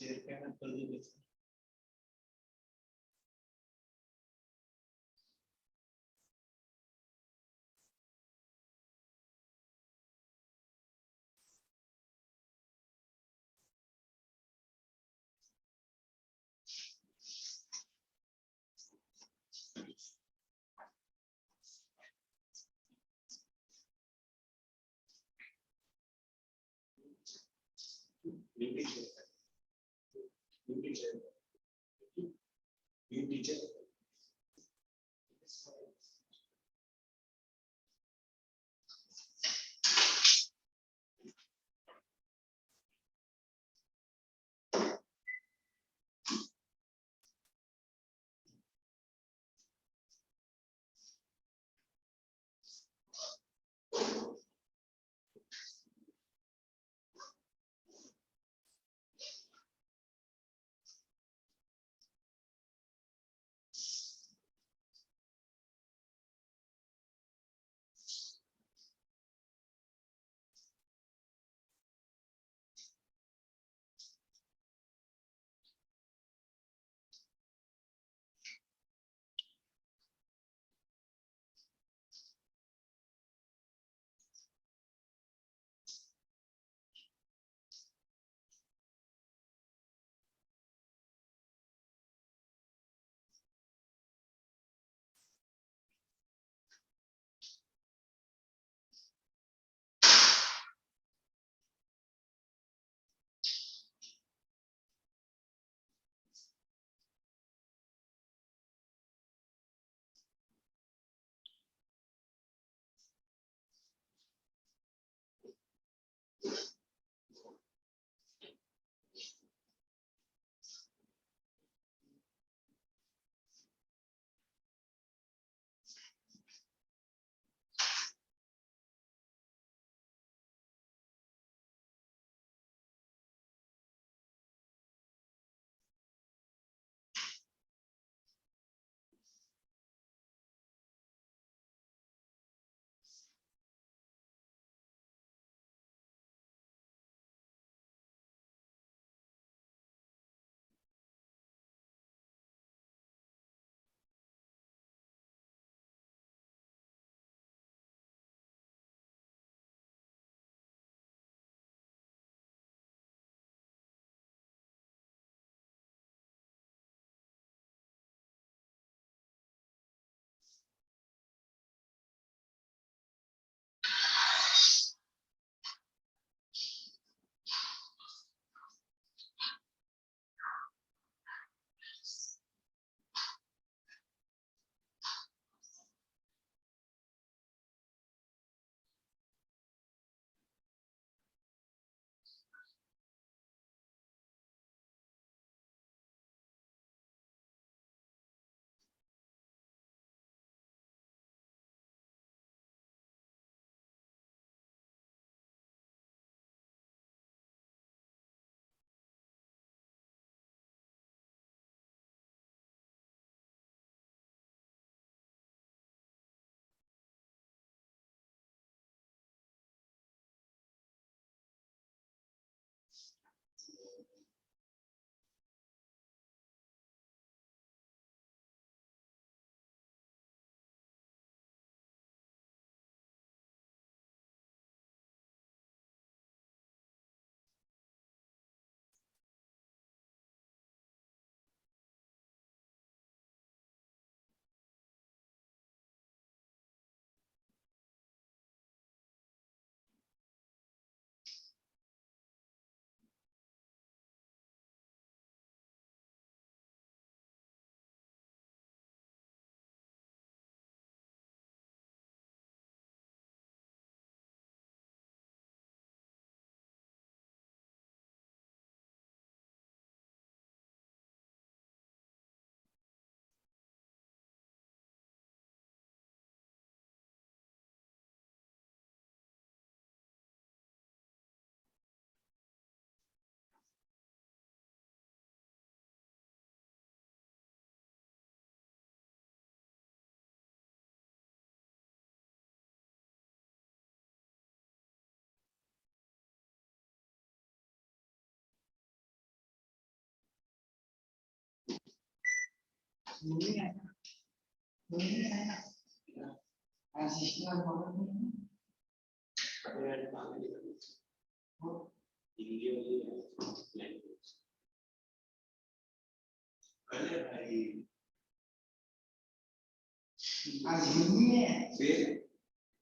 Share करना कर दीजिए।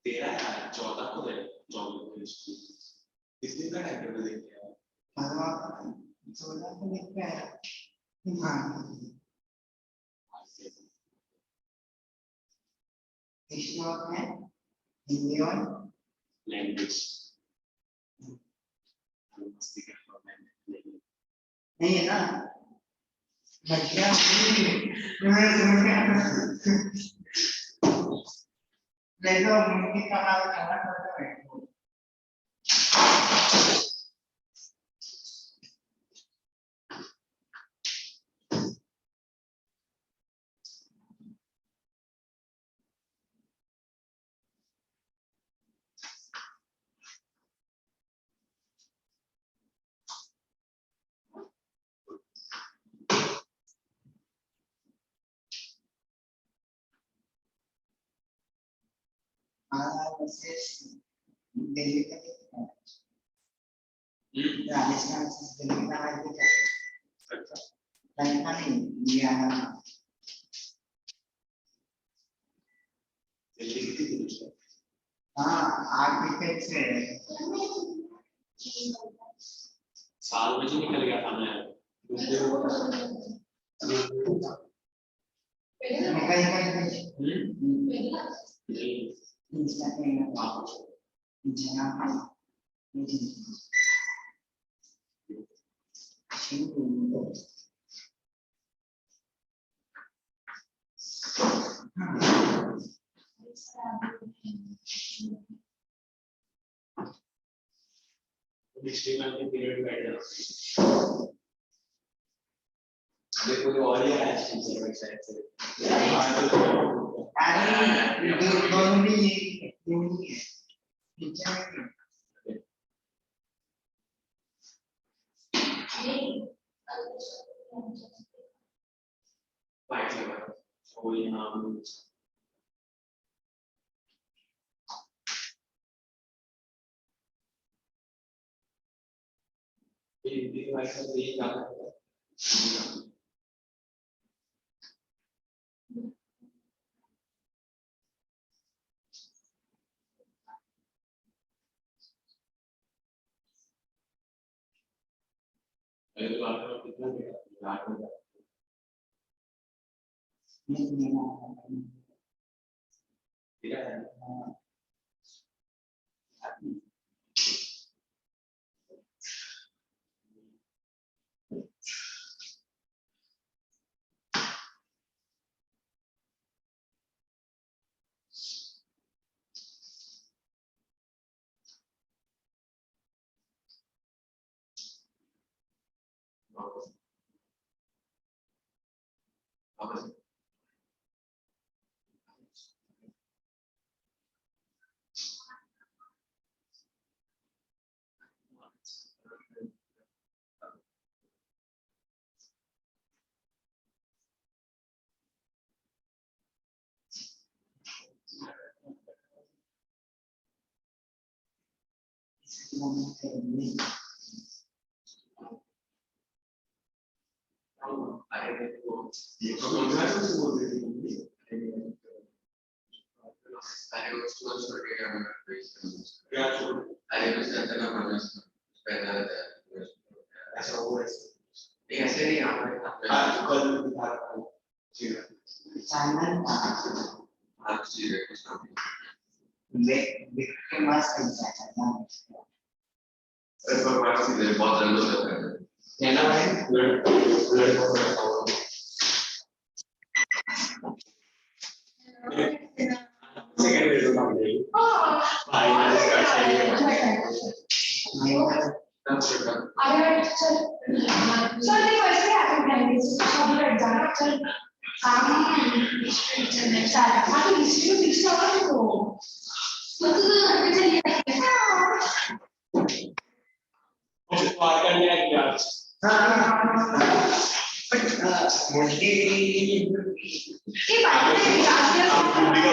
तेरा 14 को है किस दिन का टाइम टेबल देखते हैं 14 को देखते हैं हिस्ट्री में हिंदी और लैंग्वेज नहीं है ना बच्चा लेकिन मुझे कहा करना पड़ता है दिल्ली का राजस्थान से दिल्ली का आज भी राजस्थान इंडिया दिल्ली की हाँ आर्किटेक्ट से साल में निकल गया था मैं देखो तो और ही है सर्विस साइड से दोनों भी ये है टीचर बाइक लगा और यहाँ ये डिवाइस से ये क्या करता है तो आपको कितना देगा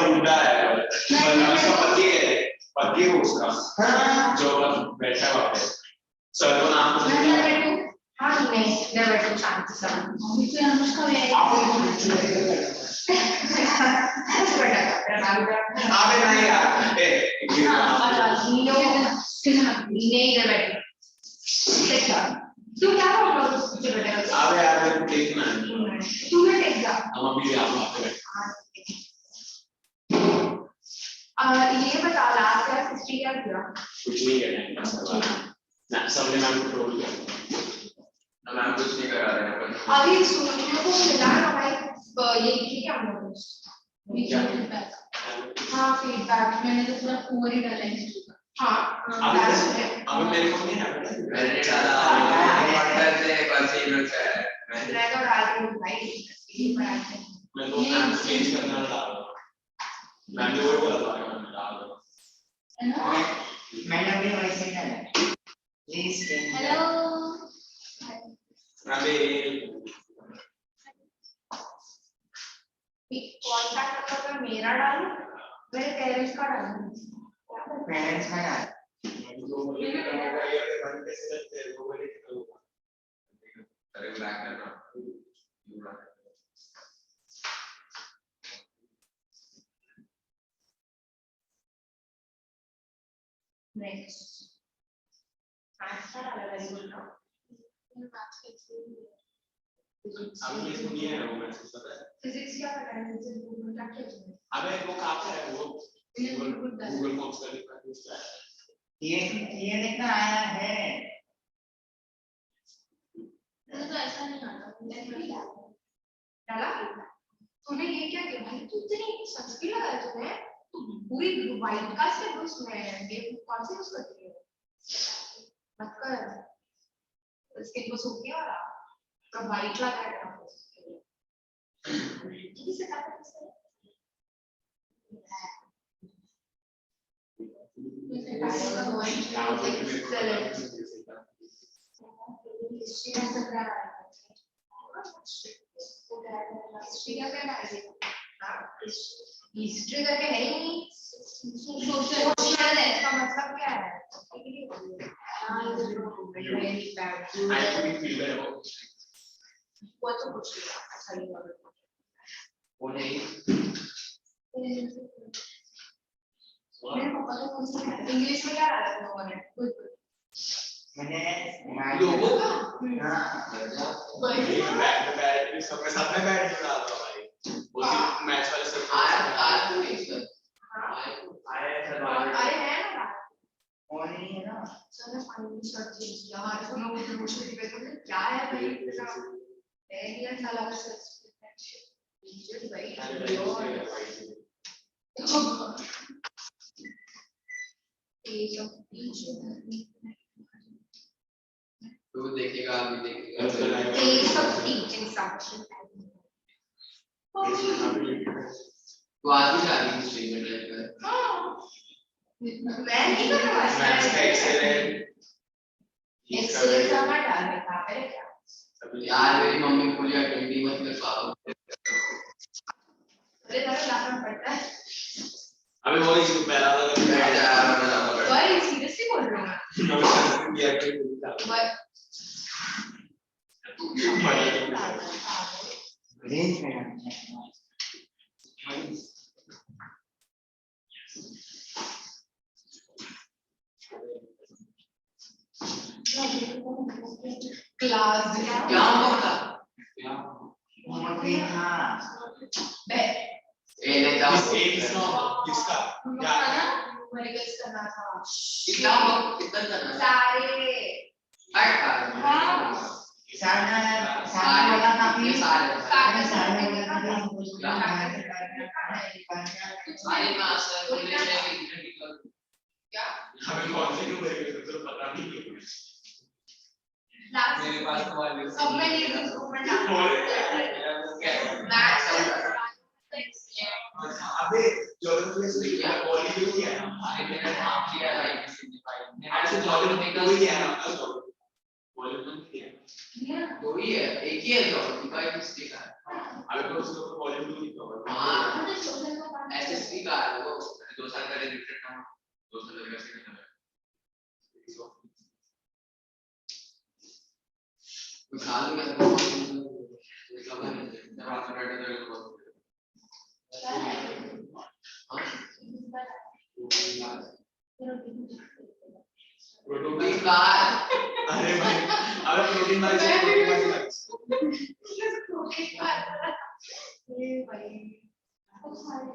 बुड्ढा है उसका पति है उसका जो बैठा है वहाँ पे सर को नाम हाँ नहीं बैठो शांति से अबे नहीं यार नहीं इधर बैठो तू क्या बोल रहा है पीछे बैठा है अबे यार मेरे को देखना है तू बैठ जा हम अभी यहाँ पे ये बता लास्ट क्लास हिस्ट्री क्या किया कुछ नहीं करना है ना सबने मैम को ट्रोल किया ना मैम कुछ नहीं करा रहे हैं अभी स्टूडेंट को मिला ना भाई ये लिखी क्या हम लोग हाँ फीडबैक मैंने तो पूरा पूरी डाला है हाँ अभी मेरे को नहीं है मैंने डाला से कंसीडर है मैं तो डाल रही हूँ भाई ये पढ़ाते हैं मैं तो मैम चेंज करना डाल रहा हूँ मैम ने वही बोला था मैं डाल रहा हूँ मैंने भी वैसे ही डाला प्लीज हेलो अबे कॉन्टैक्ट नंबर पे मेरा डालूं मेरे पेरेंट्स का डालूं पेरेंट्स का डाल अरे ब्लैक करना नेक्स्ट आंसर अलग अलग बोलना अभी मेरे को नहीं है वो मैसेज पता है फिजिक्स क्या पता है मुझे गूगल का क्या चाहिए अबे वो कहाँ पे है वो गूगल फॉर्म्स का लिखा है उसका ये देखना आया है मुझे तो ऐसा नहीं आता डाला तूने ये क्या किया भाई तू इतनी सस्ती लगाया तूने तू पूरी वाइट कास्ट है उसमें ये कौन सी यूज करती है मत कर स्किन को सूख गया वाला तो वाइट लगा है किसी का हिस्ट्री करके नहीं सोशल का मतलब क्या है वो तो कुछ अच्छा नहीं वो नहीं इंग्लिश में क्या डाला तुम लोगों ने मैंने लोगों का हां सबके साथ में बैठ के डाल दो भाई वो मैच वाले सब आया तो नहीं सर आया सर अरे है ना वो नहीं है ना चलो फाइनली सर्च किया हमारे को लोग प्रमोशन पे तो क्या है भाई तेरा एरिया साला सर्च टीचर भाई पेज ऑफ टीचर तो देखेगा अभी देखेगा पेज ऑफ टीचिंग सेक्शन तो आज भी शादी की स्ट्रीम में ट्राई कर हां मैं नहीं कर रहा मैथ्स का एक्सेलेंट एक्सेलेंट हमारा डाल में था पहले क्या यार मेरी मम्मी बोली 20 मत कर पाओ अरे तारा लाना पड़ता है अबे वो इस पहला वाला बैठ जा यार मैं जाऊंगा भाई सीरियसली बोल रहा हूं किया के रेंज में क्लास क्या होगा वहां पे था बे ए ले जाओ किसका क्या ना मेडिकल्स करना था कितना करना सारे हट हां सारा वाला काफी सारे सारे वाला सारे मास्टर बोले क्या हमें कौन से क्यों मेरे को तो पता नहीं मेरे पास तो वाले सब में ये इंस्ट्रूमेंट अबे ज्योग्राफी से पॉलिटी क्या है अरे मैंने माफ किया लाइक सिंपलीफाई आज से ज्योग्राफी कोई क्या है ना पॉलिटी क्या है दो ही है एक ही है ज्योग्राफी का एसएससी का है वो 2 साल पहले रिटर्न था 2 साल लगा से करना कुछ हाल में प्रोटीन कार अरे भाई अब प्रोटीन वाली से प्रोटीन ये भाई बहुत सारे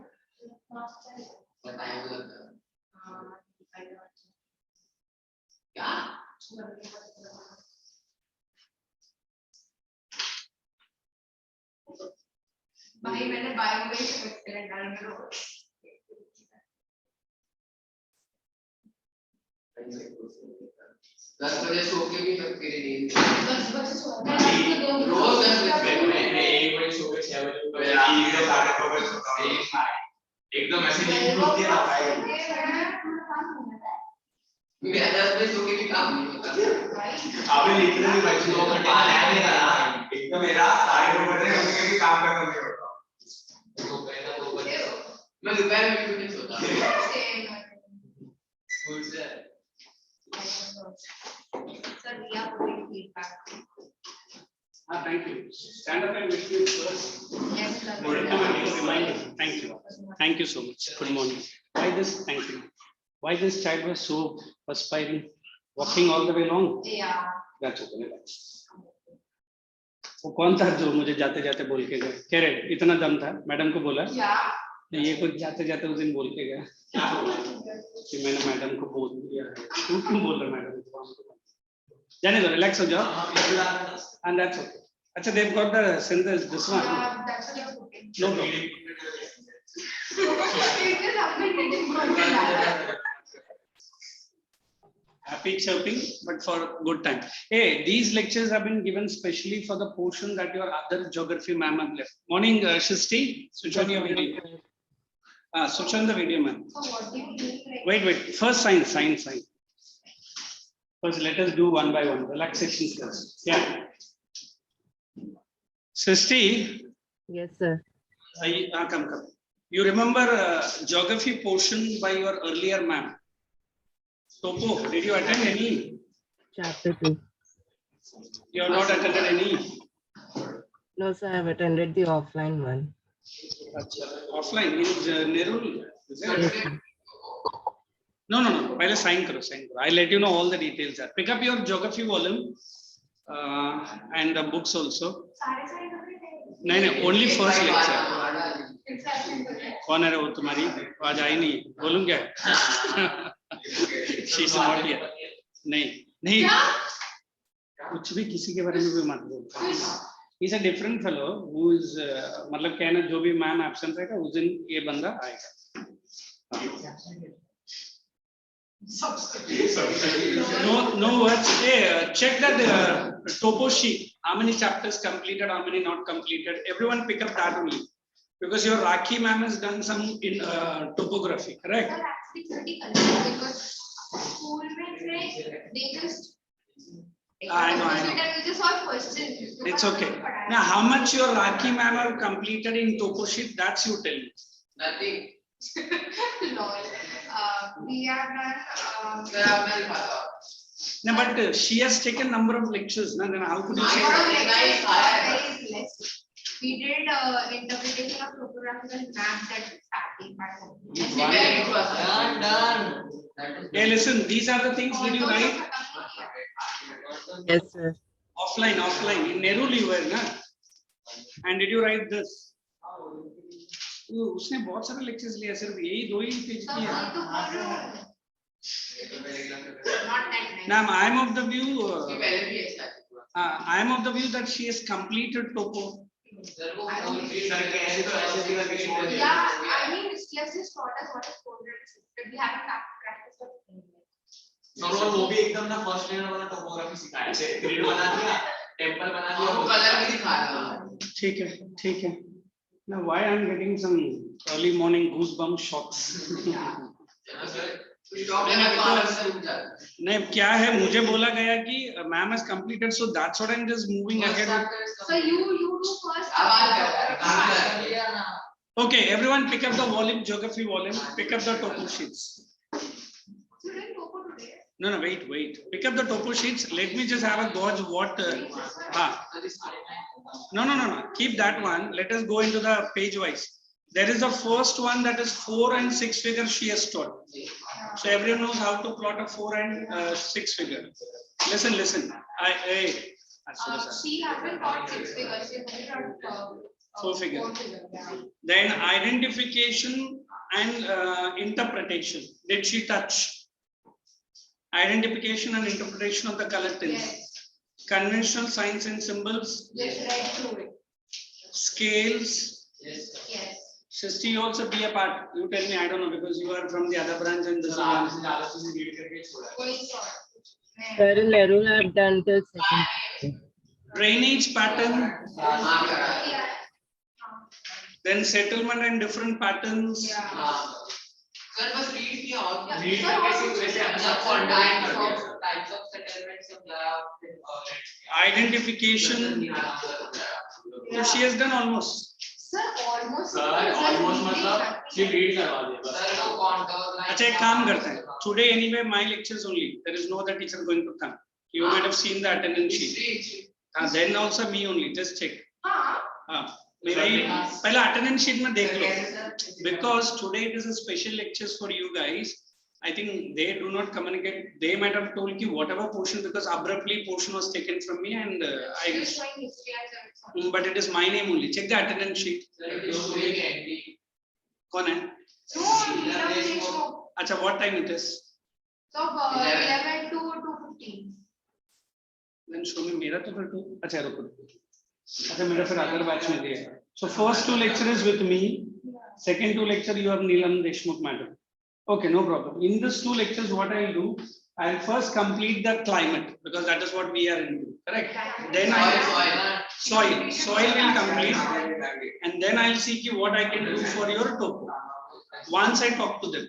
बताइए क्या भाई मैंने बायो में एक्सपेरिमेंट डाल के 10 बजे सो के भी फिर नींद 10 बजे सो रोज 10 बजे मैं 1 बजे सो के 6 बजे उठ गया 3 बजे 2:30 बजे सोता हूं एकदम ऐसे नींद खुलती है ना भाई मैं 10 बजे सो के भी काम नहीं होता अभी लिटरली भाई 2 घंटे का नैप लेता ना एकदम मेरा 2:30 बजे उठ के भी काम करना नहीं होता तो पहला 2 बजे मैं दोपहर में भी नहीं सोता स्कूल से Sir, we are putting feedback. Thank you. Stand up and wish you first. Yes, sir. Reminder. Thank you. Thank you so much. Good morning. Why this? Thank you. Why this child was so perspiring, walking all the way along? Yeah. That's okay. वो कौन था जो मुझे जाते जाते बोल के गए? कह रहे इतना दम था, मैडम को बोला। Yeah. ये कुछ जाते जाते उस दिन बोल के गया कि मैंने मैडम को बोल दिया है। तू क्यों बोल रहा मैडम को? जाने दो, रिलैक्स हो जाओ। And that's okay. अच्छा, they've got the sentence. This one. Yeah, that's what I'm putting. No problem. Happy chirping, but for good time. Hey, these lectures have been given specially for the portion that your other geography ma'am have left. Morning, Shristi. Switch on your video. Switch on the video, ma'am. So what do you mean? Wait. First, sign. First, let us do one by one. Relaxation first. Yeah. Shristi. Yes, sir. Come. You remember geography portion by your earlier ma'am? Topo, did you attend any? Chapter 2. You have not attended any? No, sir, I have attended the offline one. Offline in Nerul? Yes, sir. No. Pahले sign karo. I'll let you know all the details. Pick up your geography volume and the books also. No, only first lecture. कौन है वो तुम्हारी? आज आई नहीं, बोलूं क्या? She is not here. नहीं. कुछ भी किसी के बारे में भी मत बोलो. He's a different fellow who is मतलब कहना जो भी मैम एब्सेंट रहेगा उस दिन ये बंदा आएगा. No words. Hey, check that topo sheet. How many chapters completed? How many not completed? Everyone pick up that only, because your Rakhi ma'am has done some in topography, correct? Sir, actually pretty because school में they just. I know. We just saw questions. It's okay. Now, how much your Rakhi ma'am have completed in topo sheet? That's you tell me. nothing Lol. We have done. No, but she has taken number of lectures. No, then how could you say Number of that? lectures very less. We did interpretation of topographical maps at starting. done Hey, listen. These are the things that you write Yes, sir. offline. In Nerul you were, na? And did you write this? उसने बहुत सारे lectures लिए, सिर्फ यही 2 ही page किए हैं. Not that nice. Now, I am of the view. उसके पहले भी ऐसा I am of the view that she has completed topo. Sir वो I don't भी सर के ऐसे तो ऐसे भी करके छोड़ दिया Yeah, I mean, it's just taught us what is coded, but we haven't practiced it. और वो भी एकदम ना फर्स्ट ईयर वाला टोपोग्राफी सिखाया है, ग्रिड बना दिया, टेंपल बना दिया, वो कलर भी दिखा रहा है ठीक है. Now, why I am getting some early morning goosebump shocks? नहीं, क्या है, मुझे बोला गया कि ma'am has completed, so that's what I'm just moving ahead. So you do first. Okay, everyone pick up the volume, geography volume, pick up the topo sheets. You didn't topo today. No, wait. Pick up the topo sheets. Let me just have a gauge what. No. Keep that one. Let us go into the page wise. There is the first one that is 4 and 6 figure she has taught. So everyone knows how to plot a 4 and 6 figure. Listen. She hasn't taught 6 figures. She only taught 4 figure. 4 figure. Yeah. Then identification and interpretation. Did she touch? Identification and interpretation of the color tints. Yes. Conventional signs and symbols. Just read through it. Scales. Yes. Srishti, you also be a part. You tell me, I don't know, because you are from the other branch and this one. Going short. Sir, in Nehru, I have done till second. Drainage pattern. Yeah. Then settlement and different patterns. Yeah. Sir, बस read किया और क्या? Read करके वैसे हम types of settlements Identification. So she has done almost. Sir, almost. मतलब she read करवा दे बस. Sir, वो contour line. अच्छा एक काम करते हैं. Today anyway my lectures only. There is no other teacher going to come. You might have seen the attendance sheet. Then also me only. Just check. हाँ. मेरा ही पहला attendance sheet में देख लो. Because today it is a special lectures for you guys. I think they do not communicate. They might have told you whatever portion, because abruptly portion was taken from me and I. But it is my name only. Check the attendance sheet. कौन है? अच्छा, what time it is? So 11 to 2:15. Then show me मेरा तो फिर 2. अच्छा रुको. अच्छा मेरा फिर other batch में दिया. So first 2 lectures with me. Second 2 lecture you have Neelam Deshmukh madam. Okay, no problem. In this 2 lectures, what I'll do, I'll first complete the climate, because that is what we are into, correct? Then soil will complete, and then I'll see what I can do for your topo. Once I talk to them.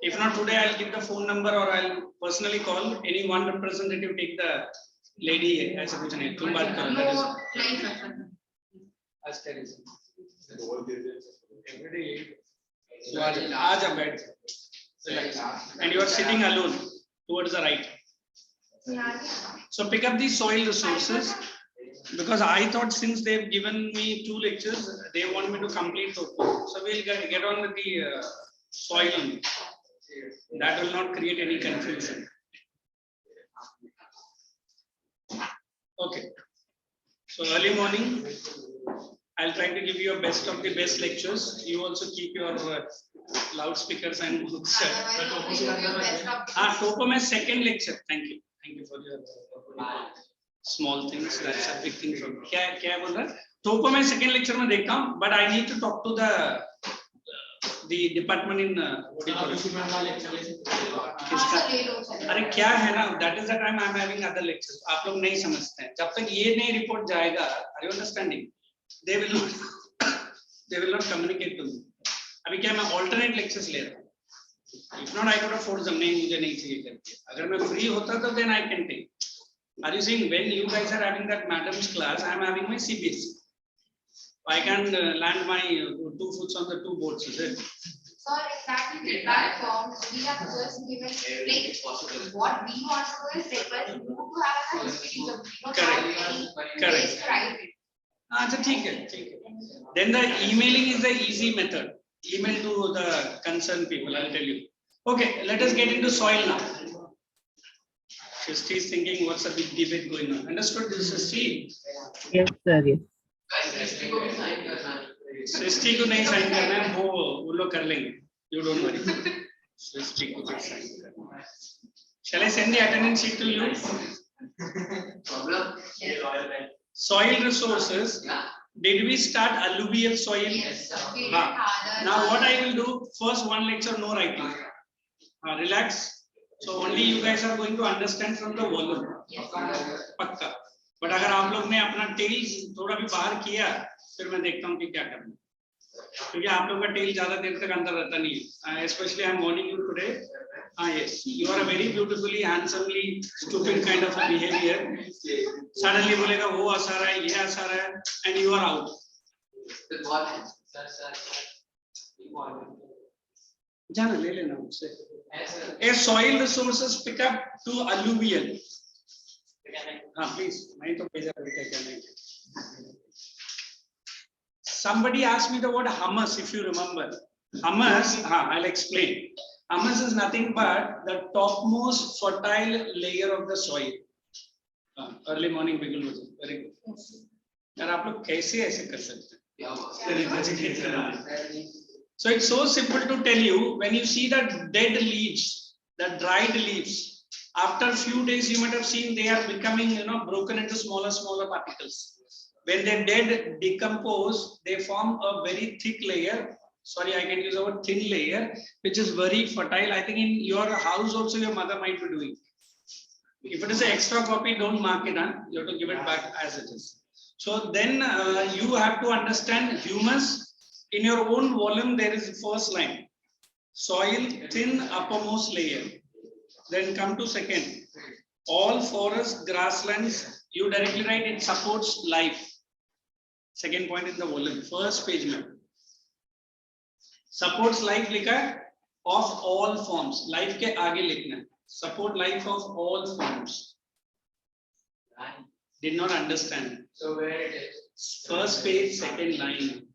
If not today, I'll give the phone number or I'll personally call any one representative. Take the lady. ऐसा कुछ नहीं. तुम बात करो. That is. So आजा बैठ. And you are sitting alone towards the right. So pick up the soil resources, because I thought since they've given me 2 lectures, they want me to complete topo. So we'll get on with the soil only. That will not create any confusion. Okay. So early morning, I'll try to give you a best of the best lectures. You also keep your loudspeakers and books. Topo my second lecture. Thank you for your small things. That's a big thing for me. क्या बोल रहा है? Topo my second lecture में देखता हूँ, but I need to talk to the department in what do you call it? अरे क्या है ना? That is the time I'm having other lectures. आप लोग नहीं समझते हैं. जब तक ये नई report जाएगा, are you understanding? They will not communicate to me. अभी क्या मैं alternate lectures ले रहा हूँ. If not, I could have forced them. नहीं मुझे नहीं चाहिए करके. अगर मैं free होता तो then I can take. Are you seeing when you guys are having that madam's class, I am having my CBSE. I can land my 2 foot on the 2 boards, is it? Sir, exactly the platform we have just given like what we want to do is request you to have a history of Correct. अच्छा ठीक है. Then the emailing is the easy method. Email to the concerned people. I'll tell you. Okay, let us get into soil now. Srishti is thinking, what's a big debate going on? Understood this, Srishti? Yes, sir. Yes. सृष्टि को नहीं sign करना है, वो लोग कर लेंगे. You don't worry. सृष्टि को भी साइन करना है. Shall I send the attendance sheet to you? Soil resources. Did we start alluvial soil? Yes, sir. Now what I will do, first 1 lecture no writing. Relax. So only you guys are going to understand from the volume. पक्का. But अगर आप लोग ने अपना tell थोड़ा भी बाहर किया, फिर मैं देखता हूँ कि क्या करना. क्योंकि आप लोग का टेल ज्यादा देर तक अंदर रहता नहीं है. Especially I am warning you today. Yes, you are a very beautifully, handsomely stupid kind of a behavior. Suddenly बोलेगा वो असर है, ये असर है, and you are out. जाना ले लेना उससे. A soil resources pick up to alluvial. हाँ please, नहीं तो भेजा क्या नहीं. Somebody asked me the word humus, if you remember. Humus, I'll explain. Humus is nothing but the topmost fertile layer of the soil. Early morning begin with it. Very good. यार आप लोग कैसे ऐसे कर सकते हैं? So it's so simple to tell you, when you see the dead leaves, the dried leaves, after a few days you might have seen they are becoming, broken into smaller particles. When they dead decompose, they form a very thick layer. Sorry, I can use the word thin layer, which is very fertile. I think in your house also your mother might be doing. If it is an extra copy, don't mark it on. You have to give it back as it is. So then you have to understand humus. In your own volume, there is the first line. Soil, thin uppermost layer. Then come to second. All forests, grasslands, you directly write it supports life. Second point in the volume. First page में. Supports life लिखा of all forms. Life के आगे लिखना. Support life of all forms. Did not understand. So where it is? First page, second line.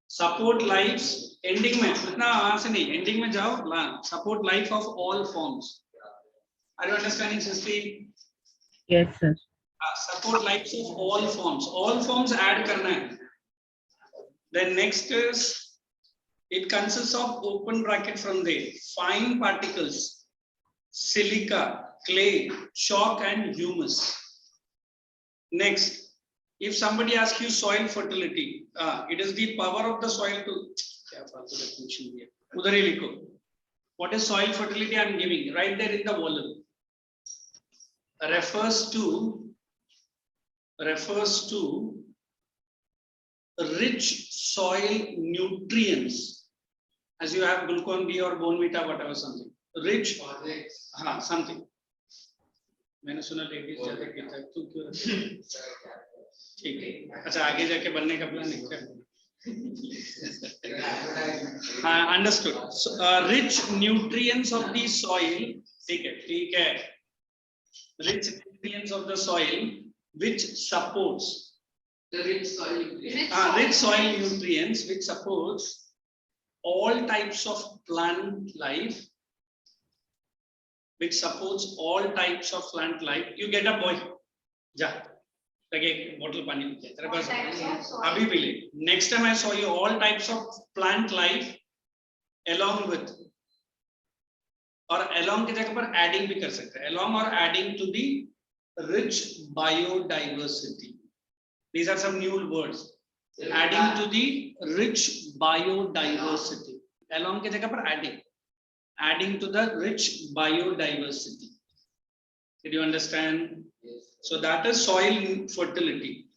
Support lives. Ending में. इतना वहाँ से नहीं. Ending में जाओ. Support life of all forms. Are you understanding, Sisti? Yes, sir. Support lives of all forms. All forms add करना है. Then next is, it consists of open bracket from there. Fine particles, silica, clay, chalk, and humus. Next, if somebody asks you soil fertility, it is the power of the soil to. What is soil fertility? I am giving right there in the volume. Refers to rich soil nutrients, as you have glucon B or bone vita, whatever something. Rich, something. मैंने सुना ladies ज्यादा कहता है, तू क्यों रखता है? ठीक है, अच्छा आगे जाके बनने का प्लान है क्या? हाँ, understood. So, rich nutrients of the soil, ठीक है. Rich nutrients of the soil which supports The rich soil. rich soil nutrients which supports all types of plant life. Which supports all types of plant life. You get a boy. Ja. Take bottle pani. Abhi pee le. Next time I saw you all types of plant life along with, or along के जगह पर adding भी कर सकते हैं. Along or adding to the rich biodiversity. These are some new words. Adding to the rich biodiversity. Along के जगह पर adding. Adding to the rich biodiversity. Did you understand? Yes. So that is soil fertility.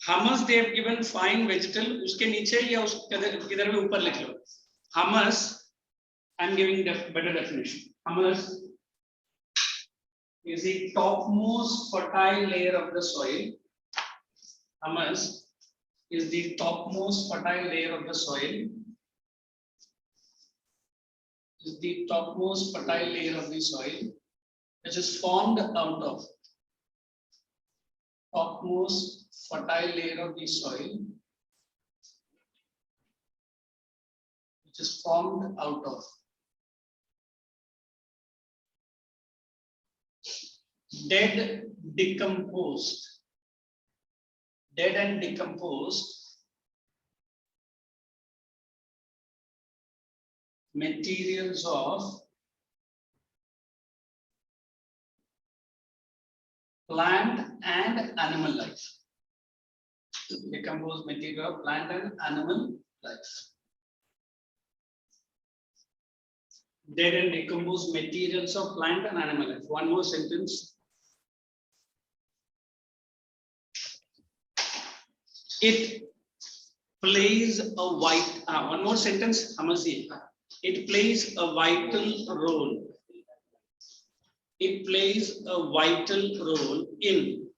Humus they have given fine vegetal. उसके नीचे या उस किधर भी ऊपर लिख लो. Humus, I am giving better definition. Humus is the topmost fertile layer of the soil. Humus is the topmost fertile layer of the soil. Is the topmost fertile layer of the soil, which is formed out of topmost fertile layer of the soil, which is formed out of dead and decomposed materials of plant and animal life. Decomposed material of plant and animal life. Dead and decomposed materials of plant and animal life. One more sentence. It plays a one more sentence. It plays a vital role. It plays a vital role in.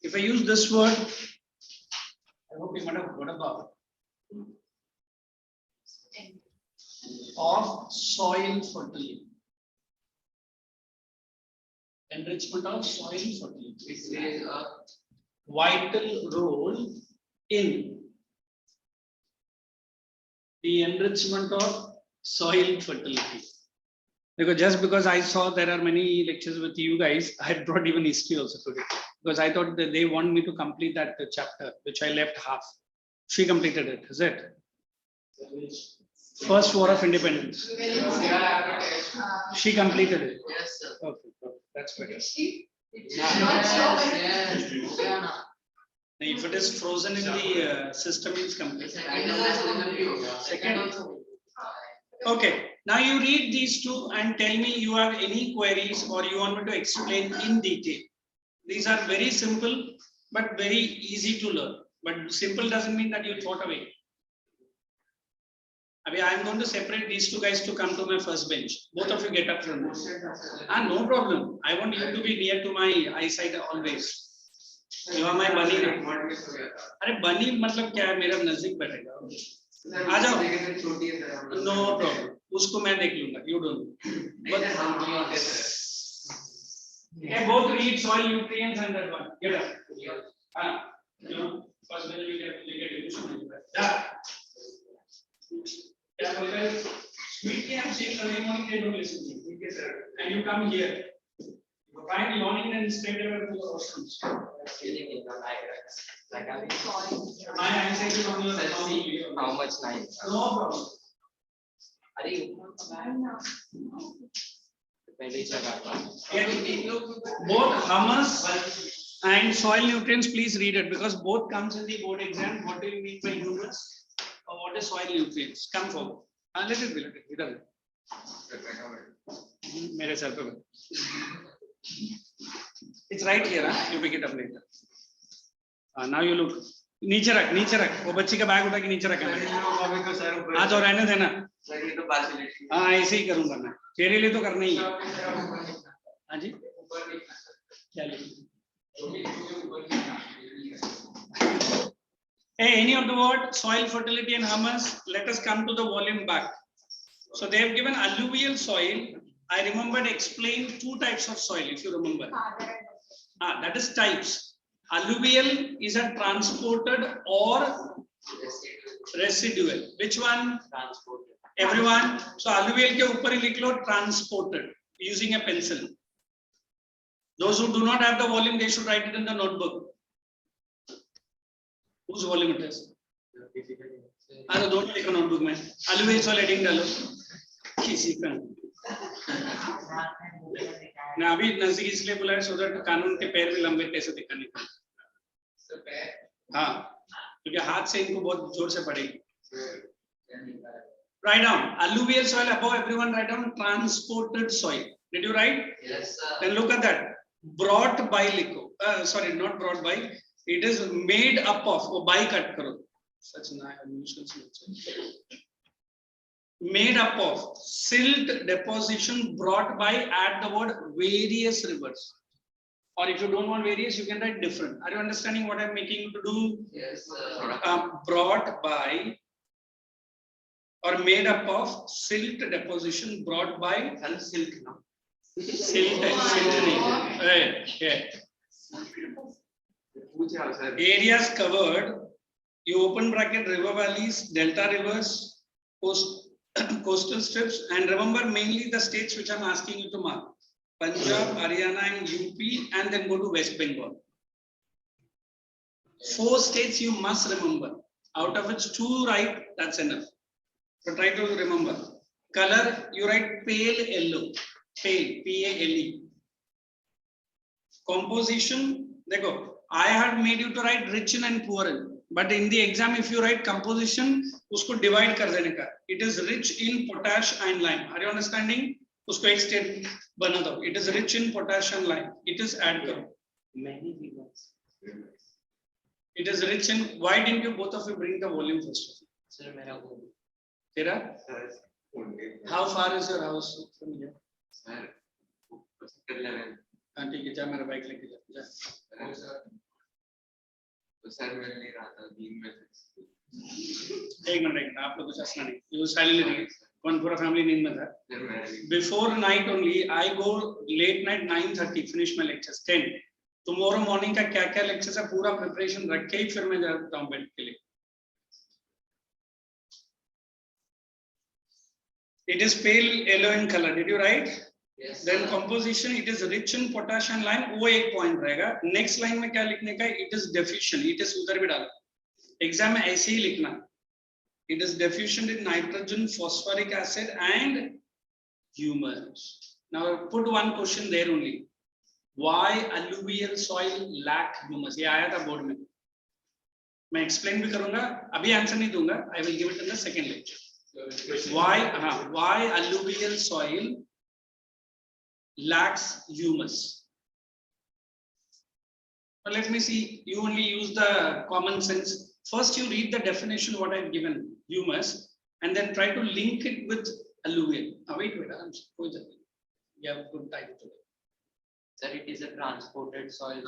If I use this word, I hope you might have heard about it. of soil fertility. Enrichment of soil fertility. It plays a Vital role in the enrichment of soil fertility. Because I saw there are many lectures with you guys, I had brought even history also today. Because I thought that they want me to complete that chapter, which I left half. She completed it, is it? First War of Independence. She completed it. yes, sir. Okay, that's better. If it is frozen in the system, it's complete. Second. Okay, now you read these two and tell me you have any queries or you want me to explain in detail. These are very simple but very easy to learn. But simple doesn't mean that you thought away. I am going to separate these two guys to come to my first bench. Both of you get up from this. No problem. I want you to be near to my eyesight always. You are my bunny. अरे bunny मतलब क्या है? मेरा नजदीक बैठेगा. आ जाओ. No problem. उसको मैं देख लूँगा. You don't. Okay, both read soil nutrients and that one. Get up. First then you get it. Yeah. Sweetly I'm saying early morning they don't listen to me. And you come here. You find yawning and straight away to the washrooms. My eyesight is on your How much time? No problem. Both humus and soil nutrients, please read it because both comes in the board exam. What do you mean by humus or what is soil nutrients? Come forward. Let it be. Mere sir pe. It's right here. You pick it up later. Now you look. नीचे रख वो बच्ची का bag उठा के नीचे रखा है आज और रहने देना हाँ ऐसे ही करूंगा मैं तेरे लिए तो करना ही है हाँ जी क्या any of the word soil fertility and humus. Let us come to the volume back. So they have given alluvial soil. I remembered explained two types of soil if you remember. That is types. Alluvial is a transported or residual. Which one? Transported. Everyone. So alluvial ke upar hi likh lo transported using a pencil. Those who do not have the volume, they should write it in the notebook. Whose volume it is? Don't take a notebook mein. Alluvial soil heading dalo. किसी का ना अभी नजदीक इसलिए बुलाया so that कानून के पैर भी लंबे कैसे दिखाने का हाँ क्योंकि हाथ से इनको बहुत जोर से पड़ेगी. Write down alluvial soil above everyone. Write down transported soil. Did you write? Yes, sir. Then look at that. Brought by lico. Sorry, not brought by. It is made up of. वो by cut करो. Such an made up of silt deposition brought by. Add the word various rivers. Or if you don't want various, you can write different. Are you understanding what I'm making you to do? Yes, sir. Brought by or made up of silt deposition brought by silt. Areas covered. You open bracket river valleys, delta rivers, coastal strips, and remember mainly the states which I'm asking you to mark. Punjab, Haryana and UP, and then go to West Bengal. 4 states you must remember. Out of which 2 right, that's enough. But try to remember. Color, you write pale yellow. Pale, P-A-L-E. Composition, देखो, I had made you to write rich in and poor in. But in the exam, if you write composition, उसको divide कर देने का. It is rich in potash and lime. Are you understanding? उसको एक state बना दो. It is rich in potash and lime. It is add करो. Many rivers. It is rich in. Why didn't you both of you bring the volume first? Sir, मेरा वो. तेरा? How far is your house from here? Sir, sector 11. हाँ ठीक है. जा मेरा bike लेके जा. तो सर मिल नहीं रहा था दिन में. एक मिनट आप लोग कुछ हंसना नहीं. You silently read. कौन पूरा family नींद में था? Before night only, I go late night 9:30, finish my lectures 10. Tomorrow morning का क्या क्या lectures है पूरा preparation रख के ही फिर मैं जाता हूँ bed के लिए. It is pale yellow in color. Did you write? Yes. Then composition, it is rich in potassium line. वो एक point रहेगा. Next line में क्या लिखने का? It is deficient. It is उधर भी डालो. Exam में ऐसे ही लिखना. It is deficient in nitrogen, phosphoric acid, and humus. Now put one question there only. Why alluvial soil lack humus? ये आया था board में. मैं explain भी करूँगा. अभी answer नहीं दूँगा. I will give it in the second lecture. Why alluvial soil lacks humus? Well, let me see. You only use the common sense. First, you read the definition what I've given, humus, and then try to link it with alluvial. Wait, you have good time today. Sir, it is a transported soil.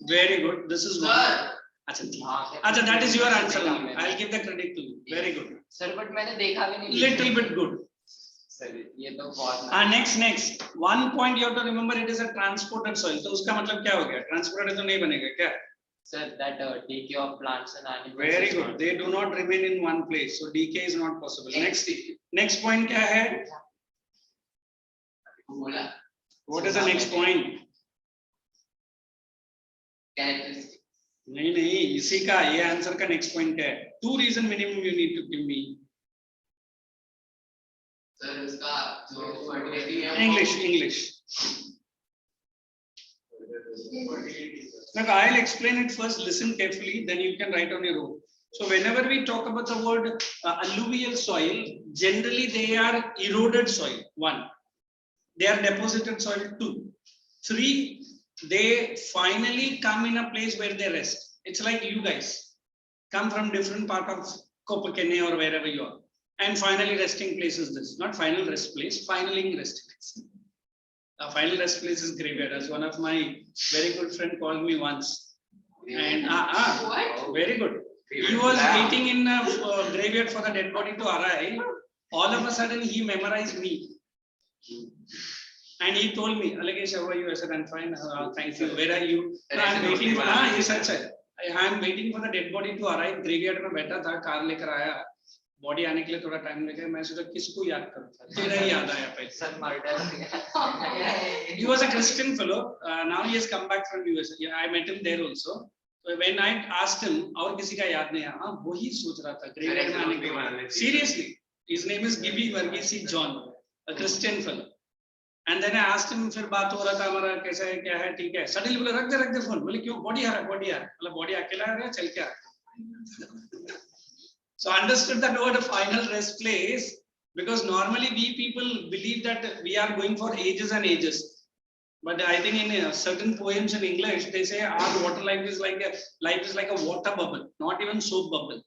Very good. This is one. Acha, that is your answer only. I'll give the credit to you. Very good. Sir, but मैंने देखा भी नहीं. Little bit good. Sir, ये तो बहुत. Next. One point you have to remember, it is a transported soil. तो उसका मतलब क्या हो गया? Transported तो नहीं बनेगा क्या? Sir, that decay of plants and animals. Very good. They do not remain in one place, so decay is not possible. Next point क्या है? What is the next point? Characteristics. नहीं इसी का ये आंसर का नेक्स्ट पॉइंट क्या है? 2 reason minimum you need to give me. Sir इसका जो fertility है English. Now I'll explain it first. Listen carefully, then you can write on your own. So whenever we talk about the word alluvial soil, generally they are eroded soil. 1, they are deposited soil. 2, 3. They finally come in a place where they rest. It's like you guys come from different part of Copenhagen or wherever you are, and finally resting place is this. Not final rest place, finally resting place. The final rest place is graveyard. As one of my very good friend called me once, and What? very good. He was waiting in a graveyard for the dead body to arrive. All of a sudden, he memorized me. And he told me, Alagesh, how are you? I said, I'm fine. Thank you. Where are you? No, I'm waiting for. He said, I'm waiting for the dead body to arrive. Graveyard में बैठा था, car लेकर आया. Body आने के लिए थोड़ा time लगा. मैं सोचा किसको याद करूँ? तेरा ही याद आया पहले. Sir, murder. He was a Christian fellow. Now he has come back from US. Yeah, I met him there also. So when I asked him, और किसी का याद नहीं आया. वही सोच रहा था. Graveyard में आने के बाद. Seriously, his name is Gibby Varghese John, a Christian fellow. And then I asked him, फिर बात हो रहा था हमारा कैसा है क्या है ठीक है. Suddenly बोले रख दे फोन. बोले क्यों? बॉडी आ रहा है मतलब बॉडी अकेला आ रहा है चल क्या? So understood that word final rest place, because normally we people believe that we are going for ages and ages. But I think in certain poems in English they say our water life is like a water bubble, not even soap bubble.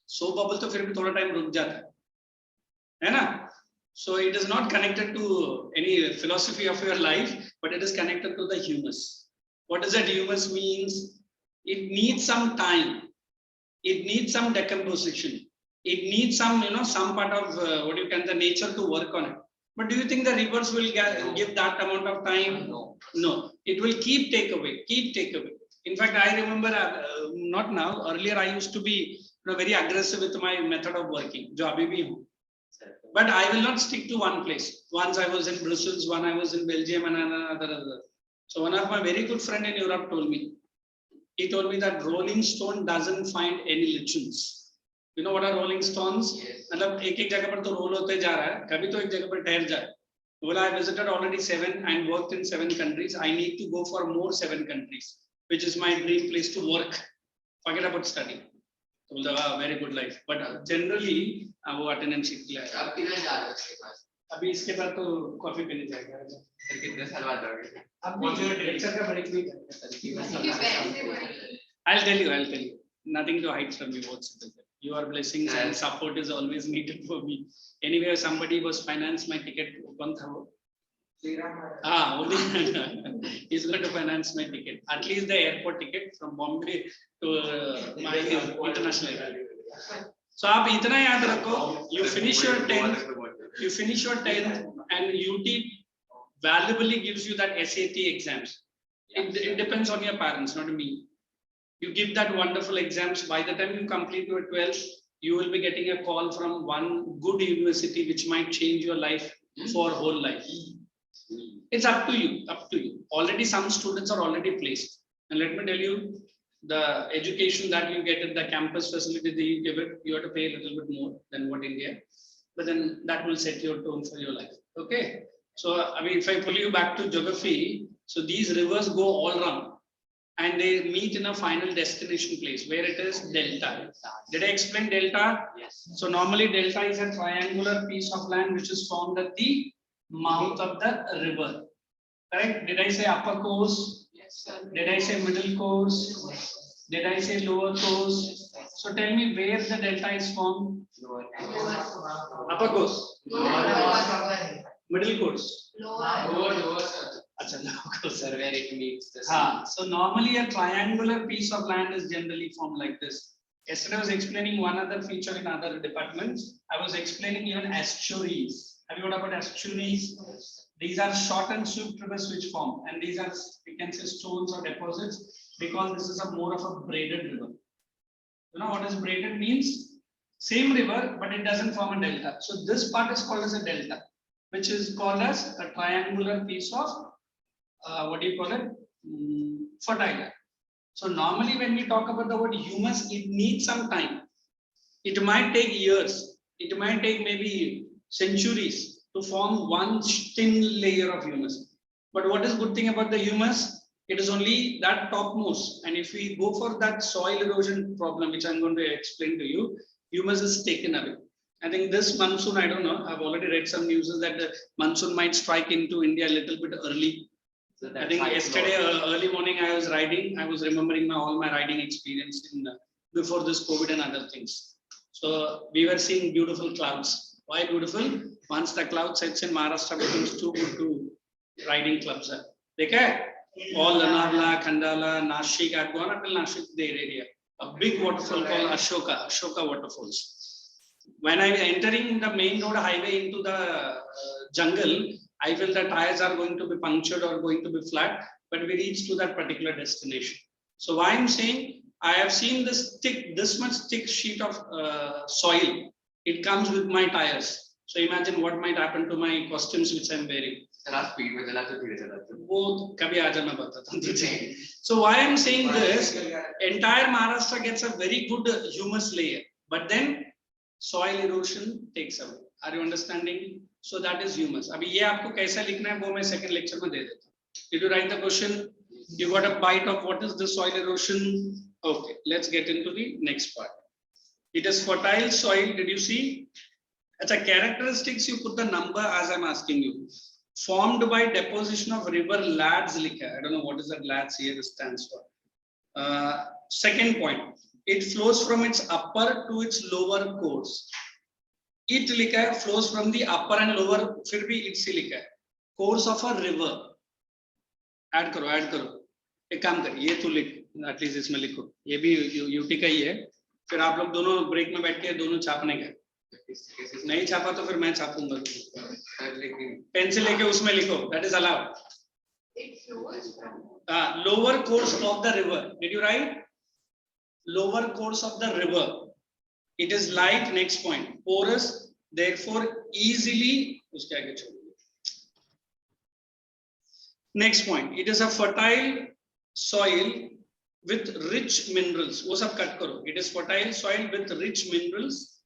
Soap bubble तो फिर भी थोड़ा time रुक जाता है ना? So it is not connected to any philosophy of your life, but it is connected to the humus. What does that humus means? It needs some time. It needs some decomposition. It needs some, some part of the nature to work on it. But do you think the rivers will give that amount of time? No. It will keep take away. In fact, I remember, not now, earlier I used to be very aggressive with my method of working. Jo abhi bhi hu. But I will not stick to one place. Once I was in Brussels, one I was in Belgium, and another. So one of my very good friend in Europe told me, he told me that rolling stone doesn't find any lichens. You know what are rolling stones? मतलब एक जगह पर तो roll होते जा रहा है, कभी तो एक जगह पर ठहर जाए. Well, I visited already 7 and worked in 7 countries. I need to go for more 7 countries, which is my dream place to work. Forget about study. Very good life. But generally, वो attendance sheet ले आया. अब किधर जा रहे हो इसके पास? अभी इसके बाद तो कॉफी पीने जाएगा. फिर कितने साल बाद आओगे? अब लेक्चर का ब्रेक भी जाएगा. I'll tell you. Nothing to hide from you whatsoever. Your blessings and support is always needed for me. Anyway, somebody was financed my ticket. He's going to finance my ticket. At least the airport ticket from Bombay to my international airport. So आप इतना याद रखो. You finish your 10th. you finish your 10th and UT valuably gives you that SAT exams. It depends on your parents, not me. You give that wonderful exams. By the time you complete your 12th, you will be getting a call from one good university which might change your life for whole life. It's up to you, up to you. Already some students are already placed. And let me tell you, the education that you get at the campus facility that you give it, you have to pay a little bit more than what India. But then that will set your tone for your life. Okay. So, I mean, if I pull you back to geography, so these rivers go all around and they meet in a final destination place where it is delta. Did I explain delta? Yes. So normally delta is a triangular piece of land which is formed at the mouth of the river. Correct? Did I say upper course? Yes, sir. Did I say middle course? Did I say lower course? So tell me where the delta is formed. Lower. Upper course. Middle course. Lower, sir. Achha, lower course. Sir, where it meets the sea. So normally a triangular piece of land is generally formed like this. Yesterday I was explaining one other feature in other departments. I was explaining even estuaries. Have you heard about estuaries? These are short and swift rivers which form, and these are, we can say, stones or deposits, because this is a more of a braided river. You know what does braided means? Same river, but it doesn't form a delta. So this part is called as a delta, which is called as a triangular piece of what do you call it? Fertile. So normally when we talk about the word humus, it needs some time. It might take years. It might take maybe centuries to form one thin layer of humus. But what is good thing about the humus? It is only that topmost. And if we go for that soil erosion problem, which I'm going to explain to you, humus is taken away. I think this monsoon, I don't know, I've already read some news that the monsoon might strike into India a little bit early. So I think yesterday early morning I was riding, I was remembering all my riding experience in before this COVID and other things. So we were seeing beautiful clouds. Why beautiful? Once the cloud sets in, Maharashtra becomes too good to riding clubs. Okay? All Lanarla, Khandala, Nashik, I've gone up till Nashik, their area. A big waterfall called Ashoka waterfalls. When I'm entering the main road highway into the jungle, I feel the tires are going to be punctured or going to be flat, but we reach to that particular destination. So why I'm saying, I have seen this much thick sheet of soil. It comes with my tires. So imagine what might happen to my costumes which I'm wearing. So why I'm saying this, entire Maharashtra gets a very good humus layer, but then soil erosion takes away. Are you understanding? So that is humus. Abhi ye aapko kaisa likhna hai, wo main second lecture mein de deta hu. Did you write the question? You got a bite of what is the soil erosion? Okay, let's get into the next part. It is fertile soil. Did you see? As a characteristics, you put the number as I'm asking you. Formed by deposition of river lads likha. I don't know what is that lads here stands for. Second point, it flows from its upper to its lower course. It likha flows from the upper and lower, फिर भी it से लिखा है. Course of a river. Add करो. एक काम कर, ये तो लिख, at least इसमें लिखो. ये भी UT का ही है. फिर आप लोग दोनों break में बैठ के दोनों छापने का. नहीं छापा तो फिर मैं छापूंगा. पेंसिल लेके उसमें लिखो. That is allowed. It flows from Lower course of the river. Did you write? Lower course of the river. It is light, next point, porous, therefore easily. Next point, it is a fertile soil with rich minerals. वो सब cut करो. It is fertile soil with rich minerals.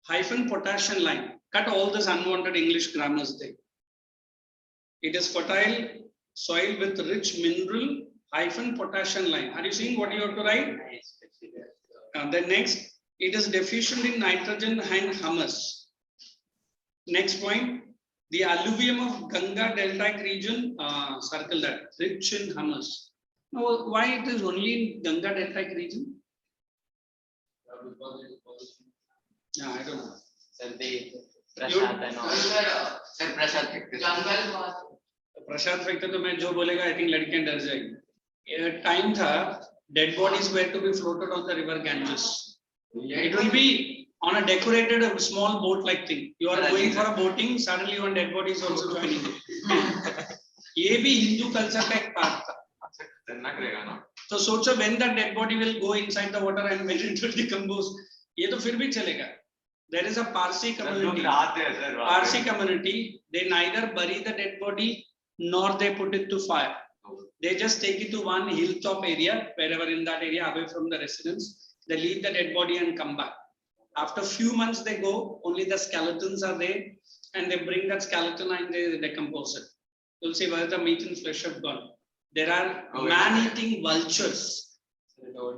Hyphen potassium line. Cut all this unwanted English grammars there. It is fertile soil with rich mineral. Hyphen potassium line. Are you seeing what you have to write? Then next, it is deficient in nitrogen and humus. Next point, the alluvium of Ganga deltaic region, circle that, rich in humus. Now, why it is only in Ganga deltaic region? Yeah, I don't know. Sir, they Prashad and all. Sir, Prashad फेंकते थे. प्रसाद फेंकते तो मैं जो बोलेगा I think लड़कियां डर जाएगी. Time था, dead bodies were to be floated on the river Ganges. It will be on a decorated small boat like thing. You are going for a boating, suddenly one dead body is also joining you. ये भी Hindu culture का एक part था. So सोचो when that dead body will go inside the water and when it will decompose, ये तो फिर भी चलेगा. There is a Parsi community. Parsi community, they neither bury the dead body nor they put it to fire. They just take it to one hilltop area, wherever in that area, away from the residence. They leave the dead body and come back. After few months they go, only the skeletons are there, and they bring that skeleton and they decompose it. You'll see where the meat and flesh have gone. There are man-eating vultures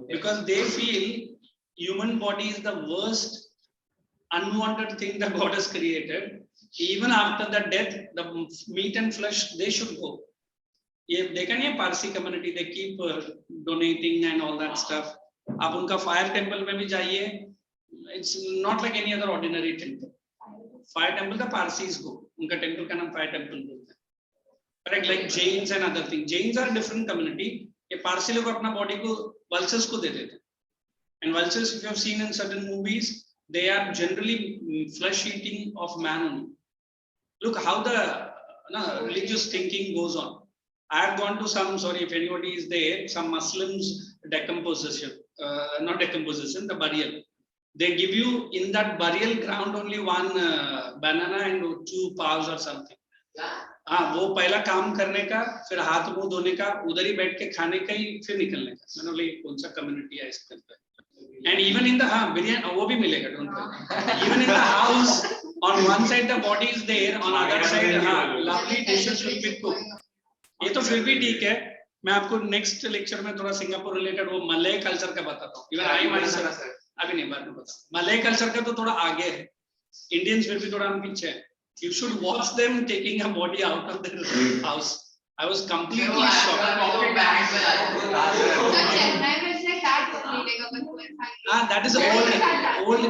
because they feel human body is the worst unwanted thing that God has created. Even after the death, the meat and flesh, they should go. They can hear Parsi community, they keep donating and all that stuff. आप उनका fire temple में भी जाइए, it's not like any other ordinary temple. Fire temple the Parsis go. उनका temple का नाम fire temple बोलते हैं. Correct, like Jains and other things. Jains are a different community. ये Parsi लोग अपना body को vultures को दे देते हैं. And vultures, if you have seen in certain movies, they are generally flesh eating of man only. Look how the religious thinking goes on. I have gone to some, sorry if anybody is there, some Muslims decomposition, not decomposition, the burial. They give you in that burial ground only one banana and 2 paws or something. हाँ वो पहला काम करने का, फिर हाथ मुंह धोने का, उधर ही बैठ के खाने का ही, फिर निकलने का. मैंने बोला कौन सा कम्युनिटी है इसके अंदर. And even in the biryani, वो भी मिलेगा, don't worry. Even in the house, on one side the body is there, on other side, lovely dishes will be cooked. ये तो फिर भी ठीक है. मैं आपको next lecture में थोड़ा सिंगापुर related वो मलय culture का बताता हूँ. Even I myself, अभी नहीं बाद में बताऊँ. मलय culture का तो थोड़ा आगे है. Indians फिर भी थोड़ा हम पीछे हैं. You should watch them taking a body out of their house. I was completely shocked. That is old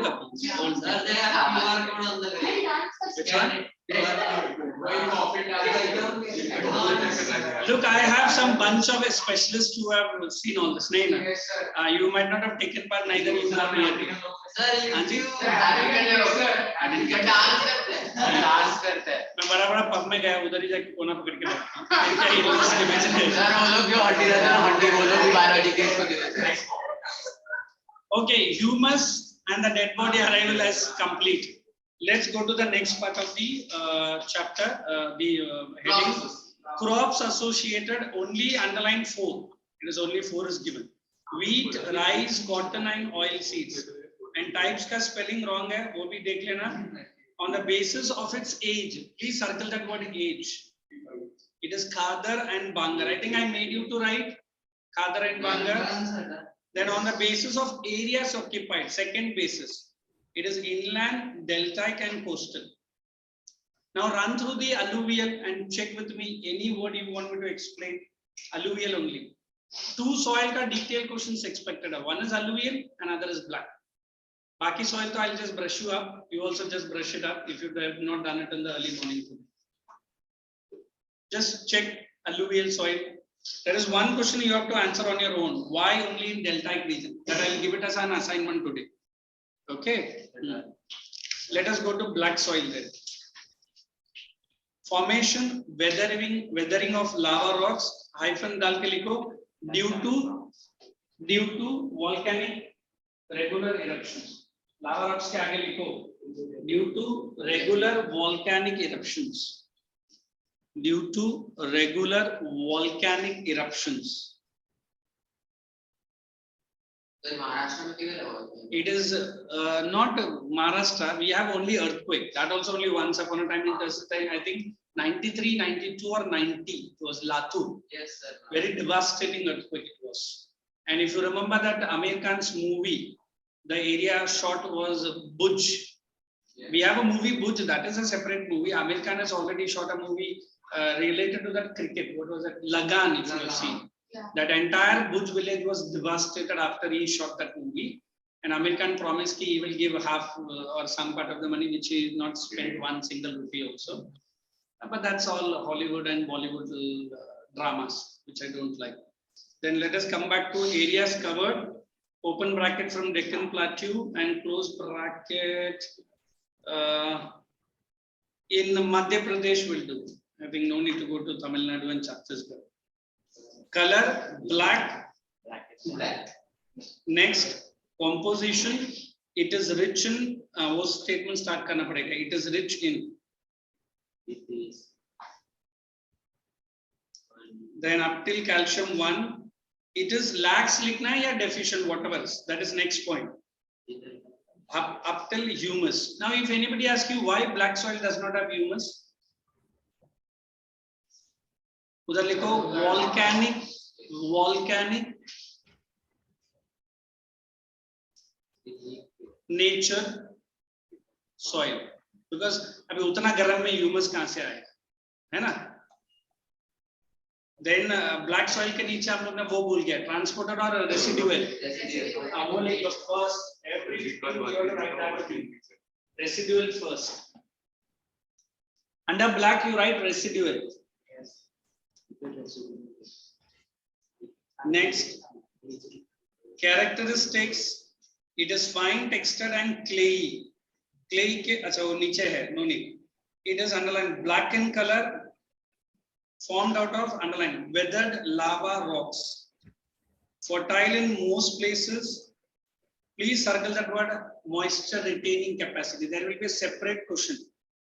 couple. Old. Which one? Look, I have some bunch of specialists who have seen all this. You might not have taken part, neither you nor me. मैं बड़ा pub में गया, उधर ही जाके कोना पकड़ के बैठा. Okay, humus and the dead body arrival as complete. Let's go to the next part of the chapter, the heading. Crops associated, only underline 4. It is only 4 is given. Wheat, rice, cotton and oil seeds. And types का spelling wrong है, वो भी देख लेना. On the basis of its age, please circle that word age. It is Khadar and Bangar. I think I made you to write Khadar and Bangar. Then on the basis of areas occupied, second basis, it is inland, deltaic and coastal. Now run through the alluvial and check with me any word you want me to explain. Alluvial only. 2 soil ka detailed questions expected. One is alluvial, another is black. Baki soil, I'll just brush you up. You also just brush it up if you have not done it in the early morning today. Just check alluvial soil. There is one question you have to answer on your own. Why only in deltaic region? That I'll give it as an assignment today. Okay. Let us go to black soil then. Formation, weathering of lava rocks, hyphen dal ke likho, due to volcanic regular eruptions. Lava rocks के आगे लिखो, due to regular volcanic eruptions. Due to regular volcanic eruptions. It is not Maharashtra. We have only earthquake. That also only once upon a time in the I think 93, 92 or 90. It was Latur. Yes, sir. Very devastating earthquake it was. And if you remember that Amir Khan's movie, the area shot was Bhuj. Yeah. We have a movie Bhuj, that is a separate movie. Amir Khan has already shot a movie related to that cricket. What was it? Lagan, if you have seen. Yeah. That entire Bhuj village was devastated after he shot that movie. And Amir Khan promised he will give half or some part of the money which he not spent one single rupee also. But that's all Hollywood and Bollywood dramas, which I don't like. Then let us come back to areas covered. open bracket from Deccan Plateau and close bracket in Madhya Pradesh will do. I think no need to go to Tamil Nadu and Chhattisgarh. Color black. Black. Next, composition. It is rich in. वो statement start करना पड़ेगा. It is rich in. It is. Then up till calcium 1. It is lacks लिखना है या deficient, whatever. That is next point. Up till humus. Now, if anybody asks you why black soil does not have humus, उधर लिखो volcanic nature soil. Because अभी उतना गर्म में humus कहाँ से आएगा, है ना? Then black soil के नीचे हम लोग ने वो भूल गया, transported or residual. Only the first, residual first. Under black you write residual. Next, characteristics. It is fine textured and clayey. Clay के अच्छा वो नीचे है, no need. It is underlined black in color. Formed out of underlined weathered lava rocks. Fertile in most places. Please circle that word moisture retaining capacity. There will be a separate question.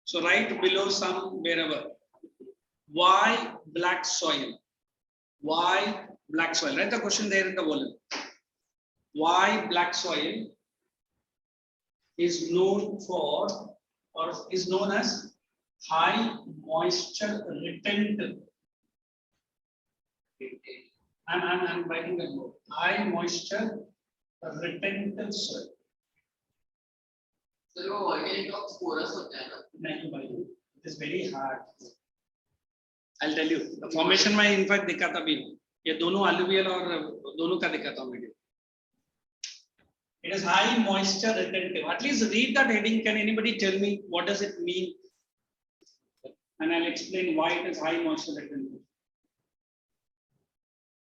So write below some wherever. Why black soil? Why black soil? Write the question there in the volume. Why black soil is known for or is known as high moisture retentive. I'm writing that word. High moisture retentive soil. So वो organic rocks porous होते हैं ना? नहीं भाई, it is very hard. I'll tell you. The formation में in fact दिखा था भी. ये दोनों alluvial और दोनों का दिखा था video. It is high moisture retentive. At least read that heading. Can anybody tell me what does it mean? And I'll explain why it is high moisture retentive.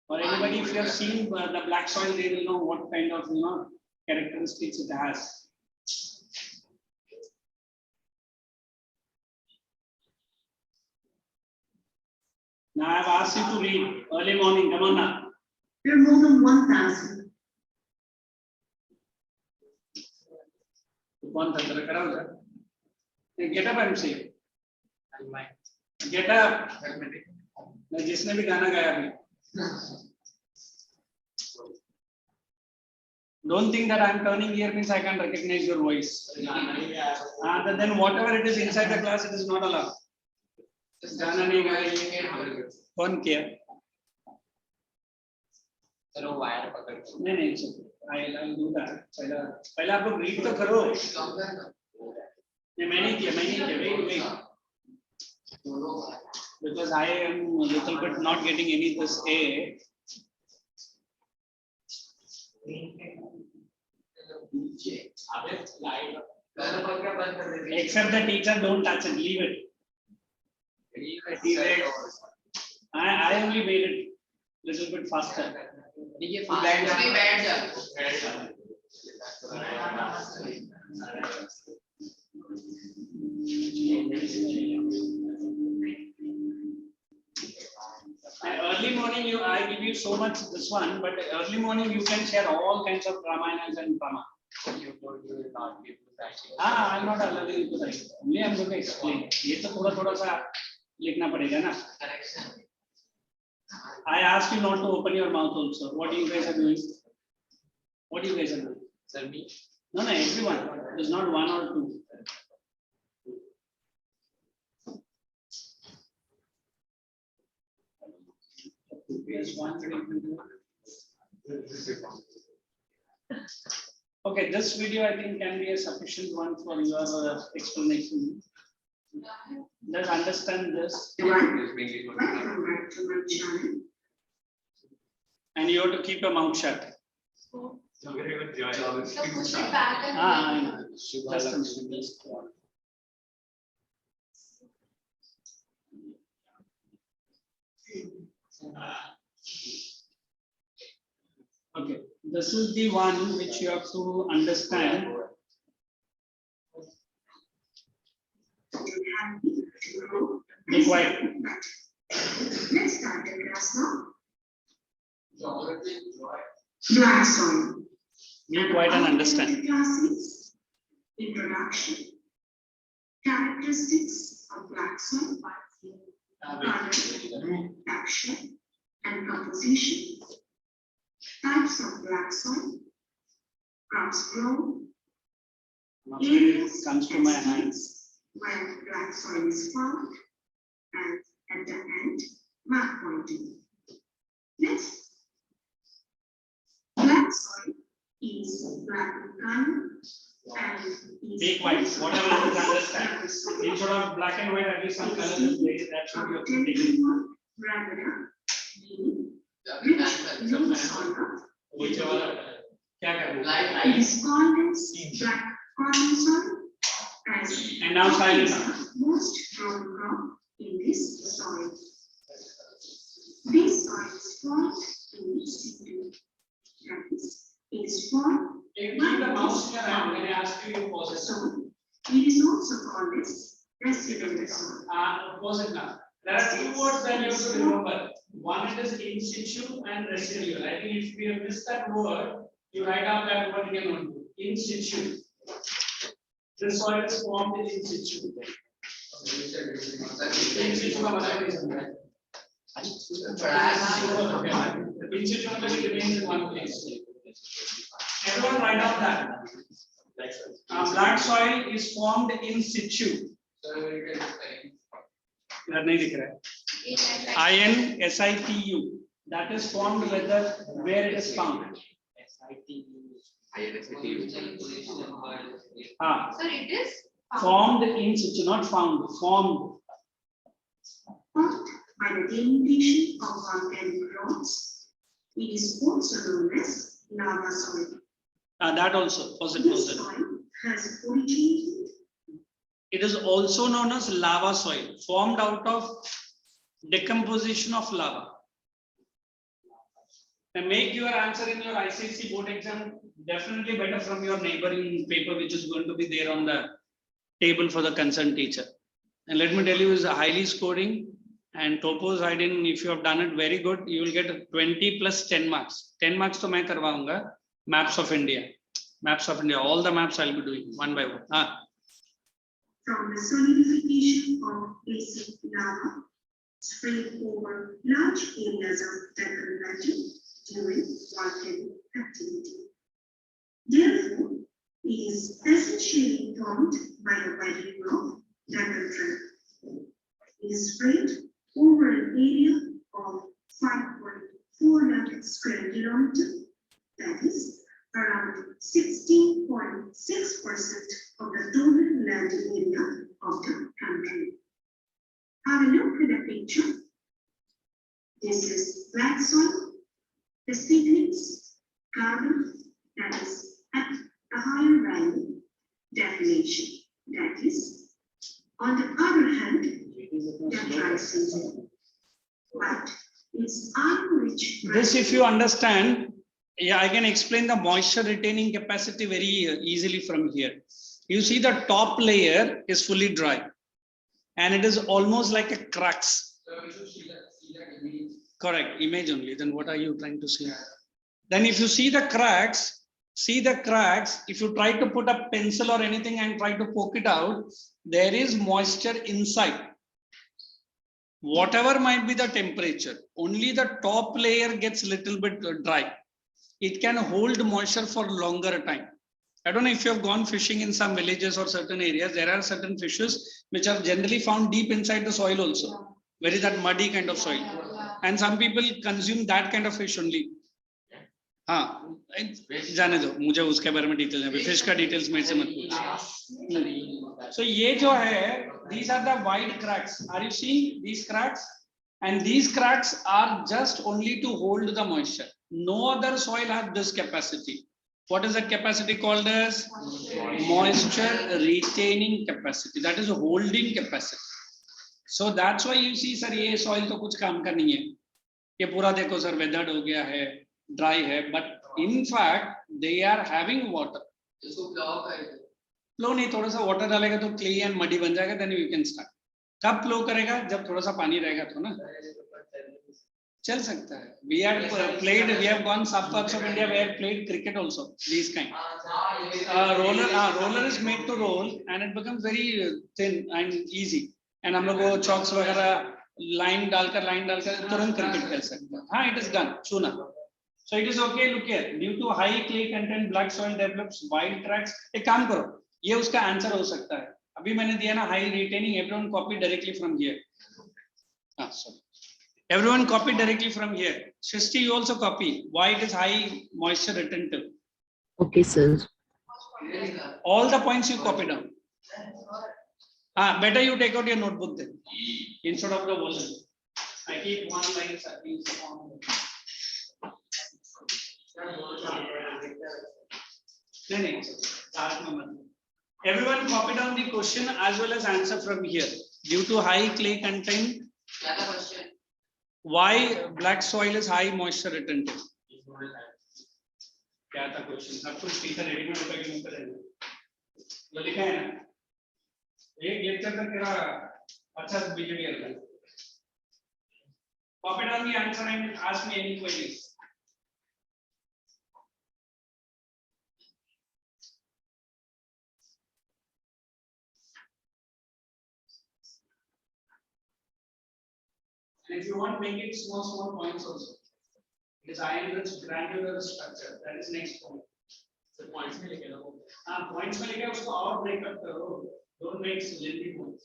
Or anybody, if you have seen the black soil, they will know what kind of characteristics it has. Now I have asked you to read early morning. Come on now. There are more than 1,000. Get up, I'm saying. Get up. जिसने भी गाना गाया अभी. Don't think that I'm turning here means I can recognize your voice. Then whatever it is inside the class, it is not allowed. गाना नहीं गाया. कौन किया? चलो वायर पकड़. नहीं. I'll do that. पहले आप लोग read तो करो. नहीं मैंने किया. Wait. Because I am a little bit not getting any this A. Except the teacher, don't touch it, leave it. I only made it little bit faster. Early morning, I give you so much this one, but early morning you can share all kinds of Ramayanas and Rama. You will not give that. I'm not allowing you to write. Only I'm going to explain. ये तो थोड़ा सा लिखना पड़ेगा ना. Correction. I asked you not to open your mouth also. What you guys are doing? Sir, me. No, everyone. It is not one or two. There's one. Okay, this video I think can be a sufficient one for your explanation. Let's understand this. And you have to keep your mouth shut. So push it back and I know. Just a minute. Okay, This is the one which you have to understand. Be quiet. Let's start the class now. Black soil. Be quiet and understand. The classes, introduction, characteristics of black soil, color, texture, and composition, types of black soil, crops grown, areas Comes to and my hands. states where black soil is found, and at the end, map pointing. Next, black soil is black in color and is Be quiet. Whatever you understand. Instead of black and white, at least some color is there. That should be okay. regular, meaning rich loam soil. क्या करना? It is called as black cotton soil, as And now cotton is silence. the most grown crop in this soil. This soil is formed in situ. That is, it is formed If you the mouse in your hand, when I ask you, you pause it. so it is also called as resident soil. Pause it now. There are two words that you have to remember. One is in situ and residual. I think if we have missed that word, you write out that word again. In situ. This soil is formed in situ. In situ का मतलब नहीं समझा। In situ मतलब it remains in one place. Everyone write out that. Black soil is formed in situ. इधर नहीं दिख रहा है। INSITU. That is formed where it is found. So it is Formed in situ, not found. Formed. Formed by the delimitation of volcanic rocks. It is also known as lava soil. That also. Opposite This opposite. soil has originated. It is also known as lava soil, formed out of decomposition of lava. Now make your answer in your ICSE board exam definitely better from your neighboring paper, which is going to be there on the table for the concerned teacher. And let me tell you, is highly scoring. And topos hiding, if you have done it very good, you will get 20 plus 10 marks. 10 marks to मैं करवाऊंगा. Maps of India. Maps of India. All the maps I'll be doing one by one. From the solidification of basic lava spread over large areas of Deccan Plateau during volcanic activity. Therefore, it is essentially formed by the weathering of Deccan Tract. It is spread over an area of 5.4 lakh square kilometers, that is around 16.6% of the total land area of the country. Have a look at the picture. This is black soil, the seedlings, carbon, that is at a higher value definition. That is, on the other hand, the dry season. But it's iron-rich. This, if you understand, yeah, I can explain the moisture retaining capacity very easily from here. You see the top layer is fully dry and it is almost like a cracks. Correct, image only. Then what are you trying to say? Then if you see the cracks, if you try to put a pencil or anything and try to poke it out, there is moisture inside. Whatever might be the temperature, only the top layer gets little bit dry. It can hold moisture for longer time. I don't know if you have gone fishing in some villages or certain areas. There are certain fishes which are generally found deep inside the soil also. Where is that muddy kind of soil? And some people consume that kind of fish only. हाँ, जाने दो, मुझे उसके बारे में details है, fish का details मेरे से मत पूछ. So ये जो है, these are the wide cracks. Are you seeing these cracks? And these cracks are just only to hold the moisture. No other soil has this capacity. What is that capacity called as? Moisture retaining capacity. That is holding capacity. So that's why you see, sir, ये soil तो कुछ काम का नहीं है. ये पूरा देखो sir, weathered हो गया है, dry है, but In fact, they are having water. इसको फ्लो कर फ्लो नहीं, थोड़ा सा वाटर डालेगा तो क्ले एंड मडी बन जाएगा, देन यू कैन स्टार्ट. कब फ्लो करेगा? जब थोड़ा सा पानी रहेगा तो ना चल सकता है. We have played, we have gone some parts of India, we have played cricket also, these kind. Roller is made to roll and it becomes very thin and easy. And हम लोग वो chalks वगैरह line डालकर तुरंत cricket खेल सकते हैं. हाँ, it is done sooner. So it is okay. Look here, due to high clay content, black soil develops wild tracks. एक काम करो, ये उसका आंसर हो सकता है. अभी मैंने दिया ना high retaining, everyone copy directly from here. Sorry. Everyone copy directly from here. Shristi, you also copy. Why it is high moisture retentive. Okay, sir. All the points you copy down. Better you take out your notebook then instead of the volume. I keep one line at least. Everyone copy down the question as well as answer from here. Due to high clay content, why black soil is high moisture retentive? क्या था question? सब कुछ speaker ready में रुपए के मुंह पे देना. वो लिखा है ना, एक लेक्चर तक तेरा अच्छा बिहेवियर है. Copy down the answer and ask me any queries. And if you want, make it small points also. It is iron-rich granular structure. That is next point. So points में लिखे लो. Points में लिखे उसको और break up करो. Don't make lengthy points.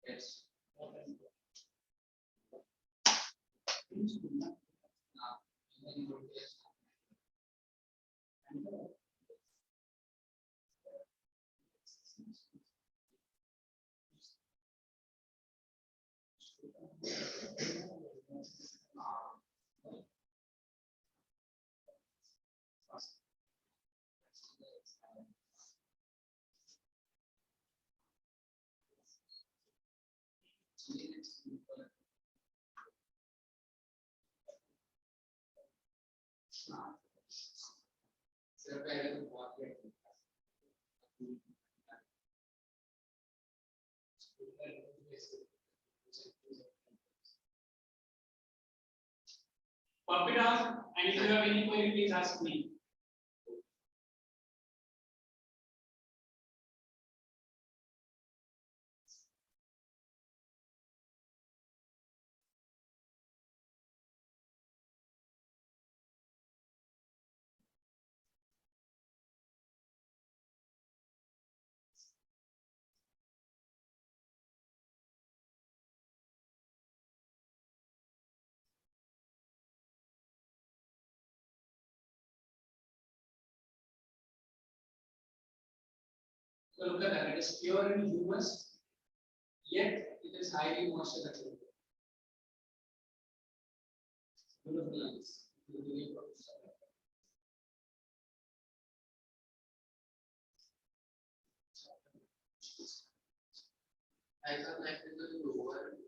Yes. Pop it down, and if you have any query, please ask me. So look at that, it is pure in humus, yet it is highly moisture retentive. Beautiful lines. I thought like it was lower.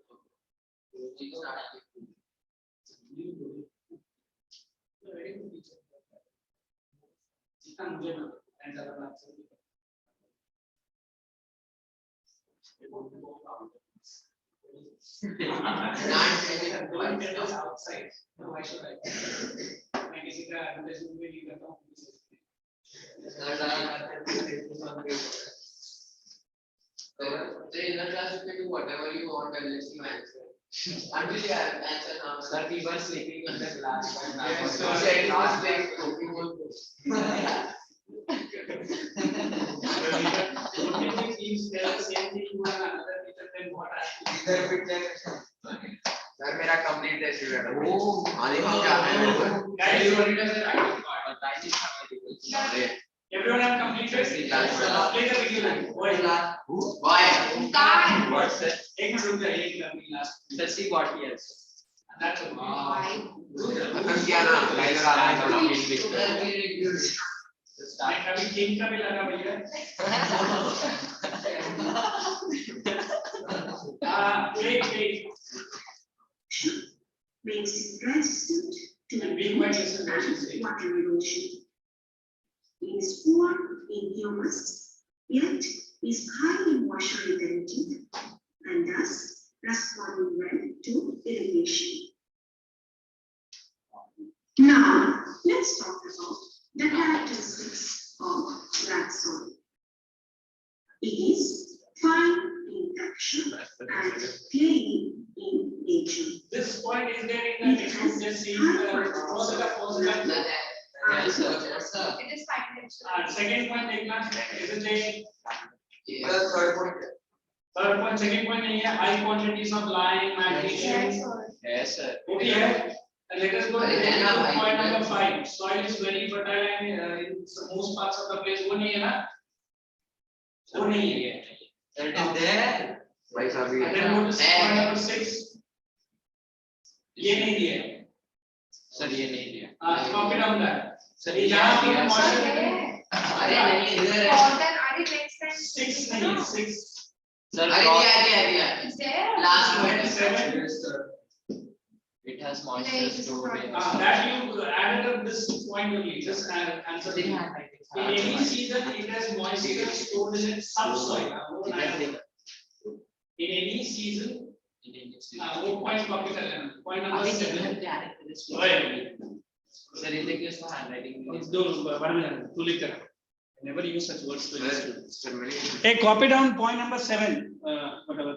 Outside. Why should I? मैं किसी का advertisement भी नहीं करता हूँ. So in the class you can do whatever you want unless you answer. Until you answer now. Sir, we were sleeping in the class. Yes, so it was like talking about Sir, मेरा complete है student. Oh, आने का क्या है? Guys, You already does it right? But I need some. everyone have completed. Play the video line. Why? Can't. What's that? एक minute रुक जाइए, एक minute last. Let's see what he has. That's okay. अपन क्या ना liner आ रहा है थोड़ा बीच बीच मैं कभी किंग का भी लगा भैया. Wait. resistant to And we wind might listen to what she's and saying. water erosion. It is poor in humus, yet is high in moisture retentive and thus responding well to irrigation. Now, let's talk about the characteristics of black soil. It is fine in texture and clayey in nature. This point is there in the textbook. Just see the Yes, sir. It is fine. second point देखना isn't there? Third point. Third point, second point नहीं है. High quantities of lime, magnesium. Yes, sir. Yes, sir. Okay. And let us go to Then हम point number 5. Soil is very fertile and in most parts of the place वो नहीं है ना? वो नहीं है. It is there. Why are we? And then go to point number 6. ये नहीं दिया है. Sir, ये नहीं दिया. Copy down that. Sir, ये ये यहाँ दिया. पर Sir, moisture है. अरे नहीं इधर है. More than are it next time? 6 नहीं है, 6. Sir, अरे दिया. Is there? Last Point point. 7. it has No, moisture this is stored not. in. That you added up this point only. Just answer. In any season, it has moisture stored in its subsoil. In any season, वो point copy कर लेना. Point number 7. Right. Sir, in the case of handwriting. तू लिख कर. I never use such words to any student. Sir, very. Hey, copy down point number 7. Whatever.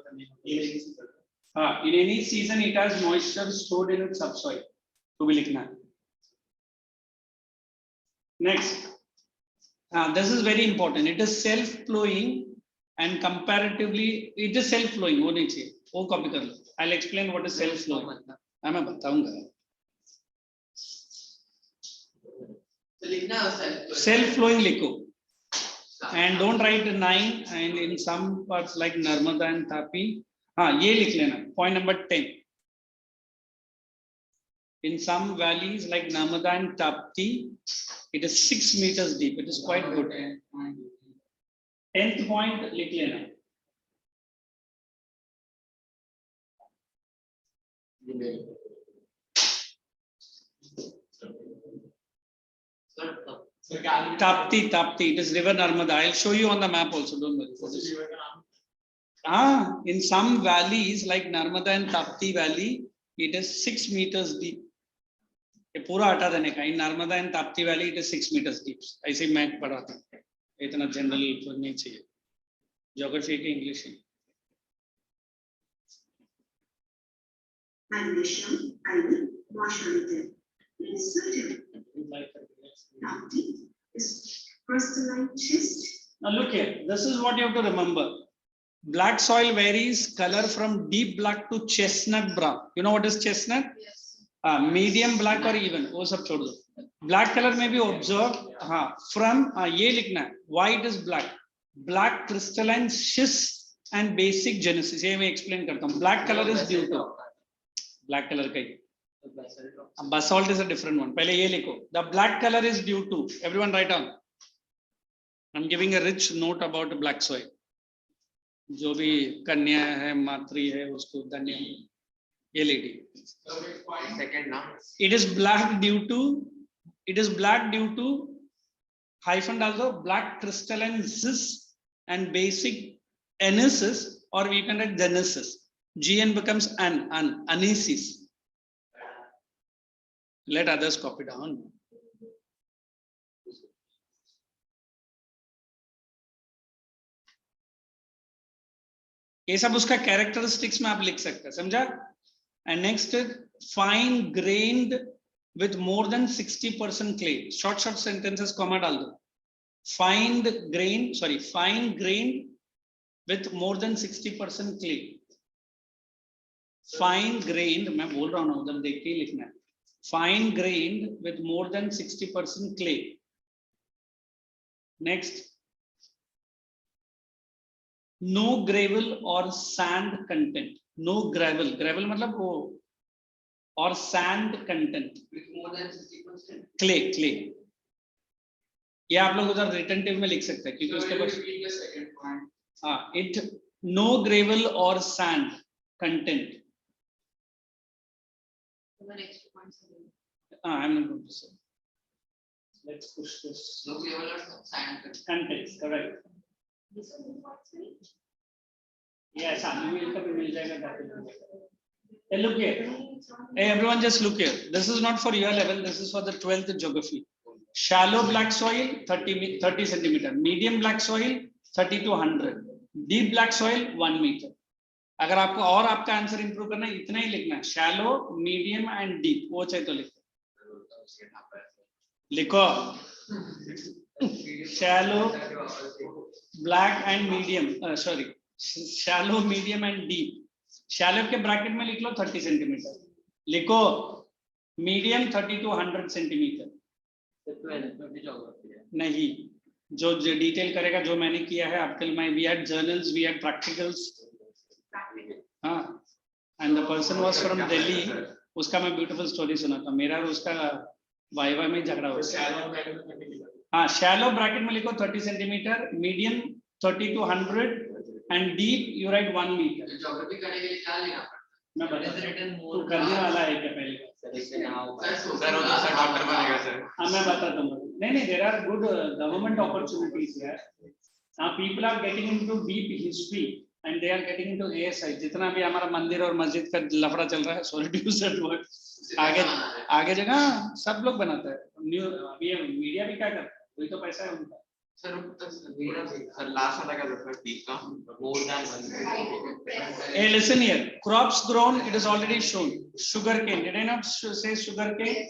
In any season, it has moisture stored in its subsoil. To be लिखना. Next. This is very important. It is self-flowing and comparatively, it is self-flowing. वो नहीं चाहिए. वो copy कर लो. I'll explain what is self-flowing. मैं बताऊंगा. तो लिखना है Self-flowing लिखो. And don't write 9 and in some parts like Narmada and Tapi. ये लिख लेना. Point number 10. In some valleys like Narmada and Tapti, it is 6 meters deep. It is quite good. 10th point लिख लेना. Tapti, it is river Narmada. I'll show you on the map also. Don't worry. In some valleys like Narmada and Tapti Valley, it is 6 meters deep. ये पूरा हटा देने का. In Narmada and Tapti Valley, it is 6 meters deep. ऐसे मैं पढ़ाता हूँ. इतना जनरल नहीं चाहिए. Geography के English है. Magnesium, iron, moisture is certain. Is crystalline schist. Now look here. This is what you have to remember. Black soil varies color from deep black to chestnut brown. You know what is chestnut? Yes. Medium black or even. वो सब छोड़ दो. Black color may be observed. From ये लिखना है. White is black. Black crystalline schist and basic genesis. ये मैं explain करता हूँ. Black color is due to. Black color का ही. Basalt is a different one. पहले ये लिखो. The black color is due to. Everyone write down. I'm giving a rich note about black soil. जो भी कन्या है, मातृ है, उसको धन्य. ये lady. Second now. It is black due to hyphen डाल दो. Black crystalline cyst and basic anesis, or we can write genesis. GN becomes anesis. Let others copy down. ये सब उसका characteristics में आप लिख सकते हैं. समझा? And next, fine grained with more than 60% clay. Short sentences, comma डाल दो. Fine grained with more than 60% clay. Fine grained, मैं बोल रहा हूँ ना, उधर देख के लिखना है. Fine grained with more than 60% clay. Next. No gravel or sand content. No gravel. Gravel मतलब वो or sand content. With more than 60%. Clay. ये आप लोग उधर retentive में लिख सकते हैं क्योंकि उसके पास. Repeat the second point. It no gravel or sand content. The next 2.7. I'm not going to say. Let's push this. Look level of science. Context, correct. This one is what's right? Yes, alluvial का भी मिल जाएगा that will be better. Hey, look here. Hey, everyone, just look here. This is not for your level. This is for the 12th geography. Shallow black soil, 30 centimeter. Medium black soil, 30 to 100. Deep black soil, 1 meter. अगर आपको और आपका answer improve करना है इतना ही लिखना है. Shallow, medium and deep. वो चाहिए तो लिखो. लिखो. Shallow, black and medium. Sorry. Shallow, medium and deep. Shallow के ब्रैकेट में लिख लो 30 सेंटीमीटर. लिखो मीडियम 30 to 100 सेंटीमीटर. नहीं, जो डिटेल करेगा जो मैंने किया है आपके लिए. We had journals, we had practicals. हाँ, and the person was from Delhi. उसका मैं ब्यूटीफुल स्टोरी सुना था. मेरा और उसका वाइवा में झगड़ा हो गया. हाँ, शैलो ब्रैकेट में लिखो 30 centimetre, medium 30 to 100 and deep you write 1 meter. Geography करने के लिए क्या लेना पड़ता है? मैं बता तू करने वाला है क्या पहले? सर वो तो सर डॉक्टर बनेगा सर. हाँ, मैं बताता हूँ. नहीं, there are good government opportunities here. Now people are getting into deep history and they are getting into ASI. जितना भी हमारा मंदिर और मस्जिद का लफड़ा चल रहा है, sorry to use that word. आगे जगह सब लोग बनाते हैं. मीडिया भी क्या करता है? वही तो पैसा है उनका. सर लास्ट वाला क्या था डीप का more than 1. Hey, listen here. Crops grown, it is already shown. Sugar cane. Did I not say sugar cane?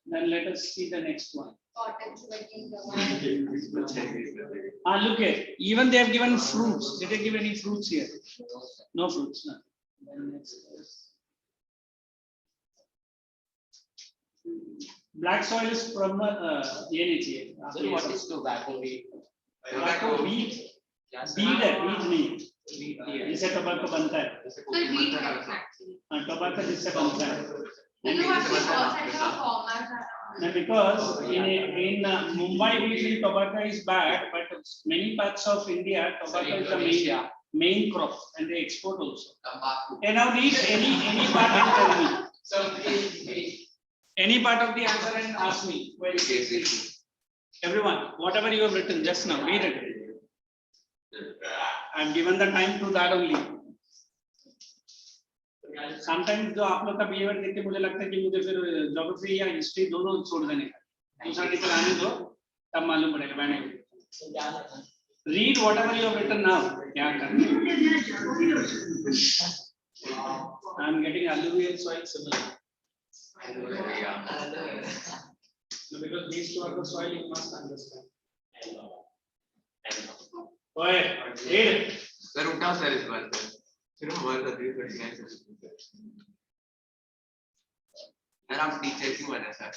Then let us see the next one. Cotton, sugarcane, Look here. Even they have given fruits. Did they give any fruits here? No fruits. No. Then next is black soil is from ये नहीं चाहिए. What is tobacco weed? Tobacco wheat. Weed है, wheat नहीं. जिससे tobacco बनता है. So wheat actually. हाँ, tobacco जिससे बनता है. You know what we call farmers are. No, because in Mumbai we feel tobacco is bad, but many parts of India tobacco is the main crop and they export also. And now read any part and tell me. Any part of the answer and ask me. Where it is. Everyone, whatever you have written just now, read it. I have given the time to that only. Sometimes जो आप लोग का behaviour देख के मुझे लगता है कि मुझे फिर ज्योग्राफी या हिस्ट्री दोनों छोड़ देने का. दूसरा टीचर आने दो तब मालूम पड़ेगा. मैंने read whatever you have written now. क्या करना है? I am getting alluvial soil similar. Because these two are the soil you must understand. Oye, read. Sir उठा सर इस बार फिर हमारे साथ भी करना है सर. आप टीचर क्यों बने सर?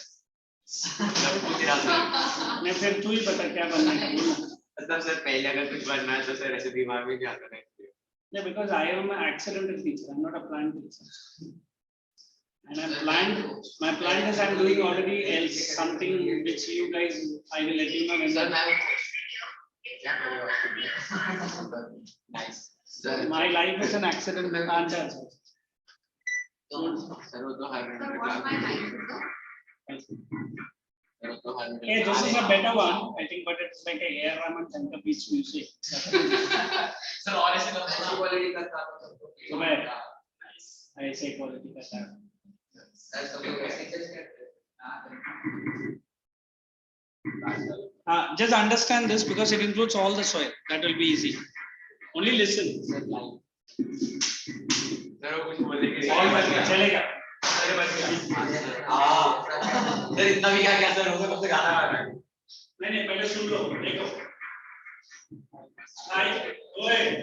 मैं फिर तू ही बता क्या बनना है. मतलब सर पहले अगर कुछ बनना है तो सर ऐसे दिमाग में क्या करना है? Yeah, because I am an accidental teacher. I'm not a planned teacher. And I'm planned. My plan is I'm doing already else something which you guys I will let you know when. Sir, Nice. My life is an accident. Answer. Sir वो तो हर So what's my life? Hey, this is a better one, I think, but it's like a air Raman Shankar beach music. sir और ऐसे quality का था. So मैं ऐसे quality का था. That's okay. Just understand this because it includes all the soil. That will be easy. Only listen. Sir वो कुछ बोलेंगे. चलेगा. सर इतना भी क्या सर होगा कब तक गाना गा रहा है. नहीं पहले सुन लो. देखो. Right. Go ahead.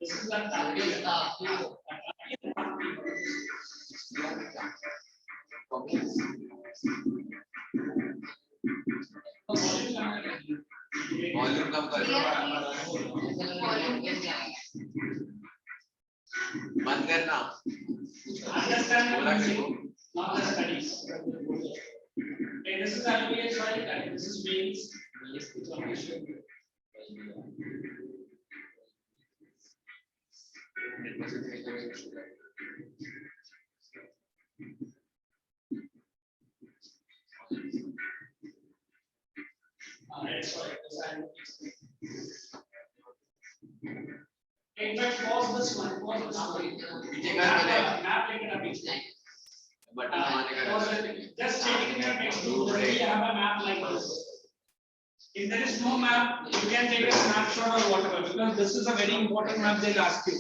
This is the volume कम कर. बंद करना. Understand the music, not the studies. Okay, this is alluvial soil and this is beans. In fact, pause this one. Pause this one. Map लेकर अभी. Just checking in your textbook, does it have a map like this? If there is no map, you can take a snapshot or whatever, because this is a very important map they'll ask you.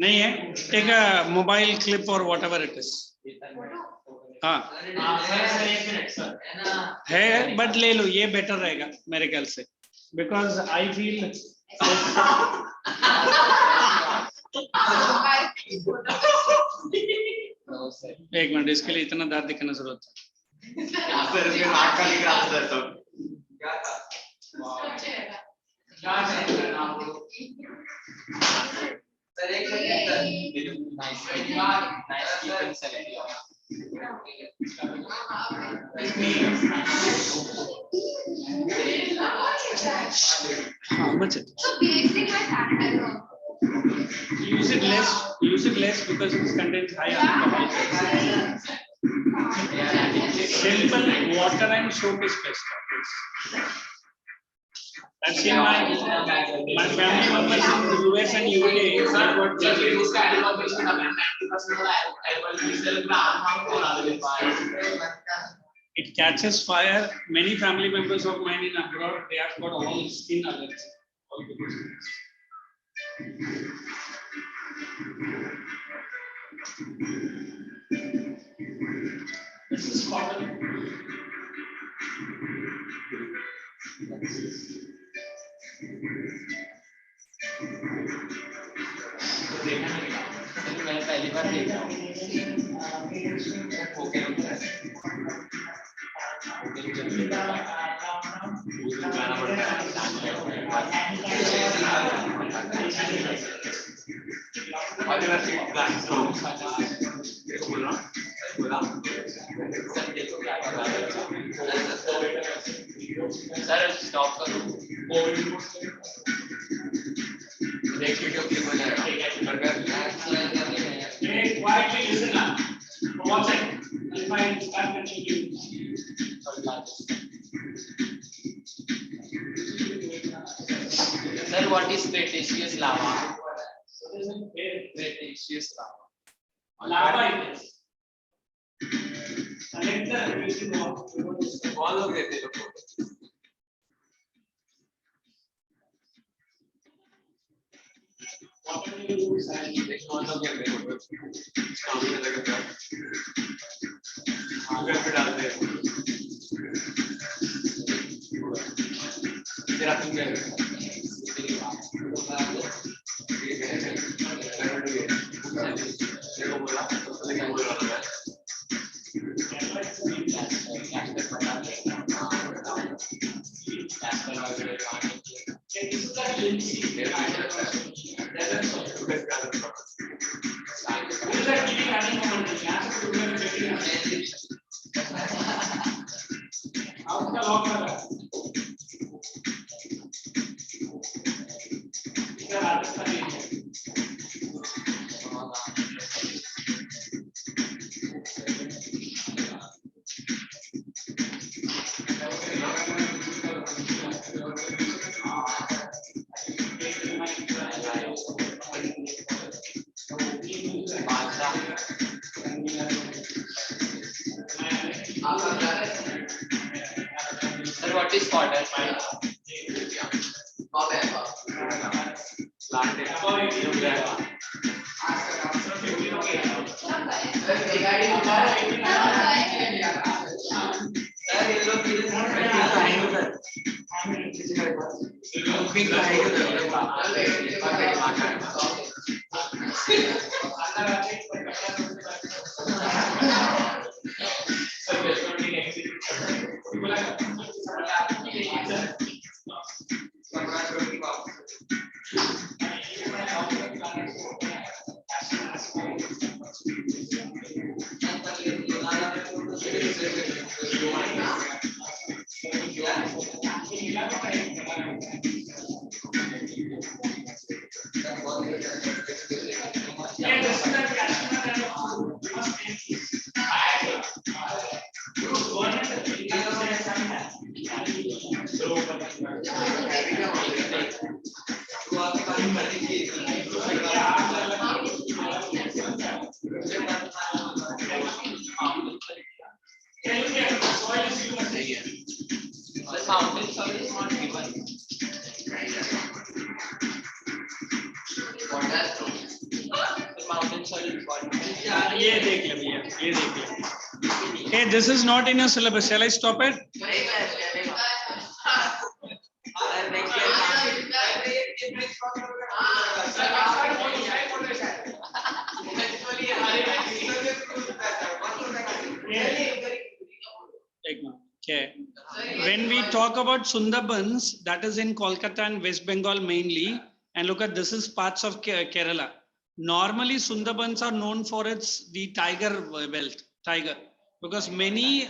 नहीं है, take a mobile clip or whatever it is. हाँ है, but ले लो, ये better रहेगा मेरे ख्याल से, because I feel एक मिनट, इसके लिए इतना दांत दिखाना जरूरत है। How much it? So basic my sanitizer. Use it less because it contains high alcohol. Simple water and soap is best. I've seen my family members in the US and UK. It catches fire. Many family members of mine in abroad, they have got all skin allergies. This is cotton. मैंने पहली बार देखा sir stop करो next video click हो जाएगा Quietly listen up. Watch it. If I start continuing. Sir, what is Cretaceous lava? Cretaceous lava. Lava it is. Select the using what? Follow कहते लोग Whatever you use, and follow कहते लोग काम में लगे हैं आगे पे डालते हैं तेरा तुम क्या Sir, what is cotton? soil is given. The mountain soil is not given. What does The mountain soil is what? ये देख ले भैया, ये देख ले. Hey, this is not in your syllabus. Shall I stop it? Next year. Okay. When we talk about Sundarbans, that is in Kolkata and West Bengal mainly. And look at this is parts of Kerala. Normally, Sundarbans are known for the tiger belt, tiger, because many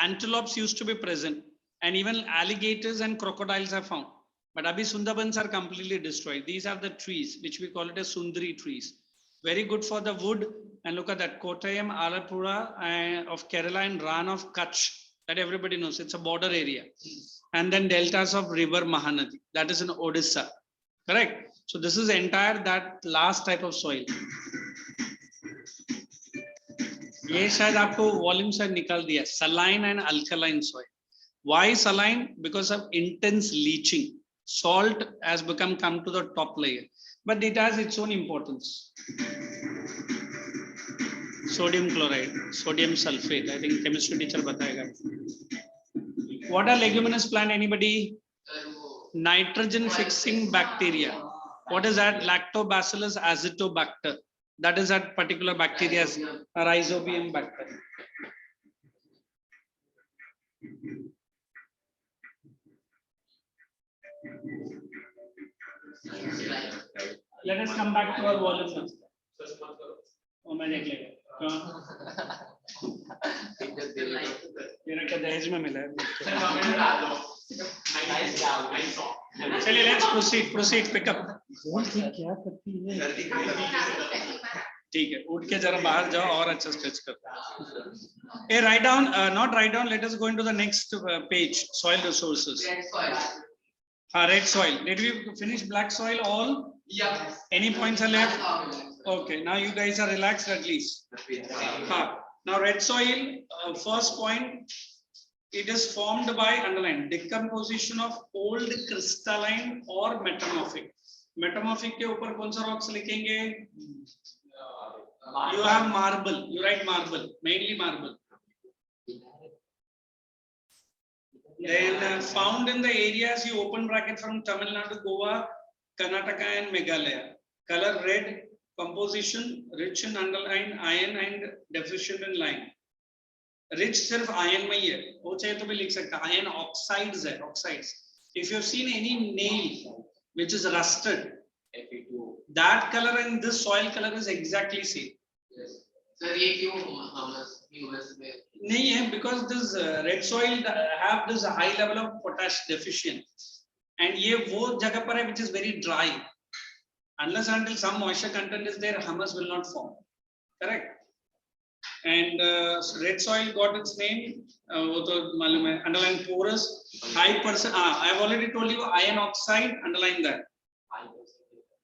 antelopes used to be present, and even alligators and crocodiles are found. But abhi Sundarbans are completely destroyed. These are the trees, which we call it as Sundari trees. Very good for the wood. And look at that, Kottayam, Alappuzha of Kerala and Rann of Kutch. That everybody knows. It's a border area. And then deltas of river Mahanadi. That is in Odisha. Correct? So this is entire that last type of soil. ये शायद आपको volume से निकाल दिया. Saline and alkaline soil. Why saline? Because of intense leaching. Salt has come to the top layer. But it has its own importance. Sodium chloride, sodium sulfate. I think chemistry teacher batayega. What are leguminous plant? Anybody? Nitrogen fixing bacteria. What is that? Lactobacillus azotobacter. That is that particular bacteria, rhizobium bacteria. Let us come back to our volume. Oh, my neck. दहेज में मिला है. चलिए, let's proceed, pick up. क्या करती है? ठीक है, उठ के जरा बाहर जाओ और अच्छा स्ट्रेच करो. Hey, write down, not write down. Let us go into the next page. Soil resources. Red soil. Did we finish black soil all? Yeah. Any points are left? Okay, now you guys are relaxed at least. Now red soil, first point, it is formed by, underline, decomposition of old crystalline or metamorphic. Metamorphic के ऊपर कौन सा rocks लिखेंगे? You have marble. You write marble, mainly marble. Then found in the areas, you open bracket from Tamil Nadu, Goa, Karnataka and Meghalaya. Color red, composition rich in underlying iron and deficient in lime. Rich सिर्फ iron में ही है. वो चाहे तो भी लिख सकता. Iron oxides है, oxides. If you have seen any nail which is rusted, that color and this soil color is exactly same. Yes. Sir, ये क्यों US में? नहीं है, because this red soil have this high level of potash deficient, and ये वो जगह पर है which is very dry. Unless until some moisture content is there, humus will not form. Correct. And red soil got its name. वो तो मालूम है. Underline porous, high percent. I have already told you iron oxide. Underline that.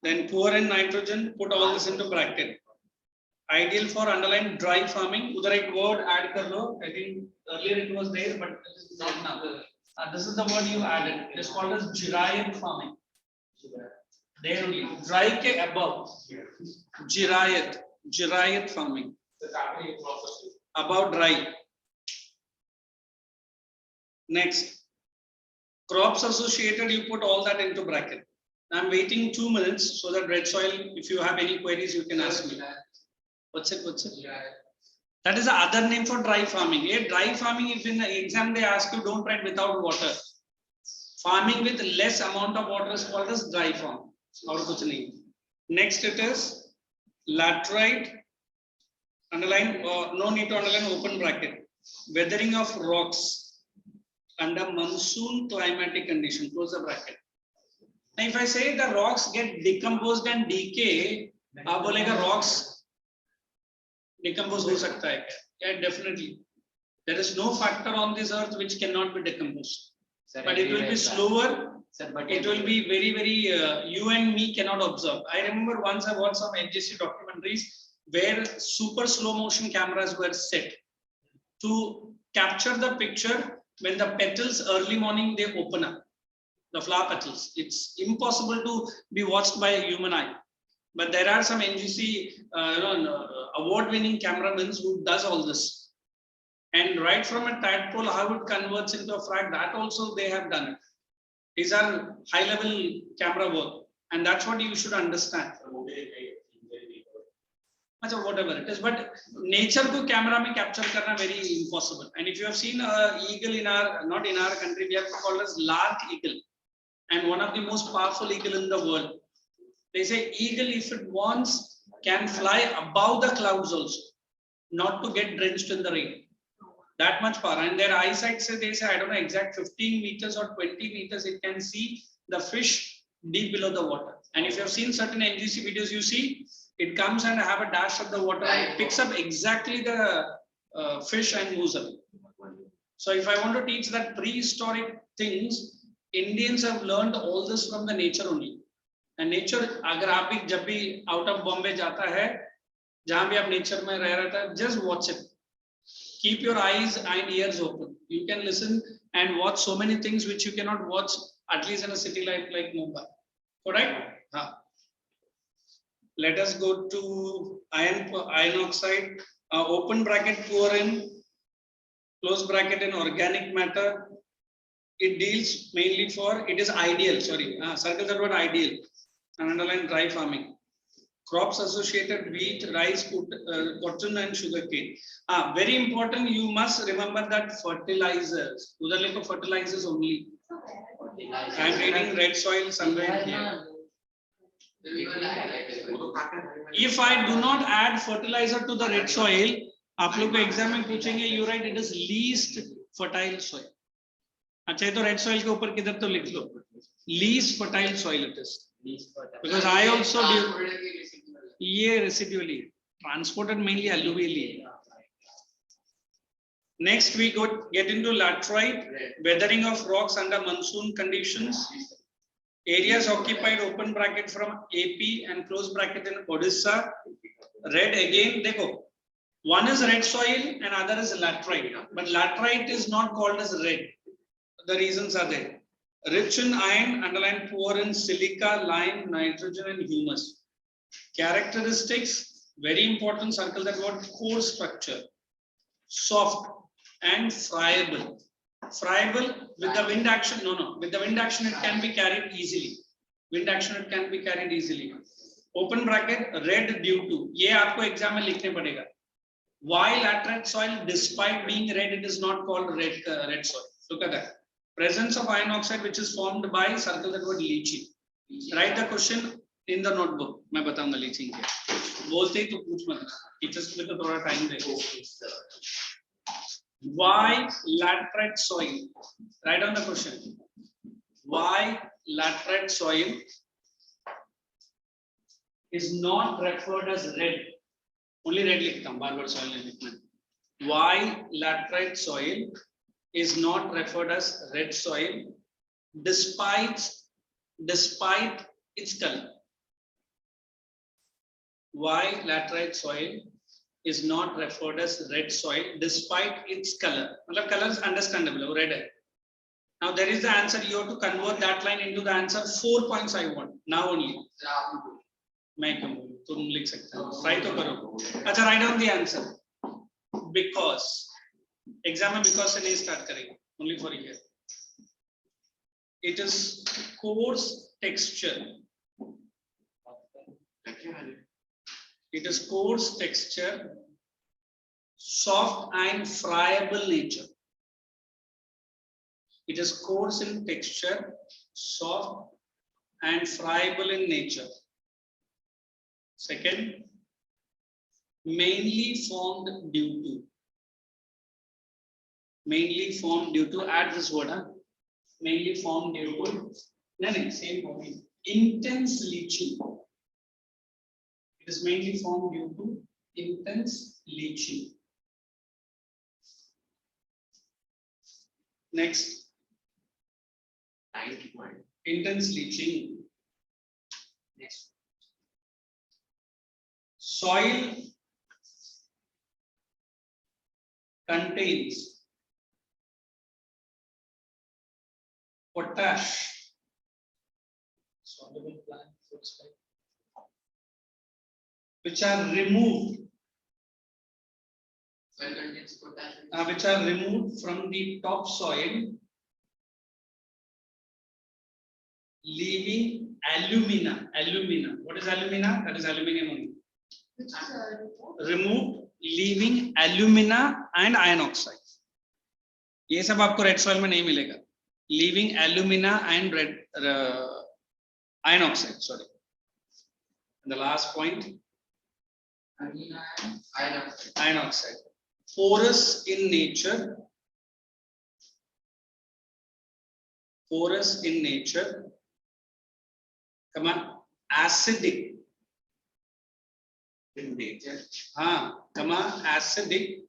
Then poor in nitrogen. Put all this into bracket. Ideal for underline dry farming. उधर एक word add कर लो. I think earlier it was there, but this is not now. This is the word you added. It is called as Jirayat farming. There only. Dry ke above. Jirayat farming. About dry. Next. Crops associated, you put all that into bracket. I'm waiting 2 minutes so that red soil, if you have any queries, you can ask me. What's it? That is the other name for dry farming. Yeah, dry farming, if in the exam they ask you, don't write without water. Farming with less amount of water is called as dry farm. Next it is laterite. Underline, no need to underline, open bracket. Weathering of rocks under monsoon climatic condition. Close the bracket. Now, if I say the rocks get decomposed and decay, आप बोलेगा rocks decompose हो सकता है क्या? Yeah, definitely. There is no factor on this earth which cannot be decomposed. Sir, but it will be slower. Sir, but it will be very, very, you and me cannot observe. I remember once I watched some NGC documentaries where super slow motion cameras were set. to capture the picture when the petals early morning they open up, the flower petals. It's impossible to be watched by a human eye. But there are some NGC award-winning cameramen who does all this. And right from a tadpole, how it converts into a frag, that also they have done it. These are high-level camera work, and that's what you should understand. Whatever it is, but nature ko camera mein capture karna very impossible. And if you have seen a eagle in our, not in our country, we have called as lark eagle, and one of the most powerful eagle in the world. They say eagle, if it wants, can fly above the clouds also, not to get drenched in the rain. That much power. And their eyesight say, they say, I don't know, exact 15 meters or 20 meters, it can see the fish deep below the water. And if you have seen certain NGC videos, you see, it comes and have a dash of the water and it picks up exactly the fish and moves away. So if I want to teach that prehistoric things, Indians have learned all this from the nature only. And nature, agar aap bhi jab bhi out of Bombay jata hai, jahan bhi aap nature mein reh rehta hai, just watch it. Keep your eyes and ears open. You can listen and watch so many things which you cannot watch, at least in a city like Mumbai. Correct? Let us go to iron oxide, open bracket poor in, close bracket in organic matter. It deals mainly for, it is ideal, circle that word ideal, and underline dry farming. Crops associated wheat, rice, cotton and sugarcane. Very important, you must remember that fertilizers, fertilizers only. I am reading red soil somewhere here. If I do not add fertilizer to the red soil, आप लोग को exam में पूछेंगे, you write it is least fertile soil. अच्छा, तो red soil के ऊपर किधर तो लिख लो, least fertile soil it is. Because I also do, ये residually transported mainly alluvially. Next we get into laterite, weathering of rocks under monsoon conditions. Areas occupied, open bracket, from AP and close bracket in Odisha. Red again, dekho. One is red soil and other is laterite. But laterite is not called as red. The reasons are there. Rich in iron, underline poor in silica, lime, nitrogen and humus. Characteristics, very important, circle that word, core structure. Soft and friable. Friable with the wind action, with the wind action it can be carried easily. Wind action it can be carried easily. Open bracket, red due to. ये आपको exam में लिखने पड़ेगा. Why laterite soil, despite being red, it is not called red soil. Look at that. Presence of iron oxide which is formed by, circle that word, leaching. Write the question in the notebook. मैं बताऊंगा leaching क्या. बोलते ही तो पूछ मत. Teachers को तो थोड़ा time they. Why laterite soil? Write down the question. Why laterite soil is not referred as red? Only red लिखता हूँ, बार-बार soil नहीं लिखना. Why laterite soil is not referred as red soil despite its color? Why laterite soil is not referred as red soil despite its color? Matlab color is understandable, red hai. Now there is the answer. You have to convert that line into the answer. 4 points I want now only. मैं क्यों बोलूं? तुम लिख सकते हो. Try तो करो. अच्छा, write down the answer. Because exam में because से नहीं start करेंगे. Only for here. It is coarse texture. It is coarse texture, soft and friable nature. It is coarse in texture, soft and friable in nature. Second, mainly formed due to, add this word, mainly formed due to, same for me, intense leaching. It is mainly formed due to intense leaching. Next, intense leaching. Next, soil contains potash, soluble plant foods, which are removed, Soil contains potassium. which are removed from the topsoil, leaving alumina. Alumina. What is alumina? That is aluminum only. Which is Removed, leaving alumina and iron oxide. ये सब आपको red soil में नहीं मिलेगा. Leaving alumina and iron oxide. Sorry. And the last point. Iron oxide. Porous in nature. Porous in nature. Come on. Acidic in nature. Come on. Acidic.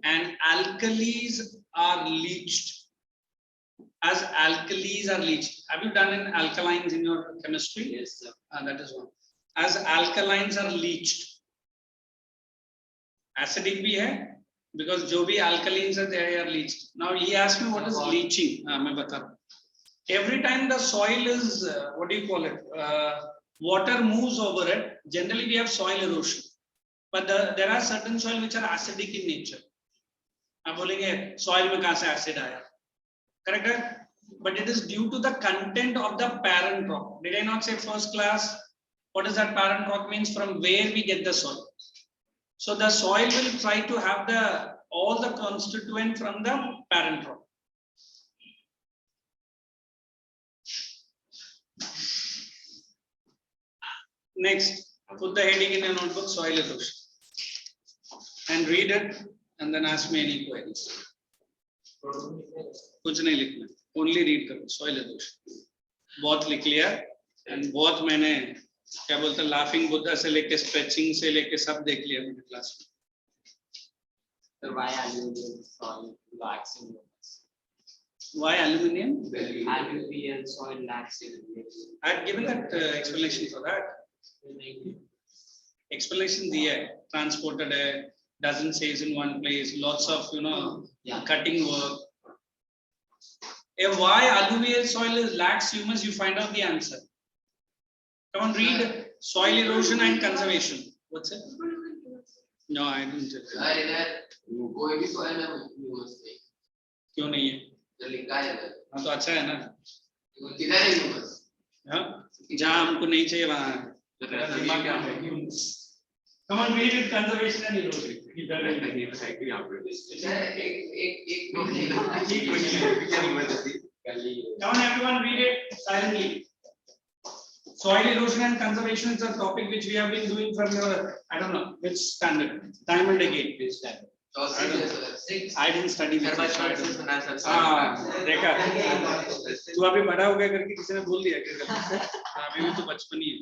And alkalis are leached. As alkalis are leached. Have you done an alkalines in your chemistry? Yes, sir. That is one. As alkalines are leached. Acidic bhi hai, because jo bhi alkalines are there are leached. Now he asked me what is leaching. Main bata raha hu. Every time the soil is, what do you call it? Water moves over it. Generally we have soil erosion. But there are certain soil which are acidic in nature. आप बोलेंगे soil में कहाँ से acid आया? Correct है? But it is due to the content of the parent rock. Did I not say first class? What does that parent rock means? From where we get the soil. So the soil will try to have all the constituent from the parent rock. Next, put the heading in your notebook, soil erosion. And read it and then ask me any queries. कुछ नहीं लिखना, only read करो, soil erosion. बहुत लिख लिया and बहुत मैंने क्या बोलते हैं laughing Buddha से लेके stretching से लेके सब देख लिया मेरे क्लास में. So why alluvial soil lacks in humus? Why aluminium? Alluvial soil lacks in humus. I had given that explanation for that. Explanation दिया है, transported है, doesn't stays in one place, lots of cutting work. Why alluvial soil lacks humus? You find out the answer. Come on, read soil erosion and conservation. What's it? No, I didn't. कोई भी soil में humus नहीं. क्यों नहीं है? जो लिखा है इधर. हाँ तो अच्छा है ना. किधर है humus? हाँ, जहाँ हमको नहीं चाहिए वहाँ. Come on, read it. Conservation and erosion. Come on, everyone, read it silently. Soil erosion and conservation is a topic which we have been doing from your, I don't know which standard, time and again. Which standard? I didn't study with you. देखा तू अभी बड़ा हो गया करके किसी ने बोल दिया क्या? अभी भी तो बचपन ही है.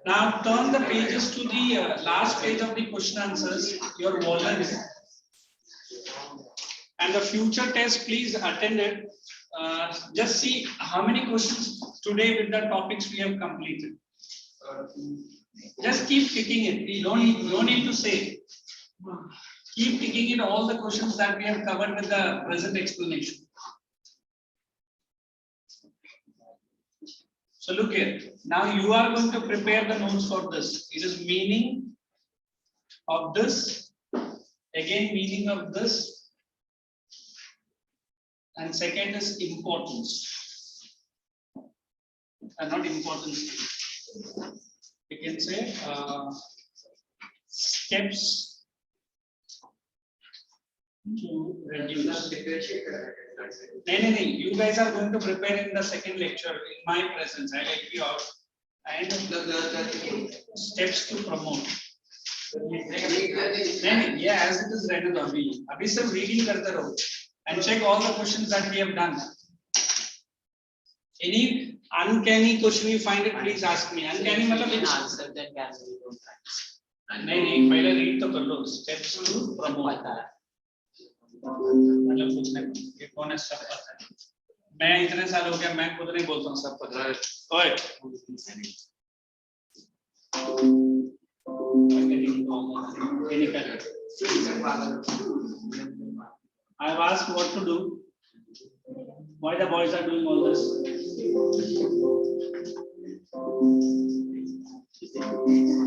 Now turn the pages to the last page of the question answers, your volumes. And the future test, please attend it. Just see how many questions today with the topics we have completed. Just keep ticking it. You don't need to say. Keep ticking it all the questions that we have covered with the present explanation. So look here. Now you are going to prepare the notes for this. It is meaning of this. Again, meaning of this. And second is importance. And not importance. You can say steps to reduce. No. You guys are going to prepare in the second lecture in my presence. I will be out. And steps to promote. Yeah, as it is read abhi sab reading karte raho and check all the questions that we have done. Any uncanny question you find it, please ask me. Uncanny matlab which answer then can we don't practice. नहीं पहले read तो कर लो. Steps to promote. मतलब पूछने ये कौन है सब पता है. मैं इतने साल हो गया मैं खुद नहीं बोलता हूँ सब पता है. ओए Any kind. I have asked what to do. Why the boys are doing all this?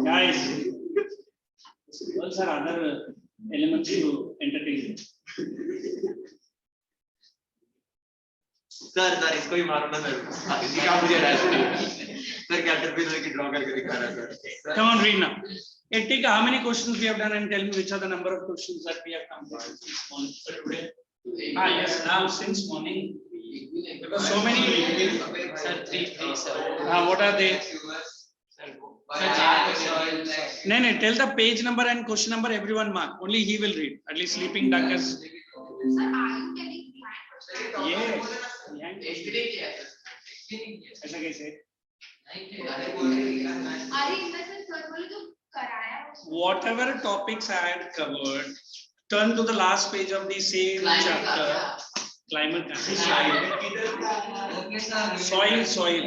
Guys, girls are other elements to entertain. Sir इसको ही मारो ना सर दिखा मुझे सर कैटरपिलर की ड्रॉ करके दिखा रहा है sir Come on, read now. Hey, take how many questions we have done and tell me which are the number of questions that we have completed this morning. Today. Yes, now since morning. Because so many. Sir, three, sir. What are they? No, tell the page number and question number everyone mark. Only he will read. At least sleeping duck is. Sir, are you telling behind Yes. ऐसा कैसे? अरे इनमें sir बोले जो कराया Whatever topics I had covered, turn to the last page of the same chapter. Climate soil.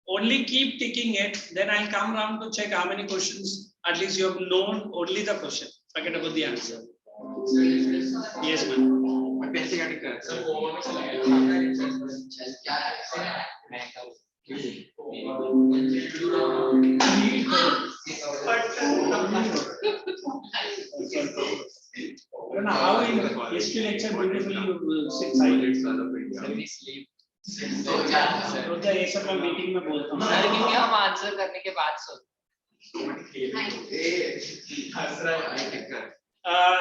Only keep ticking it, then I'll come round to check how many questions. At least you have known only the question. Forget about the answer. Yes, ma'am. How in history lecture beautifully you sit silent. तो ये सब मैं meeting में बोलता हूँ। Sir क्योंकि हम answer करने के बाद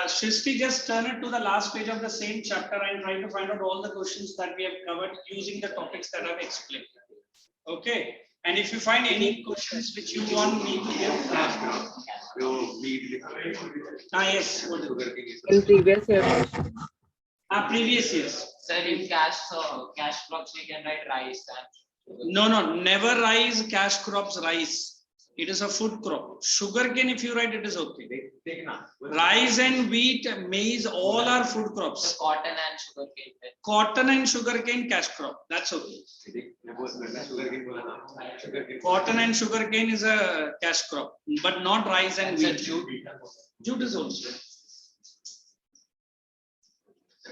Shristi, just turn it to the last page of the same chapter and try to find out all the questions that we have covered using the topics that I've explained. Okay. And if you find any questions which you want me to give, yes. In previous year. Previous years. Sir, in cash crops we can write rice and No, never rice, cash crops, rice. It is a food crop. Sugarcane, if you write, it is okay. Rice and wheat, maize, all are food crops. the cotton and sugarcane. Cotton and sugarcane, cash crop. That's okay. Cotton and sugarcane is a cash crop, but not rice and wheat. Jute is also.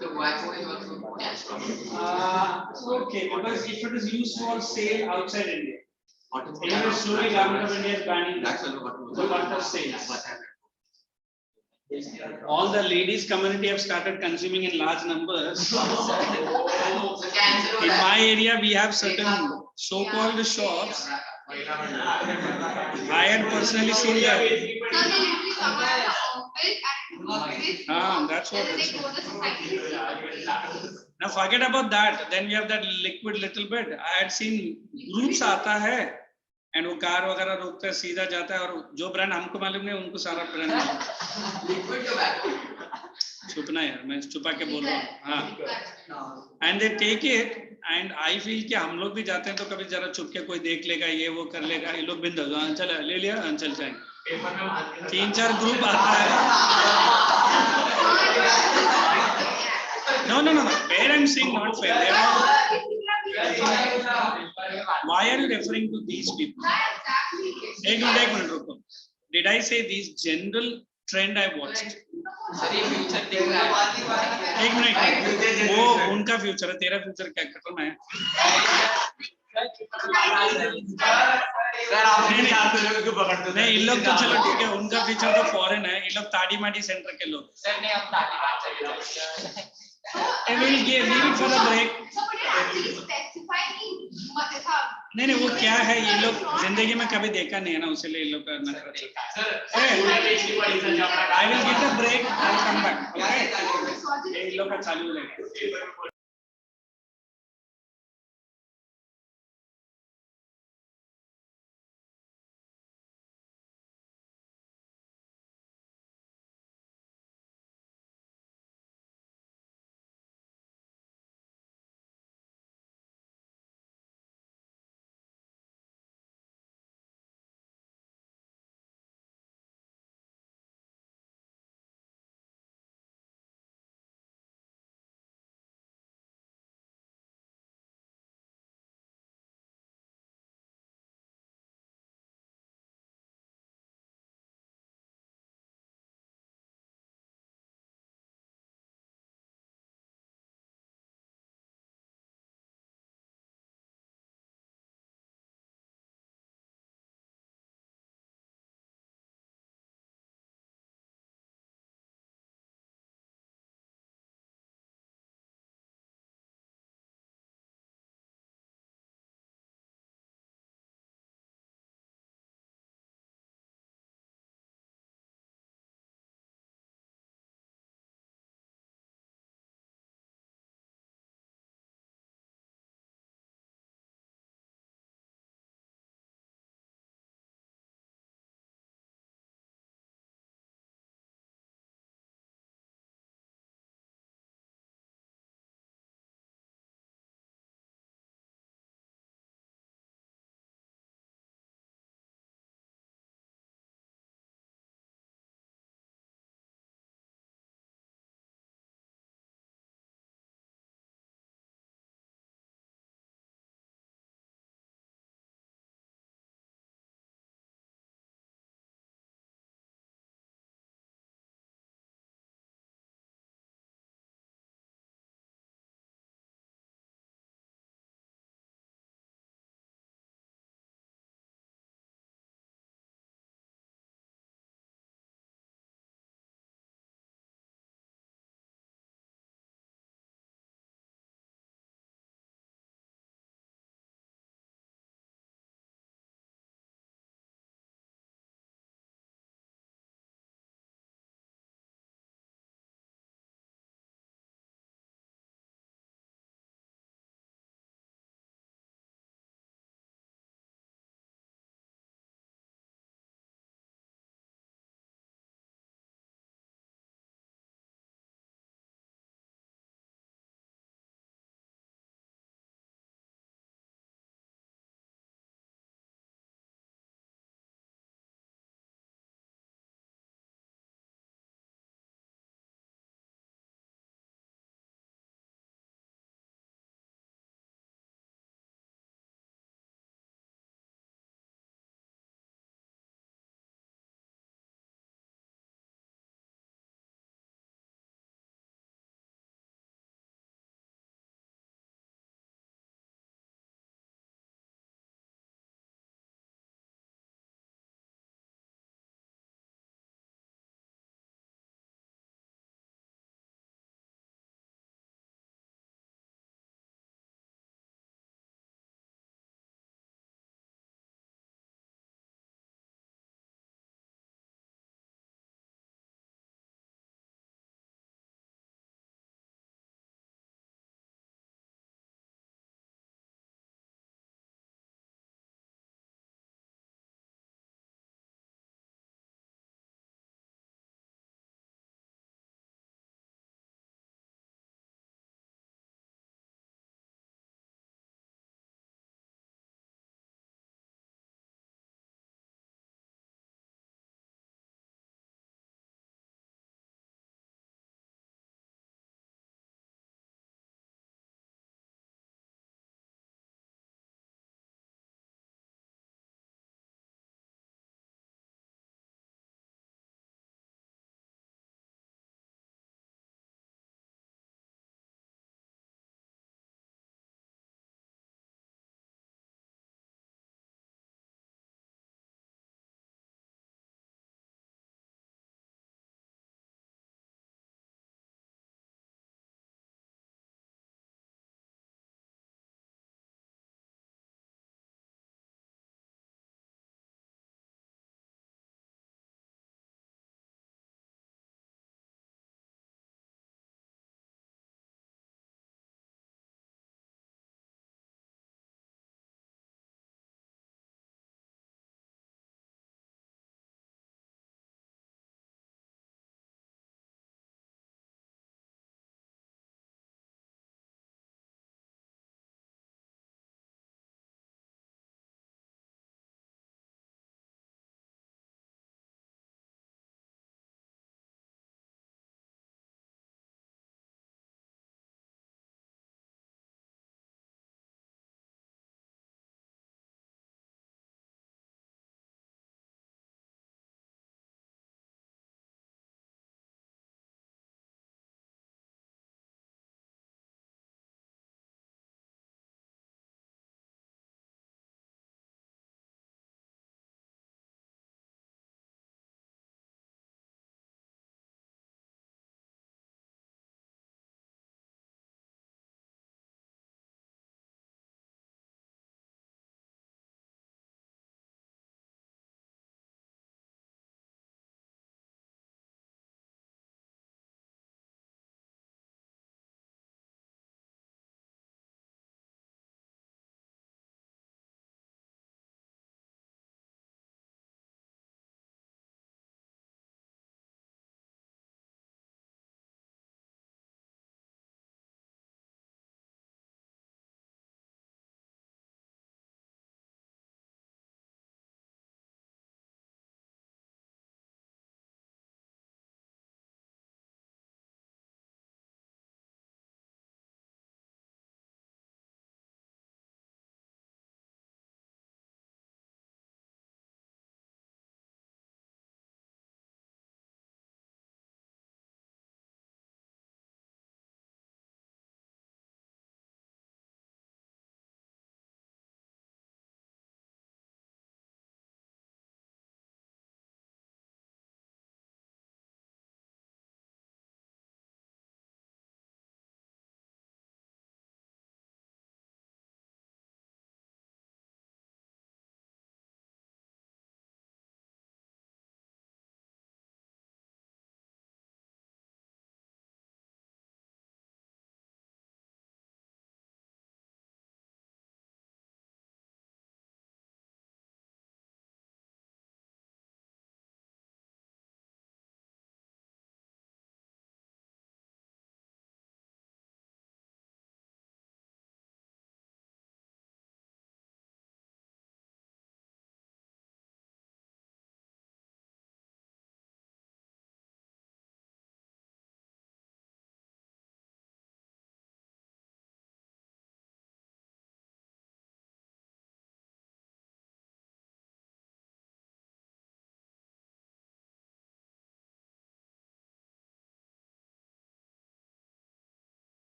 The white is also cash crop. Okay, because if it is used for sale outside India. Anyway, slowly government of India is banning the cotton sales. All the ladies community have started consuming in large numbers. In my area, we have certain so-called shops. I had personally seen that. That's what. Now forget about that. Then we have that liquid little bit. I had seen groups आता है, and वो car वगैरह रोकता है, सीधा जाता है, और जो ब्रांड हमको मालूम नहीं उनको सारा ब्रांड मालूम। छुपना यार, मैं छुपा के बोल रहा हूँ। हाँ। And they take it, and I feel कि हम लोग भी जाते हैं तो कभी जरा छुप के कोई देख लेगा, ये वो कर लेगा, ये लोग बिंदास, चल ले लिया, चल जाएंगे। 3-4 ग्रुप आता है। No. Fair I'm saying, not fair. Why are you referring to these people? एक मिनट रुको. Did I say these general trend I watched? एक मिनट. वो उनका फ्यूचर है, तेरा फ्यूचर क्या खत्म है? नहीं, इन लोग तो चलो ठीक है, उनका फ्यूचर तो फॉरेन है, इन लोग ताड़ी माड़ी सेंटर के लोग। सर नहीं, हम ताड़ी मार I will leave it for a break. नहीं वो क्या है, ये लोग जिंदगी में कभी देखा नहीं है ना, उसीलिए ये लोग करना चाहते हैं। I will get a break. I will come back. Okay. ये लोग का चालू हो जाएगा।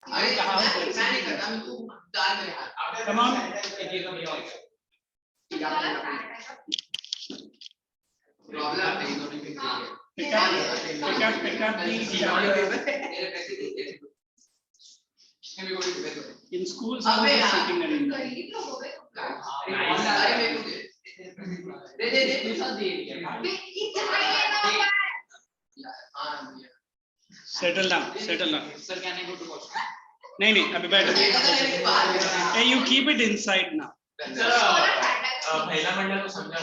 अरे मैं नहीं करता, मैं तू डाल दे यार। Come on. प्रॉब्लम नहीं दोनों की Pick up the chapter. In schools, I was sitting arrangement. गरीब लोग हो गए अरे मेरे को दे तू सब दे दिया हां Settle down. Settle down. Sir, can I go to washroom? नहीं अभी बैठो. Hey, you keep it inside now. पहला मंडल को समझा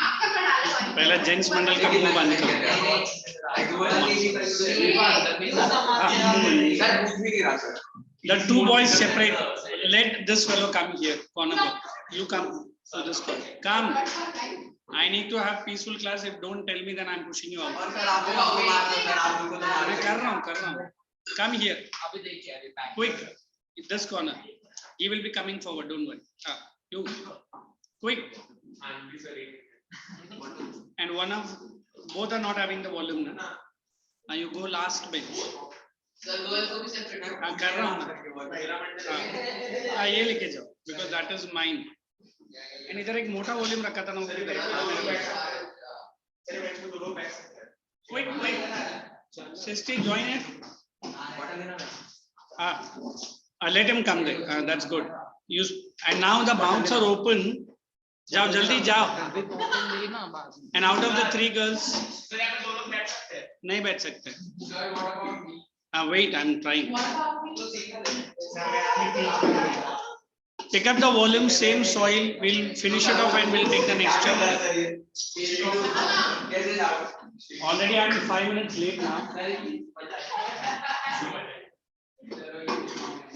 आपका बड़ा डाले पहला जेंट्स मंडल का मुंह बंद करो. The two boys separate. Let this fellow come here. Corner boy. You come to this corner. Come. I need to have peaceful class. If don't tell me, then I'm pushing you out. मैं कर रहा हूँ. Come here. अभी देखिए अभी back. Quick. This corner. He will be coming forward. Don't worry. You. Quick. And both are not having the volume. Na? Now you go last bench. Sir girls को भी separate हाँ कर रहा हूँ ना. ये लेके जाओ. Because that is mine. And इधर एक मोटा वॉल्यूम रखा था ना वो भी quick. Sister, join it. Let him come there. That's good. And now the mouths are open. जाओ जल्दी जाओ. And out of the three girls, नहीं बैठ सकते. Wait, I'm trying. Pick up the volume, same soil. We'll finish it off and we'll take the next chapter. Already I'm 5 minutes late now.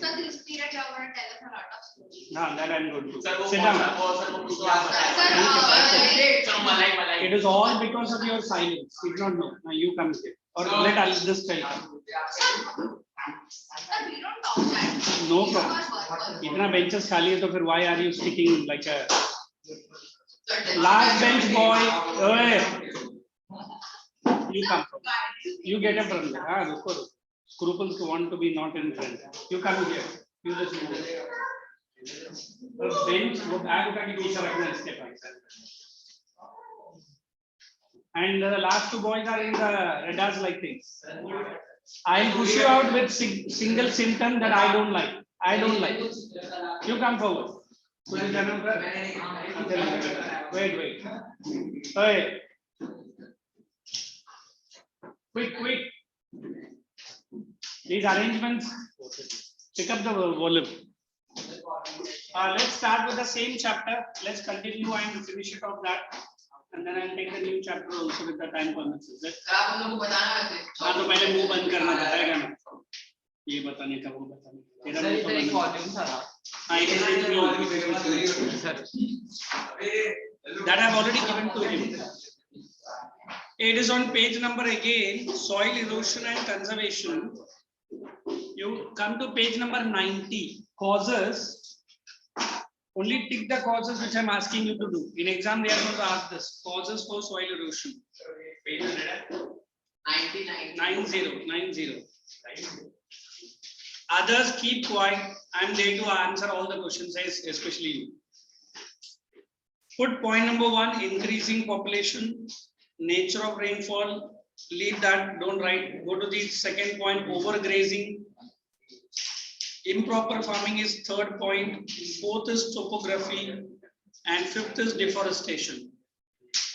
So this period you're going to tell us a lot of stories. No, that I'm good to. Sit down. It is all because of your silence. Did not know. Now you come here. Or let us just tell you. Sir, we don't talk that. No problem. इतना benches खाली है तो फिर why are you sticking like a last bench boy? You come from. You get up from there. हाँ रुको. Scruples want to be not in front. You come here. You just move. Bench वो bag उठा के पीछे रखना इसके पास. And the last two boys are in the radars like this. I'll push you out with single symptom that I don't like. I don't like. You come forward. Wait. Hey. Quick. These arrangements. Pick up the volume. Let's start with the same chapter. Let's continue and finish it off that. And then I'll take the new chapter also with the time permits. Is it? आप हम लोग को बताना है हाँ तो पहले मुंह बंद करना बताएगा ना. ये बताने का वो बताने. तेरा मुंह तो बंद. हाँ it that I've already given to him. It is on page number again. Soil erosion and conservation. You come to page number 90. Causes. Only tick the causes which I'm asking you to do. In exam, they are going to ask this. Causes for soil erosion. 90. Others keep quiet. I'm there to answer all the questions, especially you. Put point number 1, increasing population, nature of rainfall. Leave that, don't write. Go to the second point, overgrazing. Improper farming is third point. Fourth is topography. And fifth is deforestation.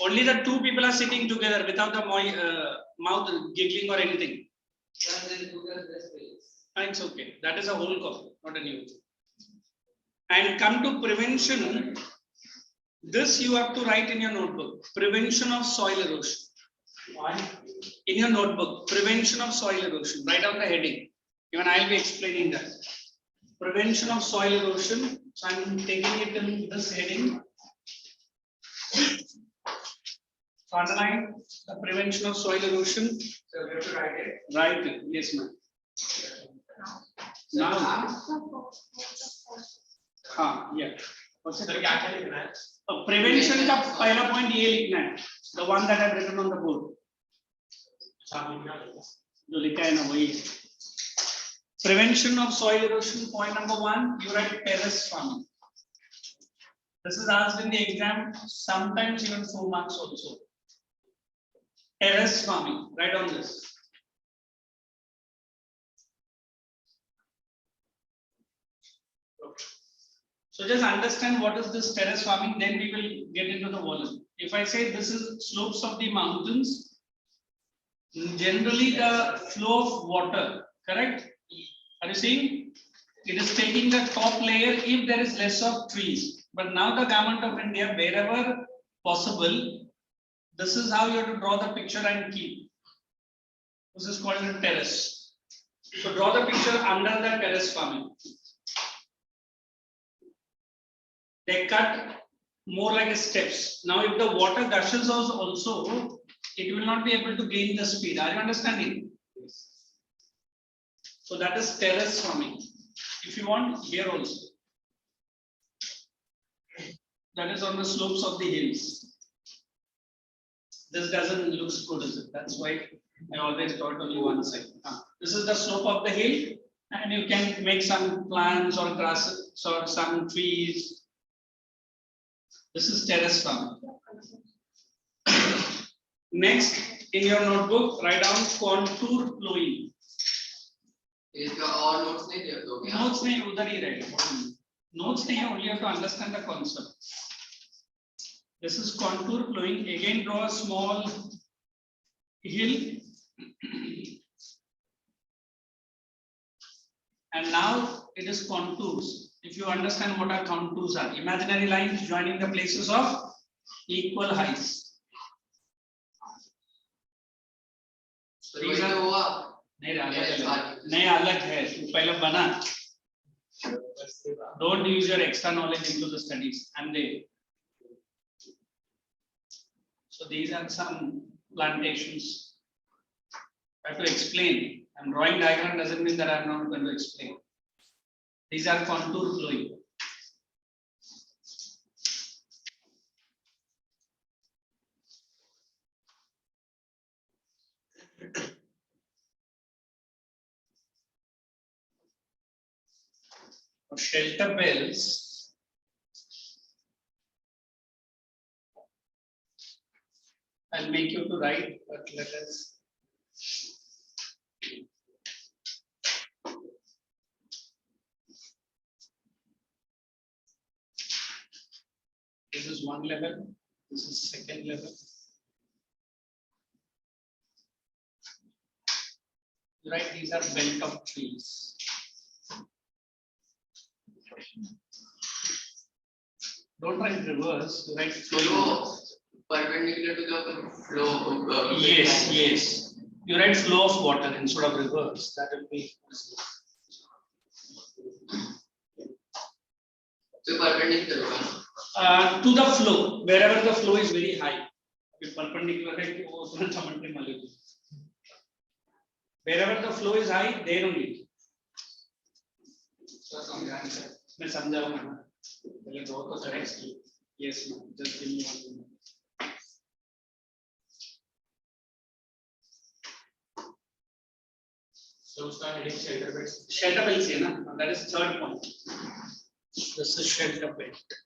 Only the two people are sitting together without the mouth giggling or anything. It's okay. That is a whole call, not a new thing. And come to prevention. This you have to write in your notebook. Prevention of soil erosion. In your notebook, prevention of soil erosion. Write out the heading. Even I will be explaining that. Prevention of soil erosion. So I'm taking it in this heading. Underline the prevention of soil erosion. So we have to write it. Write it. Yes, ma'am. Now. Yeah. Prevention का पहला point ये लिखना है. The one that I've written on the board. जो लिखा है ना वही. Prevention of soil erosion, point number 1, you write terrace farming. This is asked in the exam, sometimes even 4 marks also. Terrace farming, write on this. So just understand what is this terrace farming, then we will get into the volume. If I say this is slopes of the mountains, generally the flow of water, correct? Are you seeing? It is taking the top layer if there is less of trees. But now the government of India, wherever possible, this is how you have to draw the picture and keep. This is called a terrace. So draw the picture under the terrace farming. They cut more like a steps. Now if the water gushes also, it will not be able to gain the speed. Are you understanding? Yes. So that is terrace farming. If you want, here also. That is on the slopes of the hills. This doesn't look good, is it? That's why I always taught only one side. This is the slope of the hill, and you can make some plants or grasses or some trees. This is terrace farming. Next, in your notebook, write down contour flowing. और notes नहीं दिया तो क्या? Notes नहीं उधर ही रहेगा. Notes नहीं है, only you have to understand the concept. This is contour flowing. Again, draw a small hill. And now it is contours. If you understand what are contours are, imaginary lines joining the places of equal heights. These are नहीं अलग है, तू पहले बना. Don't use your extra knowledge into the studies. I'm there. So these are some plantations. I have to explain. I'm drawing diagram doesn't mean that I'm not going to explain. These are contour flowing. For shelter belts, I'll make you to write, but let us. This is one level, this is second level. Right, these are belt of trees. Don't write reverse, write flow. Perpendicular to the flow. Yes, yes. You write flow of water instead of reverse. That will be. So perpendicular. To the flow, wherever the flow is very high. If perpendicular है वो उसमें समझने वाले को. Wherever the flow is high, there only. मैं समझाऊंगा ना. पहले दो तो correct. Yes, ma'am. Just give me 1 minute. So start heading shelter belts. Shelter belts है ना. That is third point. This is shelter belt.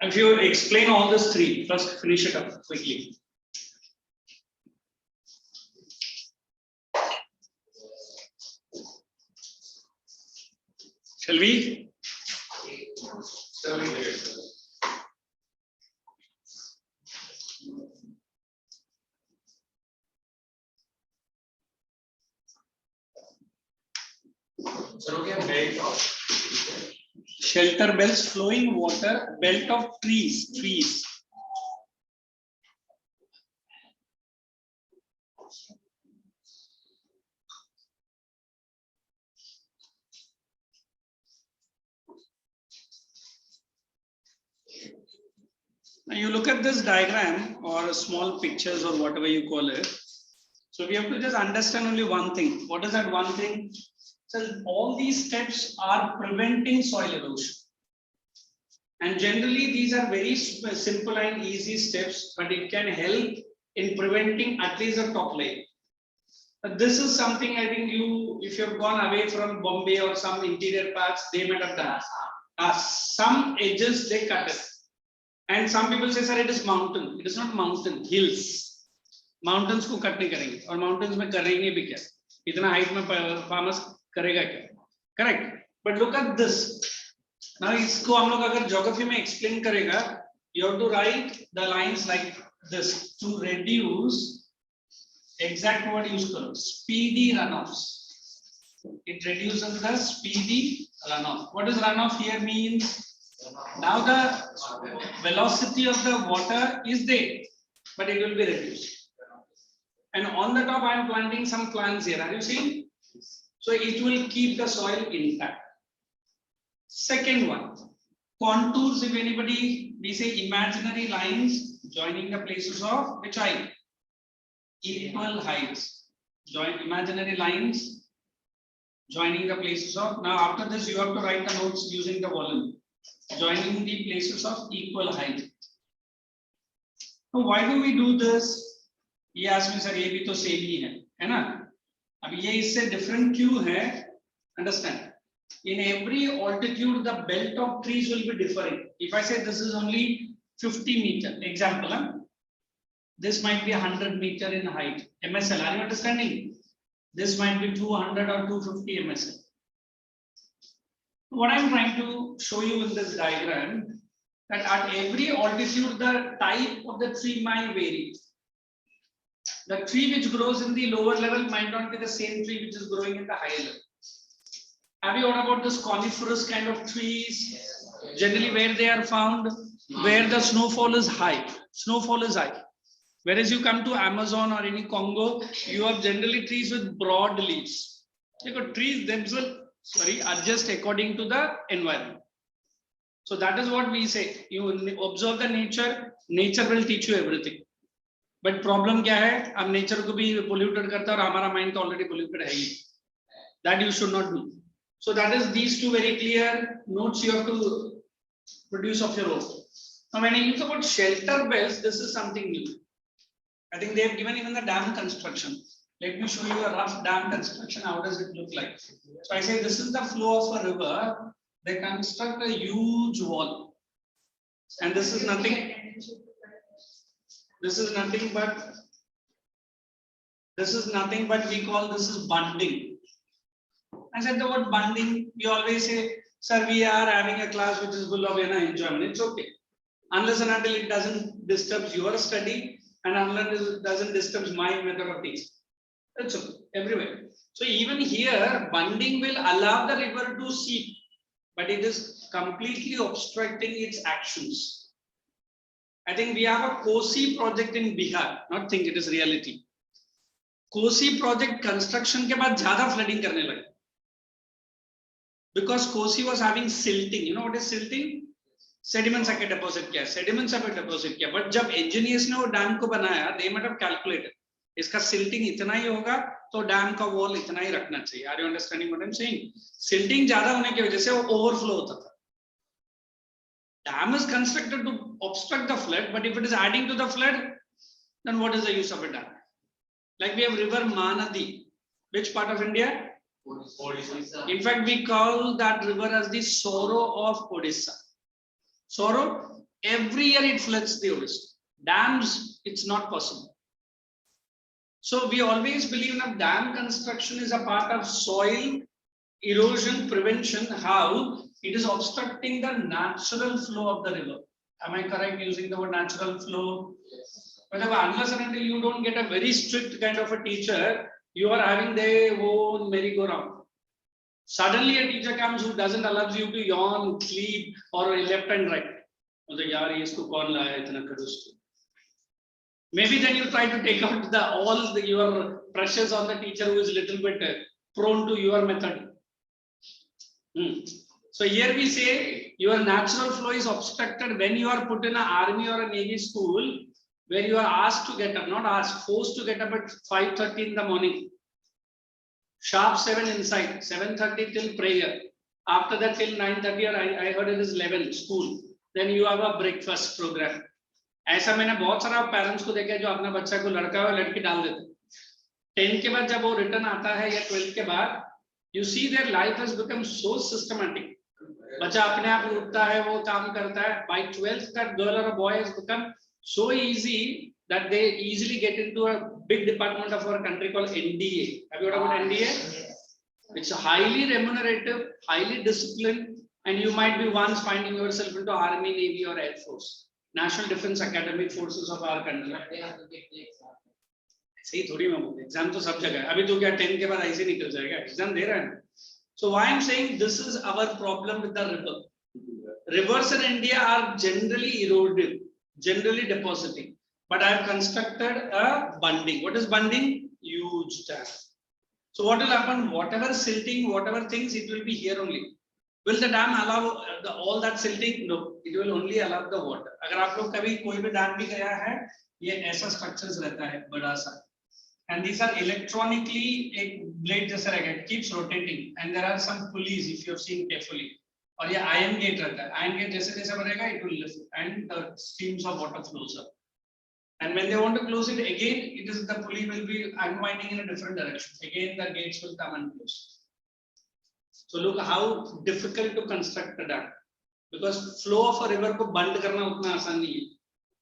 If you explain all these three, first finish it up quickly. Shall we? Shelter belts, flowing water, belt of trees. Now you look at this diagram or small pictures or whatever you call it. So we have to just understand only one thing. What is that one thing? So all these steps are preventing soil erosion. And generally these are very simple and easy steps, but it can help in preventing at least the top layer. This is something I think you, if you've gone away from Bombay or some interior parts, they might have done. Some edges they cut it. And some people say, sir, it is mountain. It is not mountain, hills. Mountains को cut नहीं करेंगे और mountains में करेंगे भी क्या? इतना height में farmers करेगा क्या? Correct. But look at this. Now इसको हम लोग अगर geography में explain करेगा, you have to write the lines like this to reduce exact word use करो, speedy runoffs. It reduces the speedy runoff. What does runoff here means? Now the velocity of the water is there, but it will be reduced. And on the top, I am planting some plants here. Are you seeing? So it will keep the soil intact. Second one, contours. If anybody, we say imaginary lines joining the places of which height? Equal heights. Join imaginary lines joining the places of. Now after this, you have to write the notes using the volume. Joining the places of equal height. Now why do we do this? He asked me, sir, ये भी तो same ही है ना? अब ये इससे different क्यों है? Understand? In every altitude, the belt of trees will be differing. If I say this is only 50 meter, example, huh? This might be 100 meter in height. MSL, are you understanding? This might be 200 or 250 MSL. What I'm trying to show you in this diagram, that at every altitude, the type of the tree might vary. The tree which grows in the lower level might not be the same tree which is growing in the higher level. Have you heard about this coniferous kind of trees? Generally, where they are found, where the snowfall is high. Snowfall is high. Whereas you come to Amazon or any Congo, you have generally trees with broad leaves. Because trees themselves, adjust according to the environment. So that is what we say. You observe the nature, nature will teach you everything. But problem क्या है? अब nature को भी polluted करता है और हमारा mind तो already polluted है ही. That you should not do. So that is these two very clear notes you have to produce of your own. Now when I use about shelter belts, this is something new. I think they have given even the dam construction. Let me show you a rough dam construction. How does it look like? So I say this is the flow of a river. They construct a huge wall. And this is nothing. This is nothing but we call this is bunding. I said the word bunding, we always say, sir, we are having a class which is full of enjoyment. It's okay. Unless and until it doesn't disturb your study and unless it doesn't disturb my method of teaching. That's okay, everywhere. So even here, bunding will allow the river to seep, but it is completely obstructing its actions. I think we have a KOSI project in Bihar, not think it is reality. KOSI project construction के बाद ज़्यादा flooding करने लगे. Because KOSI was having silting. You know what is silting? Sediment से deposit किया, sediment से deposit किया. But जब engineers ने वो dam को बनाया, they might have calculated. इसका silting इतना ही होगा, तो dam का wall इतना ही रखना चाहिए. Are you understanding what I'm saying? Silting ज़्यादा होने की वजह से वो overflow होता था. Dam is constructed to obstruct the flood, but if it is adding to the flood, then what is the use of a dam? Like we have river Mahanadi. Which part of India? Odisha. In fact, we call that river as the sorrow of Odisha. Sorrow, every year it floods the Odisha. Dams, it's not possible. So we always believe that dam construction is a part of soil erosion prevention, how it is obstructing the natural flow of the river. Am I correct using the word natural flow? But unless and until you don't get a very strict kind of a teacher, you are having their own merry-go-round. Suddenly a teacher comes who doesn't allow you to yawn, sleep, or left and right. Maybe then you try to take out your pressures on the teacher who is a little bit prone to your method. So here we say your natural flow is obstructed when you are put in an army or a navy school where you are asked to get up, not asked, forced to get up at 5:30 in the morning. Sharp 7 inside, 7:30 till prayer. After that till 9:30 or I heard it is 11 school. Then you have a breakfast program. ऐसा मैंने बहुत सारा parents को देखा है जो अपना बच्चा को लड़का और लड़की डाल देते हैं 10 के बाद जब वो रिटर्न आता है या 12 के बाद you see their life has become so systematic बच्चा अपने आप उठता है वो काम करता है बाय 12th दैट गर्ल और boy has become so easy that they easily get into a big department of our country called NDA have you heard about NDA it's highly remunerative highly disciplined and you might be once finding yourself into army navy or air force national defense academic forces of our country सही थोड़ी मैं बोलूं exam तो सब जगह है अभी तो क्या 10 के बाद ऐसे निकल जाएगा एग्जाम दे रहा है so why I'm saying this is our problem with the rivers in India are generally eroded generally depositing but I have constructed a bunding what is bunding huge dam so what will happen whatever silting whatever things it will be here only will the dam allow all that silting no it will only allow the water अगर आप लोग कभी कोई भी dam भी गया है ये ऐसा स्ट्रक्चर्स रहता है बड़ा सा and these are electronically एक blade जैसा रहेगा it keeps rotating and there are some pulleys if you have seen carefully और ये iron gate रहता है iron gate जैसे जैसे बढ़ेगा it will lift and the streams of water flows up and when they want to close it again it is the pulley will be unwinding in a different direction again the gates will come and close so look how difficult to construct a dam because flow of a river को बंद करना उतना आसान नहीं है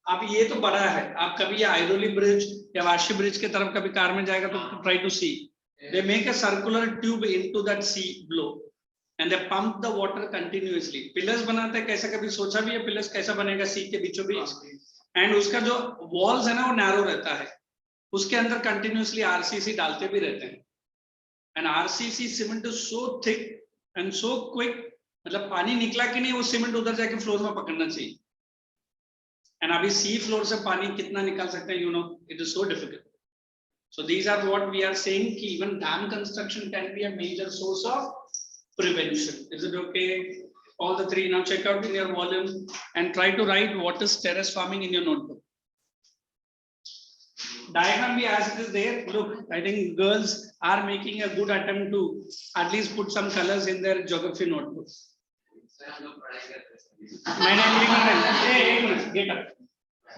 आप ये तो बड़ा है आप कभी ये आइरोली ब्रिज या वाशी ब्रिज के तरफ कभी कार में जाएगा तो try to see they make a circular tube into that sea blow and they pump the water continuously pillars बनाते हैं कैसा कभी सोचा भी है पिलर्स कैसा बनेगा सी के बीचों बीच एंड उसका जो वॉल्स है ना वो नैरो रहता है उसके अंदर कंटिन्यूअसली आरसीसी डालते भी रहते हैं and RCC cement is so thick and so quick मतलब पानी निकला कि नहीं वो सीमेंट उधर जाके फ्लोर में पकड़ना चाहिए and अभी सी फ्लोर से पानी कितना निकाल सकते हैं you know it is so difficult so these are what we are saying कि even dam construction can be a major source of prevention is it okay all the three now check out in your volume and try to write what is terrace farming in your notebook diagram be as it is there look I think girls are making a good attempt to at least put some colors in their geography notebooks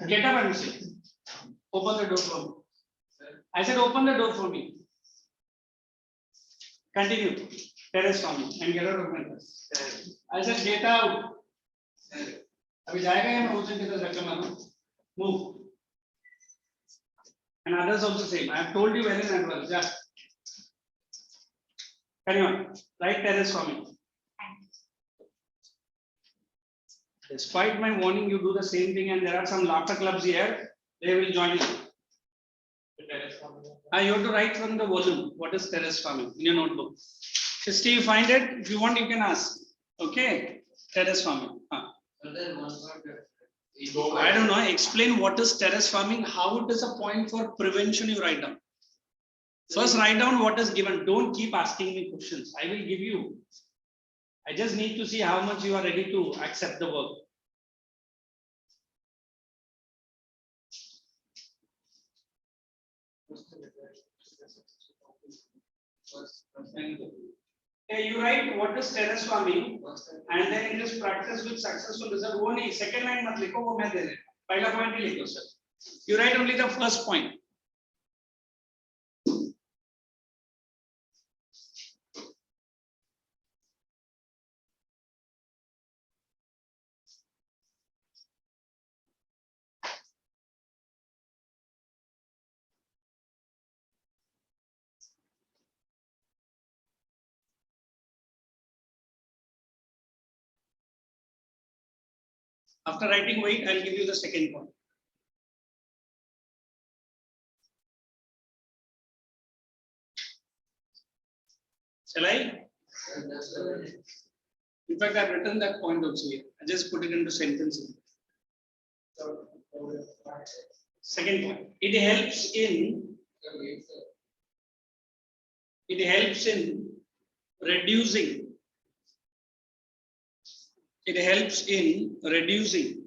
get up and say open the door for me I said open the door for me continue terrace farming and get out of my class I said get out अभी जाएगा या मैं उसे किधर धक्का मारूं move and others also same I have told you well in advance yeah carry on right terrace farming despite my warning you do the same thing and there are some laughter clubs here they will join you you have to write from the volume what is terrace farming in your notebook Christy you find it if you want you can ask okay terrace farming I don't know explain what is terrace farming how it is a point for prevention you write down first write down what is given don't keep asking me questions I will give you I just need to see how much you are ready to accept the work. Okay, you write what is terrace farming and then it is practice with successful result. वो नहीं second line मत लिखो वो मैं दे देता हूँ पहला point ही लिखो sir. You write only the first point. After writing wait, I'll give you the second point. Shall I? In fact, I've written that point also here. I just put it into sentences. Second point. It helps in reducing. It helps in reducing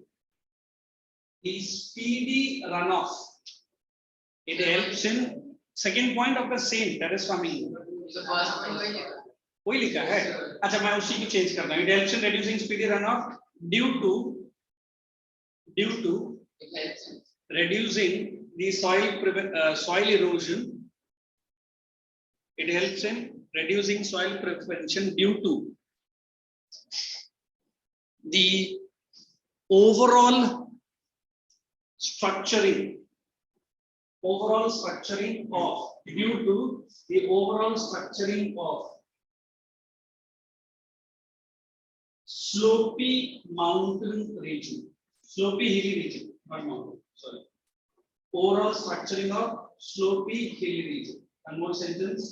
the speedy runoff. It helps in second point of the same terrace farming. वही लिखा है अच्छा मैं उसी को change करता हूँ it helps in reducing speedy runoff due to It helps in reducing the soil erosion. It helps in reducing soil prevention due to the overall structuring of slopy mountain region, slopy hilly region, not mountain, sorry. Overall structuring of slopy hilly region. One more sentence.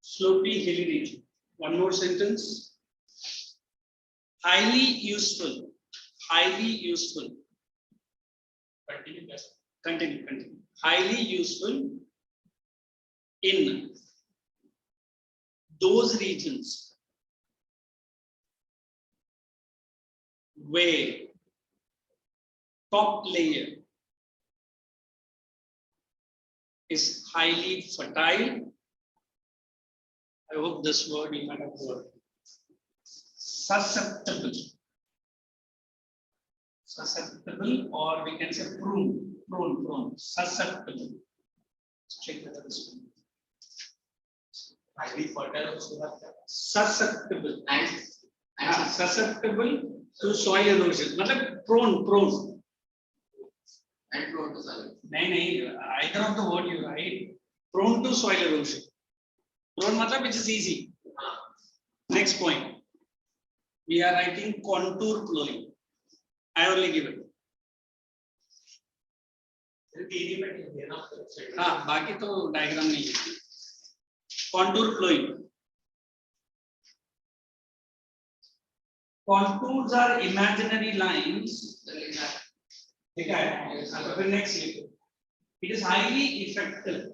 Slopy hilly region. One more sentence. Highly useful. Continue. Highly useful in those regions where top layer is highly fertile. I hope this word you might have heard. Susceptible, or we can say prone, susceptible. Check whether this one. Highly fertile also have that. Susceptible. and Susceptible to soil erosion. मतलब prone. and prone to soil. नहीं, either of the word you write. Prone to soil erosion. Prone मतलब which is easy. Next point. We are writing contour plowing. I only give it. हाँ, बाकी तो diagram नहीं है. Contour plowing. Contours are imaginary lines. Okay. Next. It is highly effective.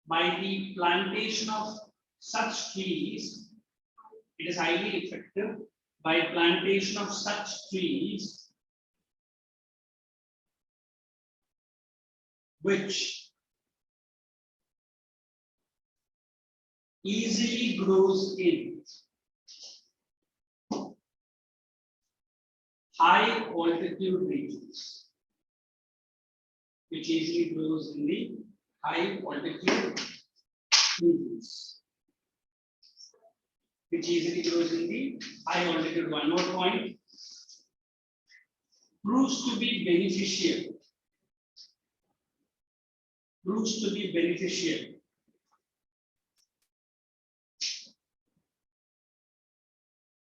By the plantation of such trees. It is highly effective by plantation of such trees which easily grows in high altitude regions. Which easily grows in the high altitude regions. Which easily grows in the high altitude. One more point. Proves to be beneficial.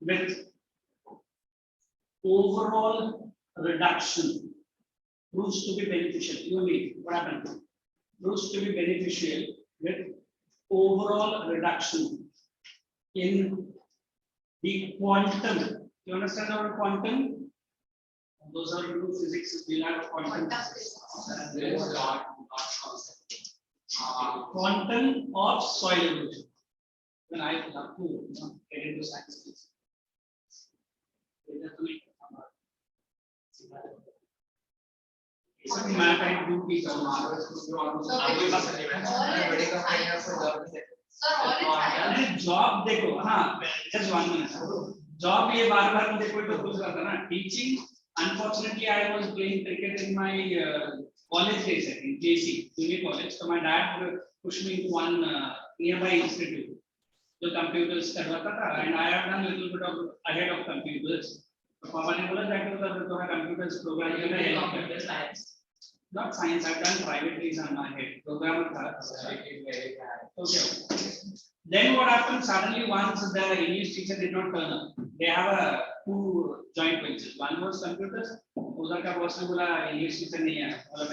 With overall reduction. Proves to be beneficial. You need what happened? Proves to be beneficial with overall reduction in the quantum. You understand our quantum? Those are new physics. We'll have quantum. There is not concept. Quantum of soil erosion. When I love to get into science. It's a math I do teach on job देखो हाँ just 1 minute job ये बार मुझे कोई तो पूछ रहा था ना teaching unfortunately I was playing cricket in my college days in JC junior college so my dad pushed me to one nearby institute जो computers करवाता था and I have done little bit of ahead of computers तो पापा ने बोला जाके उधर थोड़ा computers program करना है computer science not science I've done private reason my head programmer था okay. Then what happened suddenly once the English teacher did not turn up. They have two joint ventures. One was computers. उधर का boss ने बोला English teacher नहीं है. बोला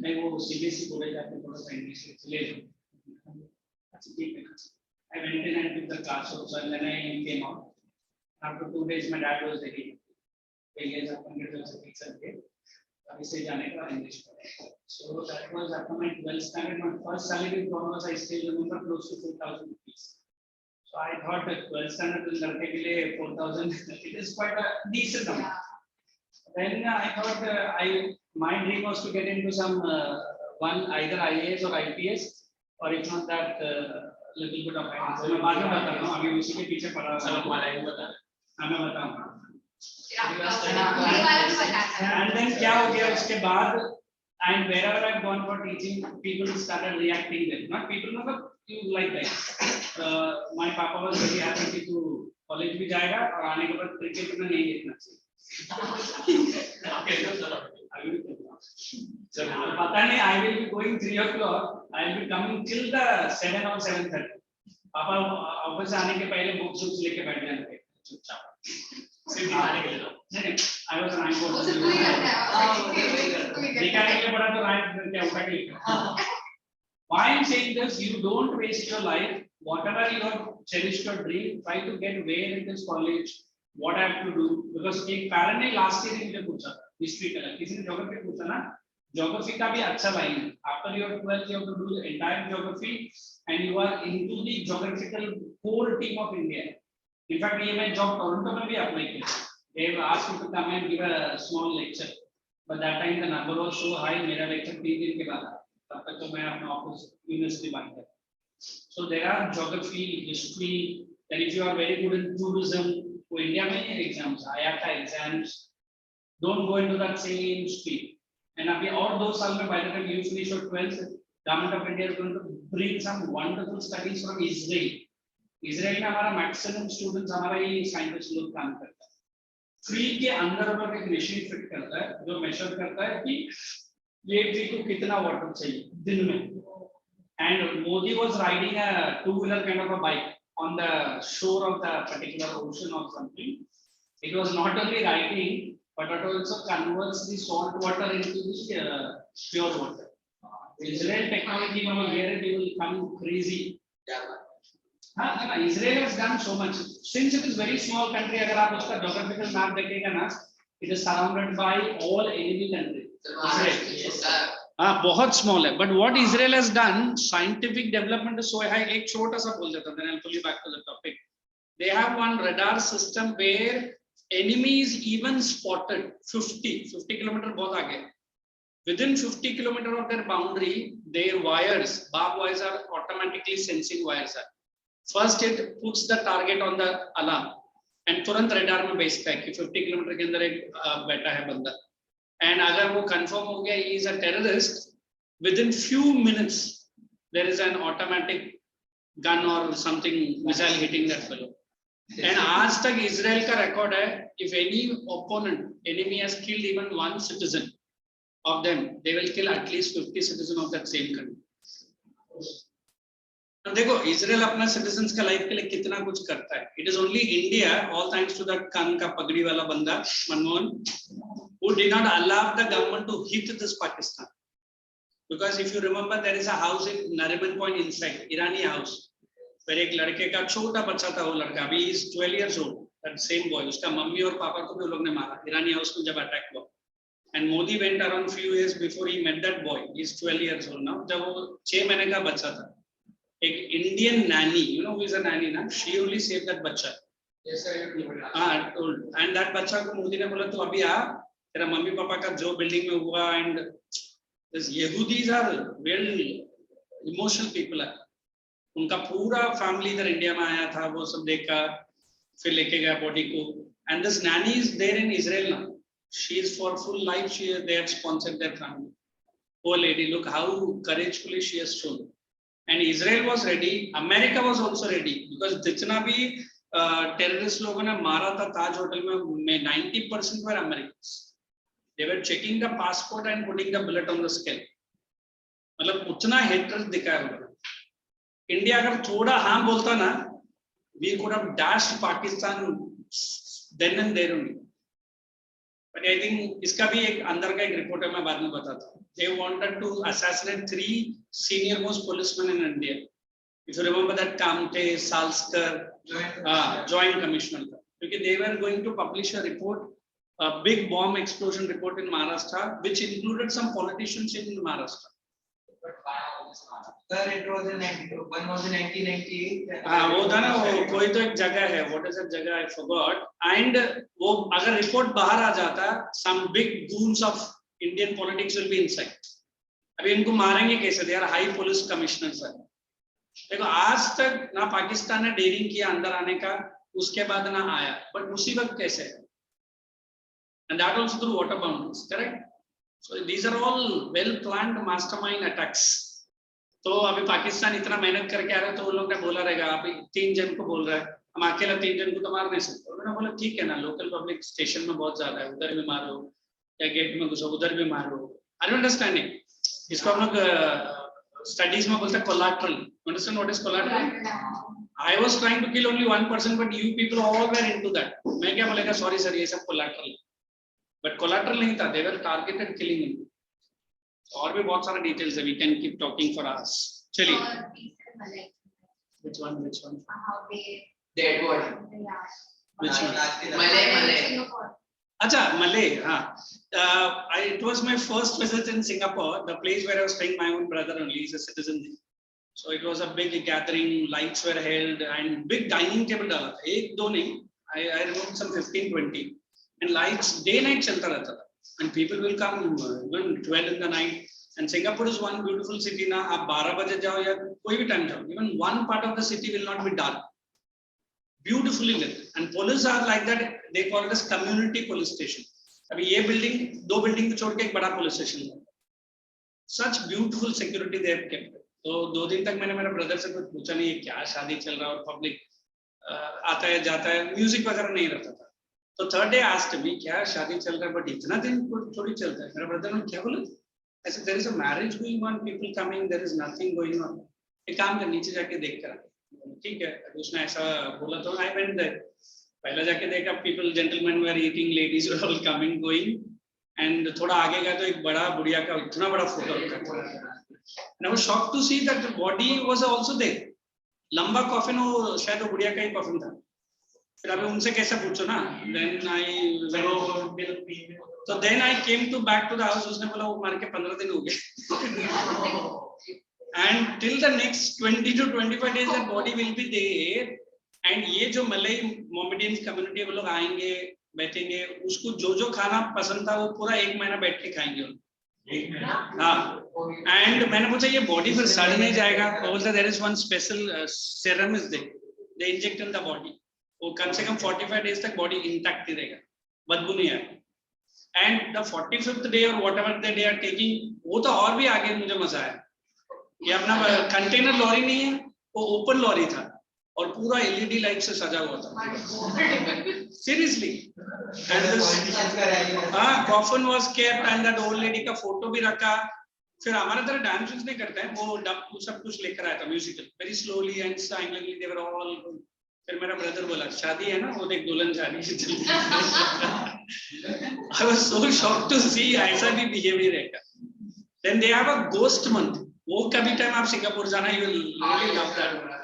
मैं वो CBSE बोले जाते थोड़ा सा English ले लो. I went in and took the class also and then I came out. After 2 days my dad was ready. Yes, computers teacher के. इसे जाने का English पढ़े. So that was after my 12th standard. My first salary was I still remember close to 4,000 rupees. So I thought that 12th standard will लड़के के लिए 4,000 it is quite a decent amount. Then I thought my dream was to get into some one either IAS or IPS. or if not that little bit of guidance. मैं बाद में बताता हूँ, अभी उसी के पीछे पड़ा हुआ चलो हमारा ही बता हाँ मैं बताऊँगा. ये वाला तो बताता है. And then क्या हो गया उसके बाद, and wherever I've gone for teaching, people started reacting then. Not people, मतलब you like that. My papa was very happy कि तू कॉलेज भी जाएगा और आने के बाद क्रिकेट में नहीं देखना चाहिए. पता नहीं, I will be going 3 o'clock. I will be coming till the 7 or 7:30. पापा ऑफिस आने के पहले बुक्स लेके बैठ जाते चुपचाप. सिर्फ दिखाने के लिए. नहीं, I was rank board. वो सब तू ही करता है. दिखाने के लिए बड़ा तो rank क्या उठा के लिखा. Why I'm saying this? You don't waste your life. Whatever you have cherished your dream, try to get where in this college. What I have to do? Because एक कारण ने last year मुझे पूछा history का, किसी ने geography पूछा ना, ज्योग्राफी का भी अच्छा लाइन है. After your 12th, you have to do the entire geography, and you are into the geographical core team of India. In fact, ये मैं job Toronto में भी apply किया. They asked me to come and give a small lecture, but that time the number was so high. मेरा lecture 3 दिन के बाद तब तक तो मैं अपना office university बंद कर. So there are geography, history. Then if you are very good in tourism, तो इंडिया में ही exams, IATA exams. Don't go into that same speed. And अभी और 2 साल में by the time you finish your 12th, government of India is going to bring some wonderful studies from Israel. Israel में हमारा maximum students हमारा ही scientist लोग काम करता है. Free के अंदर अगर एक machine fit करता है जो measure करता है कि ये tree को कितना water चाहिए दिन में. And Modi was riding a 2-wheeler kind of a bike on the shore of the particular ocean or something. It was not only riding, but it also converts the salt water into the pure water. Israel technology, when you hear it, you will come crazy. Israel has done so much. Since it is very small country, अगर आप उसका geographical map देखेगा ना, it is surrounded by all enemy countries. Israel. हाँ बहुत small है. But what Israel has done, scientific development is so high. एक छोटा सा बोल देता हूँ. Then I'll pull you back to the topic. They have one radar system where enemy is even spotted 50 kilometer बहुत आगे. Within 50 kilometer of their boundary, their wires, barbed wires are automatically sensing wires. First, it puts the target on the alarm, and तुरंत radar में भेजता है कि 50 kilometer के अंदर एक बैठा है बंदा. And अगर वो confirm हो गया he is a terrorist, within few minutes there is an automatic gun or something missile hitting that fellow. And आज तक Israel का record है, if any opponent, enemy has killed even one citizen of them, they will kill at least 50 citizens of that same country. तो देखो Israel अपना citizens का life के लिए कितना कुछ करता है. It is only India, all thanks to that कान का पगड़ी वाला बंदा Manmohan, who did not allow the government to hit this Pakistan. Because if you remember, there is a house in Nariman Point inside, Irani house, where एक लड़के का छोटा बच्चा था, वो लड़का अभी is 12 years old, that same boy, उसका मम्मी और पापा को भी उन लोग ने मारा Irani house में जब attack हुआ. And Modi went around few years before he met that boy. He is 12 years old now. जब वो 6 महीने का बच्चा था, एक Indian nanny, you know who is a nanny ना? She only saved that बच्चा. Yes sir. हाँ, told. And that बच्चा को मोदी ने बोला तू अभी आ, तेरा मम्मी पापा का जो बिल्डिंग में हुआ, and this Yehudis are real emotional people है. उनका पूरा फैमिली इधर इंडिया में आया था, वो सब देखा, फिर लेके गया बॉडी को. And this nanny is there in Israel now. She is for full life. They have sponsored their family. Poor lady, look how couragefully she has shown. And Israel was ready. America was also ready because जितना भी terrorist लोगों ने मारा था ताज hotel में 90% were Americans. They were checking the passport and putting the bullet on the scale. मतलब उतना hatred दिखाया होगा. India अगर थोड़ा हाँ बोलता ना, we could have dashed Pakistan then and there only. But I think इसका भी एक अंदर का एक रिपोर्ट है, मैं बाद में बताता हूँ. They wanted to assassinate 3 senior most policemen in India. If you remember that Kamte, Salskar, Joint Commissioner, because they were going to publish a report, a big bomb explosion report in Maharashtra, which included some politicians in Maharashtra. Sir, it was in 92. One was in 1998. हाँ वो था ना, वो कोई तो एक जगह है, what is that जगह, I forgot. And वो अगर report बाहर आ जाता, some big goons of Indian politics will be inside. अभी इनको मारेंगे कैसे? They are high police commissioner sir. देखो आज तक ना पाकिस्तान ने डेयरिंग किया अंदर आने का, उसके बाद ना आया, बट उसी वक्त कैसे? And that also through water boundaries, correct? So these are all well planned mastermind attacks. तो अभी पाकिस्तान इतना मेहनत करके आ रहा है, तो उन लोग ने बोला रहेगा, अभी 3 जन को बोल रहा है, हम अकेला 3 जन को तो मार नहीं सकते। उन्होंने बोला ठीक है ना, लोकल पब्लिक स्टेशन में बहुत ज्यादा है, उधर भी मारो, या गेट में घुसो उधर भी मारो। आई डोंट अंडरस्टैंडिंग, इसको हम लोग स्टडीज में बोलते हैं collateral. Understand what is collateral? I was trying to kill only 1%, but you people all were into that. मैं क्या बोलेगा, सॉरी सर ये सब कोलैटरल, बट कोलैटरल नहीं था, दे वर टारगेटेड किलिंग। और भी बहुत सारे डिटेल्स है, we can keep talking for hours. चलिए, which one Dead body. which one? Malay. अच्छा, मले, हाँ। It was my first visit in Singapore, the place where I was staying. My own brother only is a citizen there. So it was a big gathering, lights were held, and big dining table डाला था, एक दो नहीं, I remember some 15-20, and lights day night चलता रहता था, and people will come even 12 in the night. And Singapore is one beautiful city ना, आप 12 बजे जाओ या कोई भी time जाओ, even one part of the city will not be dark, beautifully lit, and police are like that. They call it as community police station. अभी ये building, 2 building को छोड़ के एक बड़ा police station है, such beautiful security they have kept. तो 2 दिन तक मैंने मेरे ब्रदर से कुछ पूछा नहीं, ये क्या शादी चल रहा है, और पब्लिक आता है जाता है, म्यूजिक वगैरह नहीं रहता था। तो थर्ड डे आस्क्ड मी, क्या शादी चल रहा है, बट इतना दिन थोड़ी चलता है। मेरा ब्रदर ने क्या बोला, ऐसे there is a marriage going on, people coming, there is nothing going on. एक काम कर, नीचे जाके देख कर, ठीक है? उसने ऐसा बोला तो आई वेंट देयर। पहले जाके देखा, people, gentleman were eating, ladies were all coming going, and थोड़ा आगे गया तो एक बड़ा बुढ़िया का इतना बड़ा फोटो रखा था। And I was shocked to see that the body was also there. लंबा कॉफिन, वो शायद वो बुढ़िया का ही कॉफिन था। फिर अभी उनसे कैसे पूछो ना, then I came to back to the house. उसने बोला वो मार के 15 दिन हो गए। And till the next 20 to 25 days that body will be there. And ये जो मलई मोमेडियन कम्युनिटी वो लोग आएंगे, बैठेंगे, उसको जो जो खाना पसंद था वो पूरा 1 महीना बैठ के खाएंगे। हाँ, एंड मैंने पूछा ये बॉडी फिर सड़ नहीं जाएगा? बोलते there is one special serum is there, they inject in the body, वो कम से कम 45 डेज तक बॉडी इंटैक्ट ही रहेगा, बदबू नहीं आएगा। एंड द 45th डे और व्हाटएवर दे आर टेकिंग, वो तो और भी आगे मुझे मजा आया। ये अपना कंटेनर लॉरी नहीं है, वो ओपन लॉरी था और पूरा एलईडी लाइट से सजा हुआ था, सीरियसली। हाँ, coffin was kept and that old lady का फोटो भी रखा। फिर हमारे तरह डांस नहीं करते हैं, वो डब सब कुछ लेकर आया था, musical, very slowly and silently they were all. फिर मेरा ब्रदर बोला शादी है ना, वो देख दुल्हन शादी से चली। I was so shocked to see ऐसा भी बिहेवियर है। Then they have a ghost month, वो कभी टाइम आप सिंगापुर जाना, you will really love that.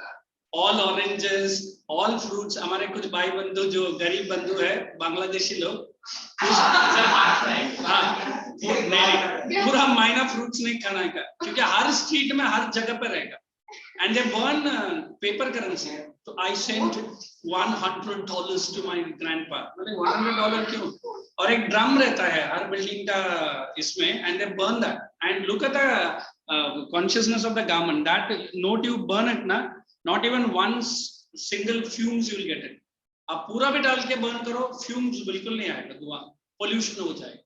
All oranges, all fruits. हमारे कुछ भाई बंधु जो गरीब बंधु है, बांग्लादेशी लोग, पूरा महीना फ्रूट्स नहीं खाना का, क्योंकि हर स्ट्रीट में हर जगह पे रहेगा। And they burn paper currency. तो I sent $100 to my grandpa. मतलब $100 क्यों? और एक ड्रम रहता है हर बिल्डिंग का इसमें, and they burn that and look at the consciousness of the government that note you burn it ना, not even one single fumes you will get it. आप पूरा भी डाल के बर्न करो, फ्यूम्स बिल्कुल नहीं आएगा, धुआं, पोल्यूशन हो जाएगा।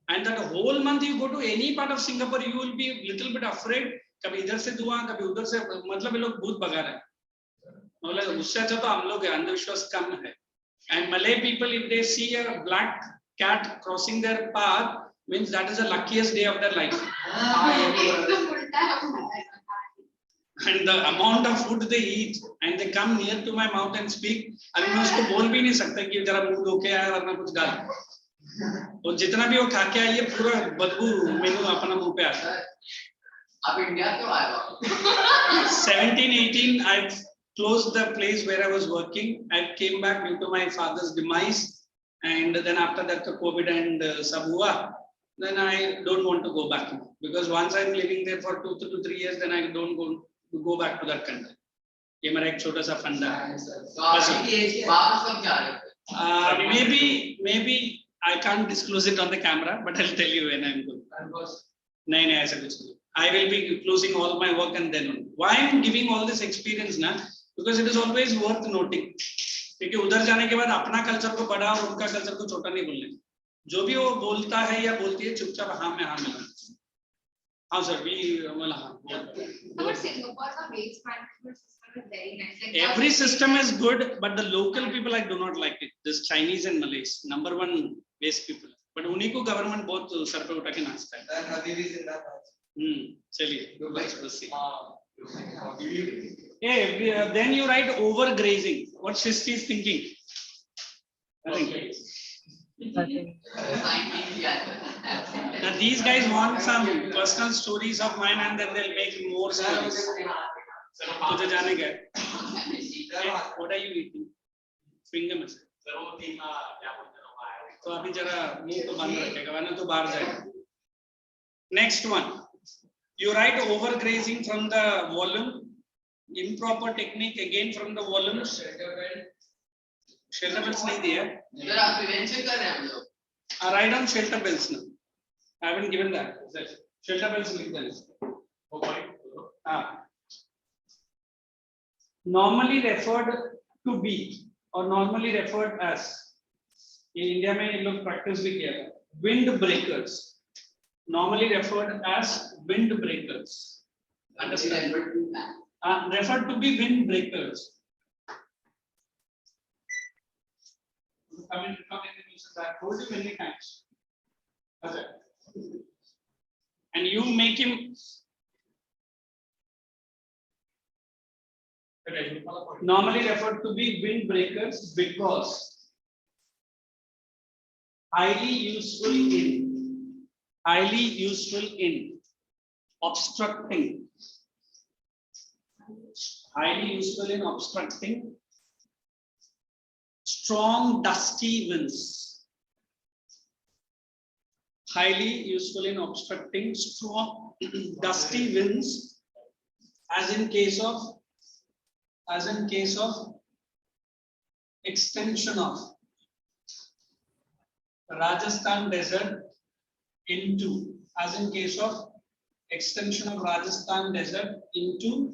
And that whole month you go to any part of Singapore, you will be little bit afraid, कभी इधर से धुआं, कभी उधर से, मतलब ये लोग भूत भगा रहे हैं। मतलब उससे अच्छा तो हम लोग अंधविश्वास कम है। And Malay people, if they see a black cat crossing their path, means that is the luckiest day of their life. And the amount of food they eat, and they come near to my mouth and speak, अभी मैं उसको बोल भी नहीं सकता कि जरा मुंह धो के आया वरना कुछ डाल। और जितना भी वो खा के आई है, पूरा बदबू मेनू अपना मुंह पे आता है। आप इंडिया क्यों आए हो? 17-18 I closed the place where I was working. I came back due to my father's demise, and then after that the COVID and सब हुआ, then I don't want to go back now, because once I'm living there for 2 to 3 years, then I don't go back to that country. ये मेरा एक छोटा सा फंडा है। वापस कब जा रहे हो? Maybe I can't disclose it on the camera, but I'll tell you when I'm going. No, ऐसा कुछ नहीं. I will be closing all my work and then on. Why I'm giving all this experience ना? Because it is always worth noting. क्योंकि उधर जाने के बाद अपना कल्चर को बड़ा और उनका कल्चर को छोटा नहीं बोलने. जो भी वो बोलता है या बोलती है चुपचाप हाँ में हाँ मिला. हाँ सर भी मतलब हाँ. But Singapore's waste management system is very nice. Like Every system is good, but the local people I do not like it. This Chinese and Malays, number one waste people. But उन्हीं को government बहुत sir पे उठा के नाचता है. अभी भी जिंदाबाद. चलिए. Let's proceed. Hey, then you write overgrazing. What Shristi is thinking? Nothing. Now these guys want some personal stories of mine, and then they'll make more stories. तुझे जाने का है. What are you eating? Finger mess. तो अभी जरा मुंह को बंद रखेगा, वरना तो बाहर जाएगा. Next one. You write overgrazing from the volume. Improper technique again from the volumes. Shelter belts नहीं दिया. इधर आप prevention कर रहे हैं हम लोग. I write down shelter belts now. I haven't given that. Shelter belts लिख देना. Normally referred to be or normally referred as. In India में ये लोग practice भी किया था. Wind breakers. Normally referred as wind breakers. Understand? Referred to be wind breakers. Come in the news. I told you many times. Okay. And you make him. Normally referred to be wind breakers because highly useful in obstructing. Highly useful in obstructing strong dusty winds. Highly useful in obstructing strong dusty winds, as in case of extension of Rajasthan desert into, as in case of extension of Rajasthan desert into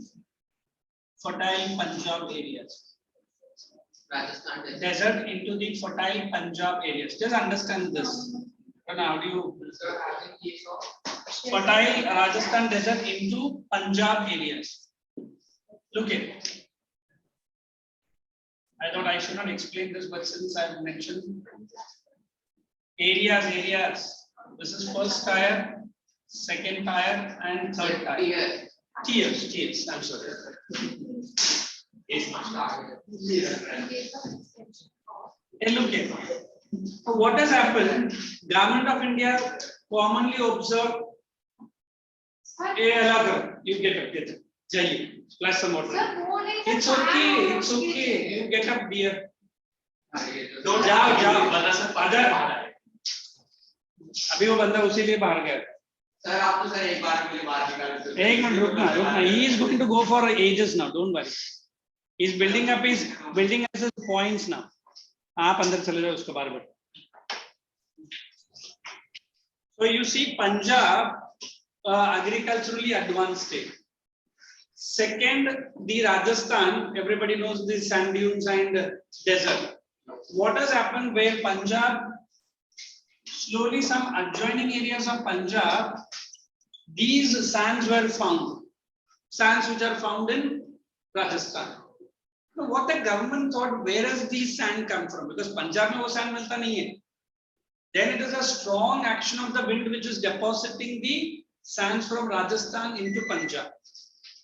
fertile Punjab areas. Rajasthan Desert into the fertile Punjab areas. Just understand this. And how do you fertile Rajasthan desert into Punjab areas? Look at it. I thought I should not explain this, but since I have mentioned areas. This is first tier, second tier, and third tier. Tiers. I'm sorry. Hey, look here. So what has happened? Government of India commonly observe. You get up. Jai, splash some water. It's okay. You get up, dear. Don't जाओ. अभी वो बंदा उसी लिए बाहर गया. Sir आप तो सर एक बार के लिए बाहर निकाल दो. एक मिनट रुकना. He is going to go for ages now. Don't worry. He is building up his points now. आप अंदर चले जाओ उसको बाहर बैठो. So you see Punjab, agriculturally advanced state. Second, the Rajasthan, everybody knows the sand dunes and desert. What has happened where Punjab, slowly some adjoining areas of Punjab, these sands were found. Sands which are found in Rajasthan. So what the government thought, where does these sand come from? Because Punjab mein wo sand milta nahi hai. Then it is a strong action of the wind which is depositing the sands from Rajasthan into Punjab.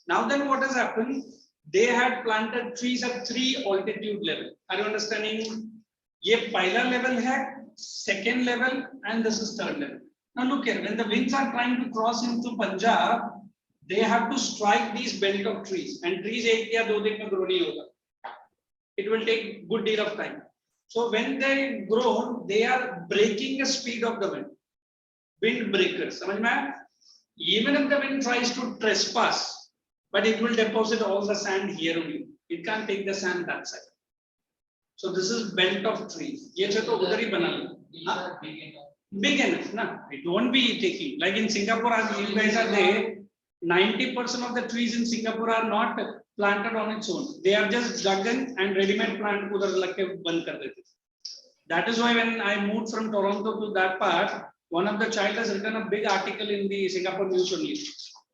Now then what has happened? They had planted trees at 3 altitude level. Are you understanding? Ye pehla level hai, second level, and this is third level. Now look here, when the winds are trying to cross into Punjab, they have to strike these belt of trees. And trees ek ya do din mein grow nahi hoga. It will take good deal of time. So when they grow, they are breaking the speed of the wind. Wind breakers. Samajh mein aaya? Even if the wind tries to trespass, but it will deposit all the sand here only. It can't take the sand that side. So this is belt of trees. ये तो उधर ही बना लो. These are big enough. Big enough, no? It won't be taking. Like in Singapore, as you guys are there, 90% of the trees in Singapore are not planted on its own. They are just dug in and ready-made plant udhar lag ke band kar dete. That is why when I moved from Toronto to that part, one of the child has written a big article in the Singapore news only.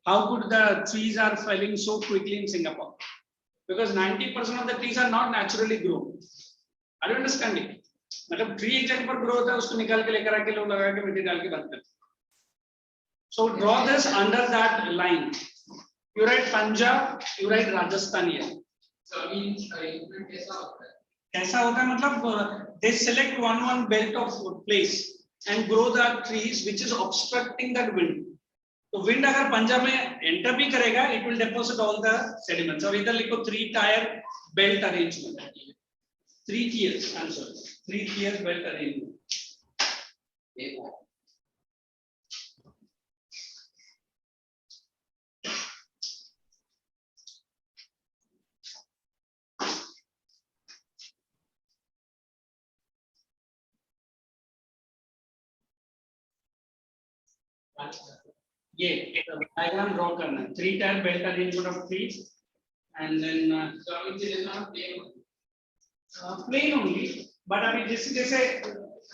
How could the trees are falling so quickly in Singapore? Because 90% of the trees are not naturally grown. Are you understanding? मतलब tree एक जगह पर grow होता है उसको निकाल के लेकर आके लोग लगा के मिट्टी डाल के बंद करते हैं. So draw this under that line. You write Punjab, you write Rajasthan here. So means arrangement कैसा होता है? कैसा होता है मतलब they select one belt of place and grow the trees which is obstructing that wind. तो wind अगर पंजाब में enter भी करेगा, it will deposit all the sediments. और इधर लिखो 3-tier belt arrangement. 3 tiers, I'm sorry. 3 tiers belt arrangement. ये diagram draw करना है. 3-tier belt arrangement of trees, and then So it is not plain. Plain only. But I mean, जैसे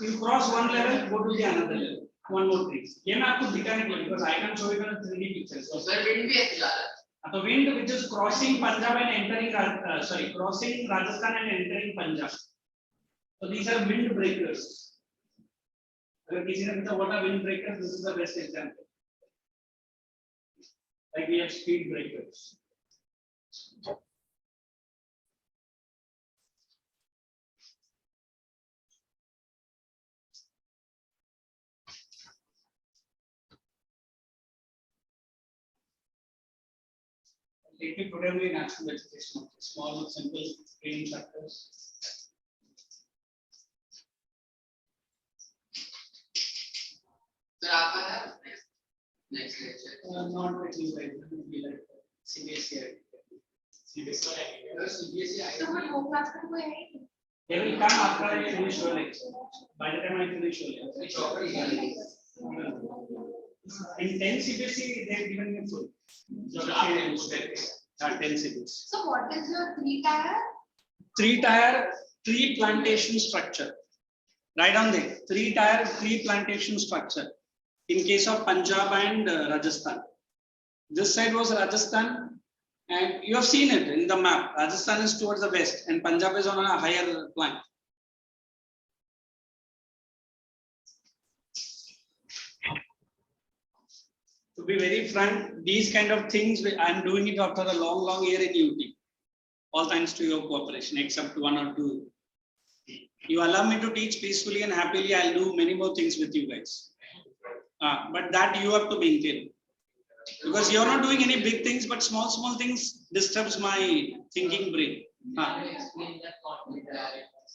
you cross one level, go to the another level. One more tree. ये मैं आपको दिखाने के लिए, because I can show you in 3D pictures. So sir, wind भी ऐसे जा रहा है. The wind which is crossing Punjab and entering, crossing Rajasthan and entering Punjab. So these are wind breakers. अगर किसी ने पूछा what are wind breakers, this is the best example. Like we have speed breakers. Let me put away national education, small, simple training chapters. Sir, आपका है next lecture. Not with you guys, it will be like CBSE. तो फिर वो class का कोई है नहीं. They will come after I finish your lecture. By the time I finish your lecture. Which offer is it? In 10 CBSE, they have given me full. 10 CBSE. So what is your 3-tier? 3-tier tree plantation structure. Write down there. 3-tier tree plantation structure. In case of Punjab and Rajasthan. This side was Rajasthan, and you have seen it in the map. Rajasthan is towards the west, and Punjab is on a higher plan. To be very frank, these kind of things I am doing it after a long year in UT. All thanks to your cooperation, except 1 or 2. You allow me to teach peacefully and happily. I'll do many more things with you guys. But that you have to maintain. Because you're not doing any big things, but small things disturbs my thinking brain. Explain that conflict.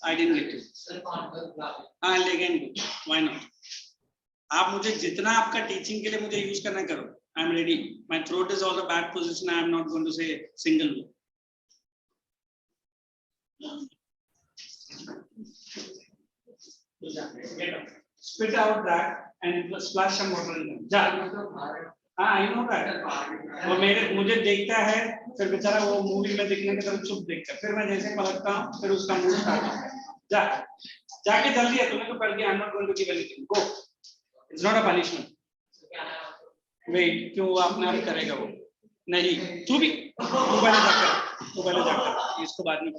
I didn't get it. Sir, conflict. I'll again do. Why not? आप मुझे जितना आपका teaching के लिए मुझे use करना करो. I am ready. My throat is all a bad position. I am not going to say single word. Get up. Spit out that and splash some water in them. जा. हाँ, I know that. वो मुझे देखता है, फिर बेचारा वो movie में देखने के तरफ चुप देखता है, फिर मैं जैसे पलटता हूँ, फिर उसका मूड स्टार्ट होता है. जा, जाके जल्दी है, तूने तो पढ़ लिया. I'm not going to give anything. Go. It's not a punishment. Wait, क्यों वो अपने आप करेगा वो? नहीं, तू पहले जाकर, इसको बाद में.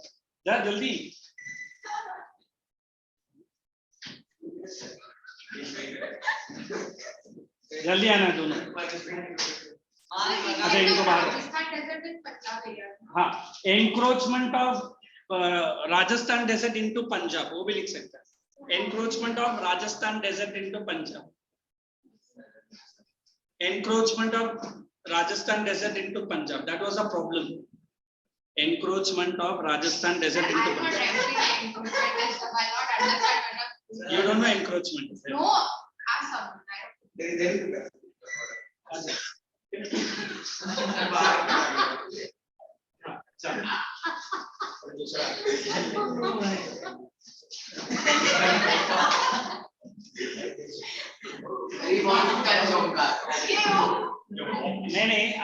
जा जल्दी. जल्दी आना दोनों. अच्छा इनको बाहर. हाँ, encroachment of Rajasthan desert into Punjab, वो भी लिख सकता है. Encroachment of Rajasthan desert into Punjab. Encroachment of Rajasthan desert into Punjab. That was a problem. Encroachment of Rajasthan desert into Punjab. You don't know encroachment. No, ask someone.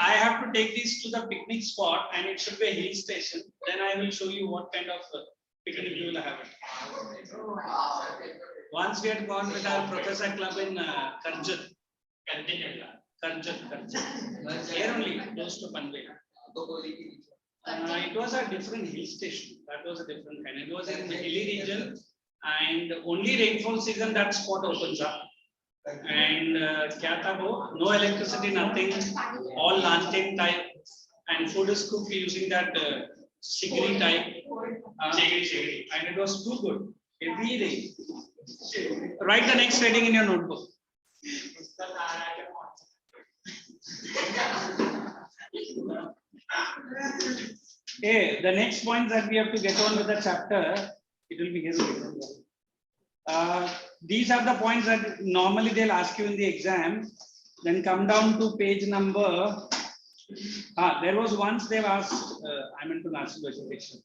I have to take these to the picnic spot and it should be a hill station. Then I will show you what kind of picnic you will have it. Once we had gone with our professor club in Karjat. Here only, close to Bombay. It was a different hill station. That was a different kind. It was in the hilly region, and only rainfall season that spot opens up. And kya tha wo? No electricity, nothing. All lantern type, and food is cooked using that shigri type. And it was too good. Every day. Write the next heading in your notebook. Okay, the next point that we have to get on with the chapter, it will be here. These are the points that normally they'll ask you in the exam. Then come down to page number. There was once they've asked, I meant to ask you vegetation.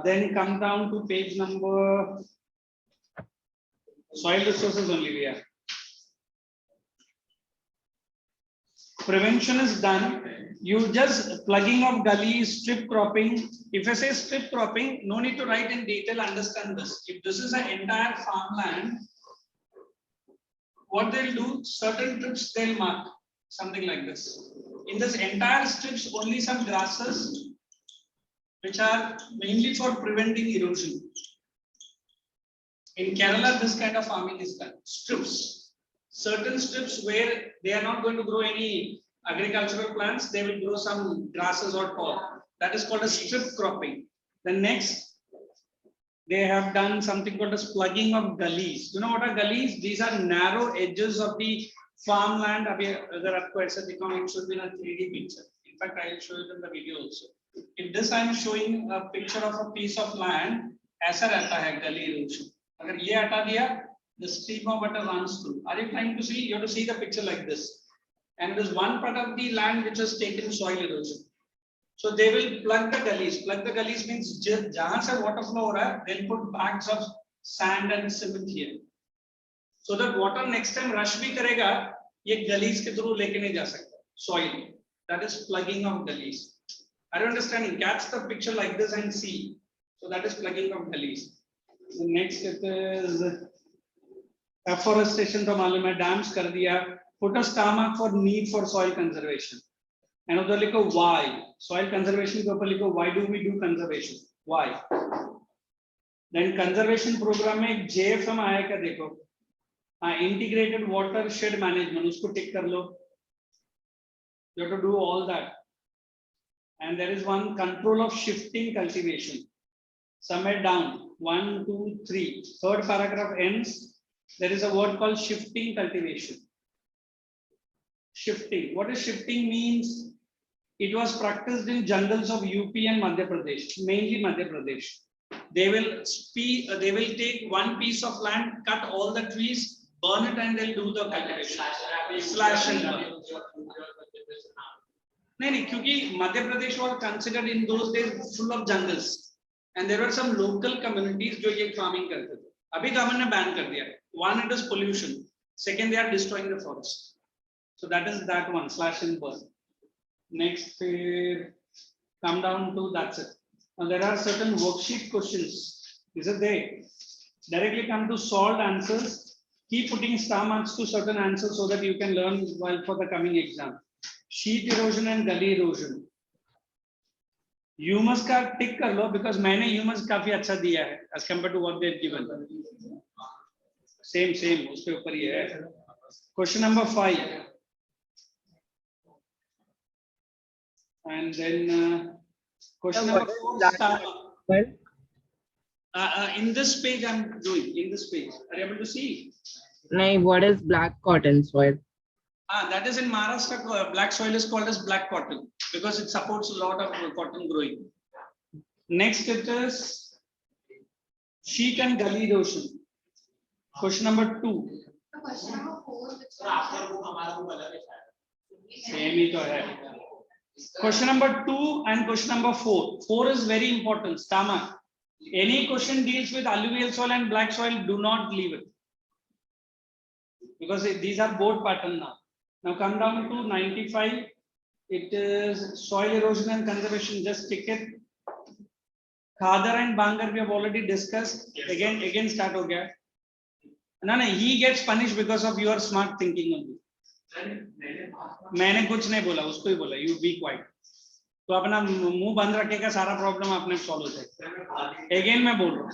Then come down to page number. Soil resources only we are. Prevention is done. You just plugging of gullies, strip cropping. If I say strip cropping, no need to write in detail, understand this. If this is an entire farmland, what they'll do, certain strips they'll mark, something like this. In this entire strips, only some grasses, which are mainly for preventing erosion. In Kerala, this kind of farming is done. Strips. Certain strips where they are not going to grow any agricultural plants, they will grow some grasses or tall. That is called a strip cropping. The next, they have done something called as plugging of gullies. You know what are gullies? These are narrow edges of the farmland. It should be in a 3D picture. In fact, I will show it in the video also. In this, I am showing a picture of a piece of land. ऐसा रहता है gully erosion. अगर ये हटा दिया, the stream of water runs through. Are you trying to see? You have to see the picture like this. And it is one part of the land which has taken soil erosion. So they will plug the gullies. Plug the gullies means jahan se water flow ho raha hai, they'll put bags of sand and cement here. So that water next time rush bhi karega, ye gullies ke through leke nahi ja sakta. Soil. That is plugging of gullies. Are you understanding? Catch the picture like this and see. So that is plugging of gullies. The next it is afforestation to malum hai, dams kar diya. Put a star mark for need for soil conservation. And उधर लिखो why. Soil conservation के ऊपर लिखो why do we do conservation? Why? Then conservation program में एक JFM आया क्या देखो? Integrated watershed management, उसको tick कर लो. You have to do all that. And there is one control of shifting cultivation. Somewhere down, 1, 2, 3. Third paragraph ends. There is a word called shifting cultivation. Shifting. What is shifting means? It was practiced in jungles of UP and Madhya Pradesh, mainly Madhya Pradesh. They will take one piece of land, cut all the trees, burn it, and they'll do the cultivation. Slash and burn. No, because Madhya Pradesh was considered in those days full of jungles, and there were some local communities who did farming. Abhi government ne ban kar diya. One, it is pollution. Second, they are destroying the forest. So that is that one, slash and burn. Next, come down to that's it. Now there are certain worksheet questions. Is it there? Directly come to solved answers. Keep putting star marks to certain answers so that you can learn well for the coming exam. Sheet erosion and gully erosion. Humus का tick कर लो because मैंने humus काफी अच्छा दिया है as compared to what they've given. Same उसके ऊपर ही है. Question number 5. And then question number 4. In this page, I'm doing in this page. Are you able to see? No, what is black cotton soil? That is in Maharashtra. Black soil is called as black cotton because it supports a lot of cotton growing. Next, it is sheet and gully erosion. Question number 2. Question number 4. Same ही तो है. Question number 2 and question number 4. 4 is very important. Stomach. Any question deals with alluvial soil and black soil, do not leave it. because these are board pattern now. Now come down to 95. It is soil erosion and conservation. Just tick it. Khadar and Bangar we have already discussed. Again start ho gaya. No, he gets punished because of your smart thinking only. मैंने कुछ नहीं बोला, उसको ही बोला. You be quiet. तो अपना मुंह बंद रखेगा, सारा प्रॉब्लम अपने सॉल्व हो जाएगा. Again मैं बोल रहा हूँ.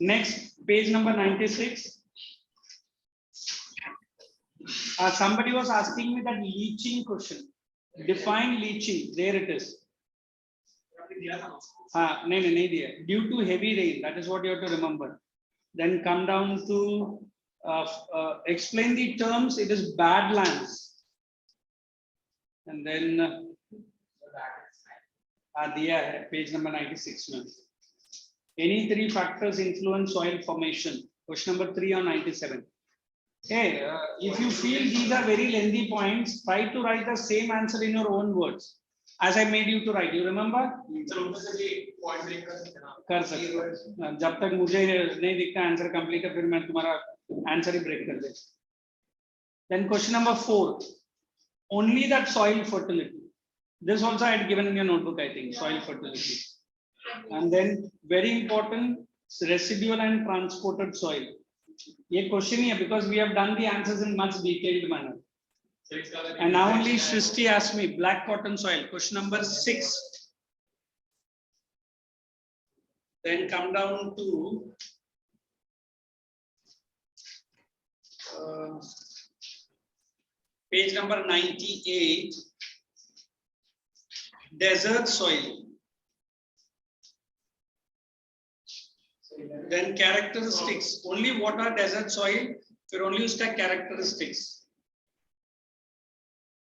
Next, page number 96. Somebody was asking me that leaching question. Define leaching. There it is. नहीं दिया. Due to heavy rain. That is what you have to remember. Then come down to explain the terms. It is badlands. And then दिया है page number 96 में. Any three factors influence soil formation? Question number 3 on 97. Okay, if you feel these are very lengthy points, try to write the same answer in your own words as I made you to write. You remember? कर सकते. जब तक मुझे नहीं दिखता answer complete है, फिर मैं तुम्हारा आंसर ही ब्रेक कर दे. Then question number 4. Only that soil fertility. This also I had given in your notebook, I think. Soil fertility. And then very important, residual and transported soil. ये question ही है because we have done the answers in much detailed manner. And now only Shristi asked me black cotton soil. Question number 6. Then come down to page number 98. Desert soil. Then characteristics. Only what are desert soil? फिर only उसका characteristics.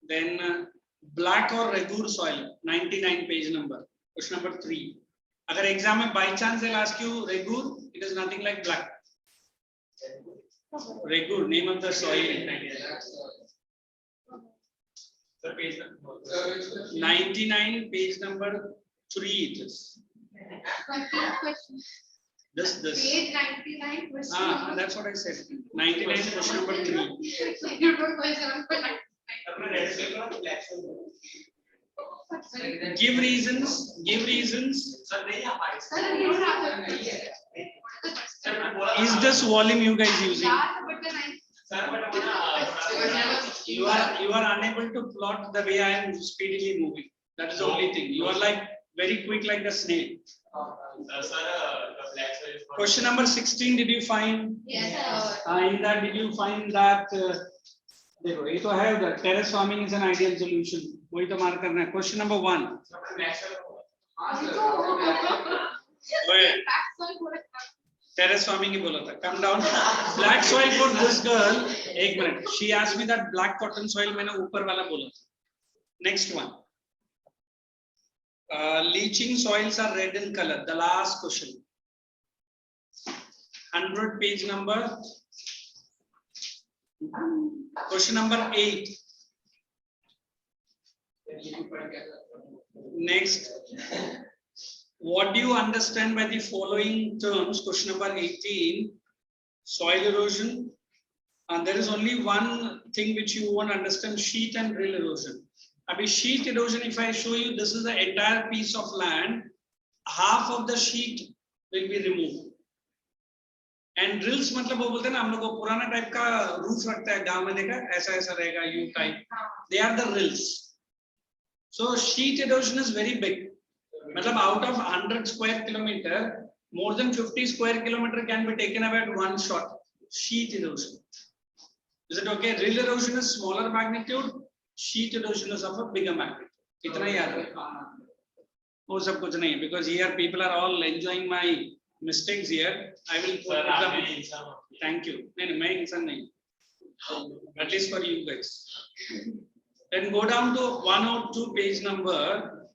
Then black or regur soil. 99 page number. Question number 3. अगर exam में by chance they'll ask you regur, it is nothing like black. Regur, name of the soil. 99 page number 3 it is. This. Page 99 question. That's what I said. 99 question number 3. You don't question number 99. Give reasons. Is this volume you guys using? You are unable to plot the way I am speedily moving. That is the only thing. You are like very quick like the snail. Question number 16, did you find? Yes, In that, did you find that? देखो, ये तो है उधर. Terrace farming is an ideal solution. वही तो mark करना है. Question number 1. Terrace farming ही बोला था. Come down. Black soil for this girl. एक minute. She asked me that black cotton soil मैंने ऊपर वाला बोला था. Next one. Leaching soils are red in color. The last question. 100 page number. Question number 8. Next. What do you understand by the following terms? Question number 18. Soil erosion. And there is only one thing which you want to understand: sheet and rill erosion. Abhi sheet erosion, if I show you, this is the entire piece of land. Half of the sheet will be removed. And drills मतलब वो बोलते हैं ना, हम लोग को पुराना type का रूफ रखता है गांव में, देखा ऐसा ऐसा रहेगा U type. They are the rills. So sheet erosion is very big. मतलब out of 100 square kilometer, more than 50 square kilometer can be taken away at one shot. Sheet erosion. Is it okay? Rill erosion is smaller magnitude. Sheet erosion is of a bigger magnitude. इतना ही याद रखो. वो सब कुछ नहीं, because here people are all enjoying my mistakes here. I will put them. Thank you. नहीं मैं इंसान नहीं. At least for you guys. Then go down to 102 page number.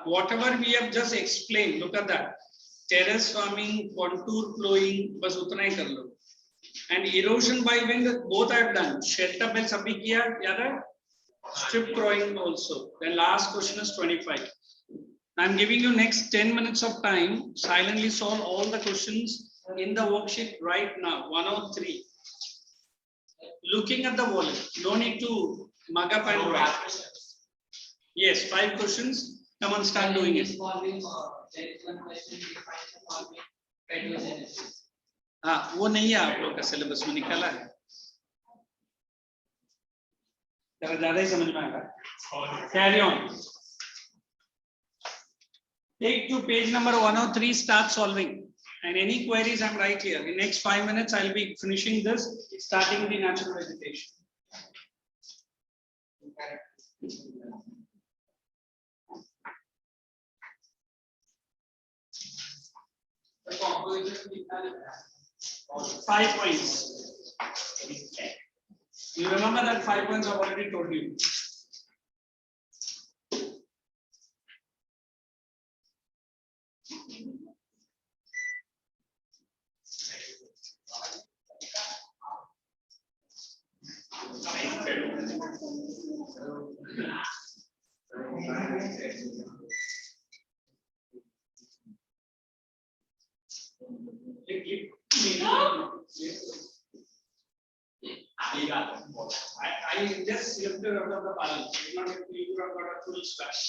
Whatever we have just explained, look at that. Terrace farming, contour flowing, बस उतना ही कर लो. And erosion by wind, both I have done. Shelter belt sabhi kiya, याद है? Strip crowing also. Then last question is 25. I am giving you next 10 minutes of time. Silently solve all the questions in the worksheet right now, 103. Looking at the volume, no need to mug up and write. Yes, 5 questions. Come on, start doing it. There is one question defines the following petrogenesis. हाँ, वो नहीं है आप लोग का syllabus में निकाला है। जरा ज़्यादा ही समझ में आएगा। Carry on. Take to page number 103. Start solving. And any queries, I'm right here. In next 5 minutes, I'll be finishing this, starting the natural vegetation. The composition 5 points. You remember that 5 points I've already told you. I just slipped it out of the balance. If not, you would have got a full splash.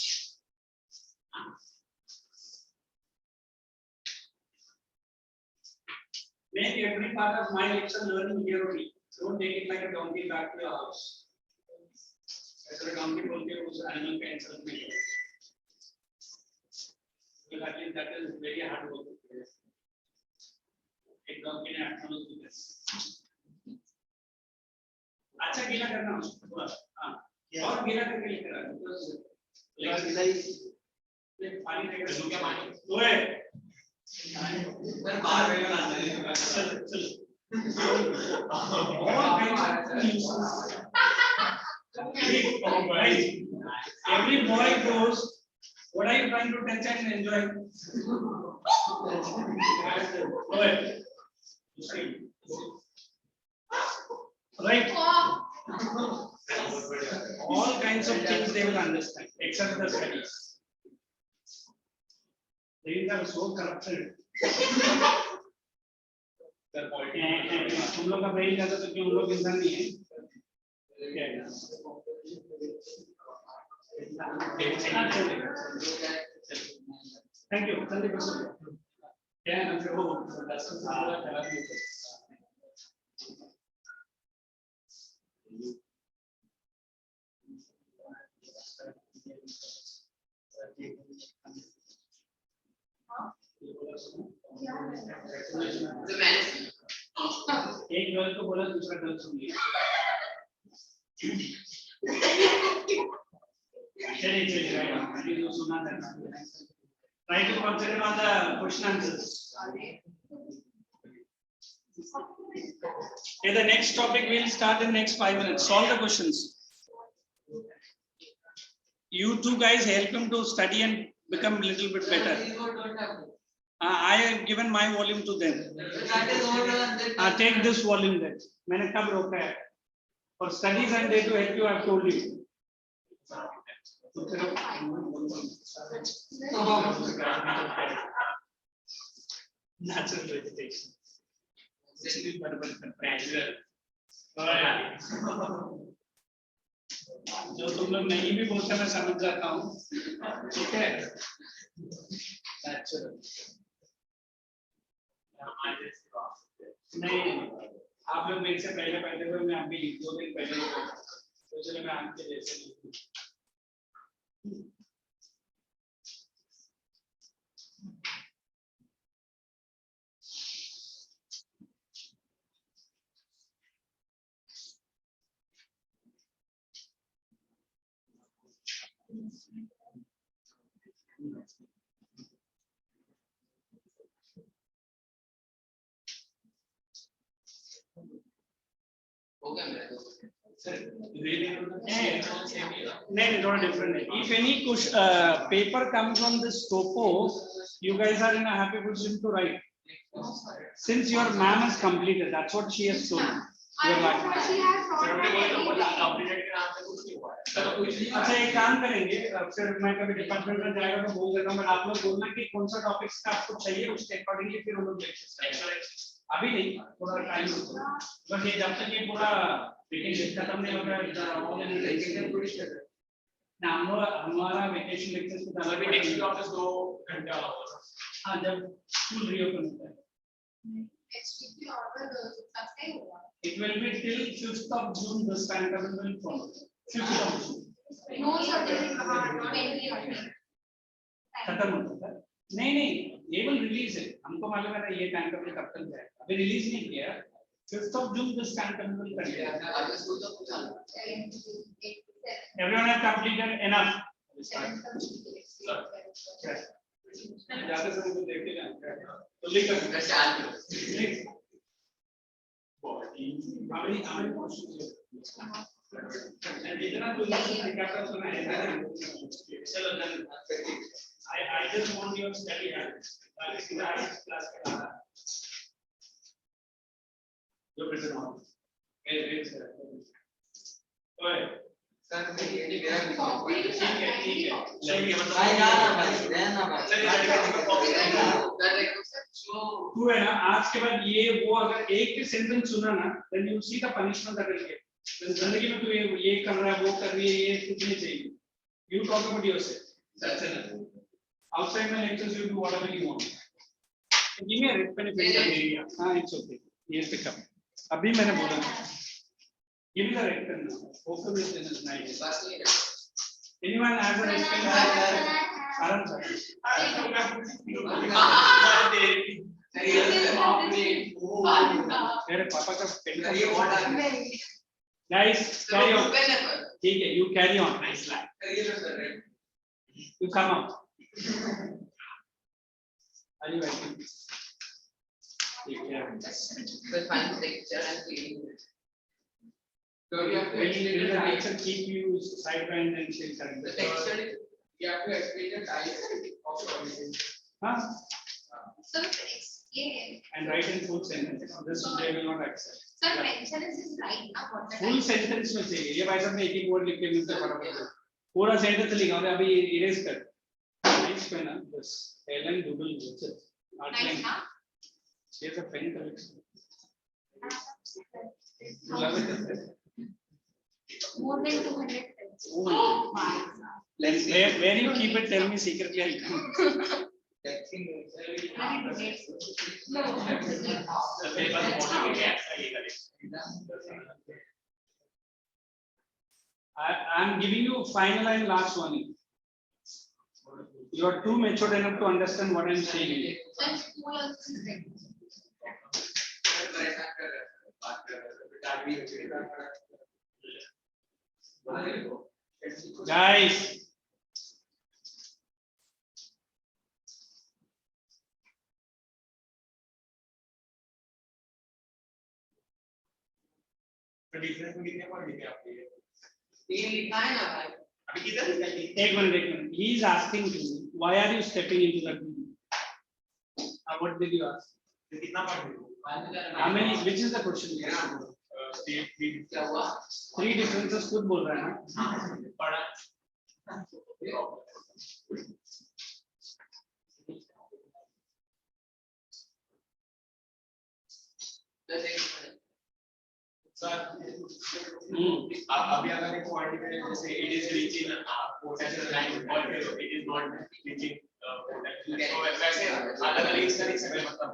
Make every part of my lecture learning here only. Don't take it like a donkey back to your house. As a donkey बोलते हैं उस animal का insult नहीं करो. Because at least that is very hard work. एक donkey ने acknowledge किया. अच्छा गीला करना उसको थोड़ा. हाँ. और गीला करके लेकर आ. Like पानी लेकर. क्या पानी? ओए. सर बाहर में लाना है. चल. All kinds of things. Every boy goes, what are you trying to touch and enjoy? Right? All kinds of things they will understand, except the studies. They are so corrupted. तुम लोग का brain ज्यादा तो क्यों हम लोग इंसान नहीं है? Thank you. Thank you. Yeah, I'm sure that's एक गर्ल को बोला दूसरा गर्ल सुन लिया चलिए अभी जो सुना था try to concentrate on the question answers. Okay, the next topic will start in next 5 minutes. Solve the questions. You two guys help him to study and become a little bit better. I have given my volume to them. Take this volume then. मैंने कब रोका है? For studies and day to help you, I have told you. Natural vegetation. जो तुम लोग नहीं भी बोलते मैं समझ जाता हूँ. ठीक है? Natural. नहीं आप लोग मेरे से पहले पढ़ते हुए मैं अभी 2 दिन पहले तो चलो मैं आपके जैसे नहीं थोड़ा different है. If any paper comes on this topo, you guys are in a happy position to write. Since your ma'am has completed, that's what she has told. You're right. She has fraud हमने बोला तो बोला and completed के नाम से कुछ नहीं हुआ है तो कुछ नहीं अच्छा एक काम करेंगे फिर मैं कभी डिपार्टमेंट में जाएगा तो बोल देता हूँ बट आप लोग बोलना कि कौन सा टॉपिक्स का आपको चाहिए उसके अकॉर्डिंगली फिर हम लोग लेक्चर्स अभी नहीं थोड़ा टाइम बस ये जब तक ये पूरा वेकेशन खत्म नहीं होगा ना हमारा वेकेशन लेक्चर्स के अभी नेक्स्ट ऑफिस 2 घंटे वाला होगा हाँ जब स्कूल रीओपन होता है next week की order सबसे होगा. it will be till 5th of June this timetable will follow 5th of June No sir, there is not any order. खत्म होता है नहीं नहीं ये will release है हमको मालूम है ये timetable कब तक जाएगा अभी रिलीज नहीं किया 5th of June this timetable will continue आगे स्कूल तो कुछ नहीं everyone has completed enough जाते समय तो देख लेना तो लिख मैं चाल हमारी क्वेश्चन इतना तो क्या सुना है चलो I just want your study habits class का जो प्रेजेंट हो ओए सर मेरा ठीक है चलिए भाई ना भाई रहना भाई तू है ना आज के बाद ये वो अगर एक भी सेंटेंस सुना ना then you see the punishment that will get जिंदगी में तू ये कर रहा है वो कर रही है ये कुछ नहीं चाहिए you talk about yourself that's enough outside my lectures you do whatever you want give me a red pen if it's an area हाँ it's okay ये pick up अभी मैंने बोला give me the red pen now open this in is nice anyone has a red pen आराम से मेरे पापा का पेन गाइस कैरी ऑन ठीक है you carry on you come out are you waiting ठीक है But find the lecture and cleaning it. So you have to will explain the the type. lecture keep you sidelined and she'll correct The it? lecture, you have to explain the type of solving. Huh? So explain. And write in full sentence this they will not accept Sir, mention is right now what the full type. sentence में चाहिए ये भाई साहब ने एक ही word लिख के मुझसे फटाफट पूरा सेंटेंस लिखा और अभी इरेज कर नाइस पेन ना बस airline doodle out Nice, line huh? Here's a pen collection. You love it? More than 200 pens. Oh. Oh my God. Where you keep it? Tell me secretly. I'll come. Many donates. No. I'm giving you final and last warning. You are too matured enough to understand what I'm saying. Then school also is ready. Guys. एक minute he is asking you why are you stepping into that room? What did you ask? How many which is the question? Three differences खुद बोल रहा है ना अभी अगर एक point में जैसे it is reaching potential line or it is not reaching potential तो वैसे अलग-अलग इस तरीके से मैं मतलब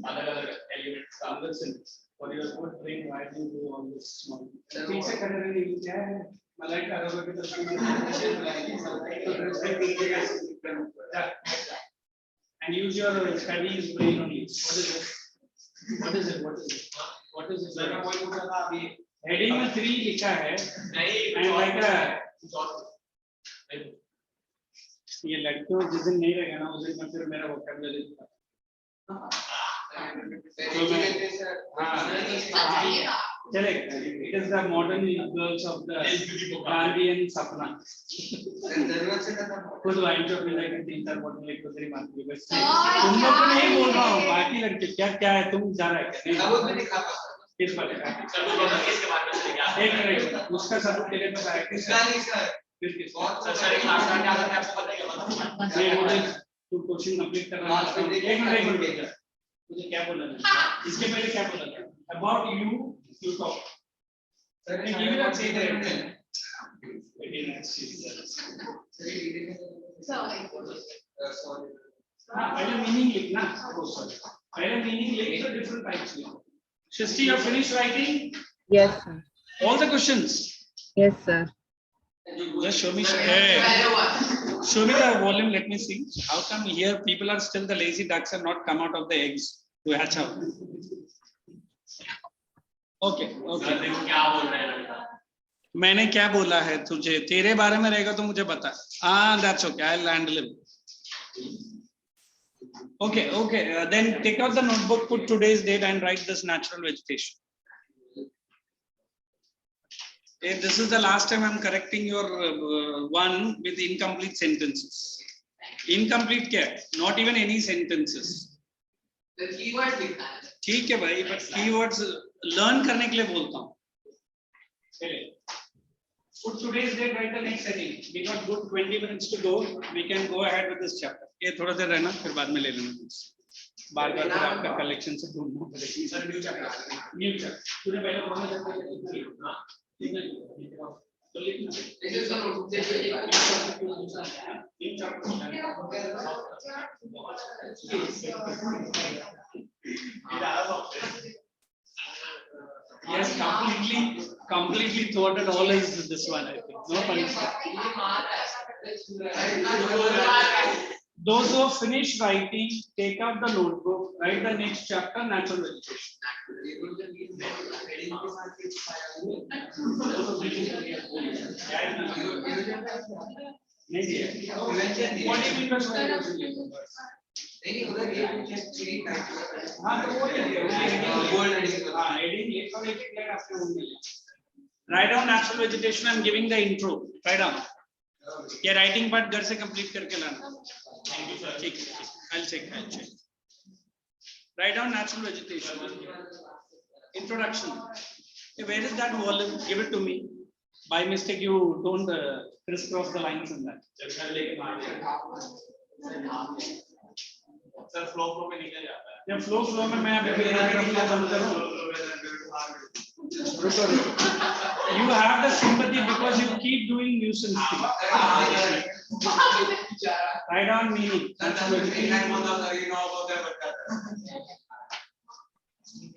अलग-अलग एलिमेंट्स का Listen, for your good brain, why do you do all this small? ठीक से कर रहे हैं क्या है? मलाई का अगर कोई तो and use your studies brain only. What is it? What is it? What is it? मैं कोई पूछा था अभी Heading में 3 लिखा है नहीं and like ये लड़कियों जिस दिन नहीं रहेगा ना उस दिन मैं फिर मेरा vocabulary चलेगा it is the modern girls of the Gandhian sapna खुद वाइन चौक में जाके 3-4 बोतल एक दूसरी मारती है बस तुम लोग को नहीं बोल रहा हूँ बाकी लड़के क्या क्या है तुम जा रहा है क्या नहीं किस बारे में? सर वो दोनों किसके बारे में चलेंगे आप? एक मिनट, उसका सबूत तेरे पास आया किस? सर सर एक लास्ट टाइम क्या करते हैं आपको पता ही होगा। तू कोचिंग कंप्लीट कर रहा है। एक मिनट मुझे क्या बोला था? इसके पहले क्या बोला था? About you talk. Sir, I give you a check rate. पहले मीनिंग लिखना। पहले मीनिंग लिख तो different types लिखो। Shristi, you finished writing Yes, sir. all the questions? Yes, sir. Just show me. Show me the volume. Let me see. How come here people are still the lazy ducks have not come out of the eggs to hatch out? Okay. Okay. देखो क्या बोल रहे हैं लड़का। मैंने क्या बोला है तुझे? तेरे बारे में रहेगा तो मुझे बता। That's okay. I'll handle it. Okay. Okay. Then take out the notebook, put today's date, and write this natural vegetation. If this is the last time I'm correcting your one with incomplete sentences. Incomplete क्या? Not even any sentences. The keyword लिखना है। ठीक है भाई, but keywords learn करने के लिए बोलता हूँ। Put today's date, write the next heading. We got good 20 minutes to go. We can go ahead with this chapter. ये थोड़ा देर रहना, फिर बाद में ले लेना। बार-बार फिर आपका collection से ढूंढना पड़ेगा। Sir new chapter. New chapter. तूने पहले बोला था तो लिखना। This is the notebook. New chapter. Yes, completely thwarted all is this one, I think. No punishment. Those who have finished writing, take out the notebook, write the next chapter, natural vegetation. What do you mean by soil erosion? नहीं उधर ये चीज हाँ तो वो ले लिया gold heading हाँ हेडिंग ले और एक एक लाइन आपने वो ले लिया write down natural vegetation. I'm giving the intro. Write down ये writing part घर से complete करके लाना. Thank you sir. ठीक I'll check. Write down natural vegetation. Introduction. Where is that volume? Give it to me. By mistake you don't crisscross the lines in that. Sir flow में निकल जाता है। जब फ्लो में मैं अभी बंद करूं you have the sympathy because you keep doing nuisance things. Write down meaning.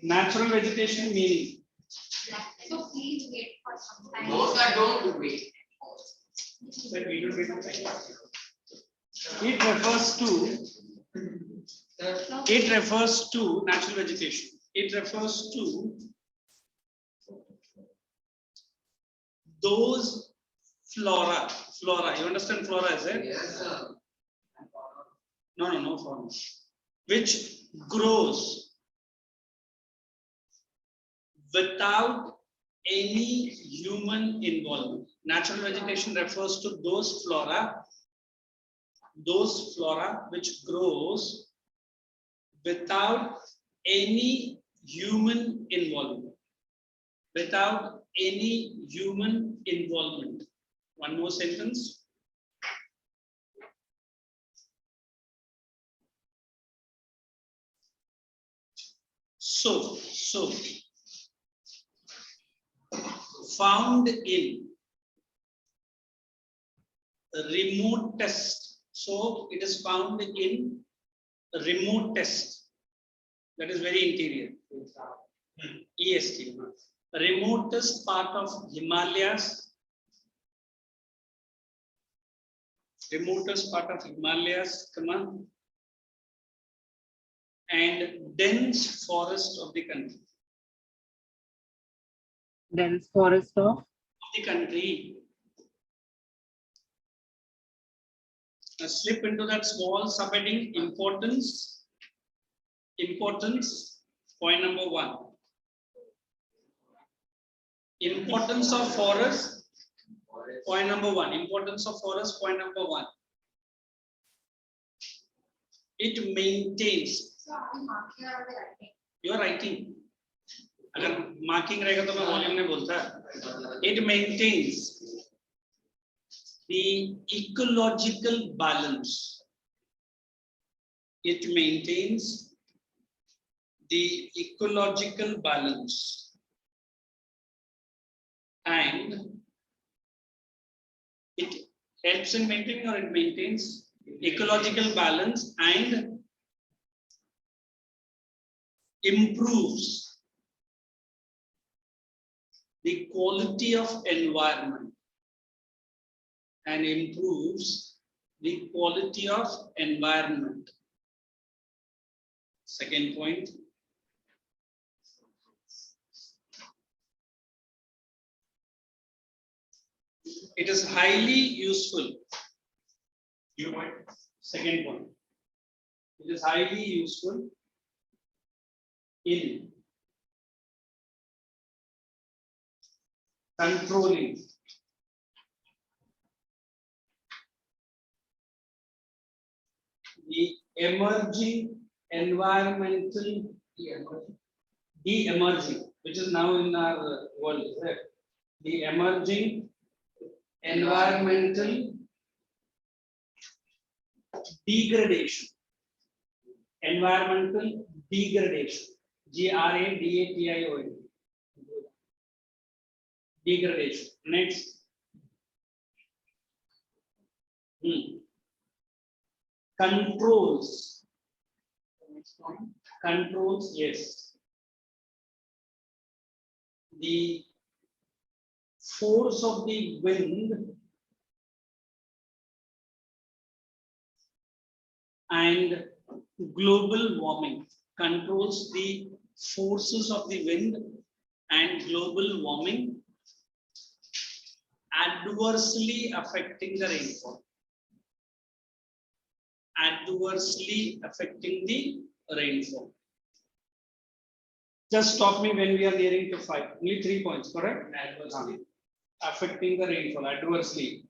Natural vegetation meaning. So please wait for some time. Those that don't wait. It refers to natural vegetation. It refers to those flora. You understand flora, is it? Yes, sir. No flora. Which grows without any human involvement. Natural vegetation refers to those flora which grows without any human involvement. One more sentence. So found in remotest. So it is found in remotest. That is very interior. EST. Remotest part of Himalayas. Come on. And dense forest of the country. Dense forest of The country. Slip into that small subheading importance. Point number 1. Importance of forest. Point number 1. Importance of forest. Point number 1. It maintains. So I'm marking out the writing. You are writing. अगर marking रहेगा तो मैं volume में बोलता. It maintains the ecological balance. It maintains the ecological balance and it helps in maintaining, or it maintains ecological balance and improves the quality of environment and improves the quality of environment. Second point. It is highly useful. Second point. It is highly useful in controlling the emerging environmental de-emerging, which is now in our world, right? The emerging environmental degradation. Environmental degradation. Gradation. Degradation. Next. Controls. Controls, yes. The force of the wind and global warming. Controls the forces of the wind and global warming adversely affecting the rainfall. Adversely affecting the rainfall. Just stop me when we are nearing to 5. Only 3 points, correct? Adversely affecting the rainfall, adversely.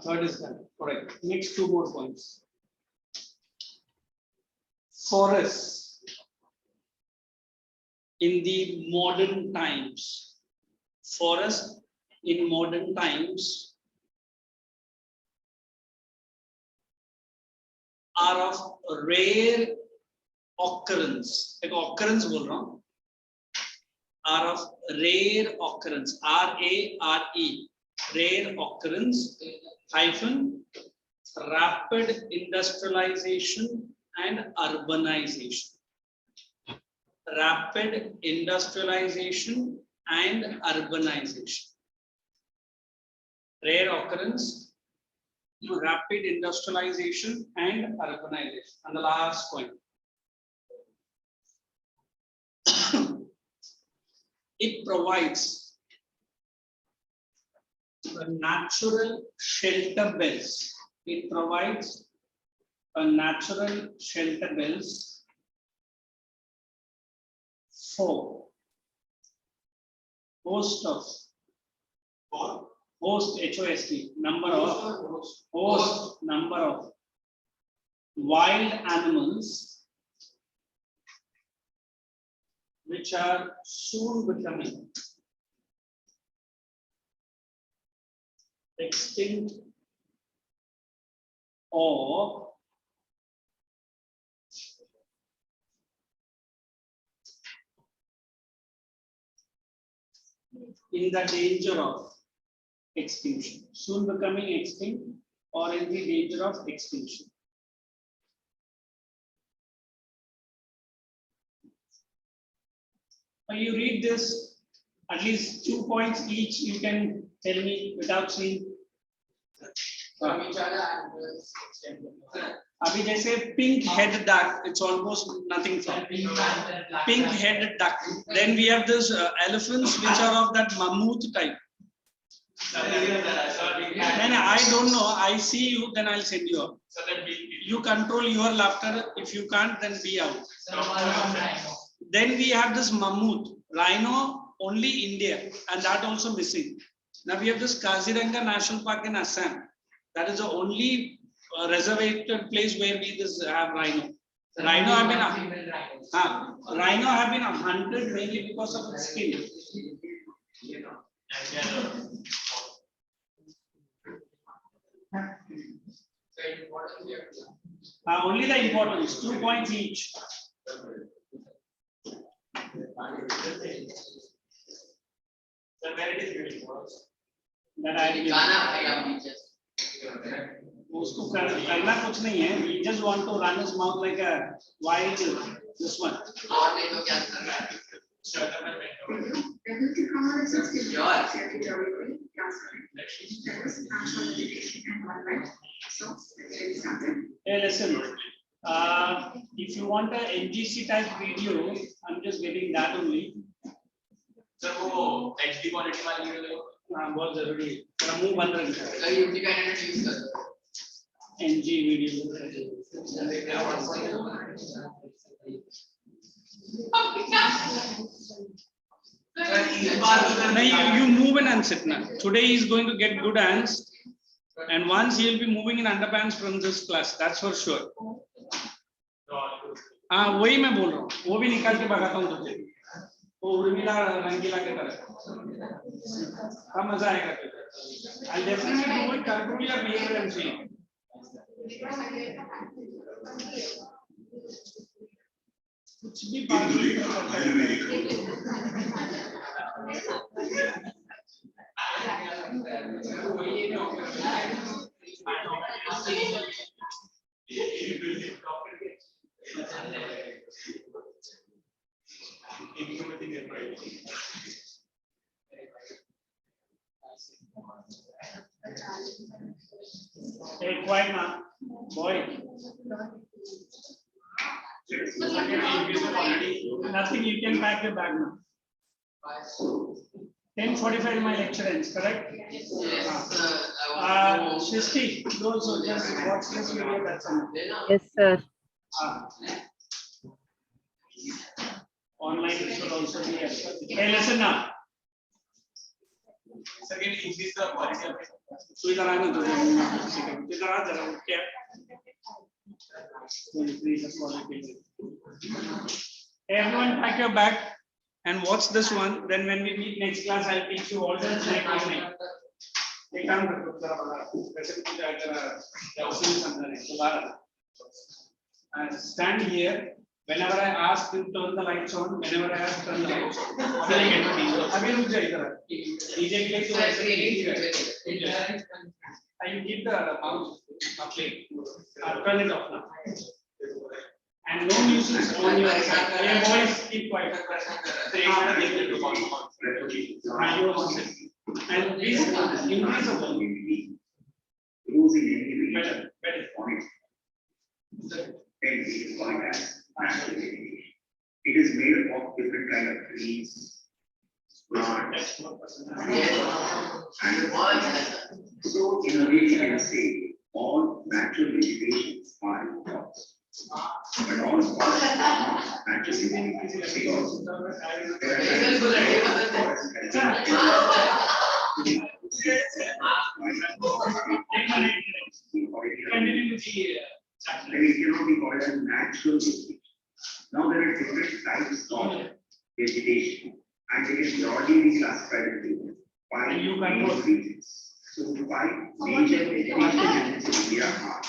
Third is done, correct. Next 2 more points. Forests in the modern times. Forests in modern times are of rare occurrence. एक occurrence बोल रहा हूँ. Are of rare occurrence. R-A-R-E. Rare occurrence hyphen rapid industrialization and urbanization. Rapid industrialization and urbanization. Rare occurrence, rapid industrialization and urbanization. And the last point. It provides a natural shelter belts. It provides a natural shelter belts for host of host HOST number of wild animals which are soon becoming extinct or in the danger of extinction. Soon becoming extinct or in the danger of extinction. When you read this, at least 2 points each you can tell me without seeing. अभी जैसे pink head duck, it's almost nothing from pink head duck. Then we have this elephants which are of that mammoth type. Then I don't know. I see you, then I'll send you out. You control your laughter. If you can't, then be out. Then we have this mammoth, rhino, only India, and that also missing. Now we have this Kaziranga National Park in Assam. That is the only reservated place where we have rhino. Rhino have been rhino have been hunted mainly because of its skin. Only the importance, 2 points each. That I उसको करना कुछ नहीं है. We just want to run his mouth like a wild this one. Hey, listen. If you want a NGC type video, I'm just getting that only. Sir, वो HD quality वाली video देखो. हाँ, बहुत जरूरी है. मेरा मुंह बंद रखना है. सर यूट्यूब का इंटरनेट यूज कर. NG video. No, you move in and sit now. Today he is going to get good hands, and once he will be moving in underpants from this class. That's for sure. हाँ, वही मैं बोल रहा हूँ. वो भी निकाल के भगाता हूँ तुझे. वो उर्मिला रंगीला के तरह. क्या मजा आएगा तुझे. I'll definitely do it. Control your behavior and see. कुछ भी बात नहीं कर सकता है. Hey, quiet now, boy. Nothing, you can pack your bag now. 10:45 my lecture ends, correct? Yes, Shristi, also just watch this video, that's enough. Yes, sir. Online it should also be as well. Hey, listen now. Sir, can you increase the quality of it? So इधर आना तो इधर आ जरा क्या? Increase the quality. Everyone pack your bag and watch this one. Then when we meet next class, I'll teach you all the technique. एक काम करो जरा बता. वैसे भी तुझे जरा उसी समझना है. दोबारा. Stand here. Whenever I ask to turn the lights on, whenever I ask turn the lights on. अभी रुक जा इधर. DJ के लिए तो ऐसे ही है. You keep the mouse playing. Turn it off now. And no nuisance on your side. Hey boys, keep quiet. And please increase the volume. Better. It is made of different kind of trees, plants, and so in a way you can say all natural vegetations are crops. But all crops are not natural vegetations. Then it cannot be called as natural vegetation. Now there are different types of vegetation, and they can broadly be classified into 5 main regions. So 5 major vegetation units in India are.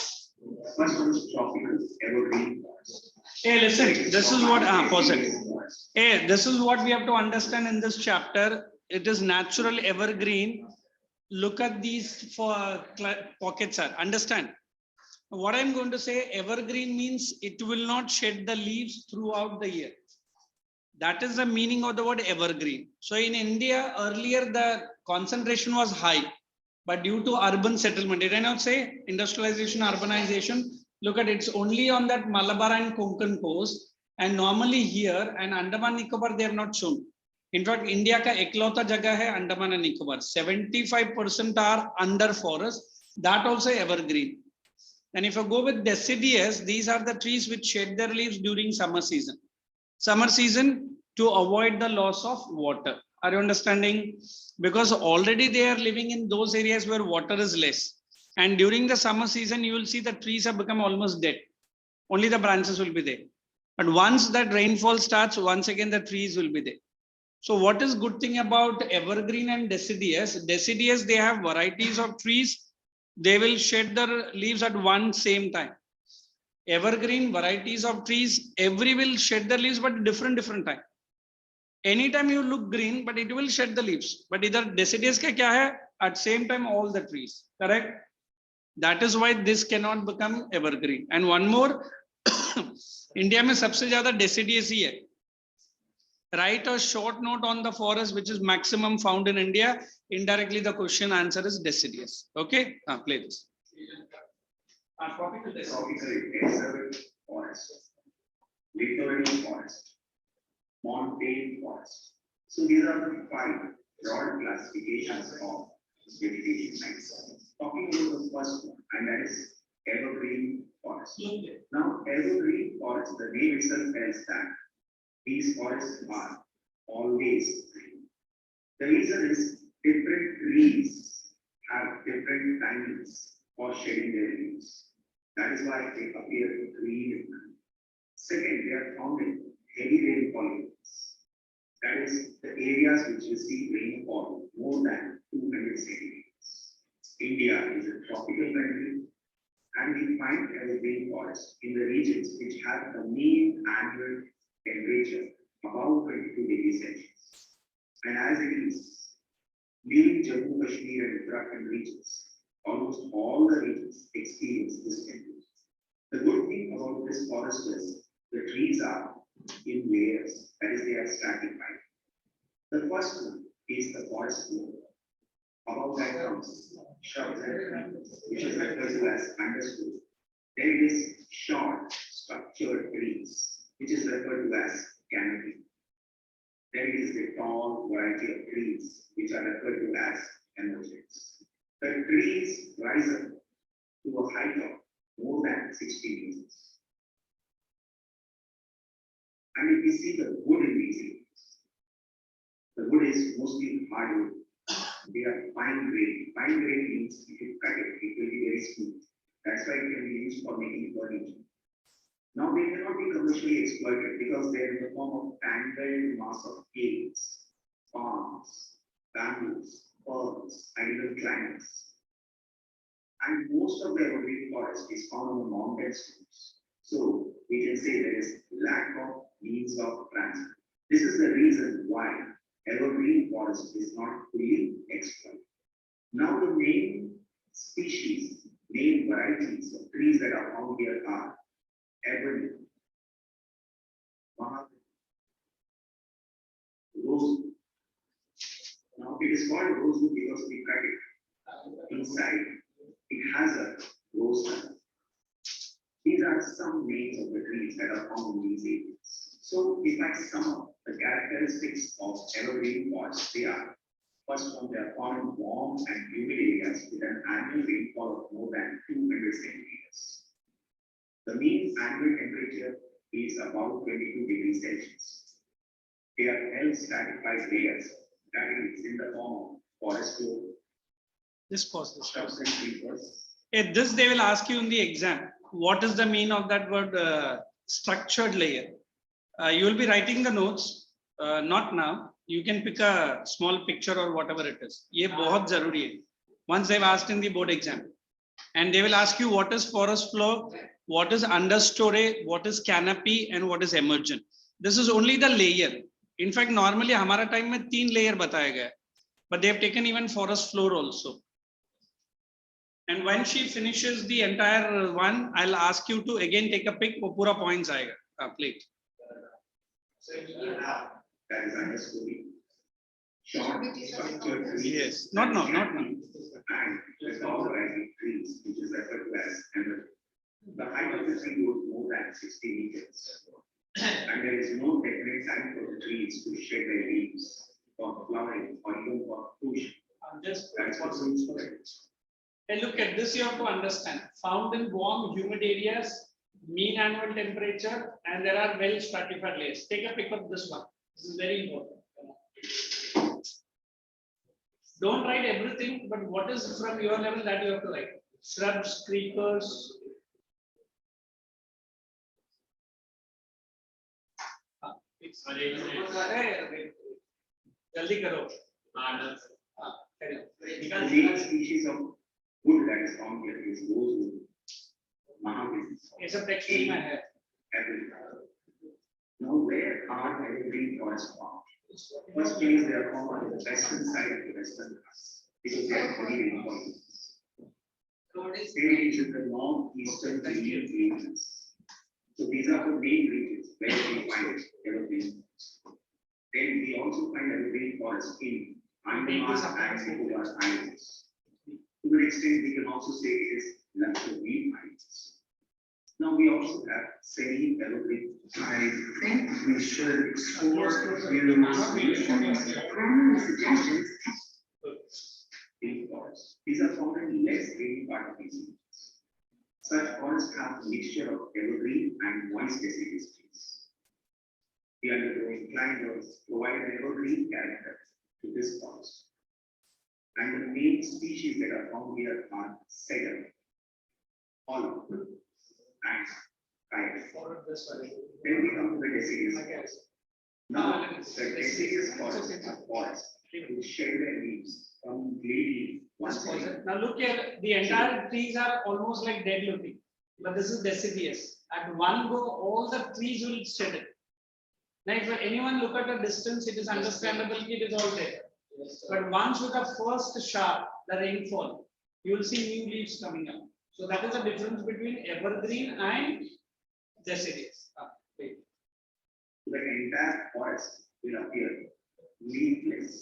First one is tropical evergreen forest. Hey, listen, this is what pause it. Hey, this is what we have to understand in this chapter. It is natural evergreen. Look at these for pockets, sir. Understand? What I'm going to say, evergreen means it will not shed the leaves throughout the year. That is the meaning of the word evergreen. So in India, earlier the concentration was high, but due to urban settlement, did I not say industrialization, urbanization? Look at it's only on that Malabar and Konkan coast, and normally here and Andaman Nicobar they have not shown. In fact, India ka eklauta jagah hai Andaman and Nicobar. 75% are under forest. That also evergreen. And if you go with deciduous, these are the trees which shed their leaves during summer season. Summer season to avoid the loss of water. Are you understanding? Because already they are living in those areas where water is less. And during the summer season, you will see the trees have become almost dead. only the branches will be there. But once that rainfall starts, once again the trees will be there. So what is good thing about evergreen and deciduous? Deciduous, they have varieties of trees. They will shed their leaves at one same time. Evergreen, varieties of trees, every will shed their leaves, but different time. Anytime you look green, but it will shed the leaves. But either deciduous ka kya hai? At same time all the trees, correct? That is why this cannot become evergreen. And one more, India में सबसे ज़्यादा deciduous ही है. Write a short note on the forest which is maximum found in India. Indirectly, the question answer is deciduous. Okay, play this. Tropical exurban forest, littoral forest, montane forest. So these are the 5 broad classifications of vegetation types. Talking about the first one, and that is evergreen forest. Now, evergreen forest, the name itself tells that these forests are always green. The reason is different trees have different timings for shedding their leaves. That is why they appear green. Second, they are found in heavy rainfall areas. That is the areas which receive rainfall more than 200 centimeters. India is a tropical country, and we find evergreen forests in the regions which have the mean annual temperature above 22 degrees Celsius. And as it is, leaving Jammu, Kashmir and Uttarakhand regions, almost all the regions experience this temperature. The good thing about this forest is the trees are in layers, that is, they are stratified. The first one is the forest floor. Above that comes shrubs and trees, which is referred to as understory. Then it is short, structured trees, which is referred to as canopy. Then it is the tall variety of trees, which are referred to as emergence. The trees rise up to a height of more than 60 meters. And if we see the wood in these areas, the wood is mostly hardwood. They are fine grain. Fine grain means if you cut it, it will be very smooth. That's why it can be used for making furniture. Now they cannot be commercially exploited because they are in the form of tangled mass of canes, palms, bamboos, ferns, and even climax. And most of the evergreen forest is found on the mountain slopes. So we can say there is lack of means of transport. This is the reason why evergreen forest is not fully exploited. Now the main species, main varieties of trees that are found here are ebony, mahogany, rosewood. Now it is called rosewood because we cut it inside. It has a rose color. These are some names of the trees that are found in these areas. So if I sum up the characteristics of evergreen forests, they are: first one, they are found in warm and humid areas with an annual rainfall of more than 200 centimeters. The mean annual temperature is about 22 degrees Celsius. They are L stratified layers, that is in the form of forest floor, Just pause this. shrubs and creepers. This they will ask you in the exam. What is the meaning of that word structured layer? You will be writing the notes, not now. You can pick a small picture or whatever it is. ये बहुत जरूरी है. Once they've asked in the board exam, and they will ask you what is forest floor, what is understory, what is canopy, and what is emergent. This is only the layer. In fact, normally हमारा time में 3 layer बताया गया, but they have taken even forest floor also. And when she finishes the entire one, I'll ask you to again take a pic. वो पूरा points आएगा. Plate. That is understory. Short, structured trees. Yes. Not now. Not now. And the tall variety of trees, which is referred to as emerald. The height of the tree goes more than 60 meters. And there is no definite time for the trees to shed their leaves, for flowering, or even for push. Just That's what roots for it. Hey, look at this. You have to understand. Found in warm, humid areas, mean annual temperature, and there are well stratified layers. Take a pic of this one. This is very important. Don't write everything, but what is from your level that you have to write? Shrubs, creepers, जल्दी करो. The main species of wood that is found here is rosewood. ये सब text में है. Now, where are evergreen forests found? First place they are found on the western side of the Western Ghats because they are heavy rainfall. Second is in the northeastern Indian regions. So these are the main regions where we find evergreen forests. Then we also find evergreen forests in Andaman and Nicobar Islands. To an extent, we can also say it is luxury islands. Now we also have semi-evergreen. I think we should explore new solutions, primary suggestions. Green forests. These are found in less rainy part of these regions. Such forests have a mixture of evergreen and moist deciduous trees. The undergrowing climbers provide an evergreen character to this forest. And the main species that are found here are cedar, olive, and pine. Then we come to the deciduous forest. Now, the deciduous forests are forests which shed their leaves completely once a year. Now look here, the entire trees are almost like dead looking, but this is deciduous. At one go, all the trees will shed it. Now, if anyone look at a distance, it is understandable it is all dead. But once with the first shower, the rainfall, you will see new leaves coming up. So that is the difference between evergreen and deciduous. The entire forest will appear leafless.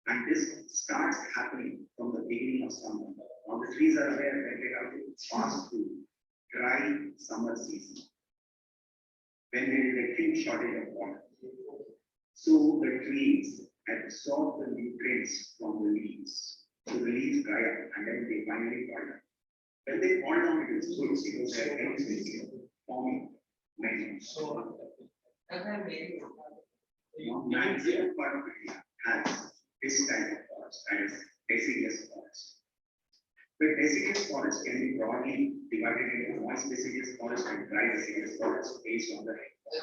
And this starts happening from the beginning of summer. Now the trees are aware that they have to pass through dry summer season, when there is a huge shortage of water. So the trees absorb the nutrients from the leaves. So the leaves dry up and then they finally fall down. When they fall down, it is good because they are forming many. So maximum part of India has this type of forest, that is deciduous forest. The deciduous forest can be broadly divided into moist deciduous forest and dry deciduous forest based on the rainfall.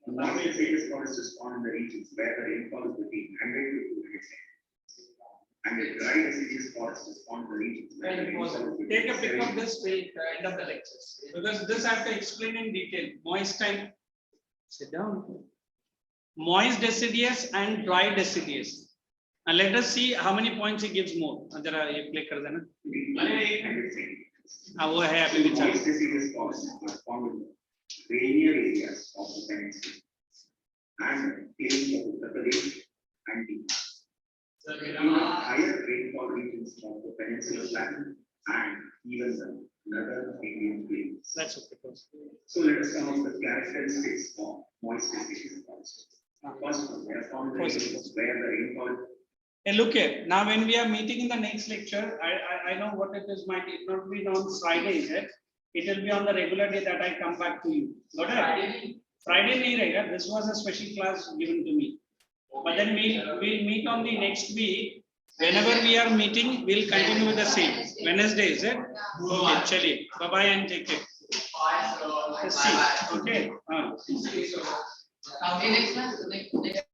The moist deciduous forest is found in the regions where the rainfall is between 100 to 200 cm. And the dry deciduous forest is found in the regions where the rainfall is between Take a pic of 70 this till the end of the lectures, because this I have to explain in detail. Moist and sit down. Moist deciduous and dry deciduous. And let us see how many points he gives more. जरा ये play कर देना. हाँ वो है अभी भी चल. Moist deciduous forests are found in rainier areas of the peninsula and plains of Uttar Pradesh and Bihar. In the higher rainfall regions of the peninsula plateau and even the northern Indian plains. That's okay. So let us come up with the characteristics of moist deciduous forests. First one, they are found in the regions where the rainfall. Hey, look here. Now, when we are meeting in the next lecture, I know what it is. Might it not be on Friday, is it? It will be on the regular day that I come back to you. Got it? Friday nahi rahega. This was a special class given to me. But then we'll meet on the next week. Whenever we are meeting, we'll continue with the same. Wednesday, is it? Okay, chali. Bye bye and take care. See. Okay. Next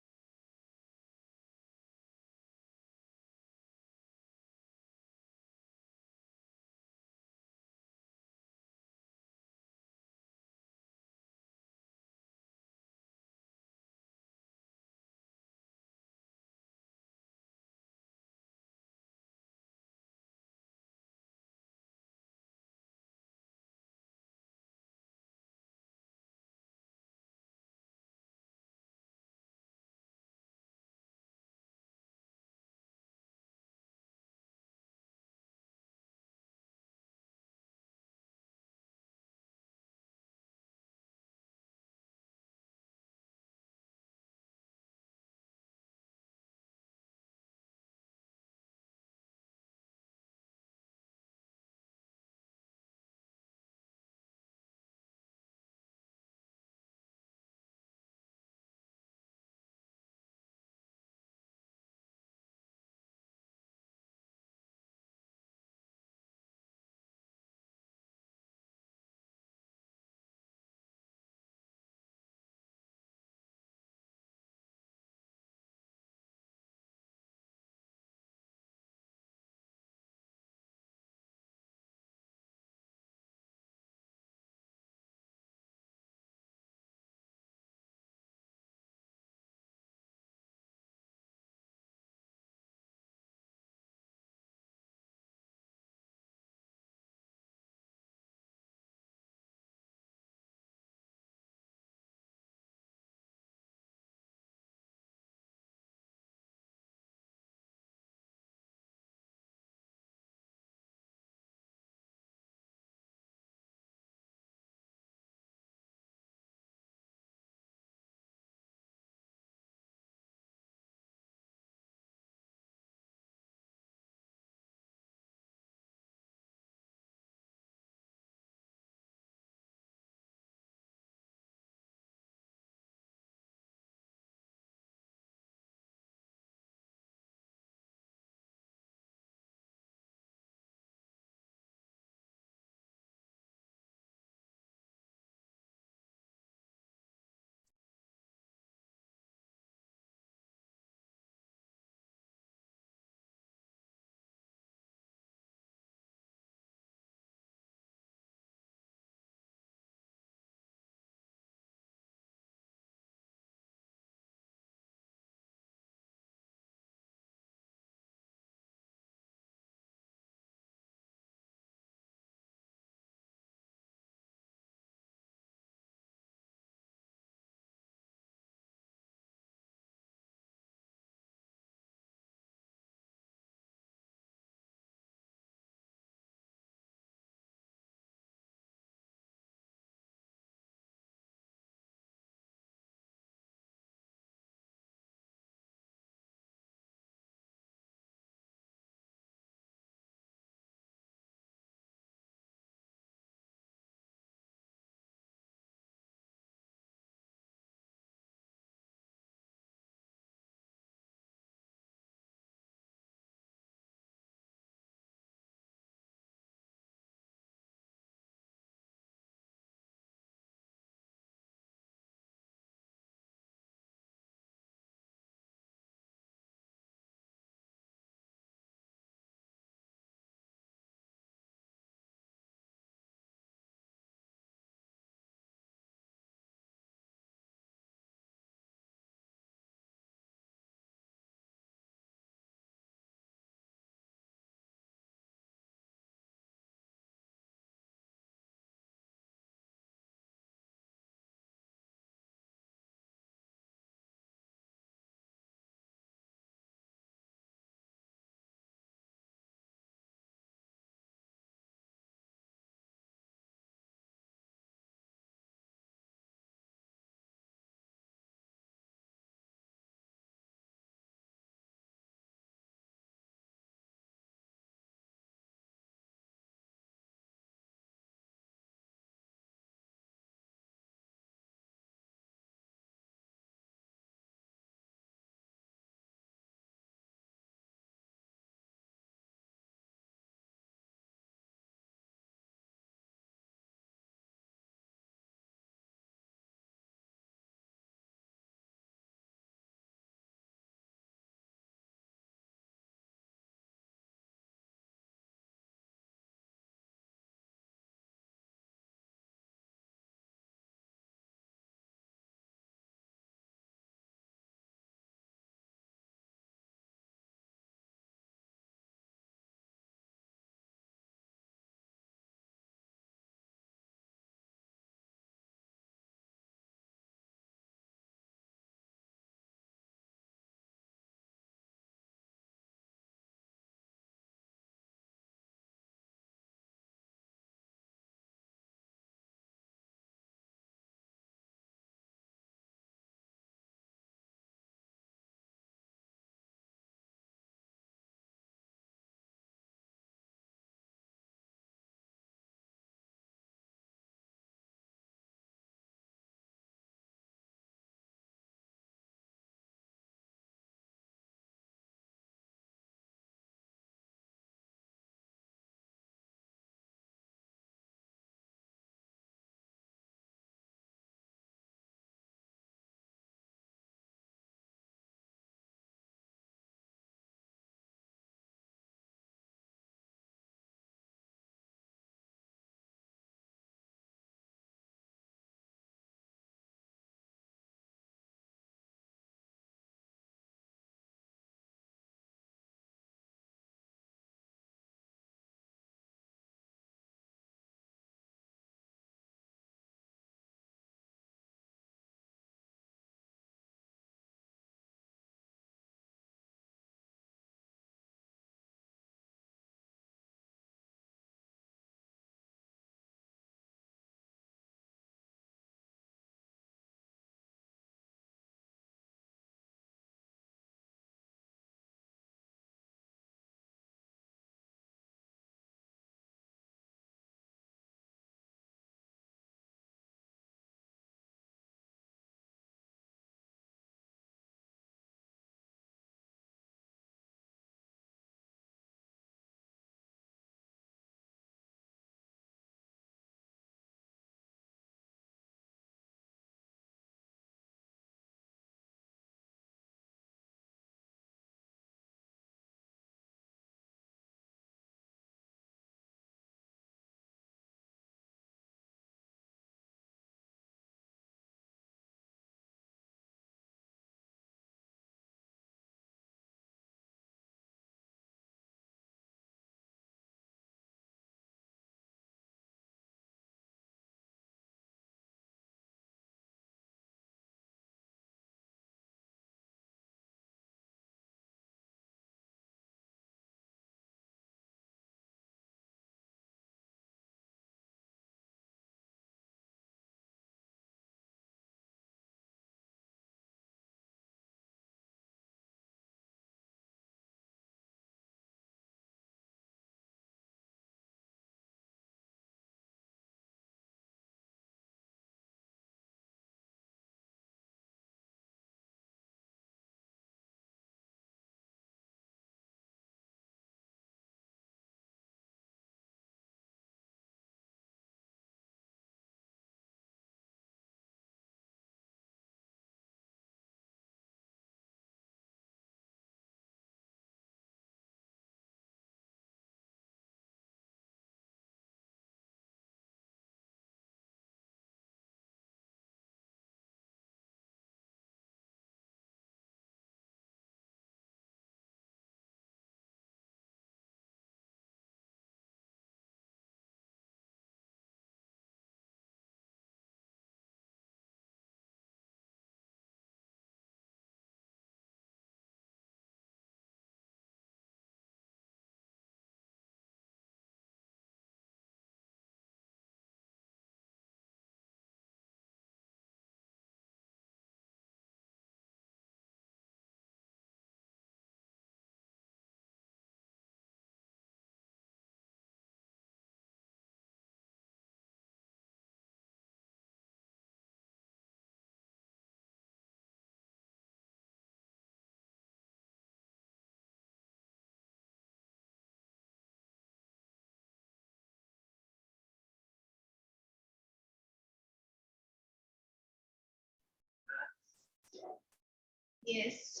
Yes.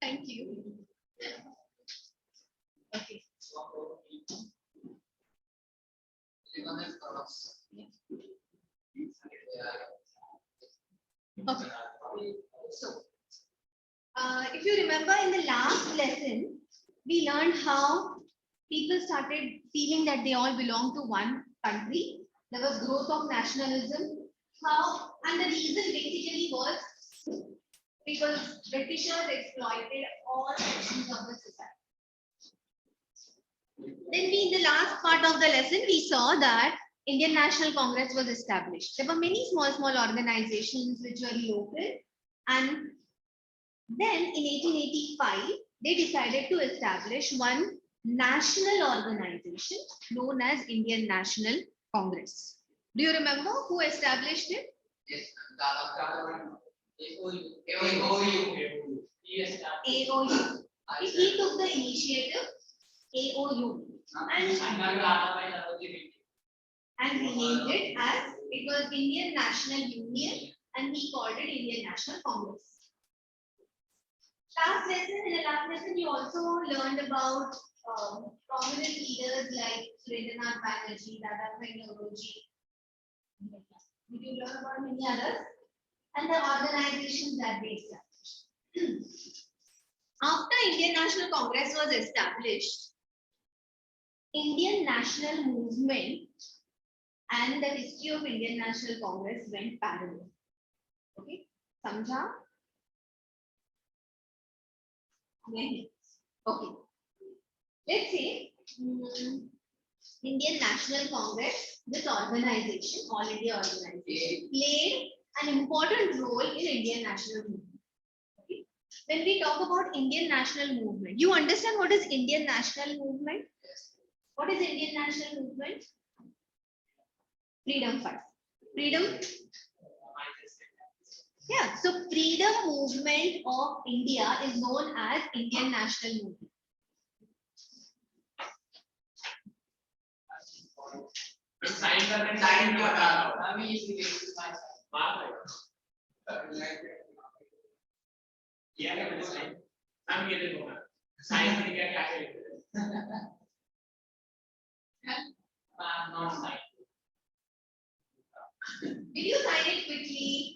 Thank you. Okay. Okay. So, if you remember in the last lesson, we learned how people started feeling that they all belong to one country. There was growth of nationalism. How, and the reason basically was because Britishers exploited all sections of the society. Then we, in the last part of the lesson, we saw that Indian National Congress was established. There were many small organizations which were local, and then in 1885, they decided to establish one national organization known as Indian National Congress. Do you remember who established it? Yes. AOU. He took the initiative, AOU, and renamed it as, it was Indian National Union, and he called it Indian National Congress. In the last lesson, you also learned about prominent leaders like Surendranath Banerjee, Dadabhai Naoroji. Did you learn about many others? And the organizations that they established. After Indian National Congress was established, Indian national movement and the history of Indian National Congress went parallel. Okay, Samjha? Okay. Let's say Indian National Congress, this organization, All India organization, played an important role in Indian national movement. Okay. When we talk about Indian national movement, you understand what is Indian national movement? What is Indian national movement? Freedom fight. Freedom. Yeah, so freedom movement of India is known as Indian national movement. Did you sign it quickly?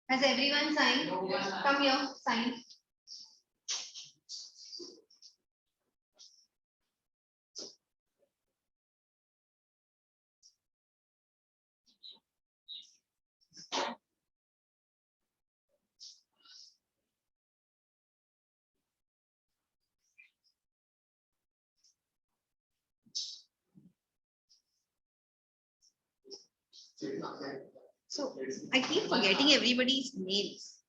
Has everyone signed? Come here, sign. So I keep forgetting everybody's names.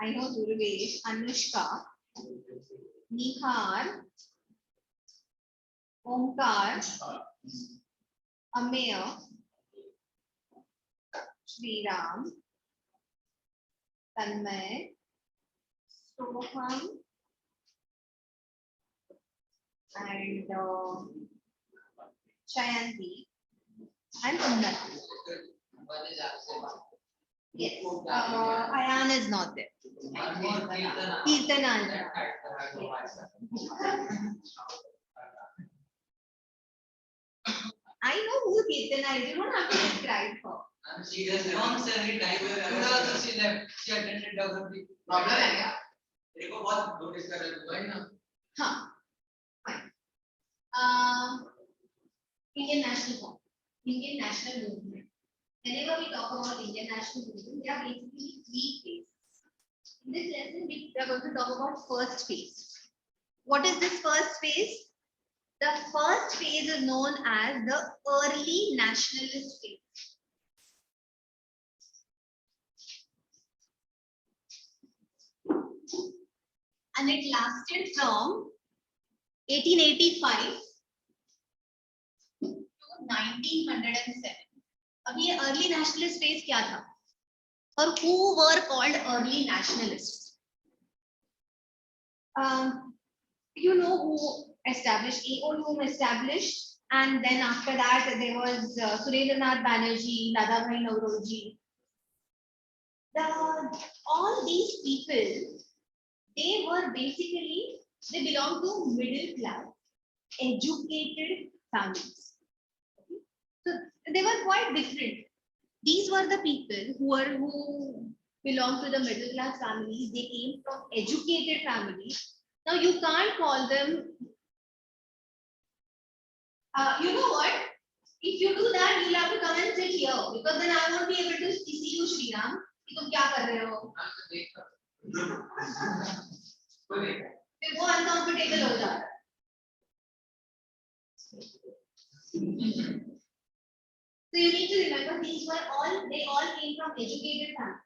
I know Durvesh, Anushka, Nihar, Omkar, Ameya, Sriram, Tanmay, Soham, and Shayanti, and Unnati. Yes, Ayan is not there. Kirtana is there. I know who Kirtana is. You don't have to describe her. She does almost every time. Also she left. She attended geography. Problem है क्या? तेरे को बहुत notice कर रहा है ना? हाँ. Fine. Indian National Movement. Whenever we talk about Indian national movement, there are basically three phases. In this lesson, we are going to talk about first phase. What is this first phase? The first phase is known as the early nationalist phase. And it lasted from 1885 to 1907. अभी ये early nationalist phase क्या था और who were called early nationalists? You know who established AOU established, and then after that there was Surendranath Banerjee, Dadabhai Nauroji. All these people, they were basically, they belong to middle class, educated families. So they were quite different. These were the people who belong to the middle class families. They came from educated families. Now you can't call them. You know what? If you do that, you'll have to come and sit here because then I won't be able to see you, Shriram. कि तुम क्या कर रहे हो? फिर वो uncomfortable हो जाता है. So you need to remember these were all, they all came from educated families.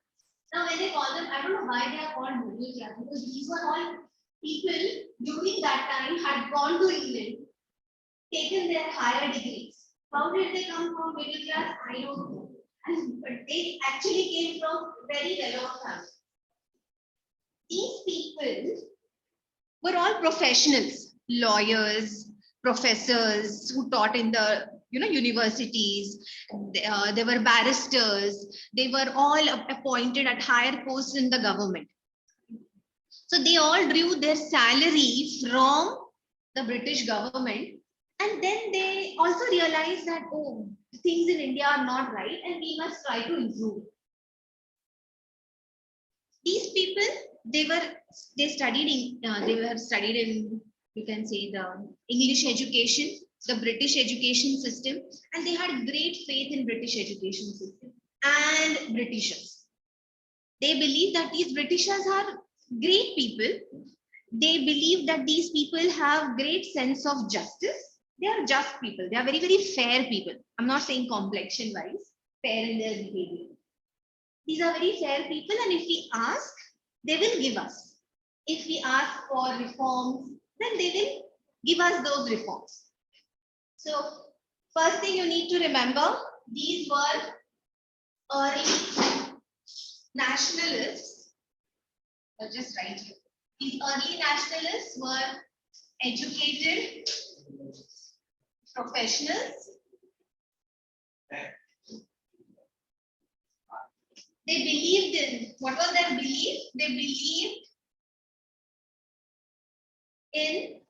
Now when they call them, I don't know why they are called middle class, because these were all people during that time had gone to England, taken their higher degrees. How did they come from middle class? I don't know. But they actually came from very well-off families. These people were all professionals, lawyers, professors who taught in the universities. They were barristers. They were all appointed at higher posts in the government. So they all drew their salary from the British government, and then they also realized that, oh, things in India are not right and we must try to improve. These people, they were studied in, you can say, the English education, the British education system, and they had great faith in British education system and Britishers. They believe that these Britishers are great people. They believe that these people have great sense of justice. They are just people. They are very, very fair people. I'm not saying complexion wise, fair in their behavior. These are very fair people, and if we ask, they will give us. If we ask for reforms, then they will give us those reforms. So first thing you need to remember, these were early nationalists. I'll just write here. These early nationalists were educated professionals. They believed in, what was their belief? They believed in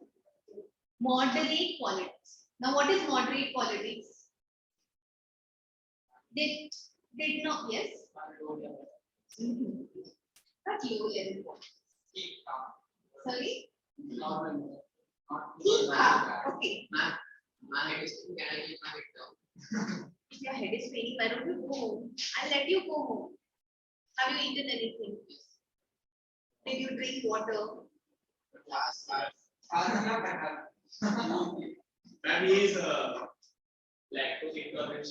moderate politics. Now, what is moderate politics? They did not, yes? Not low level politics. Sorry? Okay. My head is can I keep my head down? If your head is paining, why don't you go home? I'll let you go home. Have you eaten anything? Did you drink water? Ma'am, he is lactose intolerant.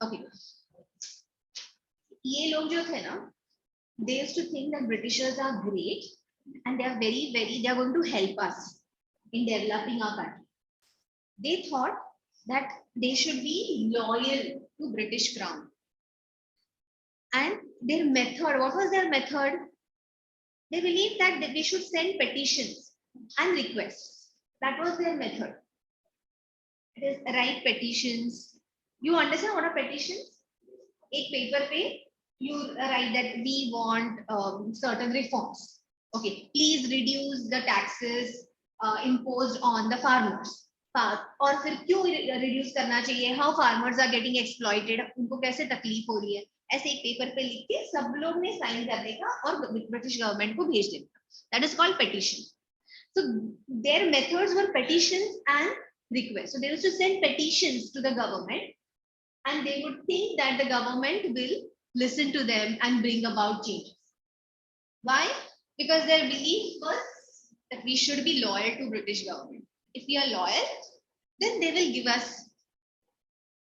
Okay. ये लोग जो थे ना, they used to think that Britishers are great and they are they are going to help us in developing our country. They thought that they should be loyal to British Crown. And their method, what was their method? They believed that we should send petitions and requests. That was their method. It is write petitions. You understand what a petition? A paper pe you write that we want certain reforms. Okay, please reduce the taxes imposed on the farmers. और फिर क्यों reduce करना चाहिए? How farmers are getting exploited? उनको कैसे तकलीफ हो रही है? ऐसे एक पेपर पे लिख के सब लोग ने साइन करने का और ब्रिटिश गवर्नमेंट को भेज देना. That is called petition. So their methods were petitions and requests. So they used to send petitions to the government, and they would think that the government will listen to them and bring about changes. Why? Because their belief was that we should be loyal to British government. If we are loyal, then they will give us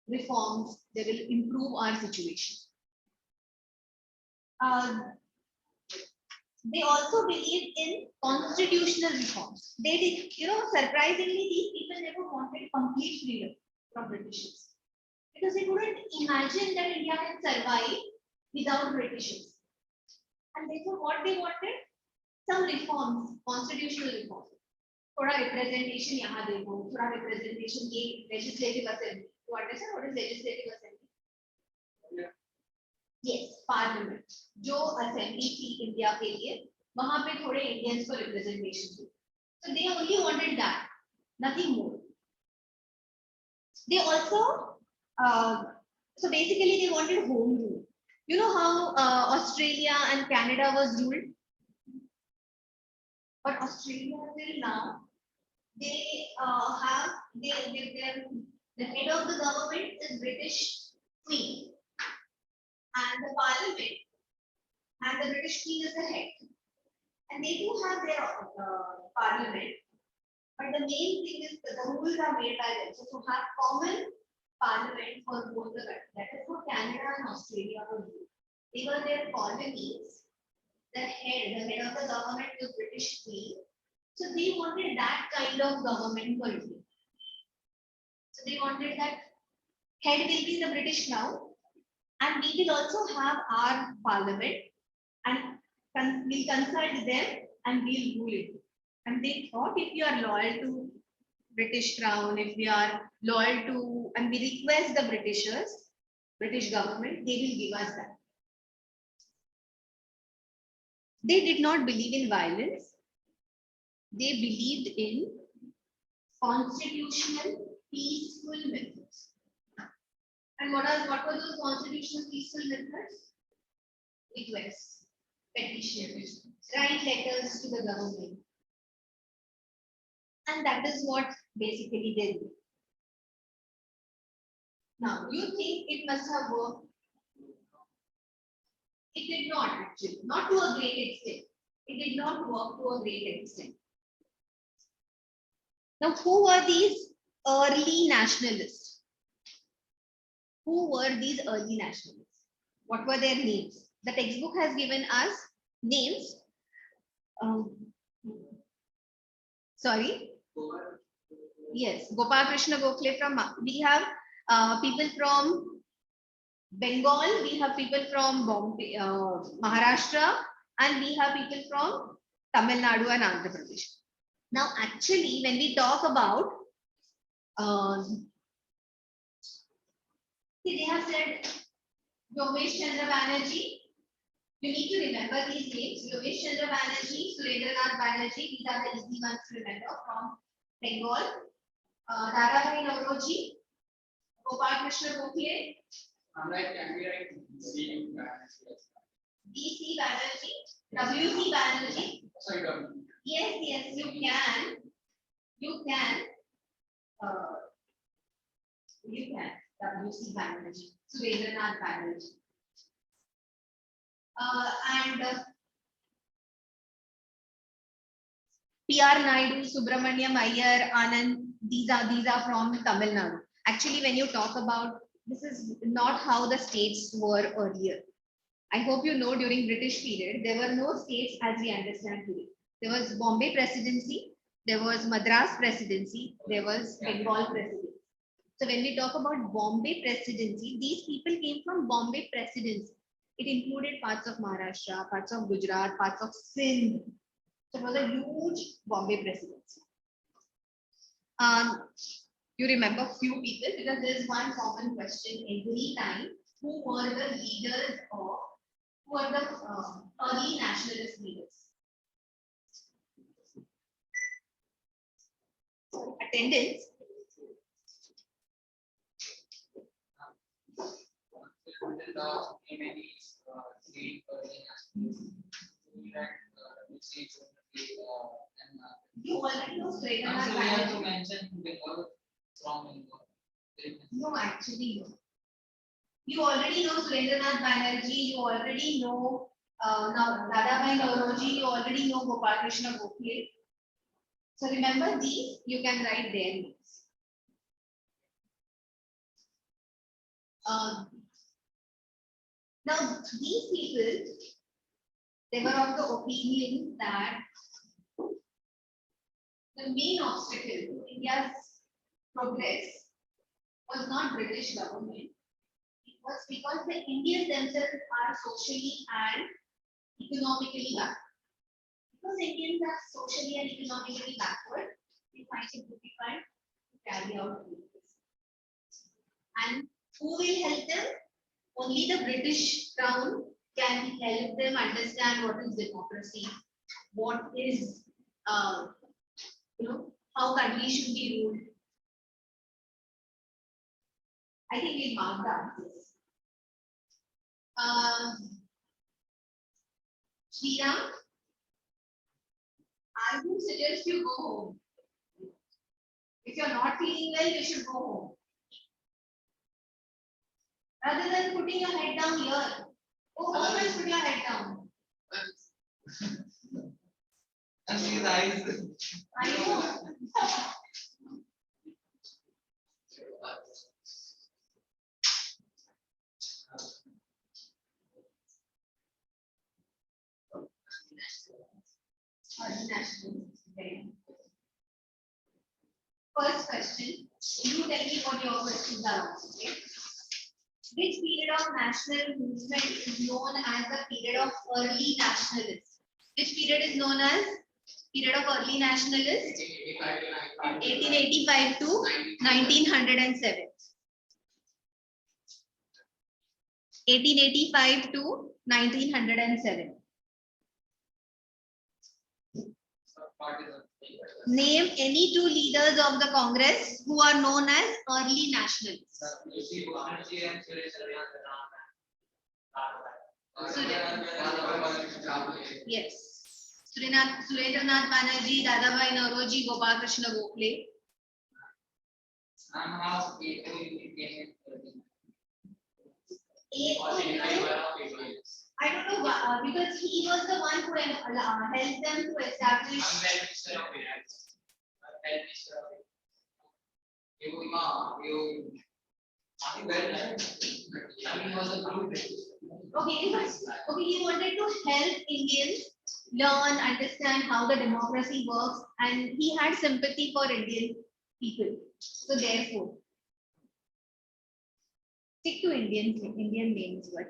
reforms, they will improve our situation. They also believed in constitutional reforms. They did, surprisingly, these people never wanted complete freedom from Britishers because they couldn't imagine that India can survive without Britishers. And therefore, what they wanted? Some reforms, constitutional reforms. थोड़ा representation यहाँ देखो, थोड़ा representation ये legislative assembly. You understand what is legislative assembly? Yeah. Yes, parliament. जो assembly थी India के लिए, वहाँ पे थोड़े Indians को representation थी. So they only wanted that, nothing more. They also, so basically they wanted home rule. You know how Australia and Canada was ruled? But Australia till now, they have the head of the government is British Queen, and the Parliament and the British Queen is the head, and they do have their Parliament. But the main thing is that the rules are made by them. So to have common Parliament for both the countries. That is what Canada and Australia were doing. They were their colonies. The head of the government was British Queen. So they wanted that kind of government for India. So they wanted that head will be the British Crown, and we will also have our parliament, and we'll consult them and we'll rule it. And they thought if we are loyal to British Crown, if we are loyal to, and we request the British government, they will give us that. They did not believe in violence. They believed in constitutional, peaceful methods. And what were those constitutional, peaceful methods? Requests, petitions, write letters to the government. And that is what basically they did. Now, you think it must have worked? It did not actually, not to a great extent. It did not work to a great extent. Now, who were these early nationalists? Who were these early nationalists? What were their names? The textbook has given us names. Sorry. Yes, Gopal Krishna Gokhale from, we have people from Bengal, we have people from Bombay, Maharashtra, and we have people from Tamil Nadu and Andhra Pradesh. Now, actually, when we talk about, see, they have said Yogesh Chandra Banerjee. You need to remember these names: Yogesh Chandra Banerjee, Surendranath Banerjee. These are the easy ones to remember from Bengal. Dadabhai Naoroji, Gopal Krishna Gokhale. Can we write C DC Banerjee, WC Banerjee. Sorry, Yes, you can. You can. WC Banerjee, Surendranath Banerjee. And PR Naidu, Subramaniam Iyer, Anand, these are from Tamil Nadu. Actually, when you talk about, this is not how the states were earlier. I hope you know during British period, there were no states as we understand today. There was Bombay Presidency, there was Madras Presidency, there was Bengal Presidency. So when we talk about Bombay Presidency, these people came from Bombay Presidency. It included parts of Maharashtra, parts of Gujarat, parts of Sindh. So it was a huge Bombay Presidency. You remember few people because there is one common question every time: who were the leaders of, who were the early nationalist leaders? Attendance. You already know Surendranath Banerjee. No, actually no. You already know Surendranath Banerjee. You already know now Dadabhai Naoroji. You already know Gopal Krishna Gokhale. So remember these. You can write their names. Now, these people, they were of the opinion that the main obstacle to India's progress was not British government. It was because the Indians themselves are socially and economically backward. Because Indians are socially and economically backward, they find it difficult to carry out this. And who will help them? Only the British Crown can help them understand what is democracy, what is, how countries should be ruled. I think we marked the answers. Neelam, I would suggest you go home. If you're not feeling well, you should go home. Rather than putting your head down here, go home and put your head down. And his eyes. I know. First question, you tell me what your questions are. Okay? Which period of national movement is known as the period of early nationalists? Which period is known as period of early nationalists? 1885 to 1907. 1885 to 1907. Name any two leaders of the Congress who are known as early nationalists. Yes. Surendranath Banerjee, Dadabhai Naoroji, Gopal Krishna Gokhale. I don't know because he was the one who helped them to establish. Okay, he wanted to help Indians learn, understand how the democracy works, and he had sympathy for Indian people. So therefore, stick to Indian names, but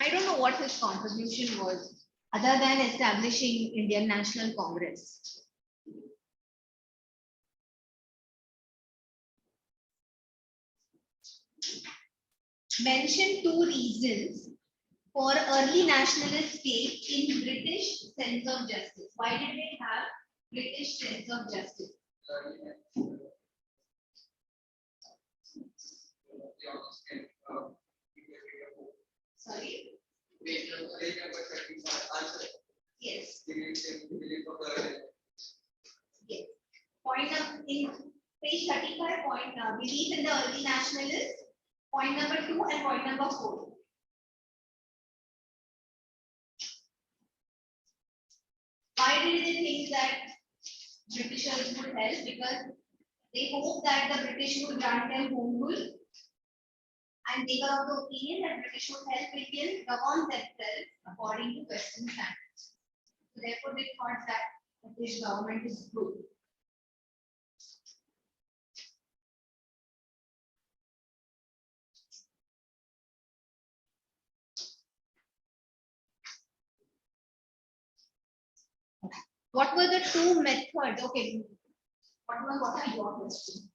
I don't know what his contribution was other than establishing Indian National Congress. Mention two reasons for early nationalist faith in British sense of justice. Why did they have British sense of justice? Sorry? Yes. Yes. Point number in page 35, belief in the early nationalists. Point number 2 and point number 4. Why did they think that Britishers would help? Because they hoped that the British would grant them home rule, and they were of the opinion that British would help Indians govern themselves according to Western standards. So therefore, they thought that the British government is good. What were the two methods? Okay, what are your questions?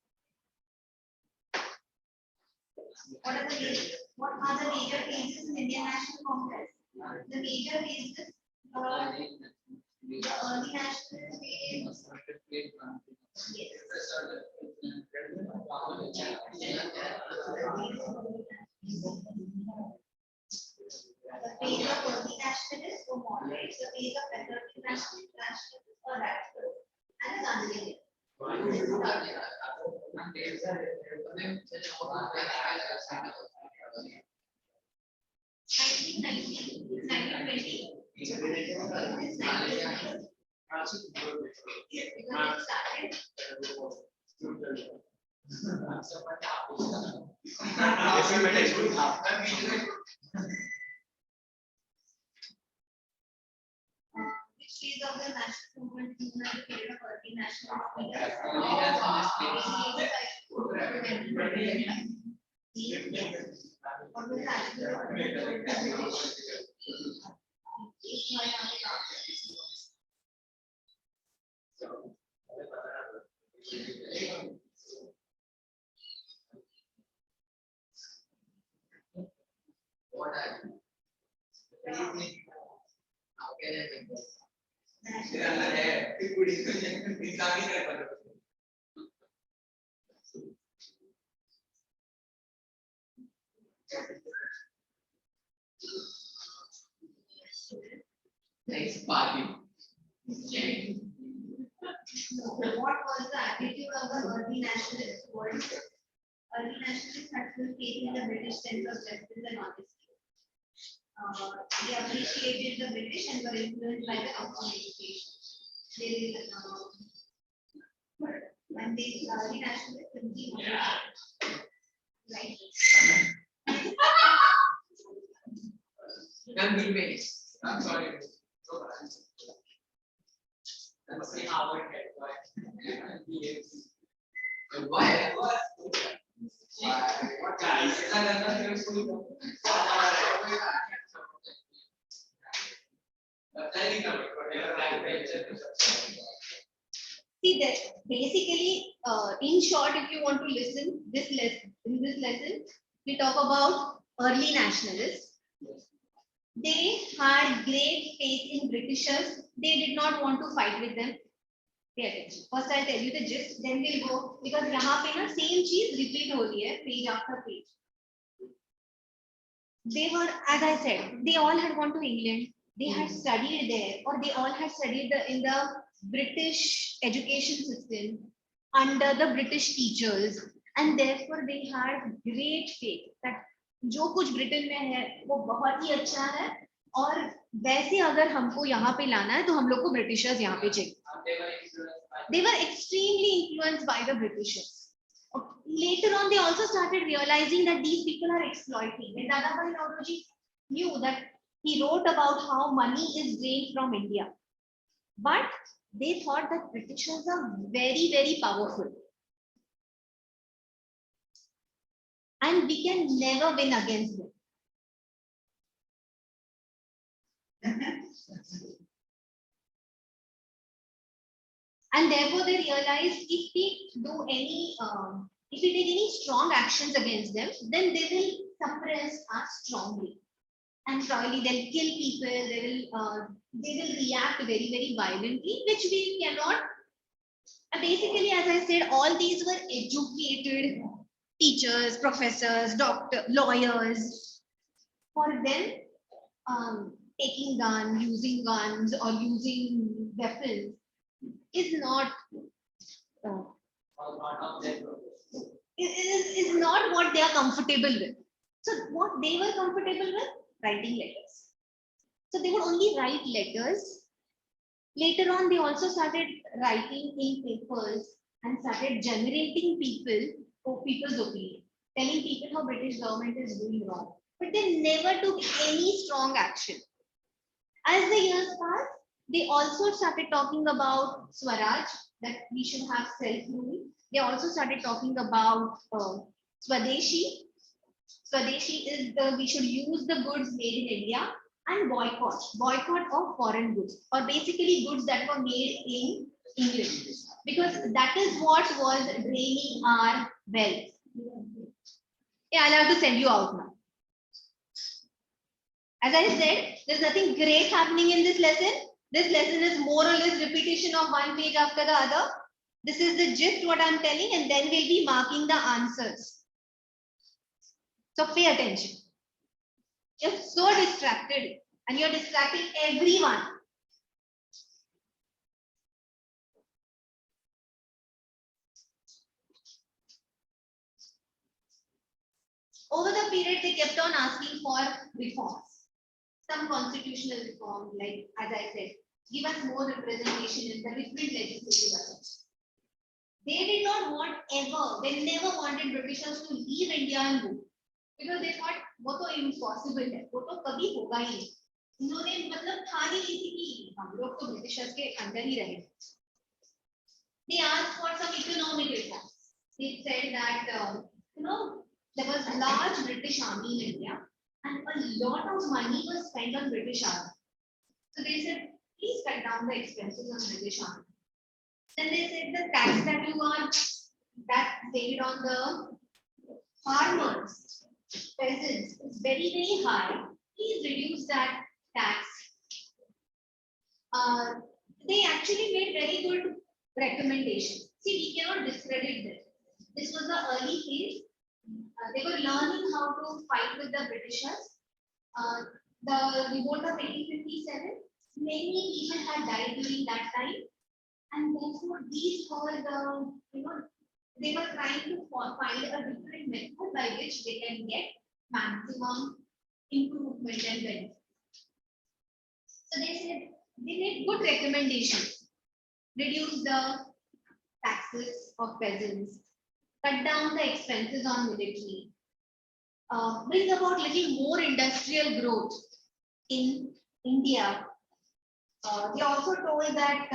What are the major phases in Indian National Congress? The major phases, the early national phase. Yes. The phase of early nationalists or moderates, the phase of conservative nationalists or radicals, and the Gandhi. Which phase of the national movement is the period of early national What I how can I make this? Next party. What was the attitude of the early nationalists towards it? Early nationalists had full faith in the British sense of justice and honesty. They appreciated the British and were influenced by the Oxford education. And they early nationalists continued. Right. I'm sorry. Let's see how it gets. Why? What guys? See that basically, in short, if you want to listen, in this lesson, we talk about early nationalists. They had great faith in Britishers. They did not want to fight with them. Pay attention. First, I'll tell you the gist, then we'll go because यहाँ पे ना same चीज repeat हो रही है page after page. They were, as I said, they all had gone to England. They had studied there, or they all had studied in the British education system under the British teachers, and therefore they had great faith that जो कुछ Britain में है वो बहुत ही अच्छा है और वैसे अगर हमको यहाँ पे लाना है तो हम लोग को ब्रिटिशर्स यहाँ पे चाहिए. They were extremely influenced by the Britishers. Later on, they also started realizing that these people are exploiting. And Dadabhai Naoroji knew that he wrote about how money is drained from India. But they thought that Britishers are very, very powerful. And we can never win against them. And therefore, they realized if we do any, if we take any strong actions against them, then they will suppress us strongly, and probably they'll kill people. They will react very, very violently, which we cannot. And basically, as I said, all these were educated teachers, professors, doctors, lawyers. For them, taking guns, using guns, or using weapons is not is not what they are comfortable with. So what they were comfortable with? Writing letters. So they would only write letters. Later on, they also started writing in papers and started generating people's opinion, telling people how British government is doing wrong. But they never took any strong action. As the years passed, they also started talking about Swaraj, that we should have self-rule. They also started talking about Swadeshi. Swadeshi is we should use the goods made in India, and boycott of foreign goods, or basically goods that were made in England, because that is what was draining our wealth. Yeah, I'll have to send you out now. As I said, there's nothing great happening in this lesson. This lesson is more or less repetition of one page after the other. This is the gist what I'm telling, and then we'll be marking the answers. So pay attention. You're so distracted and you're distracting everyone. Over the period, they kept on asking for reforms. Some constitutional reforms, like, as I said, give us more representation in the different legislative assembly. They did not want ever, they never wanted Britishers to leave India and go. Because they thought वो तो impossible है, वो तो कभी होगा ही नहीं. उन्होंने मतलब ठान ही ली थी कि हम लोग तो ब्रिटिशर्स के अंदर ही रहेंगे. They asked for some economic reforms. They said that there was a large British army in India and a lot of money was spent on British army. So they said, please cut down the expenses on British army. Then they said the tax that you are that paid on the farmers, peasants is very, very high. Please reduce that tax. They actually made very good recommendations. See, we cannot discredit this. This was the early phase. They were learning how to fight with the Britishers. The revolt of 1857, many people had died during that time. And therefore, these were the, they were trying to find a different method by which they can get maximum improvement and benefit. So they said, they made good recommendations. Reduce the taxes of peasants, cut down the expenses on military, bring about little more industrial growth in India. They also told that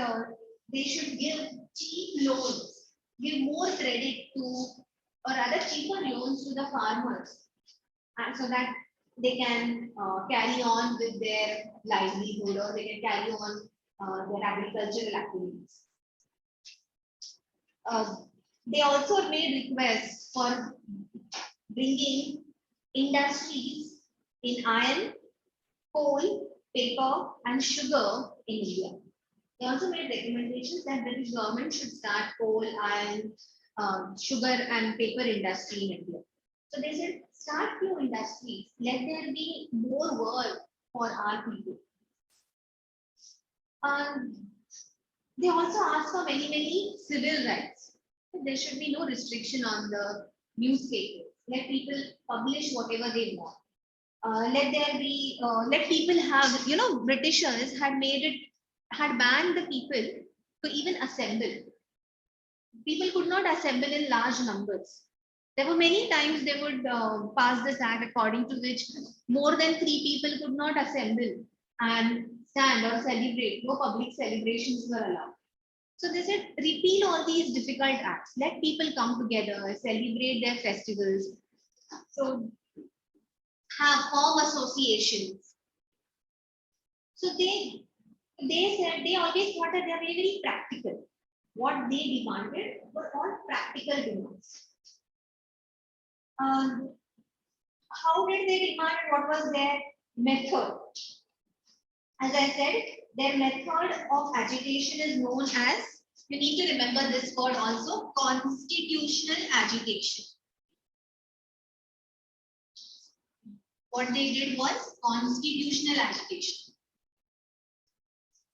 they should give cheap loans, give more credit to, or rather cheaper loans to the farmers, and so that they can carry on with their livelihood or they can carry on their agricultural activities. They also made requests for bringing industries in iron, coal, paper, and sugar in India. They also made recommendations that British government should start coal, iron, sugar, and paper industry in India. So they said, start few industries, let there be more work for our people. They also asked for many civil rights. There should be no restriction on the newspapers. Let people publish whatever they want. Let there be, let people have, Britishers had banned the people to even assemble. People could not assemble in large numbers. There were many times they would pass this act according to which more than 3 people could not assemble and stand or celebrate. No public celebrations were allowed. So they said, repeal all these difficult acts. Let people come together, celebrate their festivals. So form associations. So they said they always thought that they are very, very practical. What they demanded were all practical demands. How did they demand and what was their method? As I said, their method of agitation is known as, you need to remember this word also, constitutional agitation. What they did was constitutional agitation.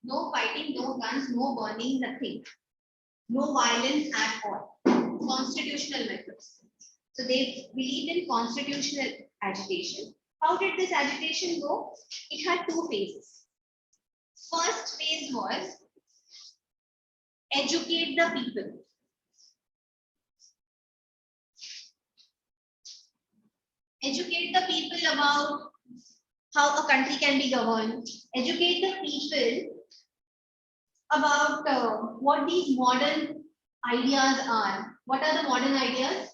No fighting, no guns, no burning, nothing. No violence at all. Constitutional methods. So they believed in constitutional agitation. How did this agitation go? It had 2 phases. First phase was educate the people. Educate the people about how a country can be governed. Educate the people about what these modern ideas are. What are the modern ideas?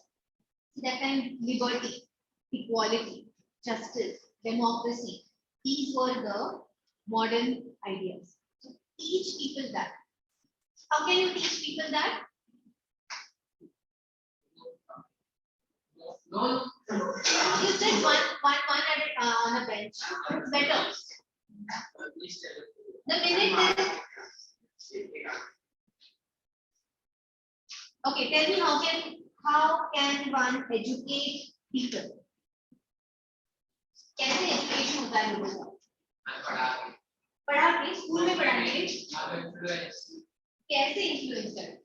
That time, liberty, equality, justice, democracy. These were the modern ideas. So teach people that. How can you teach people that? No. You sit one at on a bench. It's better. The minute there is. Okay, tell me how can one educate people? कैसे education होता है लोगों का? पढ़ा के school में पढ़ाएंगे. कैसे influence करें?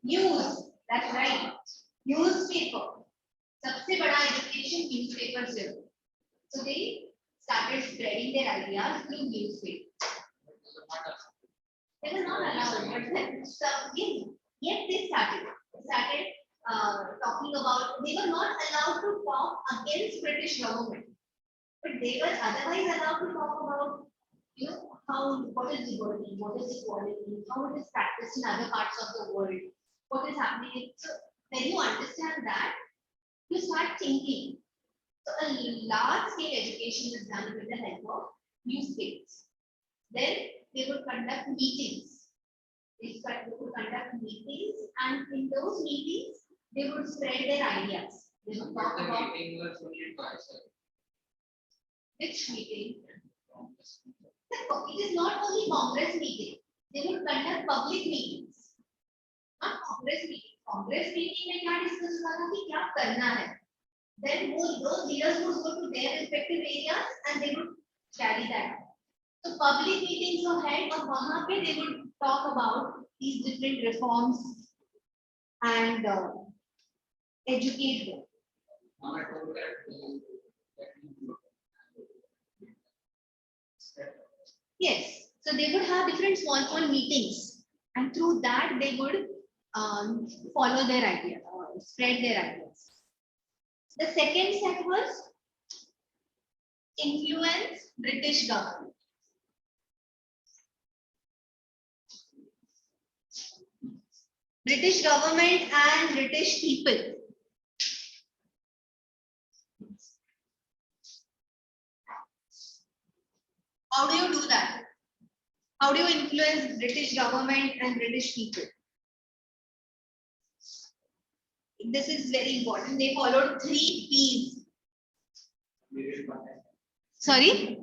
News, that's right. Newspaper. सबसे बड़ा education newspaper से. So they started spreading their ideas through newspaper. They were not allowed, but again, yet they started talking about, they were not allowed to talk against British government, but they were otherwise allowed to talk about, you know, how, what is liberty, what is equality, how it is practiced in other parts of the world, what is happening. So when you understand that, you start thinking. So a large scale education is done with the help of newspapers. Then they would conduct meetings. They would conduct meetings, and in those meetings, they would spread their ideas. They would talk about which meeting. It is not only Congress meeting. They would conduct public meetings. Not Congress meeting. Congress meeting में क्या discuss हुआ था कि क्या करना है. Then those leaders would go to their respective areas and they would carry that. So public meetings were held, और वहाँ पे they would talk about these different reforms and educate them. Yes, so they would have different small meetings, and through that they would follow their idea, spread their ideas. The second step was influence British government. British government and British people. How do you do that? How do you influence British government and British people? This is very important. They followed 3 P's. Sorry?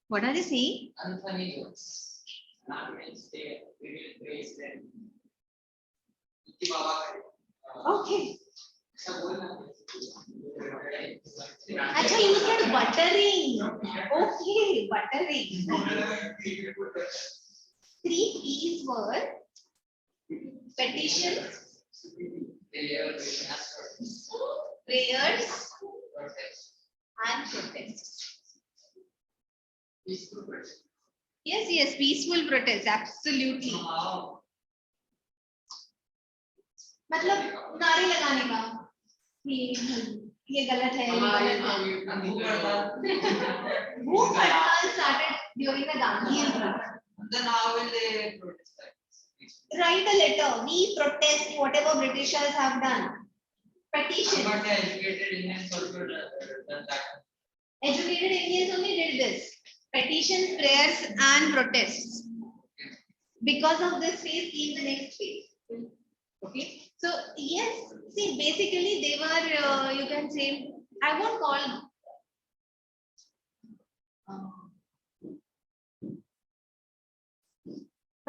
What are they saying? Unfunny jokes. Not means they will praise them. Okay. Acha, you said buttering. Okay, buttering. 3 P's were petitions, prayers, and protests. Yes, peaceful protest, absolutely. मतलब नारे लगाने का ये गलत है, भूख हड़ताल started during the Gandhi movement. Then how will they protest? Write a letter. We protest whatever Britishers have done. Petition. But the educated Indians also done that. Educated Indians only did this. Petitions, prayers, and protests. Because of this phase came the next phase. Okay. So yes, see, basically they were, you can say, I won't call.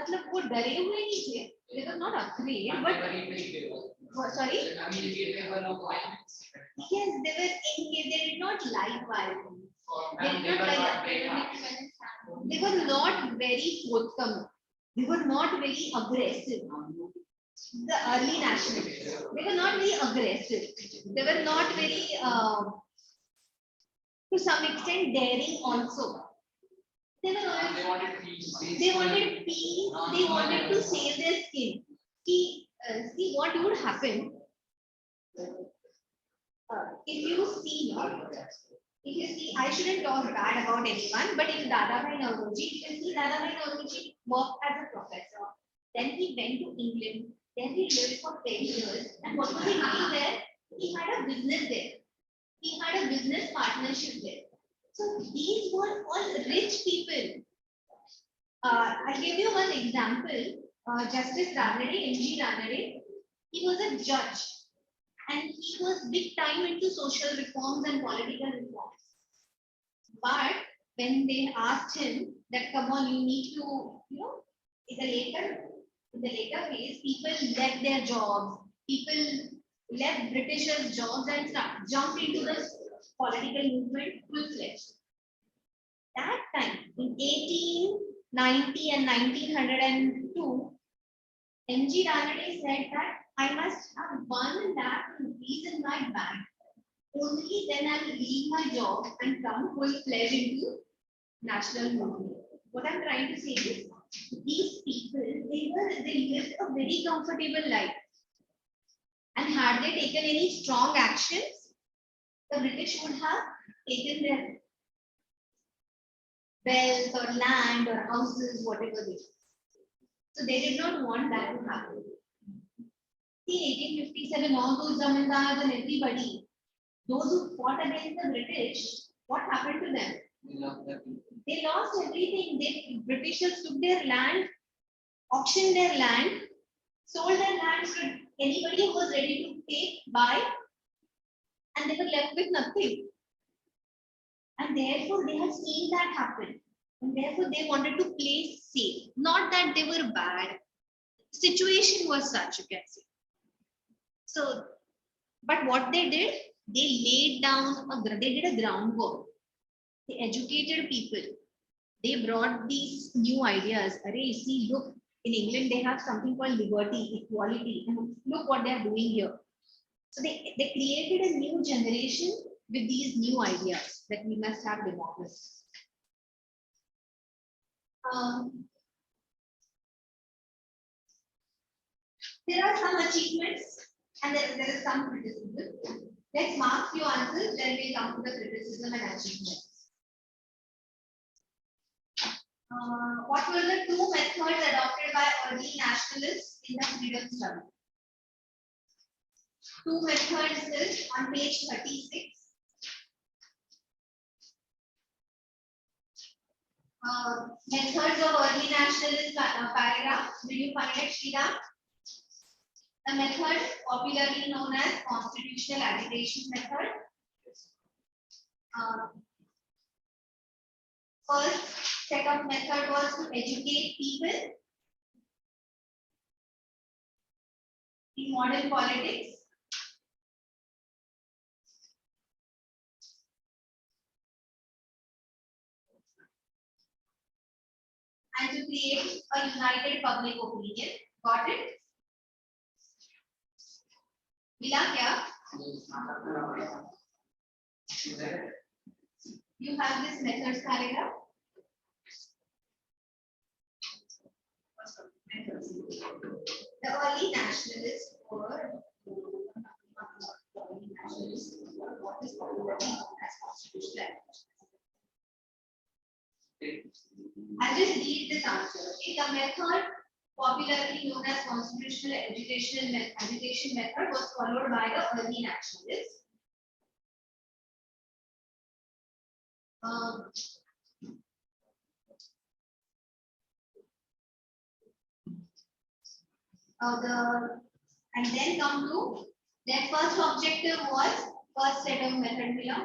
मतलब वो डरे हुए नहीं थे. They were not afraid, but sorry. Yes, they were engaged. They did not like violence. They did not like They were not very forthcoming. They were not very aggressive. The early nationalists, they were not very aggressive. They were not very, to some extent, daring also. They wanted peace. They wanted peace. They wanted to save their skin. See what would happen if you see. If you see, I shouldn't talk bad about anyone, but if Dadabhai Naoroji, you can see Dadabhai Naoroji worked as a professor. Then he went to England. Then he lived for 10 years. And what was he doing there? He had a business there. He had a business partnership there. So these were all rich people. I'll give you one example. Justice Ranade, M.G. Ranade, he was a judge. And he was big time into social reforms and political reforms. But when they asked him that, come on, you need to, in the later phase, people left their jobs. People left Britishers' jobs and jumped into the political movement full-fledged. That time, in 1890 and 1902, M.G. Ranade said that I must have 1 lakh rupees in my bank. only then I will leave my job and come full-fledged into national movement. What I'm trying to say is, these people, they lived a very comfortable life. And had they taken any strong actions, the British would have taken their wealth or land or houses, whatever they did. So they did not want that to happen. See, 1857, all those zamindars and everybody, those who fought against the British, what happened to them? They lost everything. The Britishers took their land, auctioned their land, sold their land to anybody who was ready to take, buy, and they were left with nothing. And therefore, they had seen that happen. And therefore, they wanted to play safe. Not that they were bad. The situation was such, you can say. So, but what they did, they laid down, they did a groundwork. They educated people. They brought these new ideas. Array, see, look, in England, they have something called liberty, equality. And look what they are doing here. So they created a new generation with these new ideas that we must have democracy. There are some achievements and there is some criticism. Let's mark few answers, then we come to the criticism and achievements. What were the two methods adopted by early nationalists in the freedom struggle? Two methods is on page 36. Methods of early nationalist paragraph. Will you find it, Sridhar? The method popularly known as constitutional agitation method. First set of method was to educate people in modern politics. And to create a united public opinion. Got it? Mila kya? You have this methods paragraph. The early nationalists were what is popularly known as constitutional agitation. I'll just read this answer. Okay, the method popularly known as constitutional agitation method was followed by the early nationalists. And then come to their first objective was first set of method below.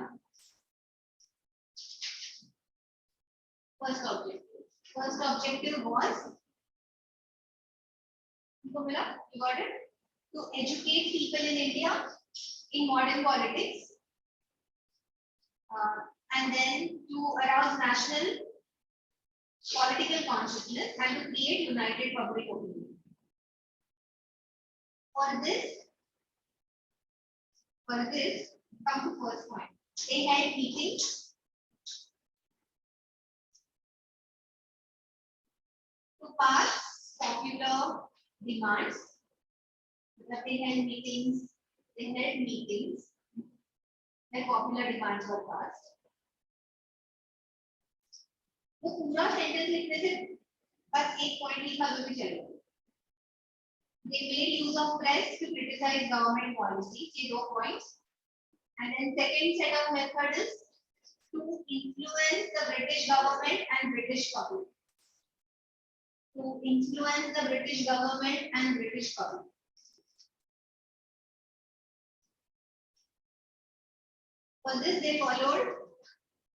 First objective was, you got it? To educate people in India in modern politics, and then to arouse national political consciousness and to create united public opinion. For this, come to first point. They had meetings to pass popular demands. They had meetings where popular demands were passed. वो पूरा sentence लिखने से बस एक point लिखा तो भी चलेगा. They made use of press to criticize government policies. ये दो points. And then second set of method is to influence the British government and British public. To influence the British government and British public. For this, they followed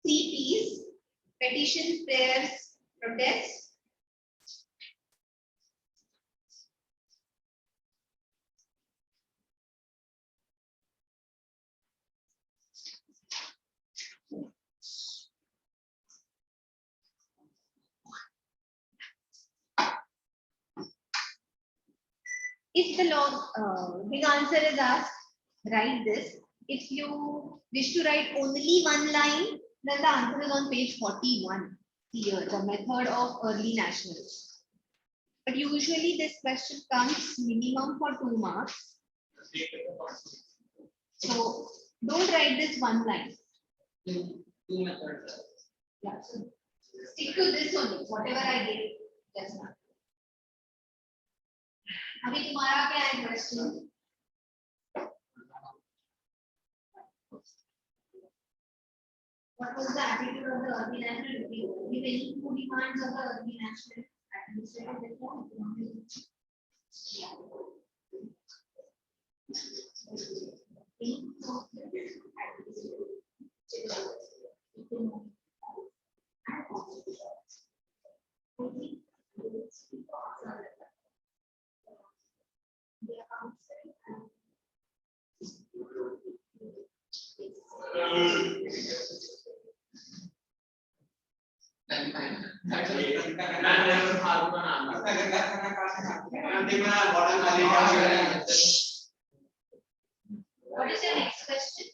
3 P's: petitions, prayers, protests. If the big answer is asked, write this. If you wish to write only one line, then the answer is on page 41 here, the method of early nationals. But usually this question comes minimum for 2 marks. So don't write this one line. Two methods. Yeah, so stick to this only, whatever I did just now. अभी तुम्हारा क्या है question? What was the attitude of the early national to give any two demands of the early national administrative reform? Yeah. What is your next question?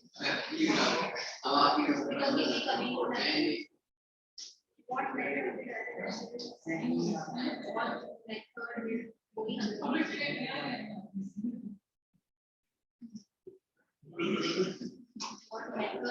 What method what method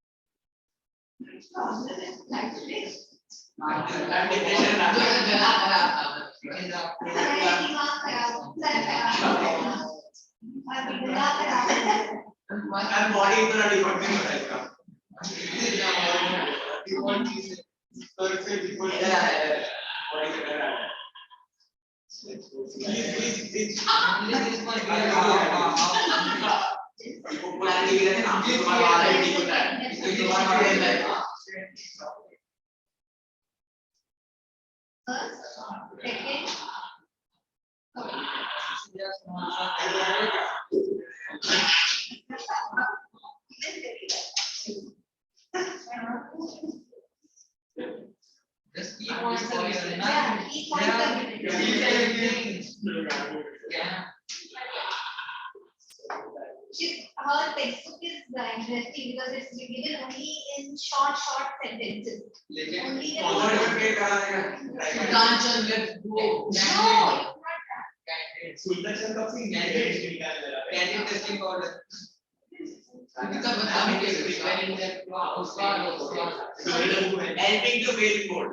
second Just key points are given. yeah, key points are given. Yeah. Her textbook is interesting because it's given only in short sentences. Only the Let's go. no, Candidate testing order. Helping to very good.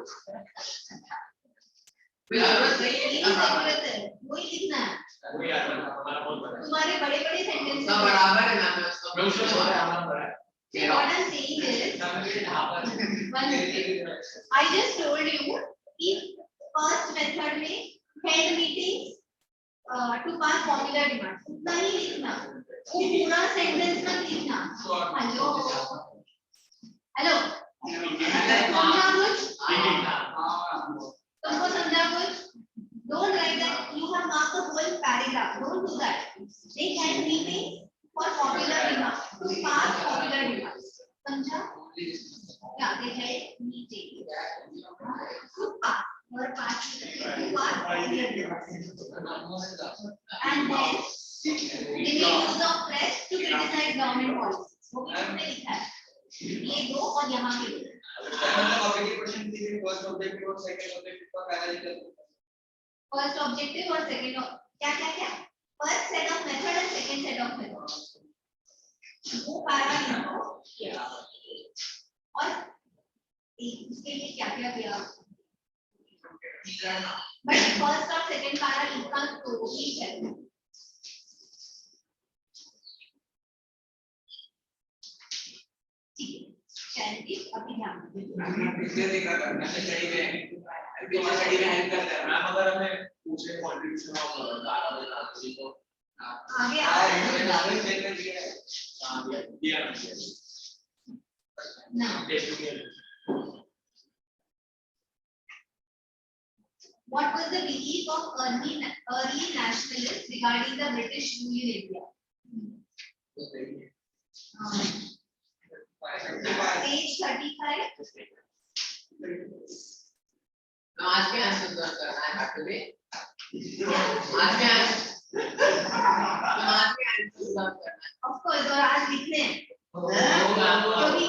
वही लिखना है तुम्हारे बड़े बड़े sentence बराबर है ना what I'm saying is I just told you if first method में head meetings to pass popular demand उतना ही लिखना वो पूरा सेंटेंस मत लिखना हेलो हेलो समझा कुछ तुमको समझा कुछ don't write that you have marked the whole paragraph don't do that they had meetings for popular demand to pass popular demands समझा yeah they had meetings to pass or pass to pass popular demands and then they made use of press to criticize government policies वो भी तुमने लिखा है ये दो और यहाँ के दो first objective और second क्या first set of method and second set of method वो पैरा लिखो और इसके लिए क्या किया but first और second पैरा लिखना तो ठीक है चलिए अभी ध्यान मैम अगर हमें पूछे कंट्रीब्यूशन ऑफ आगे now what was the belief of early nationalists regarding the British rule in India? Page 35. No, आज के आंसर दो sir, I have to be. आज के आंसर दो सर. Of course, और आज लिखने हैं क्योंकि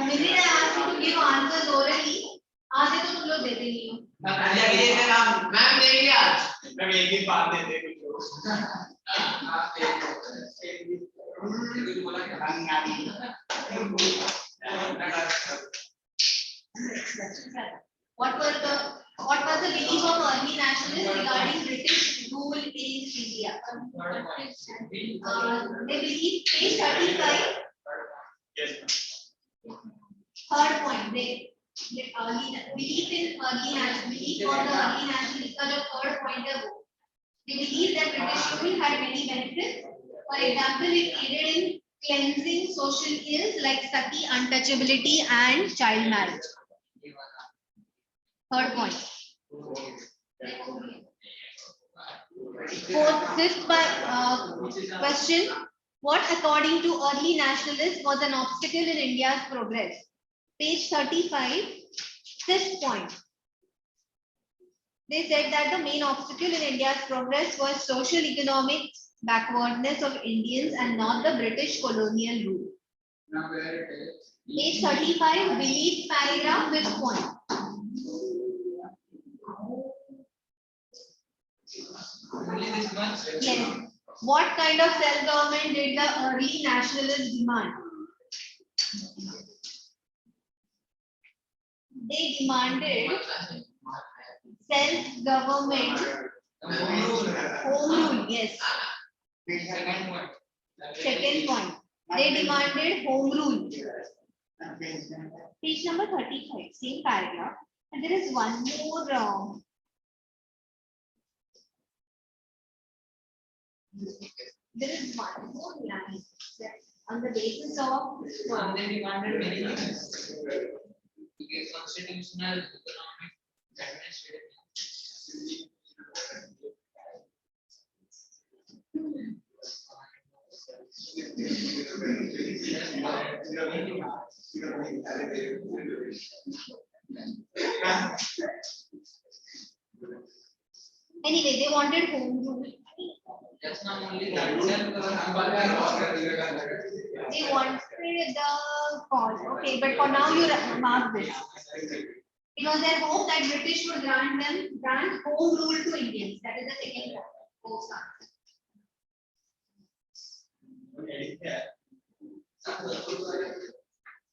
मिली ने आज तुम give answers orally आज तो तुम लोग देते नहीं हो मैम देंगे आज. मैं एक ही बात देते कुछ लोग What was the belief of early nationalists regarding British rule in India? They believe page 35. yes Third point, they early belief in early national belief on the early nationalists का जो third point है वो they believe that British rule had many benefits. For example, it aided in cleansing social ills like sati, untouchability, and child marriage. Third point. Fifth question. What, according to early nationalists, was an obstacle in India's progress? Page 35. Fifth point. They said that the main obstacle in India's progress was social economic backwardness of Indians and not the British colonial rule. Page 35, belief paragraph, which point? Only this much. Yes. What kind of self-government did the early nationalists demand? They demanded self-government, home rule, yes. Second point. They demanded home rule. Page number 35, same paragraph. And there is one more line on the basis of They demanded many things. Constitutional, economic, administrative. Anyway, they wanted home rule. That's not only that. They wanted the cause. Okay, but for now you mark this. It was their hope that British would grant home rule to Indians. That is the second point.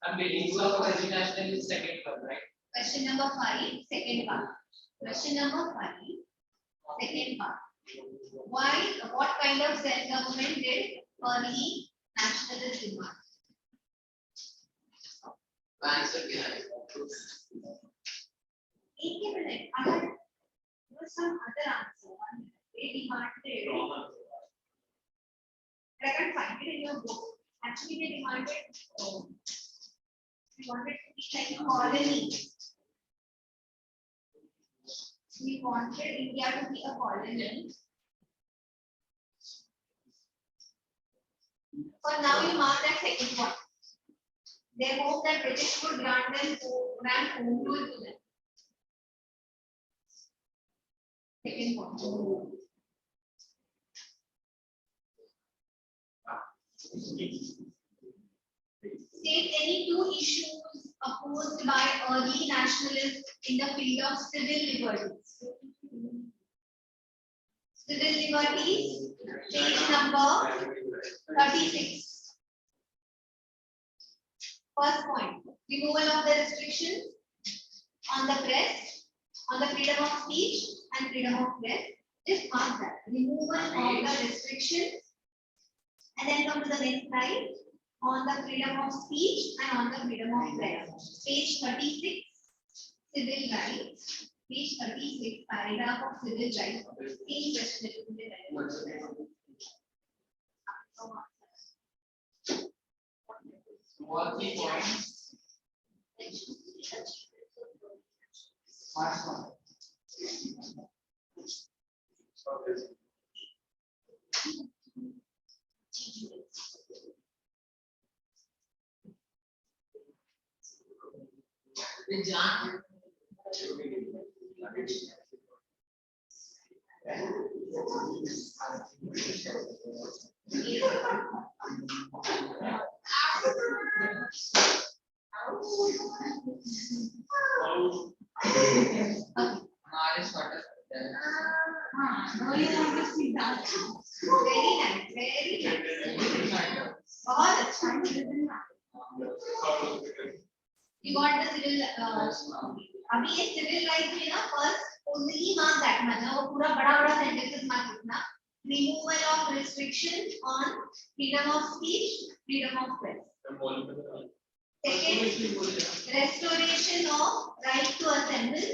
I'm waiting for the national second one, right? Question number 5, second part. Question number 5, second part. What kind of self-government did early nationalists demand? Answer behind. एक minute. There was some other answer. They demanded. I can't find it in your book. Actually, they demanded. They wanted to be like a colony. We wanted India to be a colony. For now, you mark that second one. They hope that British would grant home rule to them. Second point. State any two issues opposed by early nationalists in the field of civil liberties. Civil liberties, page number 36. First point, removal of the restrictions on the press, on the freedom of speech and freedom of press. Just mark that. Removal of the restrictions. And then come to the next slide. On the freedom of speech and on the freedom of press. Page 36, civil rights. Page 36, paragraph of civil rights. Same question. What the points? Last one. The John. Very nice, very nice. बहुत अच्छा You got the civil अभी ये civil rights में ना first only mark that much ना वो पूरा बड़ा sentences mark लिखना removal of restriction on freedom of speech, freedom of press. Second, restoration of right to assemble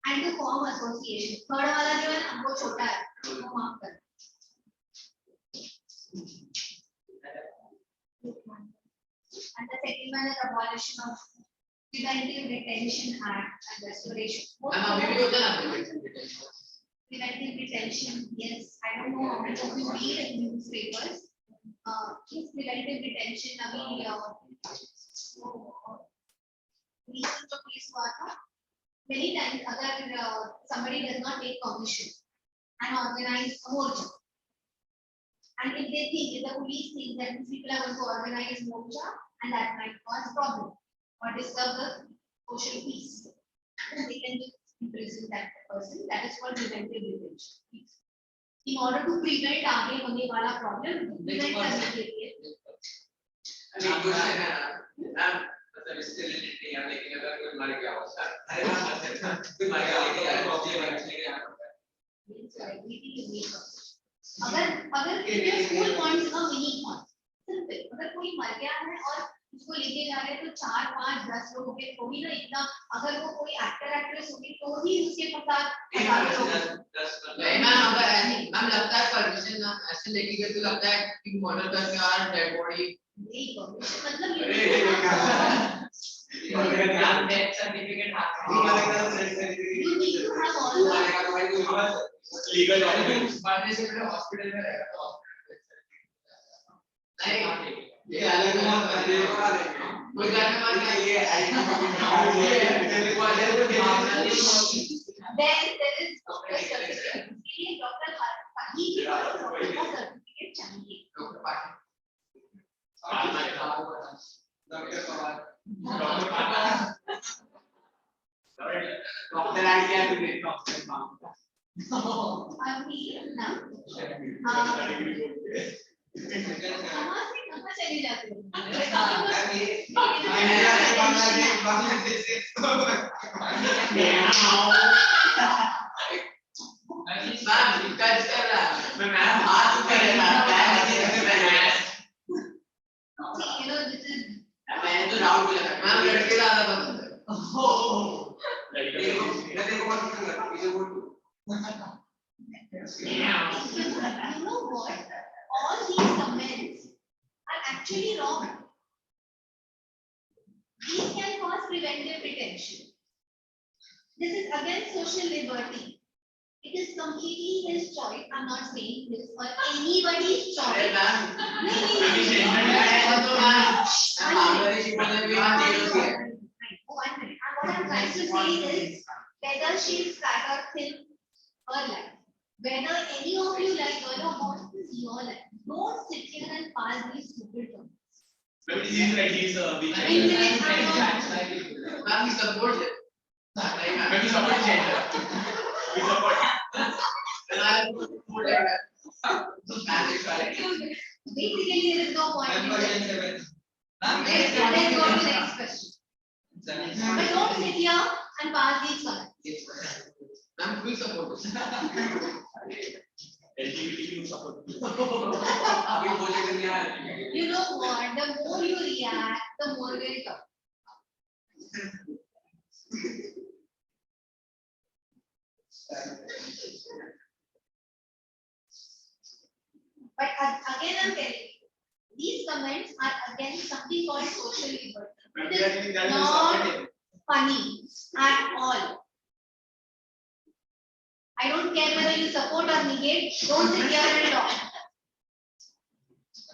and to form association. Third वाला जो है ना वो छोटा है, वो माफ कर. And the second one is abolition of Preventive Detention Act and restoration. Preventive detention, yes. I don't know how many of you read in newspapers. Yes, preventive detention अभी recent जो case हुआ था. Many times अगर somebody does not take permission and organize a morcha, and if they think, if the police think that these people are going to organize morcha and that might cause problem or disturb the social peace, then they can just imprison that person. That is called preventive detention. In order to prevent आगे होने वाला problem, prevent करने के लिए. मतलब इसके लिए नहीं है लेकिन अगर कोई मर गया हो सर अरे कोई मर गया लेकिन यार बच्चे लेके आना पड़ता है अगर स्कूल पॉइंट्स का मिनी पॉइंट सिंपल अगर कोई मर गया है और उसको लेके जा रहे हैं तो 4, 5, 10 लोग होंगे तो भी ना इतना अगर वो कोई एक्टर एक्ट्रेस होगी तो ही उसके पता नहीं मैम अगर मैम लगता है परमिशन ना ऐसे लेके गए तो लगता है कि मॉडल करके यार डेड बॉडी नहीं मतलब death certificate you need to have all the legal बनने से पहले हॉस्पिटल में रहेगा तो नहीं ये अलग बात है कोई जाने वाला ये then there is doctor certificate इसके लिए डॉक्टर पाही की सर्टिफिकेट चाहिए डॉक्टर पाही डॉक्टर आ गया तो डॉक्टर अभी ना कहाँ से कहाँ चले जाते हो मैंने तो डाउट किया था मैम लड़के ज्यादा पसंद है You know what? All these comments are actually wrong. These can cause preventive detention. This is against social liberty. It is completely his choice. I'm not saying this or anybody's choice. One minute. And what I'm trying to say is whether she is fat or thin or light. Whether any of you like girl or boy, this is your life. Don't sit here and pass these stupid terms. But he's like he's we support it. We support gender. We support. Basically, there is no point. Let's go to the next question. But don't sit here and pass these comments. I'm full support. LGBTQ support. You know what? The more you react, the more they come. I'm telling you, these comments are against something called social liberty. It is That is not supportive. funny at all. I don't care whether you support or negate, don't sit here and talk.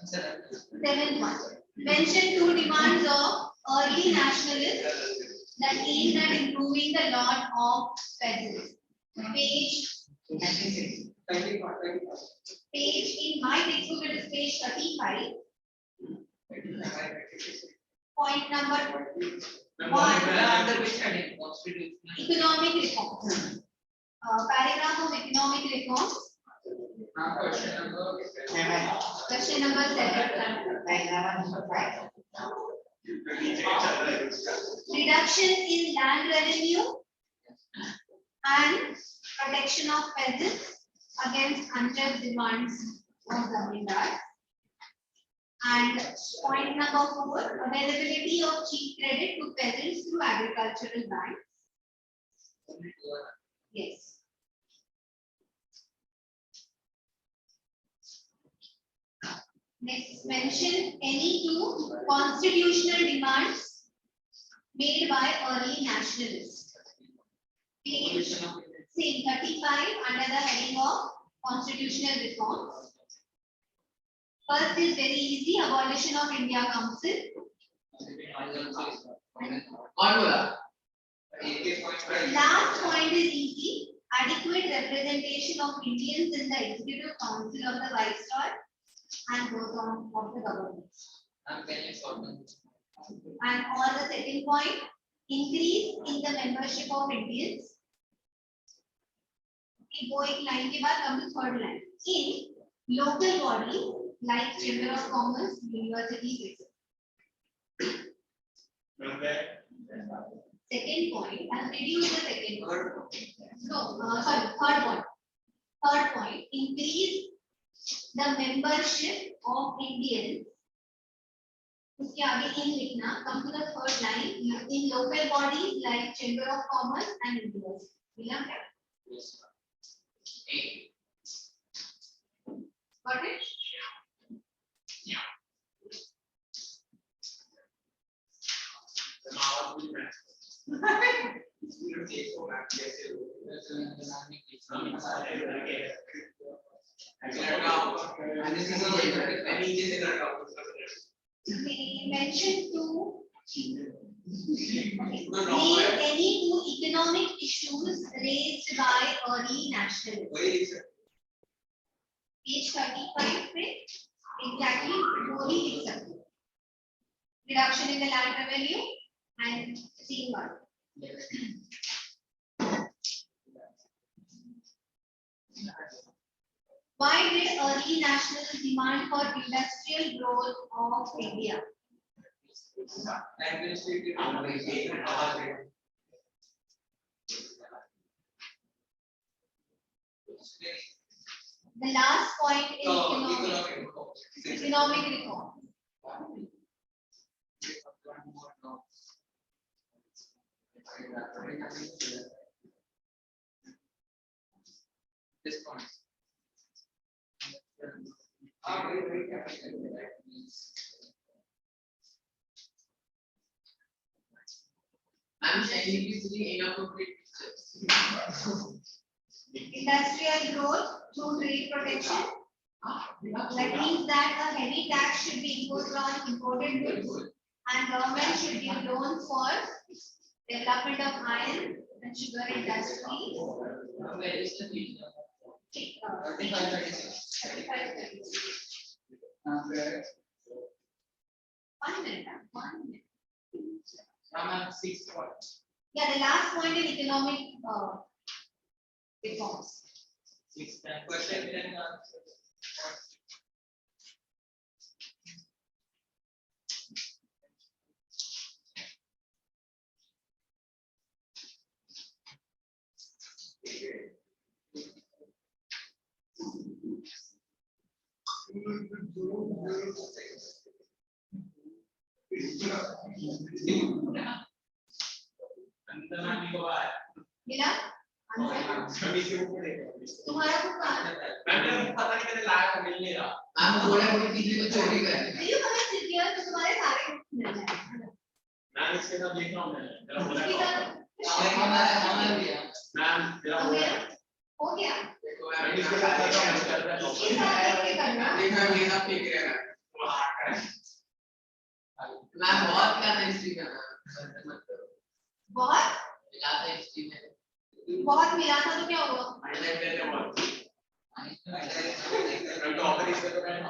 Seventh one. Mention two demands of early nationalists that aimed at improving the lot of peasants. Page in my textbook it is page 35. Point number 1. Under which heading? Constitutional. Economic reforms. Paragraph of economic reforms. Question number. Question number 7. Reduction in land revenue and protection of peasants against unjust demands of zamindars. And point number 4, availability of cheap credit to peasants through agricultural banks. Yes. Next, mention any two constitutional demands made by early nationalists. Page same 35 under the heading of constitutional reforms. First is very easy, abolition of India Council. Last point is easy, adequate representation of Indians in the executive council of the Viceroy and both on of the government. And on the second point, increase in the membership of Indians. वो एक line के बाद come to third line. In local bodies like Chamber of Commerce, universities, etc. Second point, I'll read you the second point. No, sorry, third point. Third point, increase the membership of Indians. उसके आगे in लिखना. Come to the third line. In local bodies like Chamber of Commerce and universities. Neelam, Yes. got it? We mentioned to name any two economic issues raised by early nationalists. Page 35 पे exactly वो ही लिख सकते हैं. Reduction in the land revenue and seeing one. Why did early nationalists demand for industrial growth of India? The last point is economic reform. This point. I'm saying usually inappropriate pictures. Industrial growth through trade protection. That means that a heavy tax should be imposed on imported goods and government should give loans for development of iron and sugar industry. Where is the picture? 1 minute. 1 minute. I'm at 6 point. Yeah, the last point in economic reforms. 6 time. Question 10 Neelam? तुम्हारा book कहाँ है? पता नहीं मैंने लाया मिल नहीं रहा। Ma'am थोड़ा बहुत किसी को चोरी कर ली। नहीं पता चल गया तो तुम्हारे सारे मिल जाएंगे। मैम इसके साथ देख रहा हूँ मैं। जरा बोला उसके साथ हमारा दिया। मैम जरा बोला। हो गया। मैम इसके साथ कर रहा हूँ कर रहा हूँ। इसके साथ देख के करना। देखा मेरा फेंक रहेगा। मैं बहुत ज्यादा हिस्ट्री का बहुत मिलाता हिस्ट्री में। बहुत मिला था तो क्या हुआ? हाईलाइट करने वाला। मैं तो ऑफर इसका तो मैंने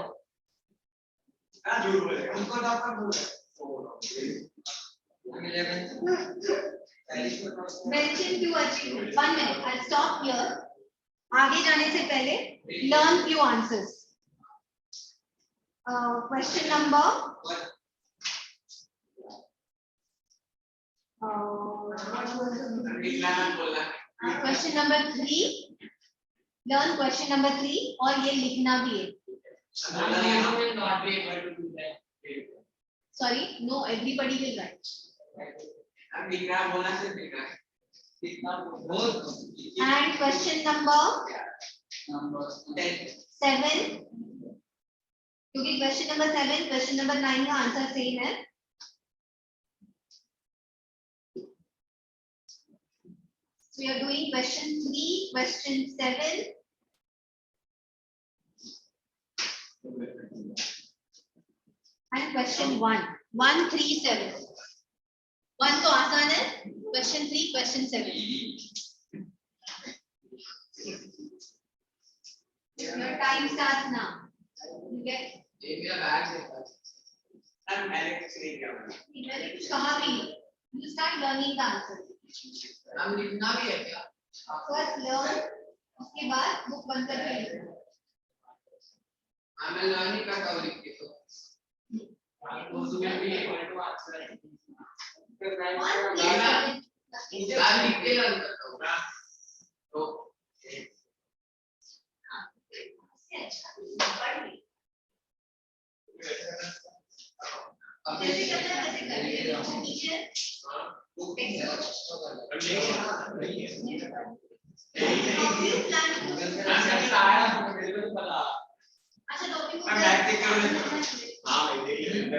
हाँ जरूर बोलेगा। उनको तो आपका बोल Mention few achievements. 1 minute. I'll stop here. आगे जाने से पहले learn few answers. Question number. Question number 3. Learn question number 3 और ये लिखना भी है. Sorry, no, everybody will write. And question number 7. क्योंकि question number 7, question number 9 का आंसर सेम है. So we are doing question 3, question 7. And question 1. 1, 3, 7. 1 तो आसान है. Question 3, question 7. Your time starts now. You get? ये मेरा बैग है। मैंने कुछ नहीं किया। मैंने कुछ कहा भी नहीं. You start learning the answer. हम लिखना भी है क्या? First learn. उसके बाद book बंद करके लिखना. हमें लर्निंग का कब लिखते तो? उसमें भी इक्वल टू आंसर है। मैं लिखते लर्न करता हूँ। तो कैसे करना है वैसे करिए. टीचर अच्छा टॉपिक हाँ मैं देख लिया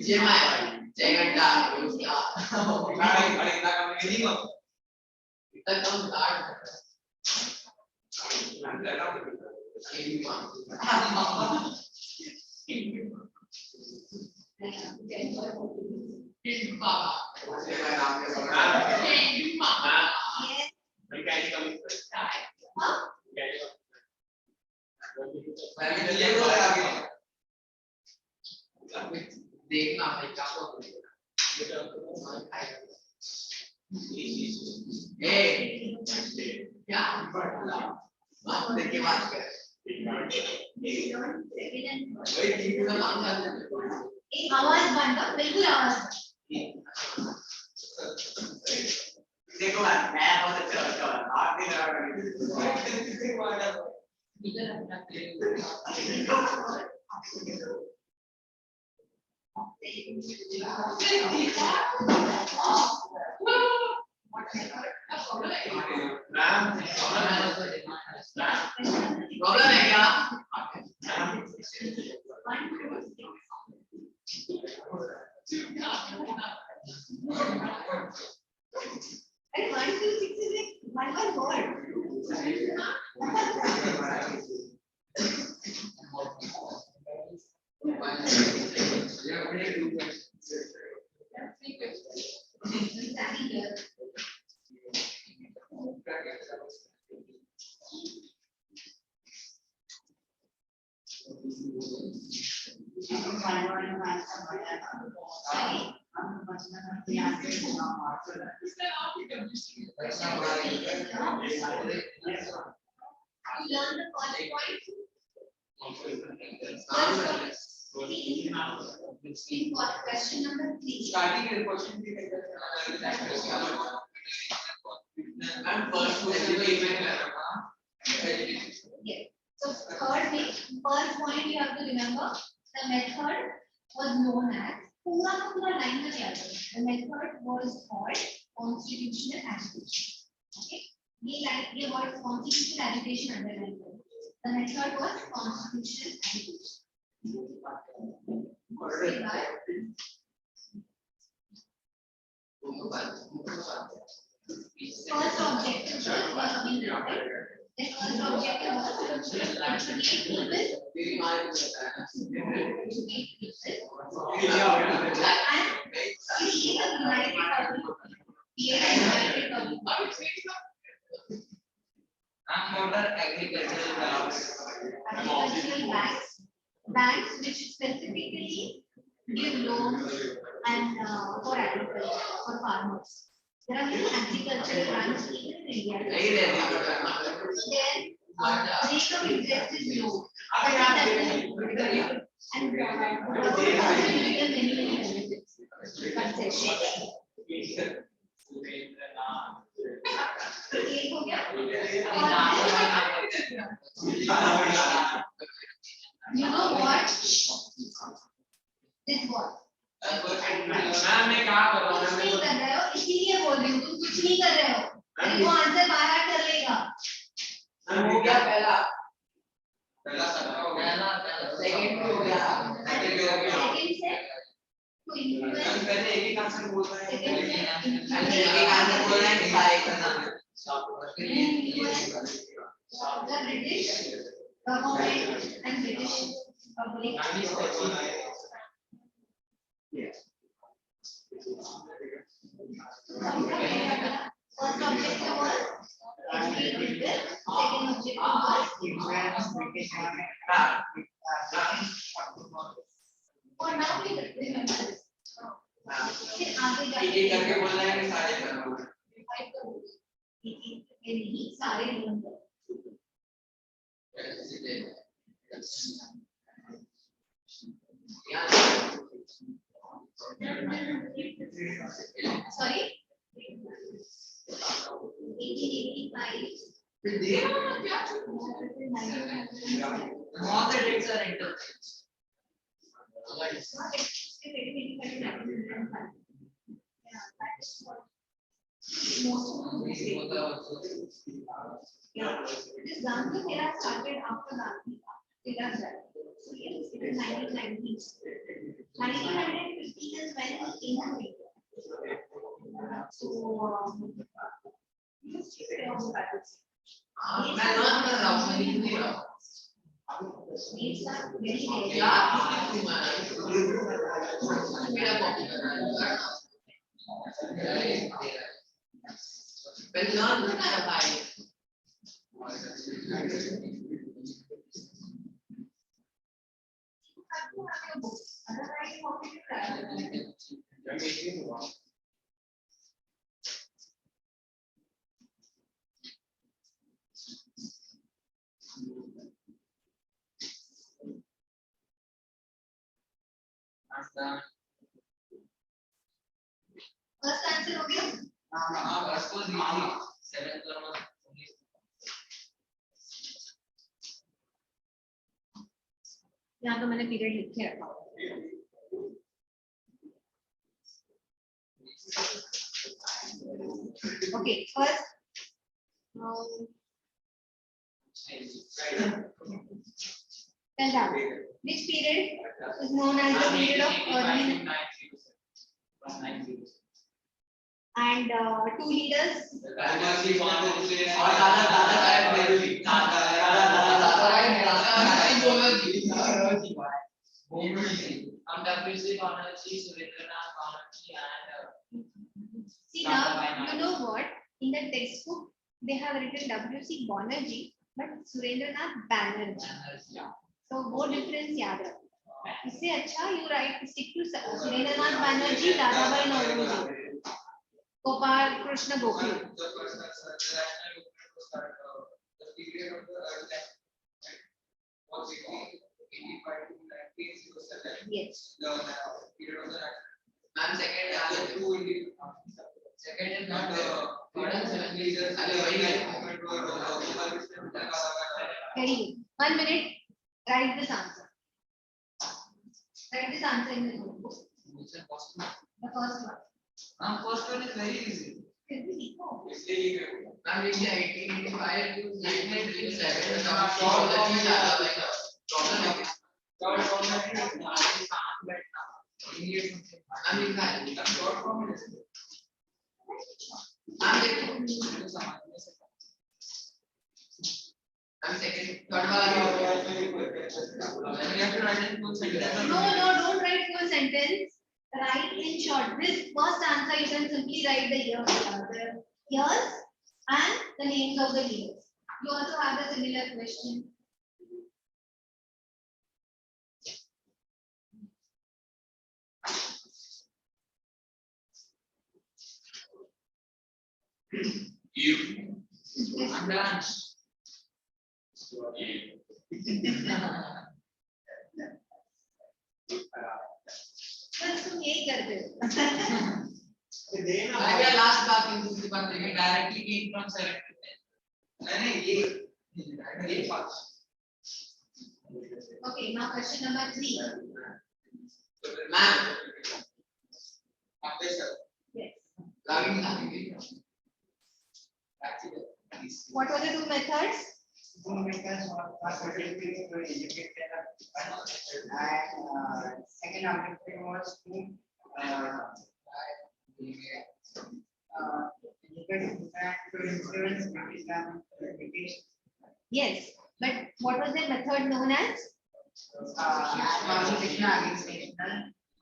ये मैं 6 घंटा उसका बड़े का नहीं हो इतना कम स्टार्ट देखना भाई क्या क्या बात देखिए बात कर आवाज बंद कर. बिल्कुल आवाज देखो मैं बहुत अच्छा लगता है आप भी लगा प्रॉब्लम है क्या? अरे 1 2 6 is like one word. You learn the first point. Question number 3. starting with question and first question Yes. So third thing, first point you have to remember, the method was known as, पूरा line में याद रखना. The method was called constitutional agitation. Okay, ये line ये word constitutional agitation underline करो. The method was constitutional agitation. उसके बाद first objective was the first objective was to educate people and create a united public. Agricultural banks which specifically give loans and for agriculture, for farmers. There are many agricultural banks even in India. Their rate of interest is low. And many benefits. Concessions. हो गया? You know what? This what? Ma'am मैं क्या कर रहा हूँ? कुछ नहीं कर रहे हो, इसीलिए बोल रही हूँ, तुम कुछ नहीं कर रहे हो। वो आंसर बाहर कर लेगा। हो गया पहला सत्रह हो गया ना, सेकंड हो गया, सेकंड से तो इन्फ्लुएंस पहले एक ही आंसर बोल रहा है, सेकंड से एक आंसर बोल रहा है कि सारे करना है। the British government and British public. First objective was educate people. Second objective was for now we remember this. फिर आगे एक एक करके बोल रहा है कि सारे करना है। ये नहीं सारे remember. Sorry. 1885. All the dates are interchanged. This Gandhi era started after Gandhi era's death. So yes, it is 1990s. 1915 is when it came to India. So मैं लर्न कर रहा हूँ, मैं लिख नहीं रहा हूँ। dates are very यार मेरा कॉपी कर रहा है। मैं लर्न करना है भाई। First answer हो गया? हाँ बस को दीजिए 7th नंबर यहाँ तो मैंने पीरियड लिख के रखा। Okay, first tell that which period is known as the period of early and two leaders. See now, you know what? In the textbook, they have written W.C. Banerjee, but Surendranath Banerjee. So, वो difference याद रखो. इससे अच्छा you write stick to Surendranath Banerjee, Dadabhai Naoroji, Gopal Krishna Gokhale. Yes. Ma'am, second is not Very good. 1 minute. Write this answer. Write this answer in the notebook. The first one. First one is very easy. Can we recall? I'm in 1885 to 1937. I'm second, third one. You have to write in full sentence. No, don't write full sentence. Write in short. This first answer you can simply write the years and the names of the years. You also have a similar question. I'm done. बस तुम यही करते हो. Like your last back in the country, we directly came from 7 to 10. Okay, now question number 3. Ma'am. Yes. What were the two methods? Second objective was to influence British. Yes, but what was the method known as?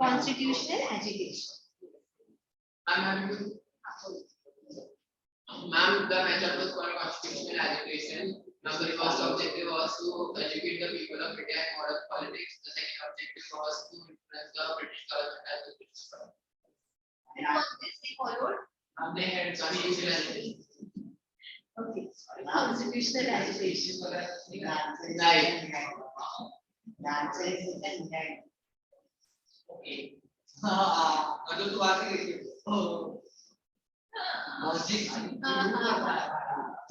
Constitutional agitation. Ma'am, the method was called constitutional agitation. Now, the first objective was to educate the people of India in modern politics. The second objective was to influence the British government as the British government. And what this they followed? They had constitutional agitation. Okay, constitutional agitation. Right. Okay.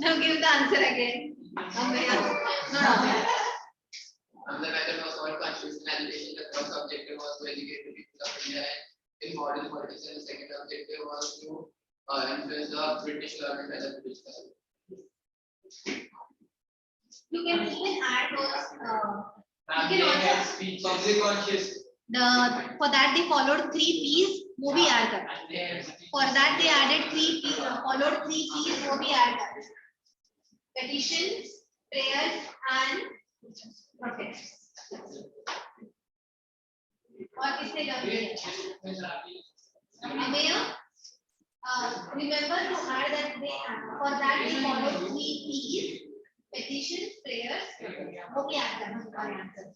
Now give the answer again. No. The method was called constitutional agitation. The first objective was to educate the people of India in modern politics, and the second objective was to influence the British government as a British government. You can even add those. Public conscious. For that they followed 3 P's. वो भी add कर. For that they added 3 P's. Followed 3 P's. वो भी add कर. Petitions, prayers, and protests. और किसने कर दिया? Amaya, remember to add that they for that they followed 3 P's. Petitions, prayers, वो भी add करना हमारे answer.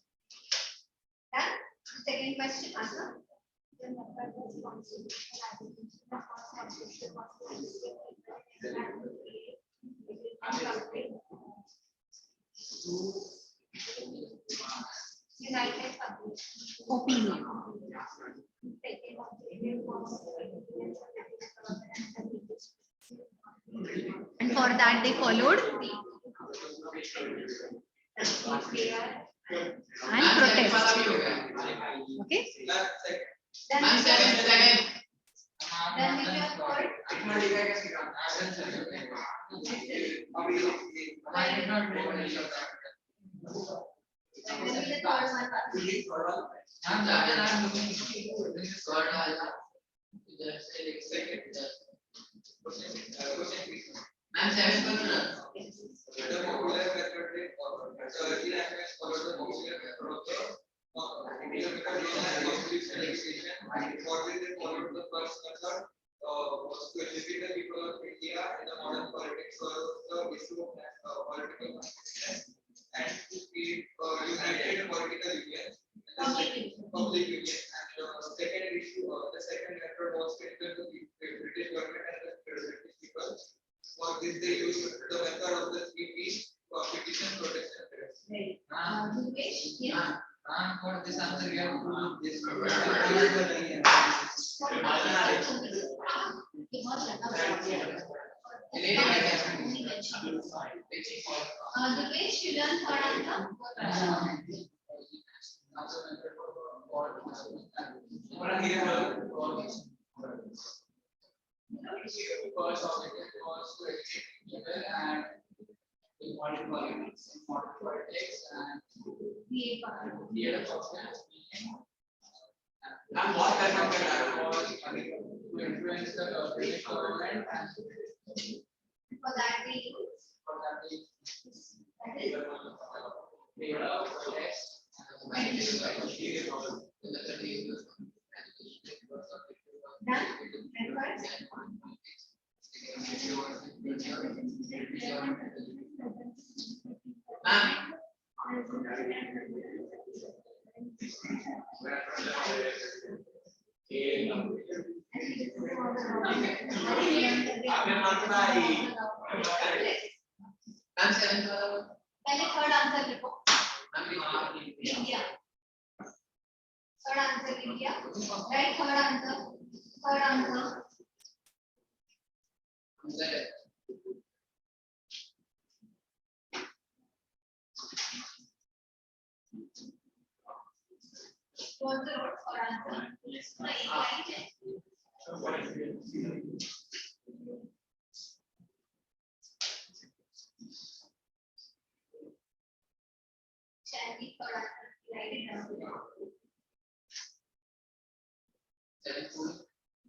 Done? Second question, answer. United opinion. And for that they followed and protest. Okay. Then we have third. To educate the people of India in the modern politics was the issue of political consciousness and to create united political union, public union. And second issue, the second method was to influence the British government and the British people. For this, they used the method of the 3 P's: petition, protest, and press. For this answer, we have to do this. Dipesh, you learn third answer. First objective was to educate people and modern politics and create a software. And what that was to influence the British government and For that we use. That is data, protests, done. Record. पहले third answer लिखो India third answer India right third answer was the road for answer Chandy for answer right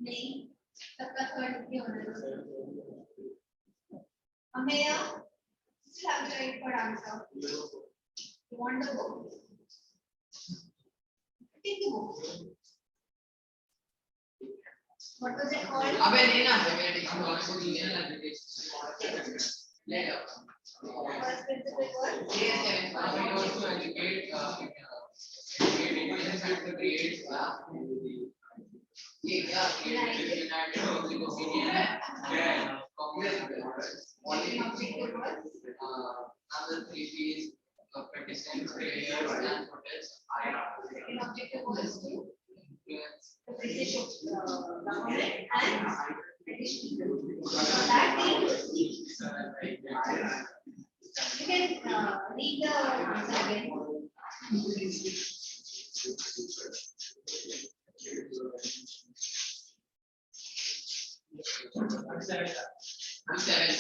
नहीं सबका third भी होना चाहिए हमें यहाँ still have to write for answer you want the book take the book what was it called अबे नहीं ना later first principle was to educate individuals and to create ये क्या united public opinion other three P's petition prayers and protests second objective was to influence the British government and British people so that you can read the answer again I'm seven.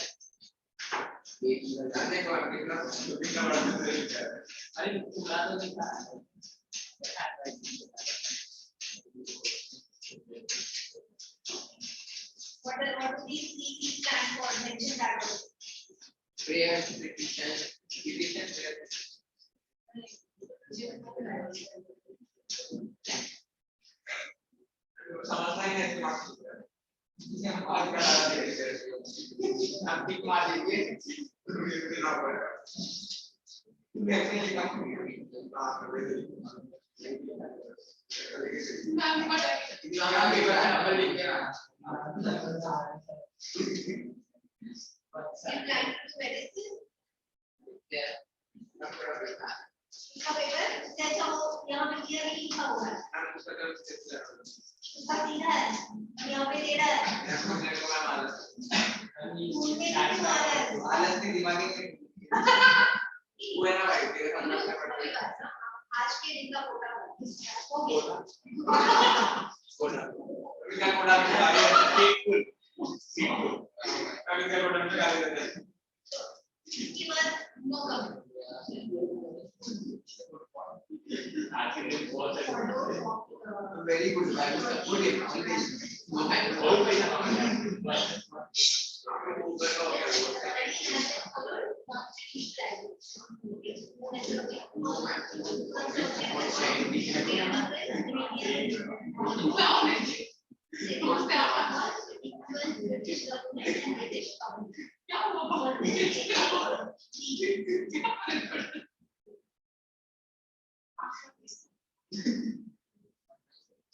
what do these three P's stand for mention that word Prayer, petition, prayer. समझना ही नहीं इसे हम आज का आप टिक मार दीजिए ना पड़ेगा कैसे लिखा नाम बता नंबर लिख के implant medicine there इसका पेपर जैसा हो यहाँ पे क्लियर लिखा हुआ है उसका सीधा है यहाँ पे दे रहा है स्कूल में लिखा हुआ है आलस के दिमागी में वो है ना भाई तेरे आज के दिन का कोटा हो गया कोटा इनका कोटा में गाड़ी है फुल अभी का कोटा में गाड़ी देते हैं इसके बाद no come very good value good information no time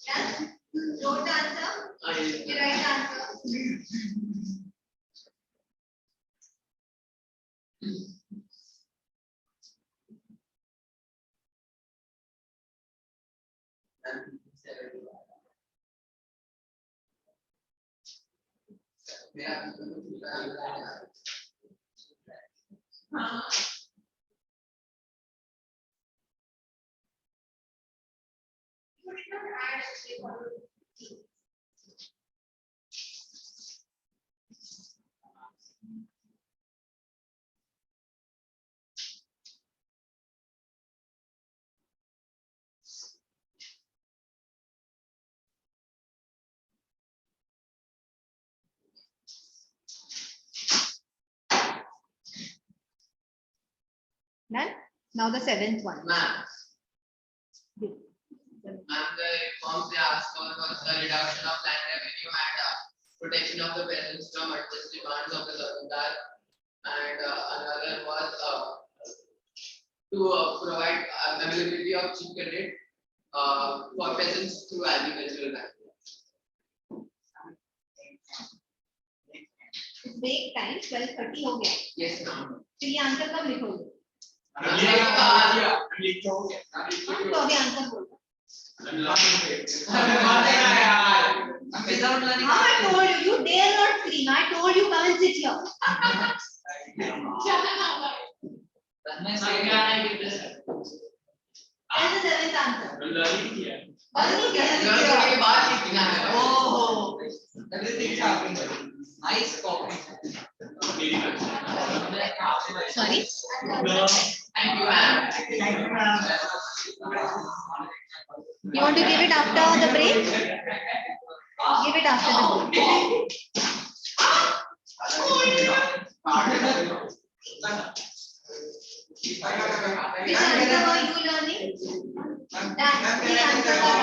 Yes, wrote the answer. The right answer. Done. Now the seventh one. Ma'am, the reforms they asked for was the reduction of land revenue and protection of the peasants from unjust demands of the Zarindar, and another was to provide availability of cheap credit for peasants through agricultural bank. Break time 12:30 हो गया. Yes, ma'am. तो ये answer कब लिखोगे? I'm तो अभी answer बोलो. Without learning. I told you, you dare not scream. I told you come and sit here. That's the seventh answer. Oh, everything's happening. Nice copy. Sorry. Thank you, ma'am. You want to give it after the break? Give it after the break. Which answer were you learning? That which answer were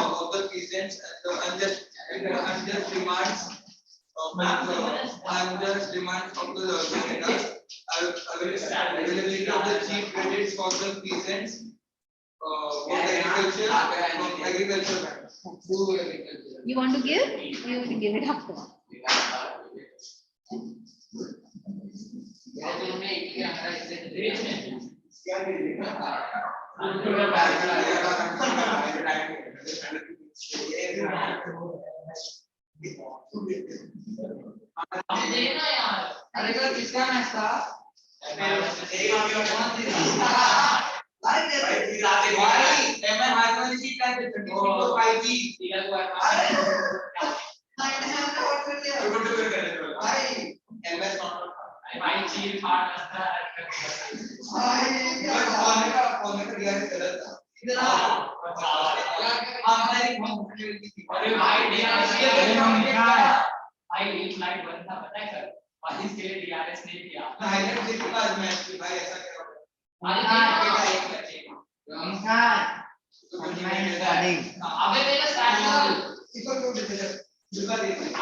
of the peasants and the unjust demands of the Zarindar, availability of the cheap credits for the peasants, for the agriculture. you want to give? You want to give it after. अरे कल किसका match था? इसके लिए DRS नहीं किया highlight देखो आज मैच की भाई ऐसा क्या अबे मेरा स्टैंड इसको क्यों देते हैं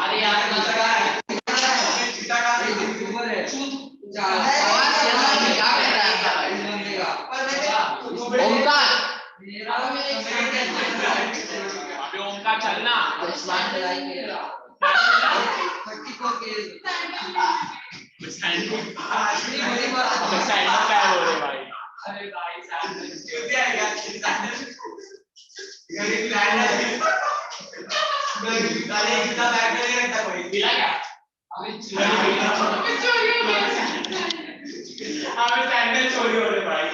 अरे यार मजा आ रहा है चिट्टा का यूट्यूबर है क्या कर रहा है ओमकार मेरा अबे ओमकार चलना आयुष्मान चलाई मेरा स्टैंड क्या हो रहे भाई अरे भाई क्या आएगा कितना बैठ नहीं रखता कोई मिला क्या अबे चोरी हो रहे भाई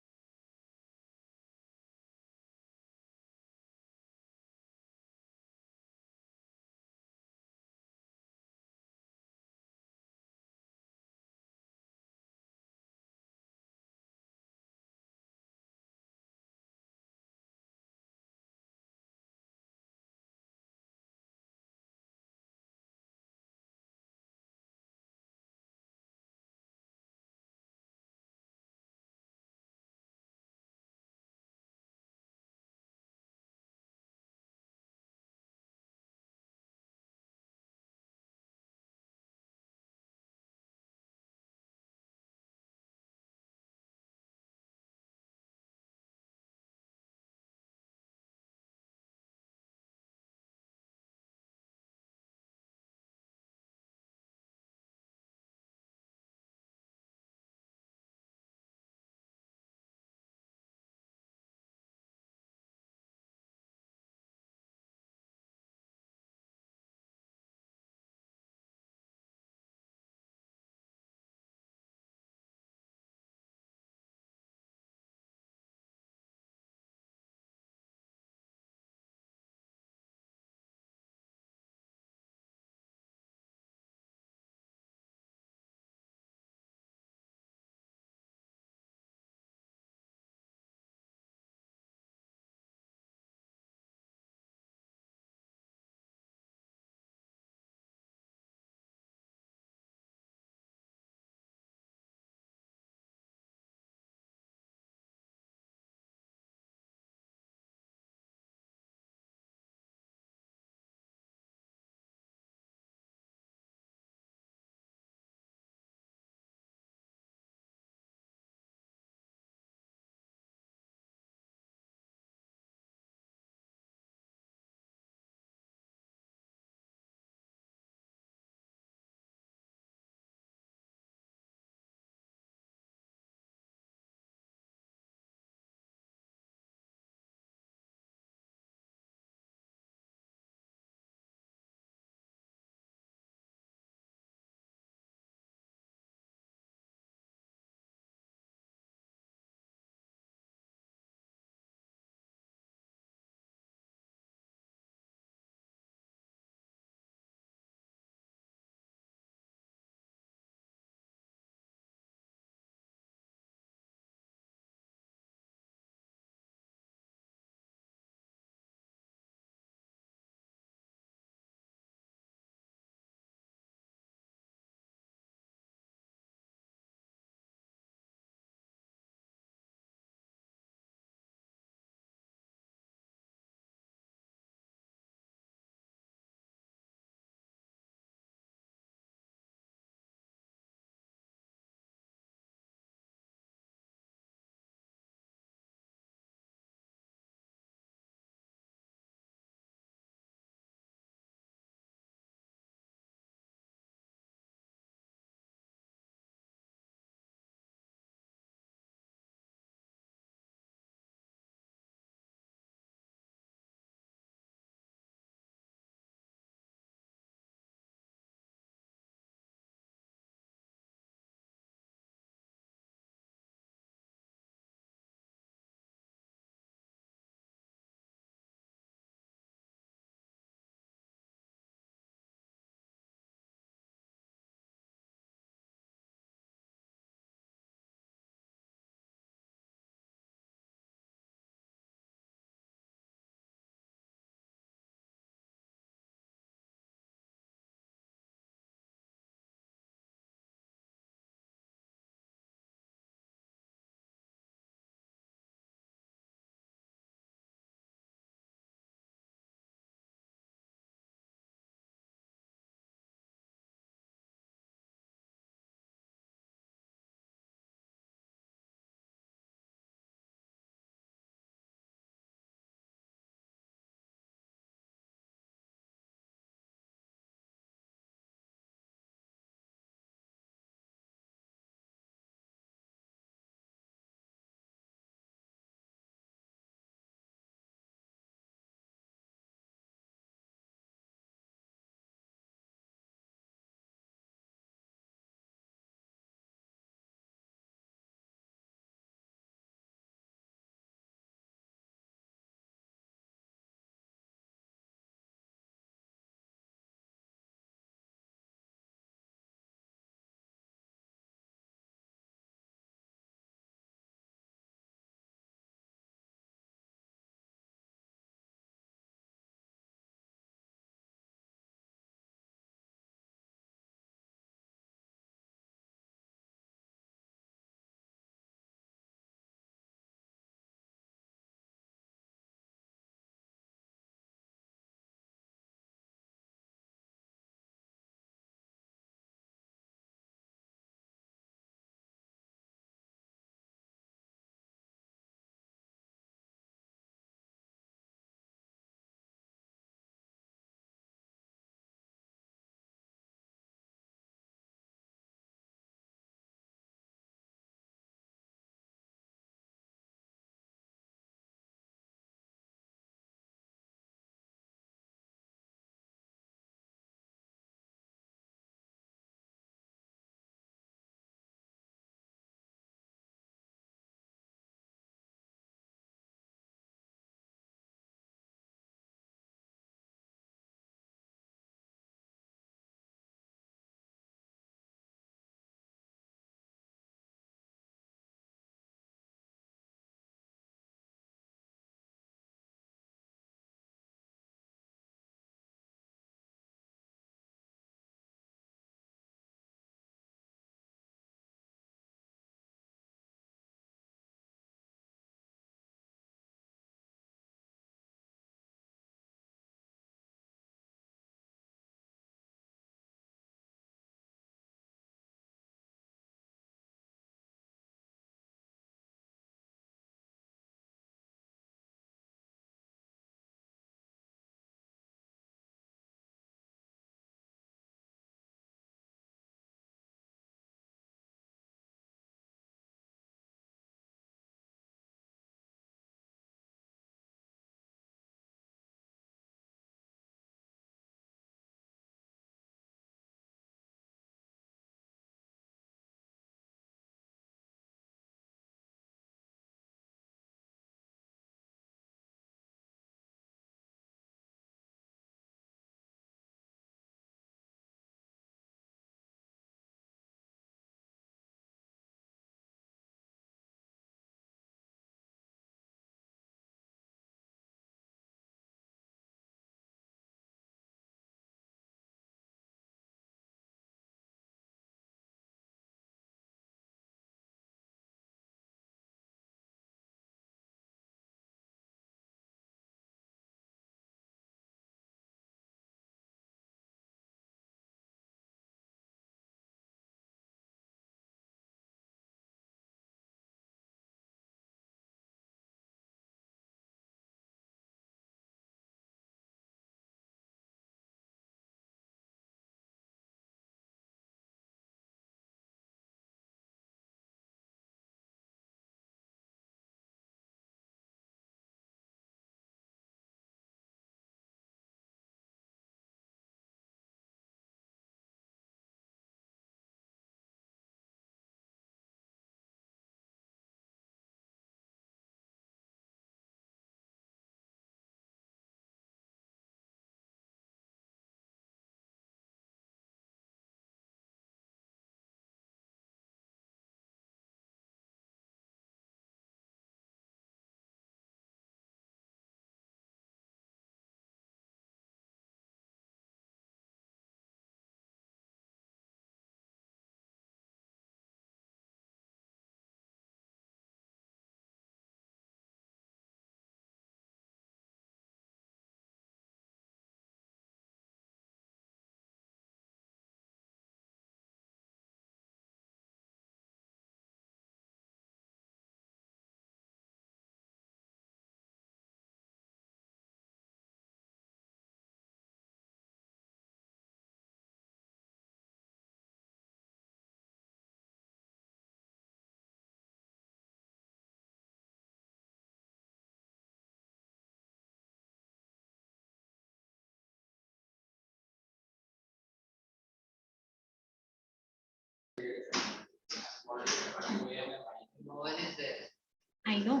I know,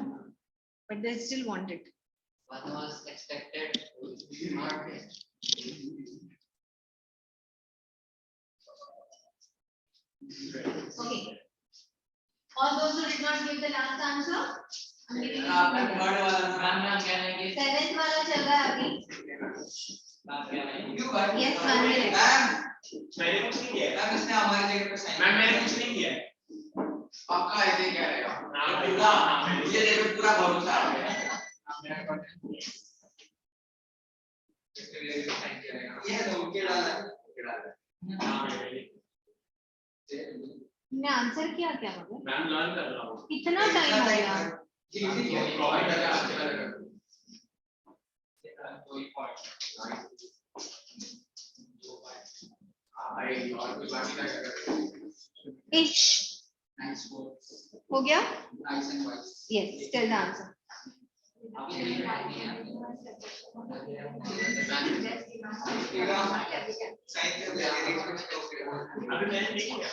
but they still want it. One was expected. Not Okay. All those who did not give the last answer, I'm giving you आपका two third minutes. वाला मैम क्या है कि Seventh वाला चल रहा है अभी. Yes, 1 minute. मैंने कुछ नहीं किया है। इसने हमारी जगह पे साइन मैंने कुछ नहीं किया है। आपका ऐसे क्या रहेगा पूरा मुझे देखो पूरा भरोसा आ गया ये तो उनके डाला तुमने आंसर किया क्या मगर? मैम लर्न कर रहा हूँ। कितना टाइम हो गया? इश हो गया? Yes, tell the answer. अभी मैंने नहीं किया।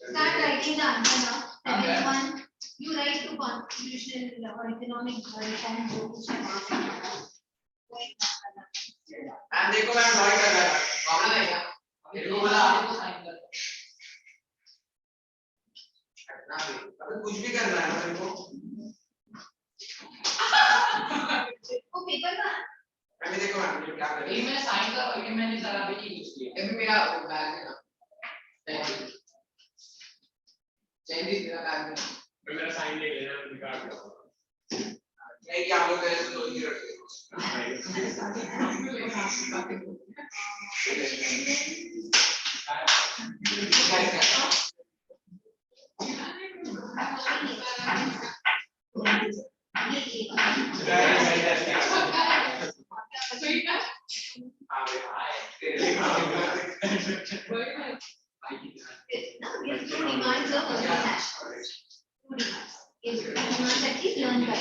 Start writing the answer now. Second one, you write to constitutional or economic reform जो कुछ है मैम देखो मैम ड्राइंग कर रहा है प्रॉब्लम है क्या मेरे को बोला अबे कुछ भी करना है मेरे को वो पेपर का मैम देखो मैम ये क्या कर रही है मैं साइन कर ये मैंने जरा भी की यूज की ये भी मेरा बैग है ना चेंज मेरा बैग है मेरा साइन ले लेना रिकॉर्ड करो। नहीं कि आप लोग पहले से लोग ही रखते Yes, two demands of early nationalists. Two demands. Yes, two demands at least learn that.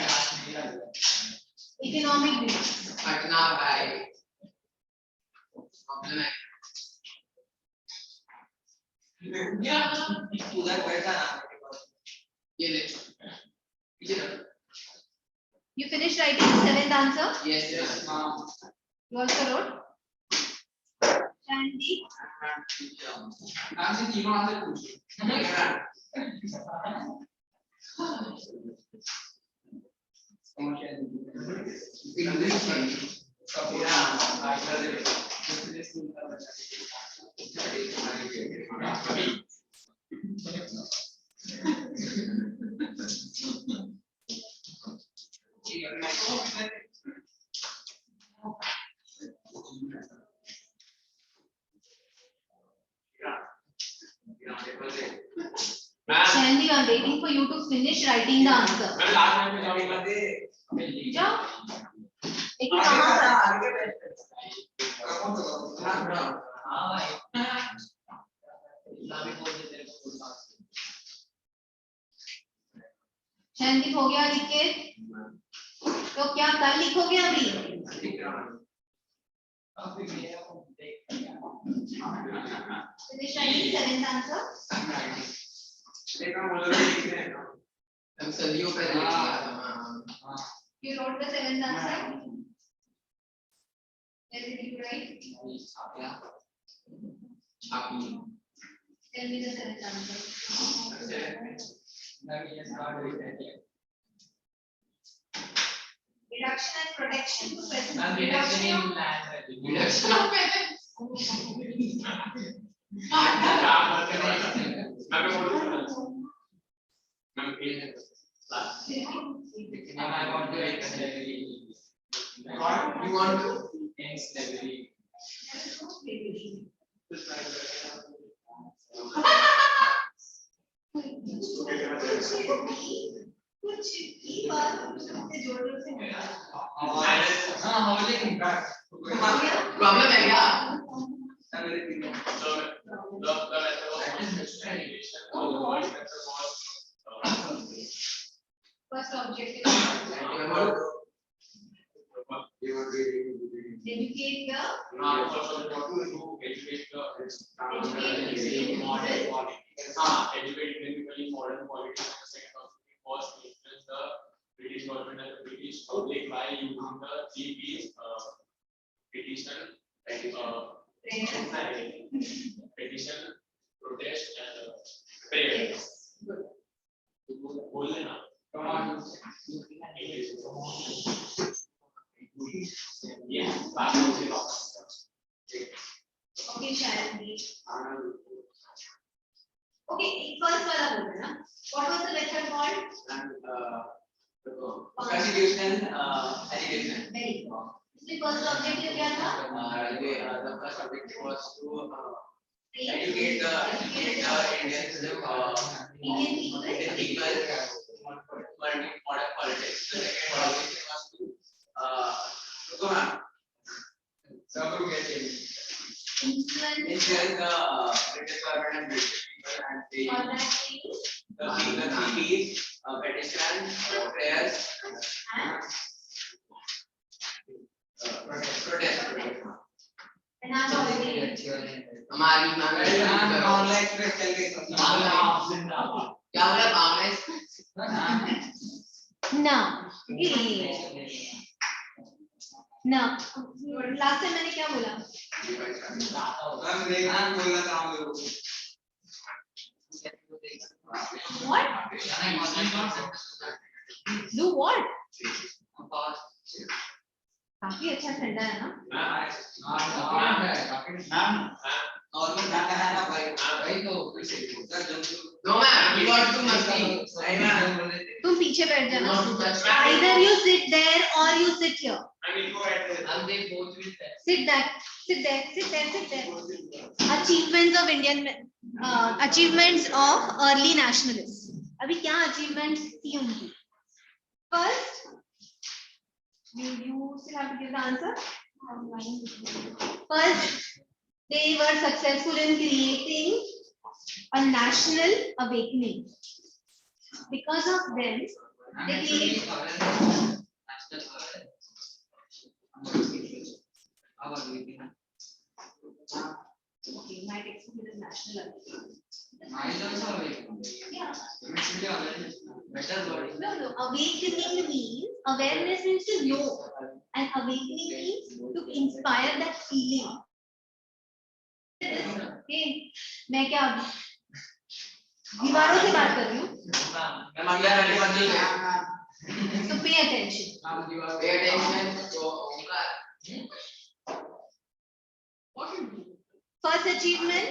Economic demands. Patna भाई प्रॉब्लम है उधर बैठा ना ये ले ये ना You finished writing the seventh answer? Yes yes You also wrote? Shandy? Ma'am से तीनों आंसर पूछो Shandy, I'm waiting for you to finish writing the answer. मैं लास्ट टाइम में जाऊंगा दे। जाओ। लेकिन कहाँ पर? आगे बैठ हां भाई इस्लामी बोल दे तेरे को सैनदीप हो गया लिख के? तो क्या कल लिखोगे अभी? Finish writing seventh answer. हम सदियों पहले किया था You wrote the seventh answer. Where did you write? Tell me the seventh answer. Reduction and protection to present. reduction in land reduction of I want to end slavery. You want to End slavery. कुछ की बात से जोड़ से हाँ लेकिन problem है क्या first objective. Educate the First of all, to educate the modern politics. Educate basically modern politics. And the second of was to influence the British government and the British public by using the three P's: petition, petition, protest, and prayer. बोलने ना. Come on. Yeah, back to the box. Okay, Shalini. Okay, first वाला बोल रहे ना. What was the lecture called? Constitutional education. Very good. इसमें first objective क्या था? The first objective was to educate the Indians, Indian people. modern politics. The second objective was to go on. Influence Influence the British government and British people and all that things the three P's, petition, prayers, protest. and I'm already हमारी online पे चल गई क्या बोला online now last time मैंने क्या बोला? What? Do what? काफी अच्छा ठंडा है ना? नॉर्मल डाटा है ना भाई तो no ma'am you want to मस्ती नहीं मैम तुम पीछे बैठ जाना. Either you sit there or you sit here. हम they both will Sit there. Achievements of Indian achievements of early nationalists. अभी क्या achievements थी उनकी? First, you still have to give the answer. First, they were successful in creating a national awakening. Because of them, they created. Okay, my textbook is national awakening. Yeah. No. Awakening means awareness means to know, and awakening means to inspire that feeling. Okay, मैं क्या दीवारों से बात कर रही हूँ? So pay attention. pay attention to First achievement,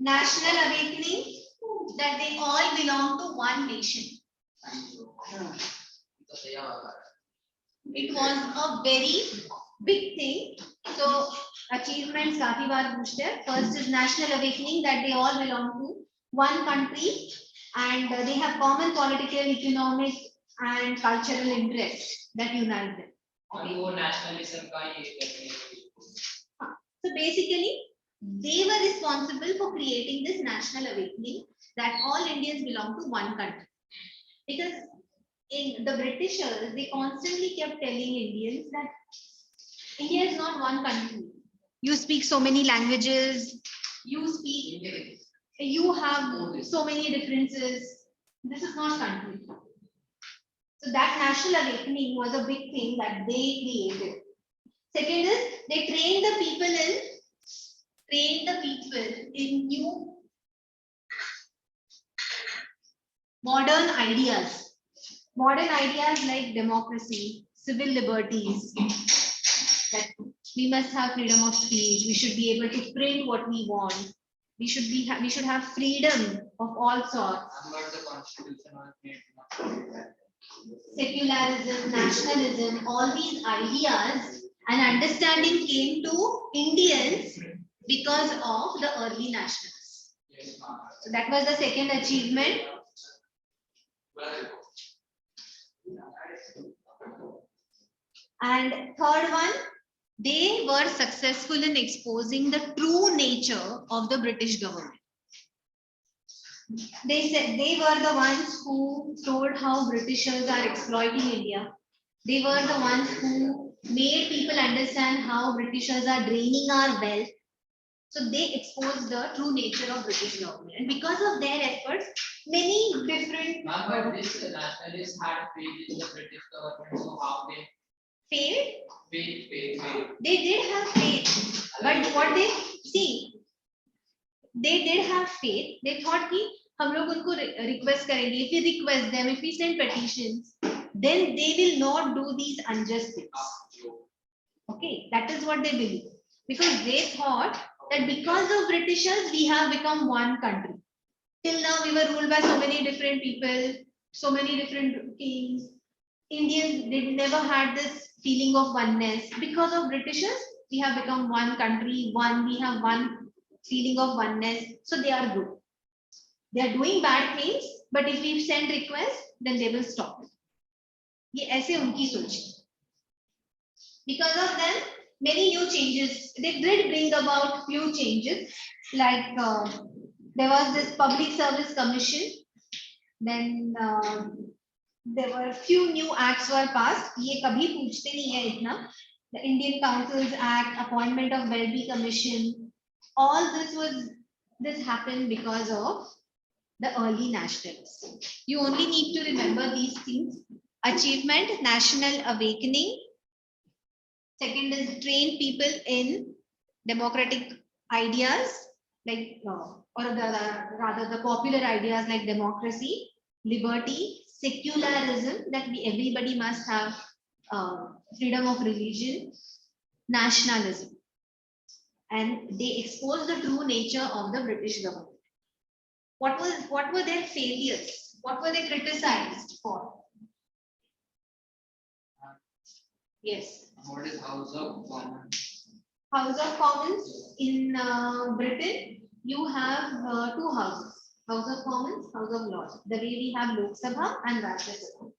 national awakening, that they all belong to one nation. It was a very big thing. So achievements काफी बार पूछते हैं. First is national awakening, that they all belong to one country and they have common political, economic and cultural interests that unite them. Okay. वो nationalism का ये So basically, they were responsible for creating this national awakening that all Indians belong to one country. Because in the Britishers, they constantly kept telling Indians that India is not one country. You speak so many languages, you have so many differences. This is not country. So that national awakening was a big thing that they created. Second is they trained the people in new modern ideas like democracy, civil liberties, that we must have freedom of speech, we should be able to print what we want, we should have freedom of all sorts. Secularism, nationalism, all these ideas and understanding came to Indians because of the early nationalists. So that was the second achievement. And third one, they were successful in exposing the true nature of the British government. They said they were the ones who told how Britishers are exploiting India. They were the ones who made people understand how Britishers are draining our wealth. So they exposed the true nature of British government. And because of their efforts, many different But this nationalists had faith in the British government, so how they failed. failed. They did have faith, but what they see, they did have faith. They thought कि हम लोग उनको request करेंगे. If we request them, if we send petitions, then they will not do these unjust things. Okay, that is what they believe, because they thought that because of Britishers we have become one country. Till now we were ruled by so many different people, so many different kings. Indians, they never had this feeling of oneness. Because of Britishers, we have become one country, we have one feeling of oneness. So they are good. They are doing bad things, but if we send requests, then they will stop it. ये ऐसे उनकी सोच है. Because of them, many new changes. They did bring about few changes, like there was this Public Service Commission. Then there were few new acts were passed. ये कभी पूछते नहीं है इतना. The Indian Councils Act, appointment of Welby Commission. All this happened because of the early nationalists. You only need to remember these things. Achievement, national awakening. Second is train people in democratic ideas, like or rather the popular ideas like democracy, liberty, secularism, that everybody must have freedom of religion, nationalism, and they expose the true nature of the British government. What were their failures? What were they criticized for? Yes. What is House of Commons? House of Commons in Britain, you have two houses: House of Commons, House of Lords. The way we have Lok Sabha and Rajya Sabha.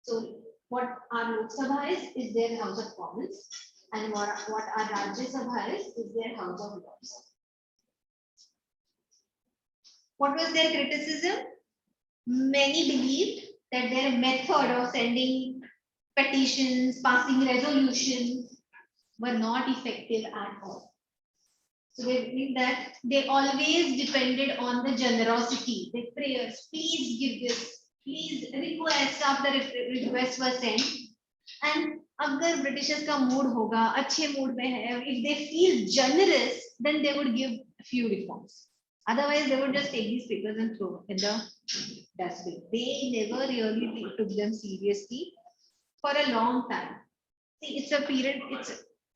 So what our Lok Sabha is their House of Commons, and what our Rajya Sabha is their House of Lords. What was their criticism? Many believed that their method of sending petitions, passing resolutions were not effective at all. So they believe that they always depended on the generosity, the prayers. Please give this, please request. After requests were sent, and अगर Britishers का mood होगा, अच्छे mood में है, if they feel generous, then they would give few reforms. Otherwise, they would just take these papers and throw in the dustbin. They never really took them seriously for a long time. See, it's a period.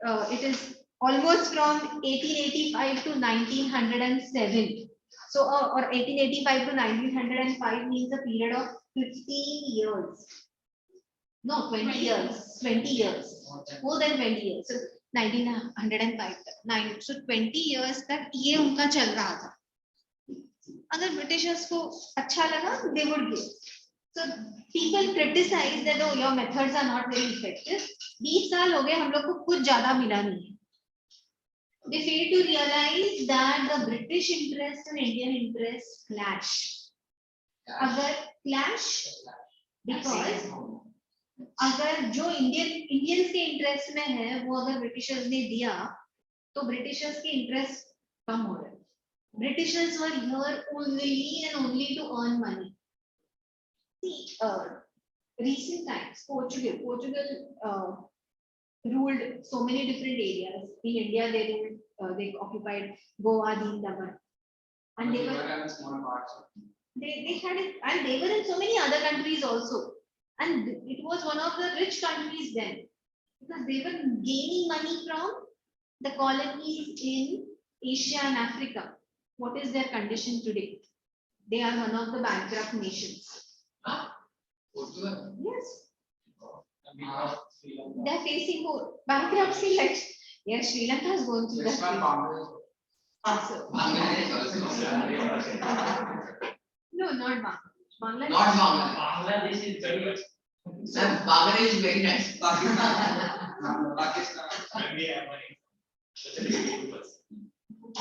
It is almost from 1885 to 1907. So, or 1885 to 1905 means a period of 15 years. No, 20 years. 20 years. More than 20 years. So 1905 so 20 years तक ये उनका चल रहा था. अगर Britishers को अच्छा लगा, they would give. So people criticize that oh, your methods are not very effective. 20 साल हो गए, हम लोग को कुछ ज्यादा मिला नहीं है. They fail to realize that the British interest and Indian interest clash. अगर clash because अगर जो Indians के interest में है, वो अगर Britishers ने दिया, तो Britishers के interest कम हो रहे. Britishers were here only and only to earn money. See, recent times, Portugal ruled so many different areas. In India, they occupied Goa, Daman, and they were small parts. They had it, and they were in so many other countries also. And it was one of the rich countries then, because they were gaining money from the colonies in Asia and Africa. What is their condition today? They are one of the bankrupt nations. Yes. They are facing more bankruptcy. Like yes, Sri Lanka is going through that. Also. No, not Bangladesh. Bangladesh. Not Bangladesh. Bangladesh is very much. Bangladesh is very nice.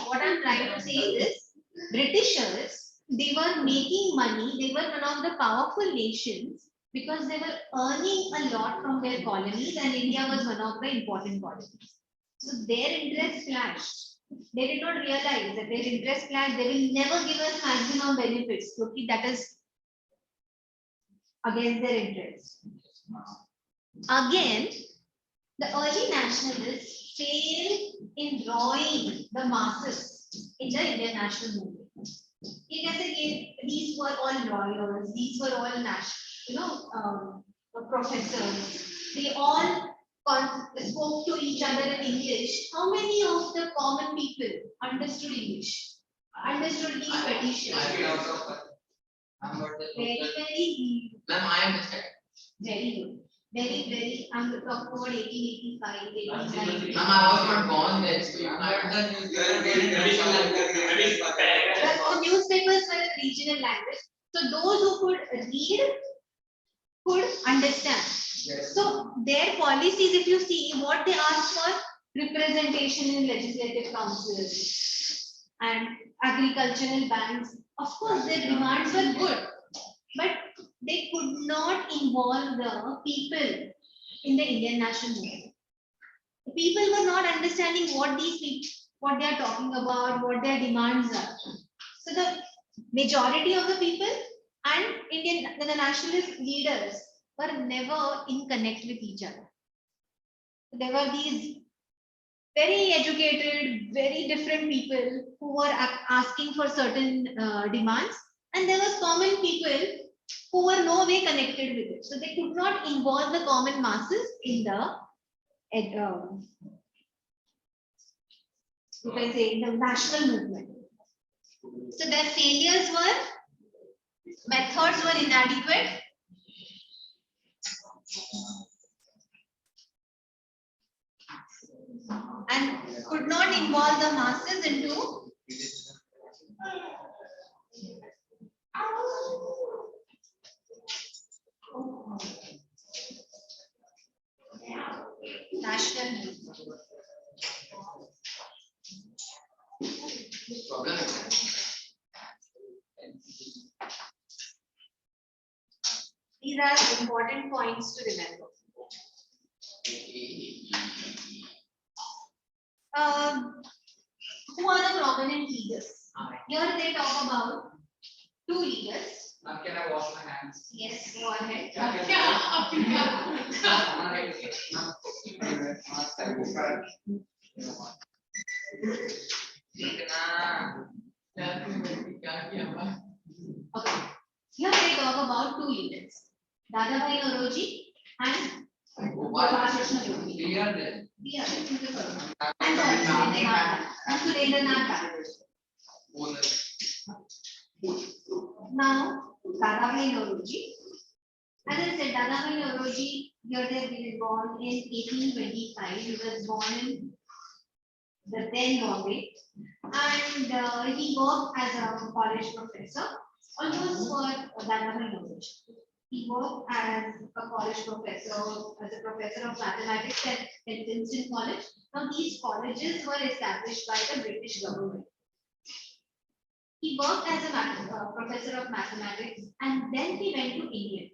What I'm trying to say is, Britishers, they were making money. They were one of the powerful nations, because they were earning a lot from their colonies and India was one of the important colonies. So their interests clashed. They did not realize that their interest clashed. They will never give us maximum benefits. So that is against their interests. Again, the early nationalists failed in drawing the masses in the Indian national movement. These were all lawyers, these were all professors. They all spoke to each other in English. How many of the common people understood English? Understood these petitions? Very Ma'am, I understand. very good. Very, I'm talking about 1885, 1890. Ma'am, I was not born then, so you heard the The newspapers were a regional language. So those who could read could understand. So their policies, if you see what they asked for, representation in legislative councils and agricultural banks. Of course, their demands were good, but they could not involve the people in the Indian national movement. The people were not understanding what these people, what they are talking about, what their demands are. So the majority of the people and the nationalist leaders were never in connect with each other. There were these very educated, very different people who were asking for certain demands, and there was common people who were no way connected with it. So they could not involve the common masses in the you can say the national movement. So their failures were, methods were inadequate. And could not involve the masses into national movement. These are important points to remember. Who are the prominent leaders? Here they talk about two leaders. Can I wash my hands? Yes, go ahead. Okay. Here they talk about two leaders, Dadabhai Naoroji and and Surendranath Tagore. Now, Dadabhai Naoroji. As I said, Dadabhai Naoroji, here they were born in 1825. He was born in the then Bombay, and he worked as a college professor, almost for Dadabhai Naoroji. He worked as a college professor, as a professor of mathematics at Princeton College. Now, these colleges were established by the British government. He worked as a professor of mathematics, and then he went to England.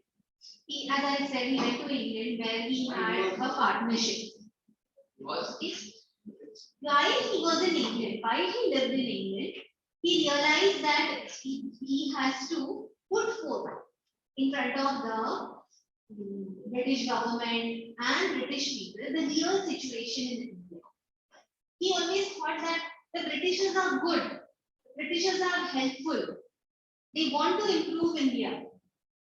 As I said, he went to England where he had a partnership. While he was in England, while he lived in England, he realized that he has to put forward in front of the British government and British people the real situation in India. He always thought that the Britishers are good, Britishers are helpful, they want to improve India,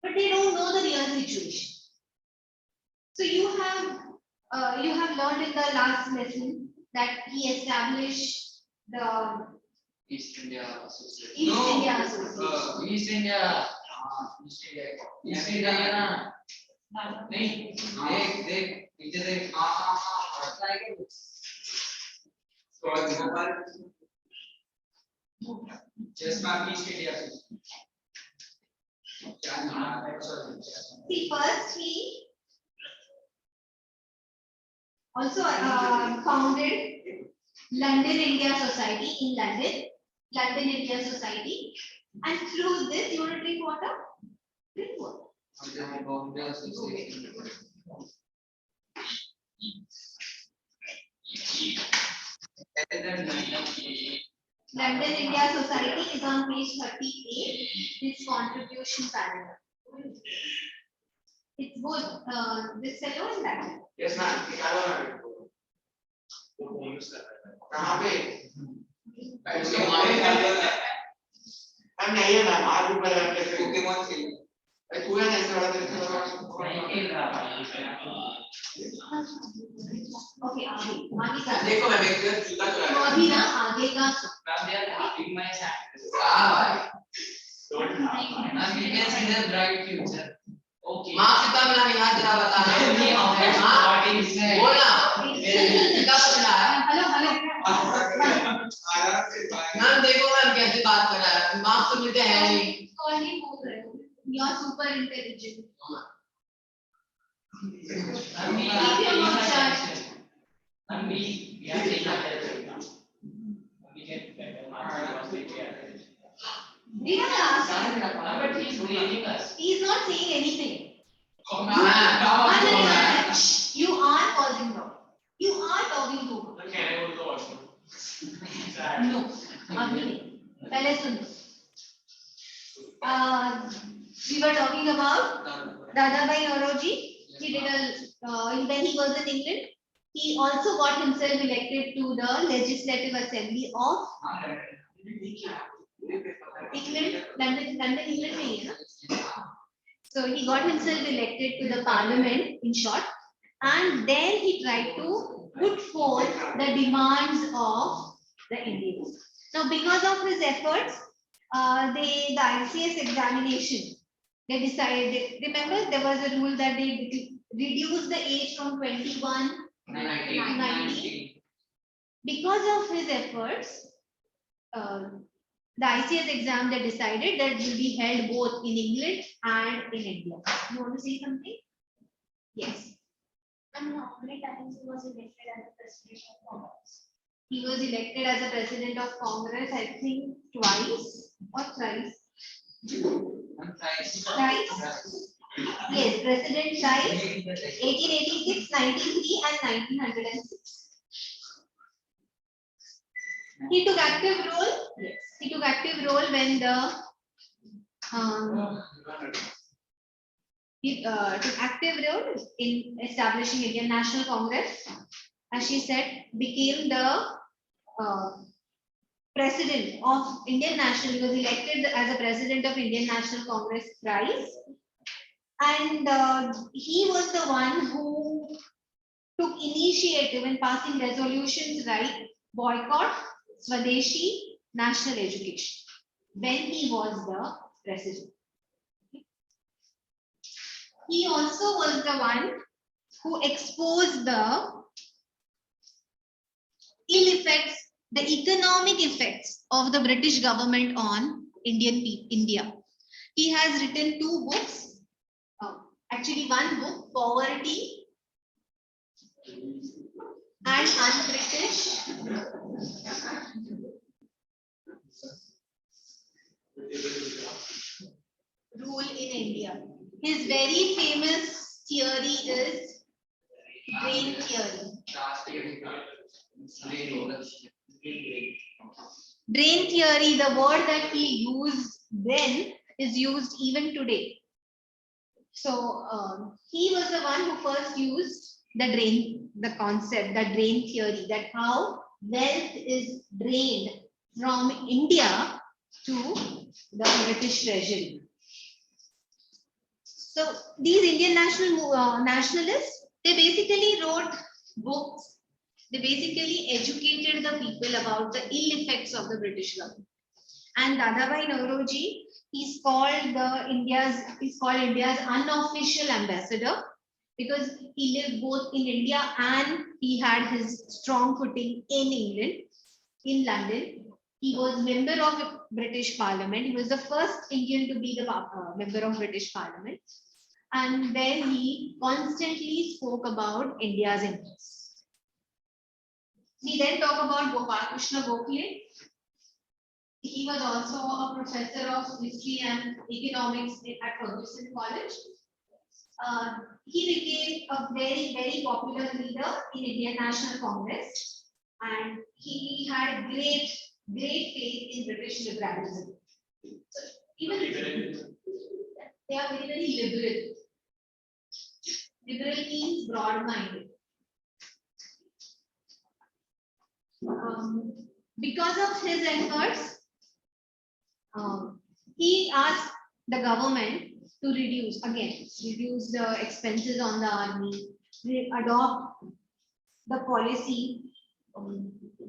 but they don't know the real situation. So you have learned in the last lesson that he established the East India Association. East India Association. East India. East India ना नहीं देख पीछे देख Just map East India. See, first he also founded London India Society in London India Society, and through this you want to drink water? Drink water. Bombay Association. London India Society is on page 38. This contribution paragraph. It's both this fellow and that. Yes, ma'am. कहाँ पे? हम नहीं है ma'am, आप भी बता रहे थे पोकेमॉन खेल। तू है ना ऐसे वाला तेरे से वाला खेल रहा है। ओके आगे का देखो मैं एक जूता चुरा तो अभी ना आगे का Ma'am, they are having my sacrifice. Ah, ma'am, you can see their bright future. Okay. माँ कितना मिला निकाल जरा बता रहे हैं। बोला कितना मिला है? हेलो हेलो मैम देखो मैम कैसे बात कर रहा है, मार्क्स तो मिलते हैं नहीं। कौन ही बोल रहे हो? You are super intelligent. Keep your mouth shut. We are taking that. We get better marks. We are asking. But he is blaming us. He is not saying anything. Come You are causing problem. You are talking to her. Can I go to the washroom? No, अभी नहीं. पहले सुन. We were talking about Dadabhai Naoroji. He did when he was in England. He also got himself elected to the Legislative Assembly of England. London, England में ही है ना? So he got himself elected to the Parliament, in short, and then he tried to put forth the demands of the Indians. Now, because of his efforts, the ICS examination, they decided. Remember, there was a rule that they reduced the age from 21 to 19. Because of his efforts, the ICS exam, they decided that will be held both in England and in India. You want to say something? Yes. And how many times he was elected as a president of Congress? He was elected as a president of Congress, I think twice or thrice. Thrice? Yes, president thrice, 1886, 93 and 1906. He took active role. He took active role when the he took active role in establishing Indian National Congress. As she said, became the president of Indian National. He was elected as a president of Indian National Congress thrice, and he was the one who took initiative in passing resolutions like boycott, Swadeshi, national education when he was the president. He also was the one who exposed the ill effects, the economic effects of the British government on India. He has written 2 books, actually 1 book, Poverty and Un-British rule in India. His very famous theory is brain theory. Brain theory, the word that he used then is used even today. So he was the one who first used the concept, the drain theory, that how wealth is drained from India to the British Treasury. So these Indian nationalists, they basically wrote books. They basically educated the people about the ill effects of the British government. And Dadabhai Naoroji, he's called India's unofficial ambassador, because he lived both in India and he had his strong footing in England, in London. He was member of the British Parliament. He was the first Indian to be the member of British Parliament. And then he constantly spoke about India's interests. We then talk about Gopal Krishna Gokhale. He was also a professor of history and economics at Ferguson College. He became a very popular leader in Indian National Congress, and he had great faith in British liberalism. So even they are very liberal. Liberal means broad-minded. Because of his efforts, he asked the government to reduce the expenses on the army, adopt the policy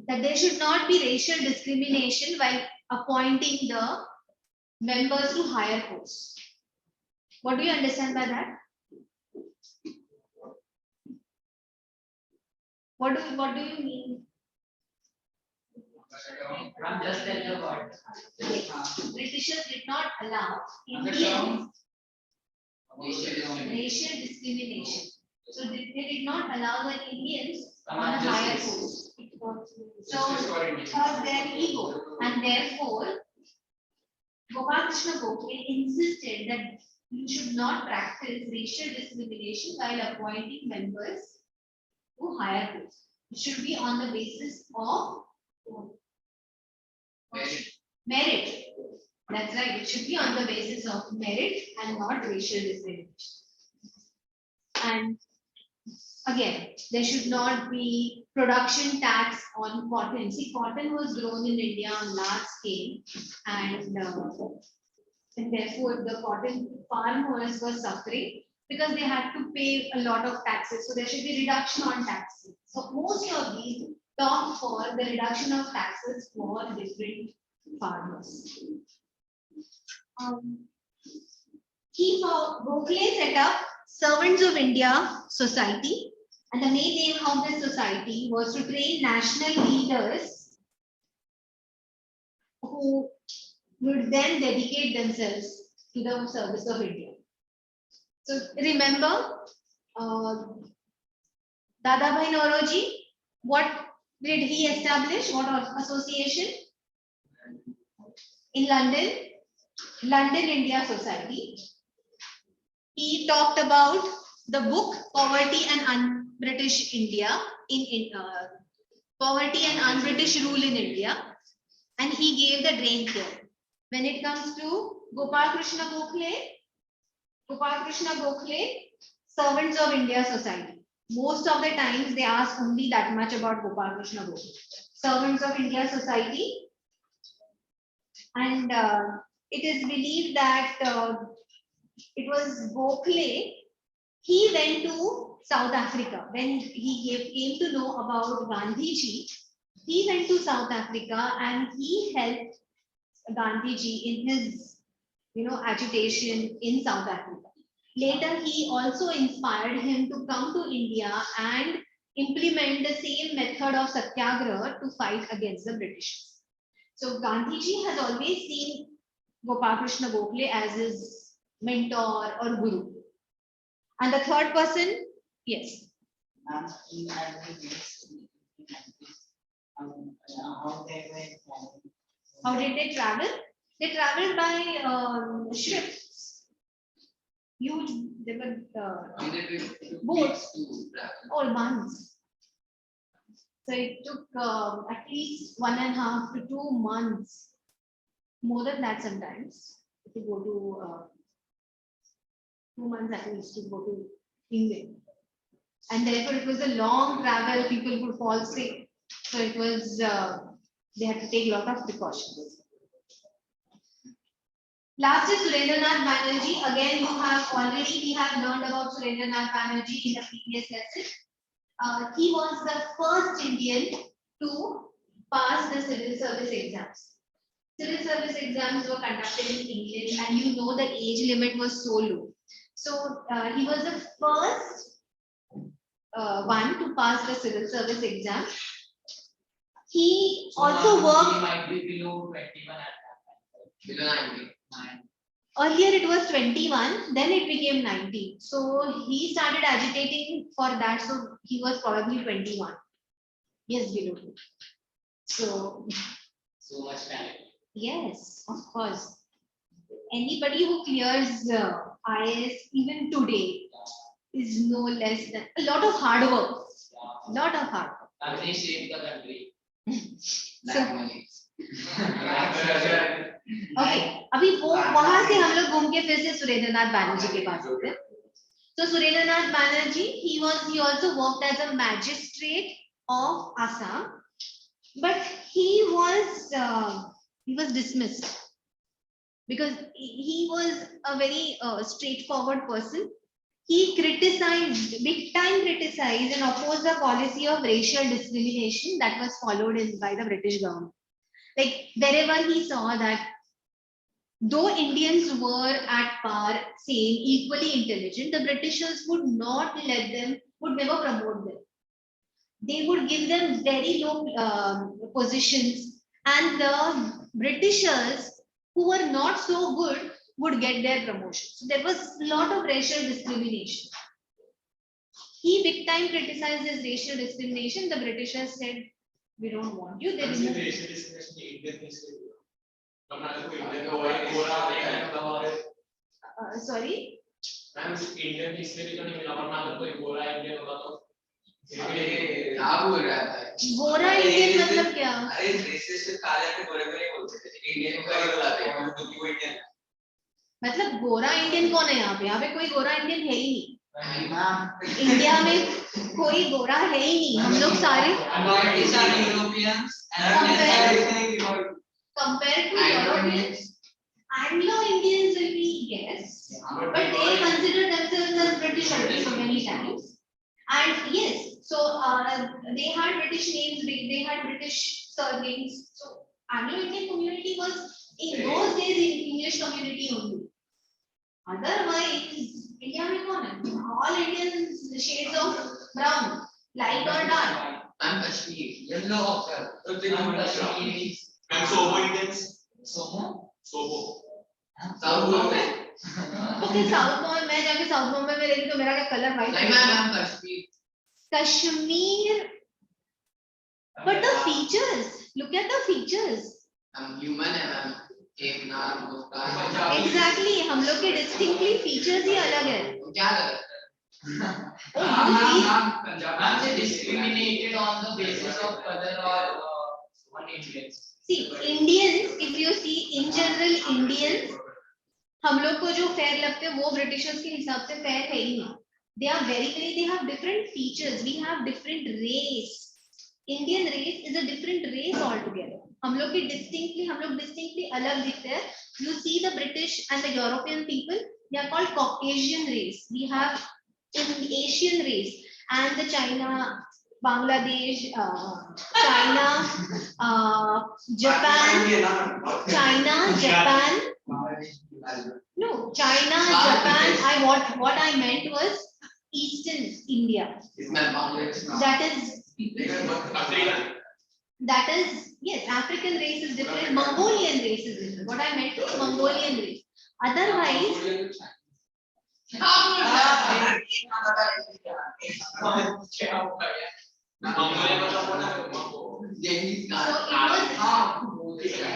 that there should not be racial discrimination while appointing the members to higher posts. What do you understand by that? What do you mean? I'm just telling you about. Britishers did not allow Indians racial discrimination. So they did not allow the Indians on a higher post. So it was their ego, and therefore Gopal Krishna Gokhale insisted that you should not practice racial discrimination while appointing members to higher posts. It should be on the basis of merit. That's right. It should be on the basis of merit and not racial discrimination. And again, there should not be production tax on cotton. See, cotton was grown in India on large scale, and therefore the cotton farmers were suffering because they had to pay a lot of taxes. So there should be reduction on taxes. So most of these talk for the reduction of taxes for different farmers. Gokhale set up Servants of India Society, and the main aim of this society was to train national leaders who would then dedicate themselves to the service of India. So remember, Dadabhai Naoroji, what did he establish? What association? In London India Society. He talked about the book Poverty and British India Poverty and Un-British Rule in India, and he gave the drain clear. When it comes to Gopal Krishna Gokhale, Servants of India Society. Most of the times they ask only that much about Gopal Krishna Gokhale. Servants of India Society, and it is believed that it was Gokhale. He went to South Africa when he came to know about Gandhiji. He went to South Africa and he helped Gandhiji in his, agitation in South Africa. Later, he also inspired him to come to India and implement the same method of satyagraha to fight against the British. So Gandhiji has always seen Gopal Krishna Gokhale as his mentor or guru. And the third person, yes. How did they travel? They traveled by ships. Huge, they were boats, all months. So it took at least 1.5 to 2 months, more than that sometimes, to go to 2 months at least to go to England. And therefore it was a long travel, people could fall sick. So it was, they had to take a lot of precautions. Last is Surendranath Banerjee. Again, we have learned about Surendranath Banerjee in the previous lesson. He was the first Indian to pass the civil service exams. Civil service exams were conducted in England, and you know the age limit was so low. So he was the first one to pass the civil service exam. He also worked. He might be below 21 at that time. Below 19. Earlier it was 21, then it became 19. So he started agitating for that. So he was probably 21. Yes, below. So much talent. Yes, of course. Anybody who clears IAS even today is no less than a lot of hard work. Lot of hard work. They saved the country. So, Money. okay, अभी वो वहां से हम लोग घूम के फिर से सुरेंद्रनाथ बैनर्जी के पास होते हैं. So Surendranath Banerjee, he also worked as a magistrate of Assam, but he was dismissed because he was a very straightforward person. He criticized, big time criticized and opposed the policy of racial discrimination that was followed by the British government. Like wherever he saw that though Indians were at par, same, equally intelligent, the Britishers would not let them, would never promote them. They would give them very low positions, and the Britishers who were not so good would get their promotion. So there was a lot of racial discrimination. He big time criticized this racial discrimination. The Britishers said, "We don't want you." They removed. racial discrimination in Indian history. Sorry. Indian history में जो नहीं मिला वरना अगर कोई गोरा Indian होगा तो क्या बोल रहा था? गोरा इंडियन मतलब क्या? अरे रेसिस्ट काले पे गोरे को नहीं बोलते थे, इंडियन को ही बुलाते हैं, हम तो क्यों इंडियन? मतलब गोरा इंडियन कौन है यहाँ पे? यहाँ पे कोई गोरा इंडियन है ही नहीं. इंडिया में कोई गोरा है ही नहीं. हम लोग सारे compared to Europeans, Anglo-Indians will be yes, but they consider themselves as British only so many times. And yes, so they had British names, they had British surnames. So Anglo-Indian community was in those days in English community only. Otherwise, India में कौन है? All Indians shades of brown, light or dark. I'm Kashmir, yellow of Kashmir. And Sobo Indians. Somo? Sobo. South Bombay. Okay, South Bombay. मैं जाके South Bombay में रहती तो मेरा क्या color white? Like I'm Kashmir. Kashmir. But the features. Look at the features. I'm human and I'm एक नाम उसका. Exactly. हम लोग के distinctly features ही अलग है. क्या अलग? I'm discriminated on the basis of color or on Indians. See, Indians, if you see in general Indians, हम लोग को जो fair लगते हैं वो Britishers के हिसाब से fair है ही नहीं. They are they have different features. We have different race. Indian race is a different race altogether. हम लोग distinctly अलग दिखते हैं. You see the British and the European people, they are called Caucasian race. We have in Asian race and the China, Bangladesh, China, Japan, no, China, Japan. What I meant was Eastern India. That is yes, African race is different. Mongolian race is different. What I meant was Mongolian race. Otherwise.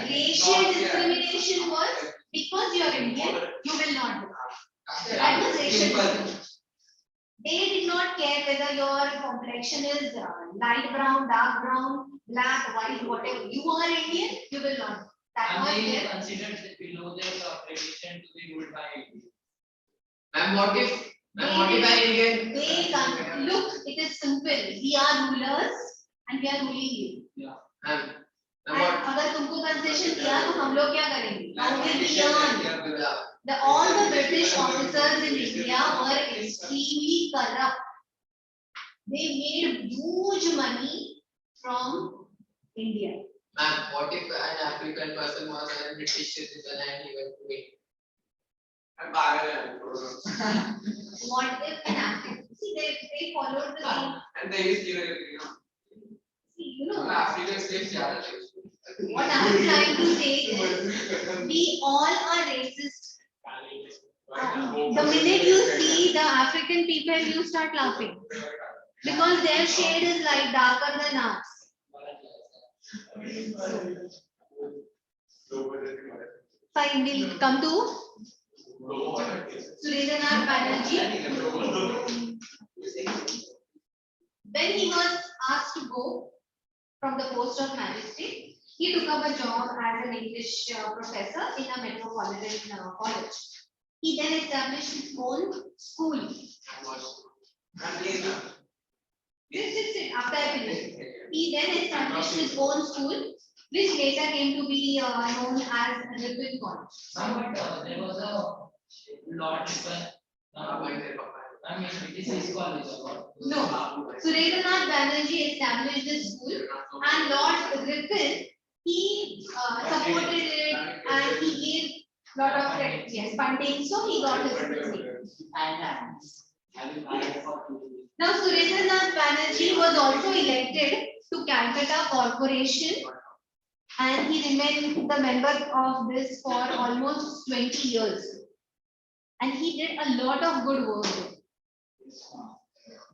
Racial discrimination was because you are Indian, you will not do. That was racial discrimination. They did not care whether your complexion is light brown, dark brown, black, white, whatever. You are Indian, you will not. That was they their considered below their tradition to be ruled by Indians. And what if I Indian? They can't. Look, it is simple. We are rulers and we are ruling you. Yeah. And अगर तुमको concession दिया तो हम लोग क्या करेंगे? How will we earn? All the British officers in India were extremely corrupt. They made huge money from India. Ma'am, what if an African person was a British citizen and he went to India? What if an African? See, they followed the same. And they used to, See, you know. African slaves. What I'm trying to say is, we all are racist. The minute you see the African people, you start laughing because their shade is like darker than ours. Fine, we'll come to Surendranath Banerjee. post of magistrate, he took up a job as an English professor in a metropolitan college. He then established his own school. After I finish. He then established his own school, which later came to be known as Alluvial College. There was a lot I mean, it is his college. No. Surendranath Banerjee established the school, and Lord Ripon, he supported it and he gave lot of credit, funding, so he got his name. Now Surendranath Banerjee was also elected to Calcutta Corporation, and he remained the member of this for almost 20 years. And he did a lot of good work.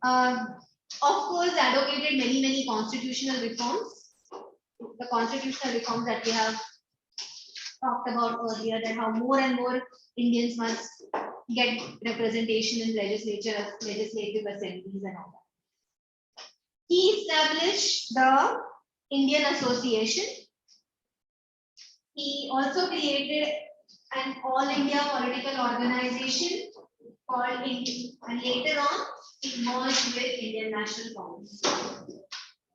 Of course, advocated many constitutional reforms. The constitutional reforms that we have talked about earlier, that how more and more Indians must get representation in legislative assemblies and all that. He established the Indian Association. He also created an all India political organization called India, and later on it merged with Indian National Congress.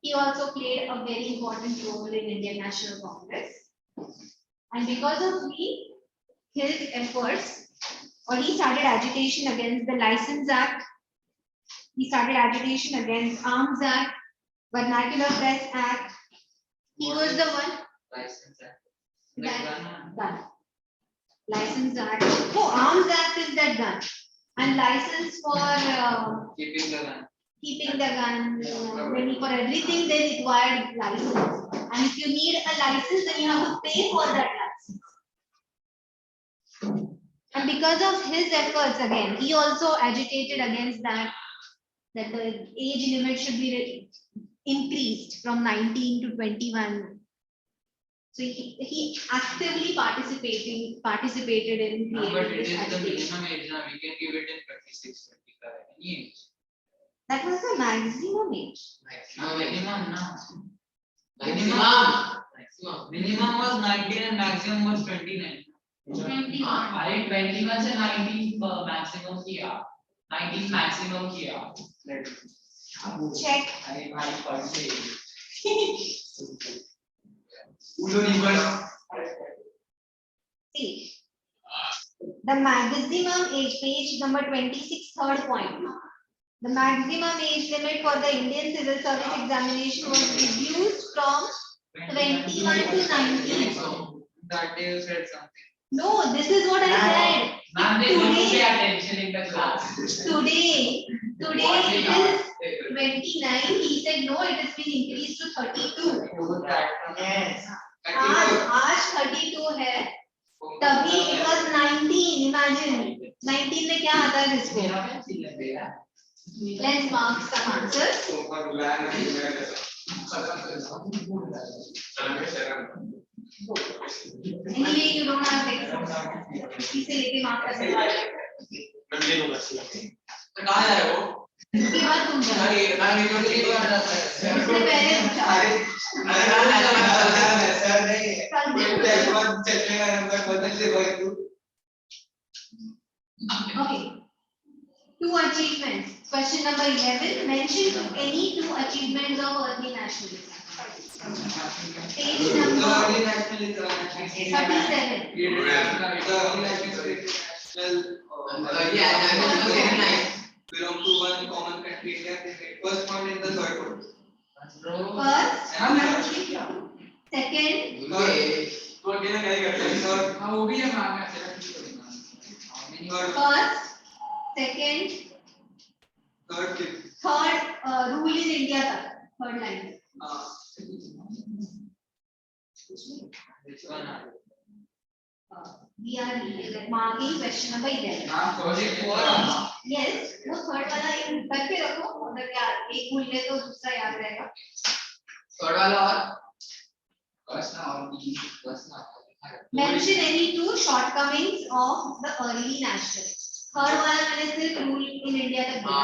He also played a very important role in Indian National Congress, and because of his efforts, he started agitation against the License Act. He started agitation against Arms Act, Vernacular Press Act. He was the one. License Act. Gun. License Act. Oh, Arms Act is that gun. And license for Keeping the gun. Keeping the gun. For everything they required license. And if you need a license, then you have to pay for that license. And because of his efforts, again, he also agitated against that the age limit should be increased from 19 to 21. So he actively participated in But creating it this is the agitation. minimum age now. We can give it in 26, 25, any age. That was the maximum age. Minimum now. Minimum was 19 and maximum was 29. 21. अरे 21 से 19 maximum किया, 19 maximum किया. Check. अरे भाई पढ़ See, the maximum age, page number 26, third point. The maximum age limit for the Indian Civil Service examination was reduced from 21 to 19. That day you said something. No, this is what I said. Ma'am, they don't pay attention in the class. Today it is 29. He said no, it has been increased to 32. Yes. आज 32 है, तभी it was 19. Imagine 19 में क्या आता है इसको? Let's mark some answers. Anyway, you don't have text. इसे लेके mark कर सकते हैं. कहाँ जा रहे हो? इसके बाद तुम जाओ. इससे पहले तुम जाओ. Okay. 2 achievements. Question number 11. Mention any 2 achievements of early nationalism. Page number 37. Belong to one common country, India. First point in the third one. First. Second. First. Second. Third. Rule in India. Third line. Which one? We are marking question number 11. Yes, वो third वाला एक करके रखो, अगर यार एक भूल ले तो दूसरा याद रहेगा. थर्ड वाला और first now. Mention any 2 shortcomings of the early nationalists. Third वाला मैंने सिर्फ रूल इन इंडिया तक दिया.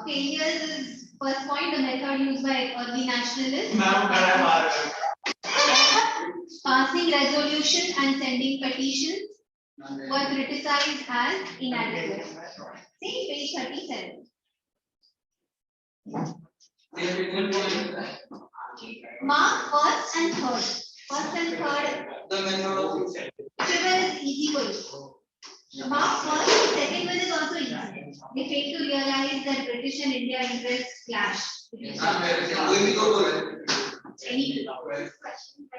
Failures is First point, the method used by early nationalists. Passing resolution and sending petitions were criticized as inadequate. See page 37. Mark first and third. First and third. The method of Whichever is easy for you. Mark first, second one is also easy. They fail to realize that British and India interests clash. Any question?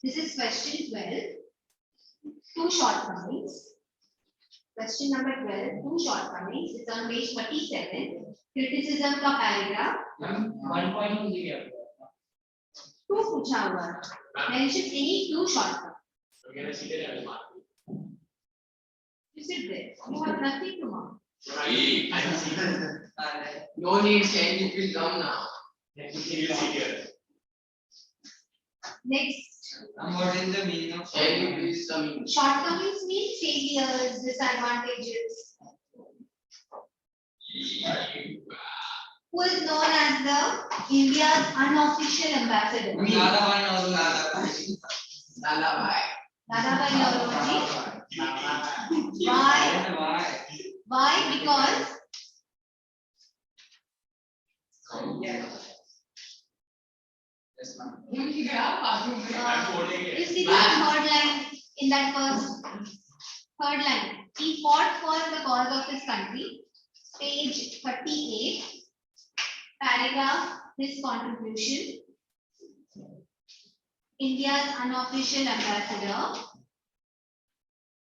This is question 12. Two shortcomings. Question number 12. Two shortcomings. It's on page 37. Criticism का paragraph. 1.0 Two पूछा हुआ है. Mention any two shortcomings. You sit there. You have nothing to mark. No need, change it will come now. Next. What is the meaning of Change it is coming. Shortcomings mean failures, disadvantages. Who is known as the India's unofficial ambassador? Lalabhai. Dadabhai Naoroji. Why? Why? Because you see the third line in that first third line. He fought for the cause of his country. Page 38. Paragraph, his contribution. India's unofficial ambassador.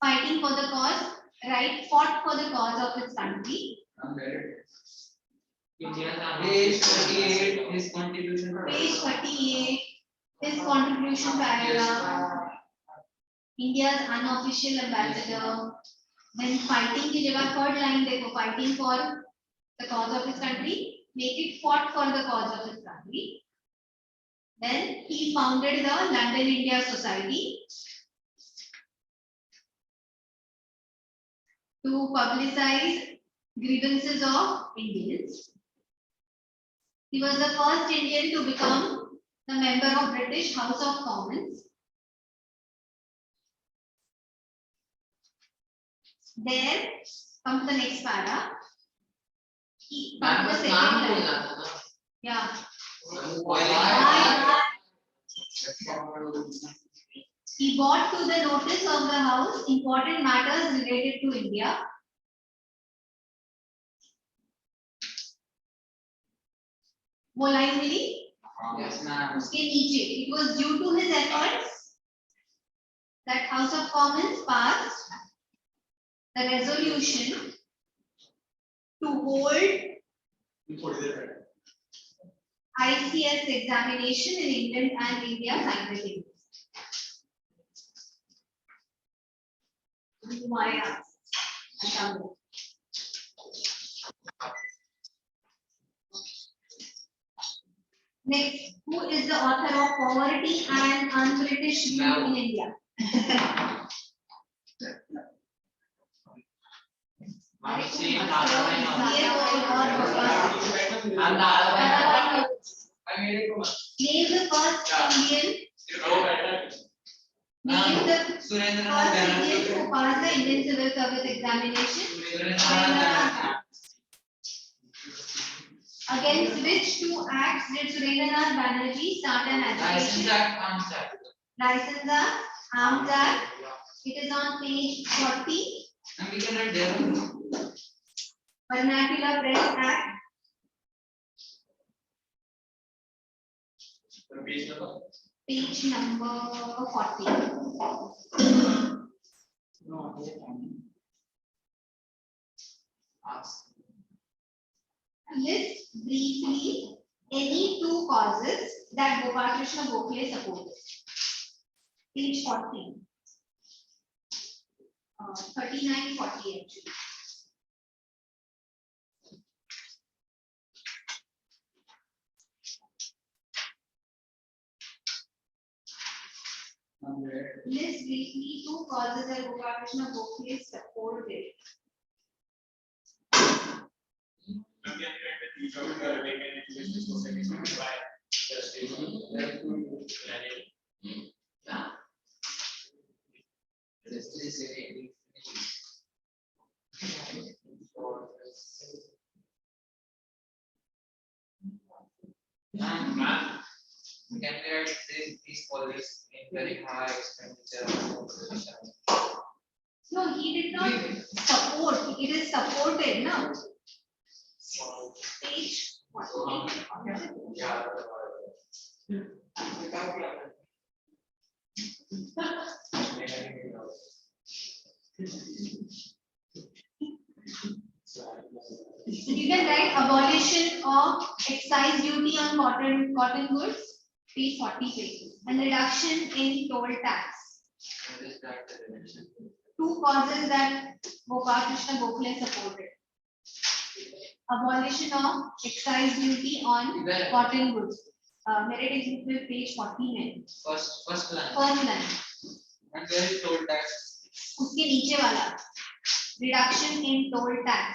Fighting for the cause, right? Fought for the cause of his country. Page 38, his contribution. Page 38, his contribution paragraph. India's unofficial ambassador. When fighting की जगह third line देखो, fighting for the cause of his country, make it fought for the cause of his country. Then he founded the London India Society to publicize grievances of Indians. He was the first Indian to become the member of British House of Commons. There, come to the next para. Come to the second line. Yeah. He brought to the notice of the House important matters related to India. वो line मिली? Yes, ma'am. उसके नीचे, it was due to his efforts that House of Commons passed the resolution to hold ICSE examination in England and India simultaneously. तुम्हारे answer. Next, who is the author of Poverty and Un-British Rule in India? Name the first Indian. Name the first Indian who passed the Indian Civil Service examination. Against which two acts did Surendranath Banerjee start an agitation? License Act, Arms Act. It is on page 40. And we can write there. Vernacular Press Act. Page number 40. List briefly any two causes that Gopal Krishna Gokhale supported. Page 40. 39, 40 actually. List briefly two causes that Gopal Krishna Gokhale supported. union with each of the vacant business societies by the state. Yeah. This is really. Can we write these policies in very high expenditure? No, he did not support. It is supported now. Page 1. Yeah. You can write abolition of excise duty on cotton goods, page 40, and reduction in toll tax. Two causes that Gopal Krishna Gokhale supported. Abolition of excise duty on cotton goods. Merit is page 49. First line. First line. And where is toll tax? उसके नीचे वाला. Reduction in toll tax.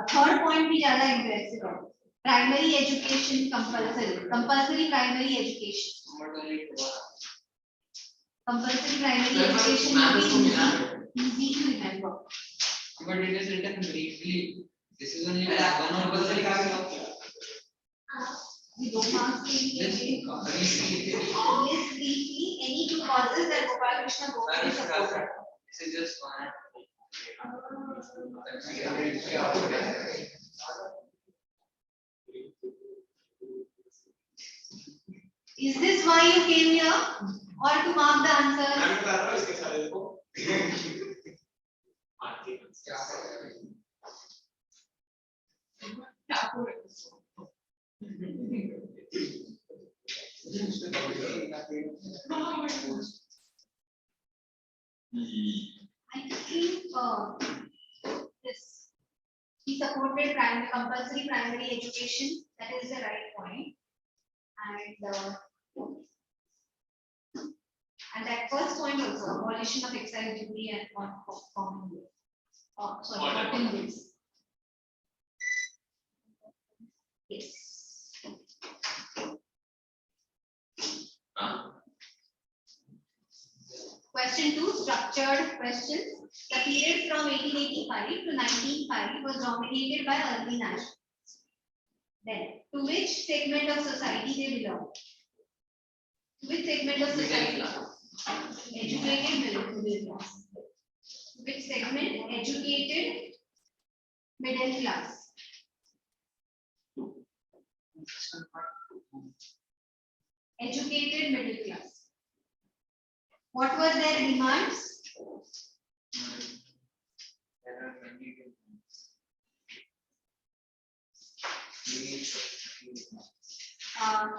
Third point भी ज़्यादा impressive है. Primary education compulsory. Compulsory primary education. Compulsory primary education is easy to remember. But it is written briefly. This is only one compulsory. We don't ask Briefly. list briefly any two causes that Gopal Krishna Gokhale supported. This is just one. Is this why you came here, or to mark the answers? I think this he supported compulsory primary education. That is the right point. And that first point also, abolition of excise duty and on common goods. Cotton goods. Yes. Question 2, structured questions. The period from 1885 to 1905 was dominated by early nationalists. Then, to which segment of society they belong? Which segment of society? Educated middle class. Which segment? Educated middle class. Educated middle class. What were their demands?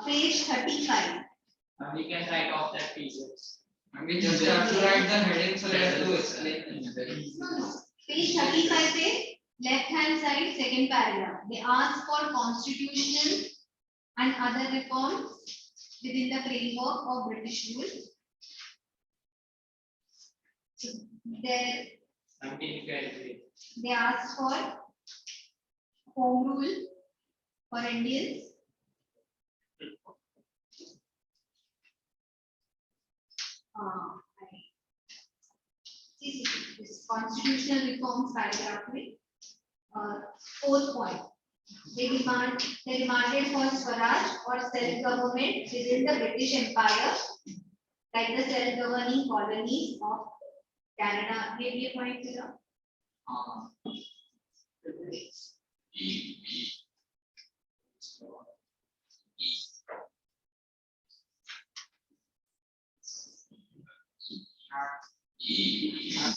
Page 35. We can write off that pieces. And we just have to write the heading so that to explain. No. Page 35 पे left hand side second paragraph. They ask for constitutional and other reforms within the framework of British rule. They ask for home rule for Indians. This constitutional reforms paragraph में fourth point. They demanded for Swaraj or self-government within the British Empire, like the self-governing colonies of Canada. ये point किया.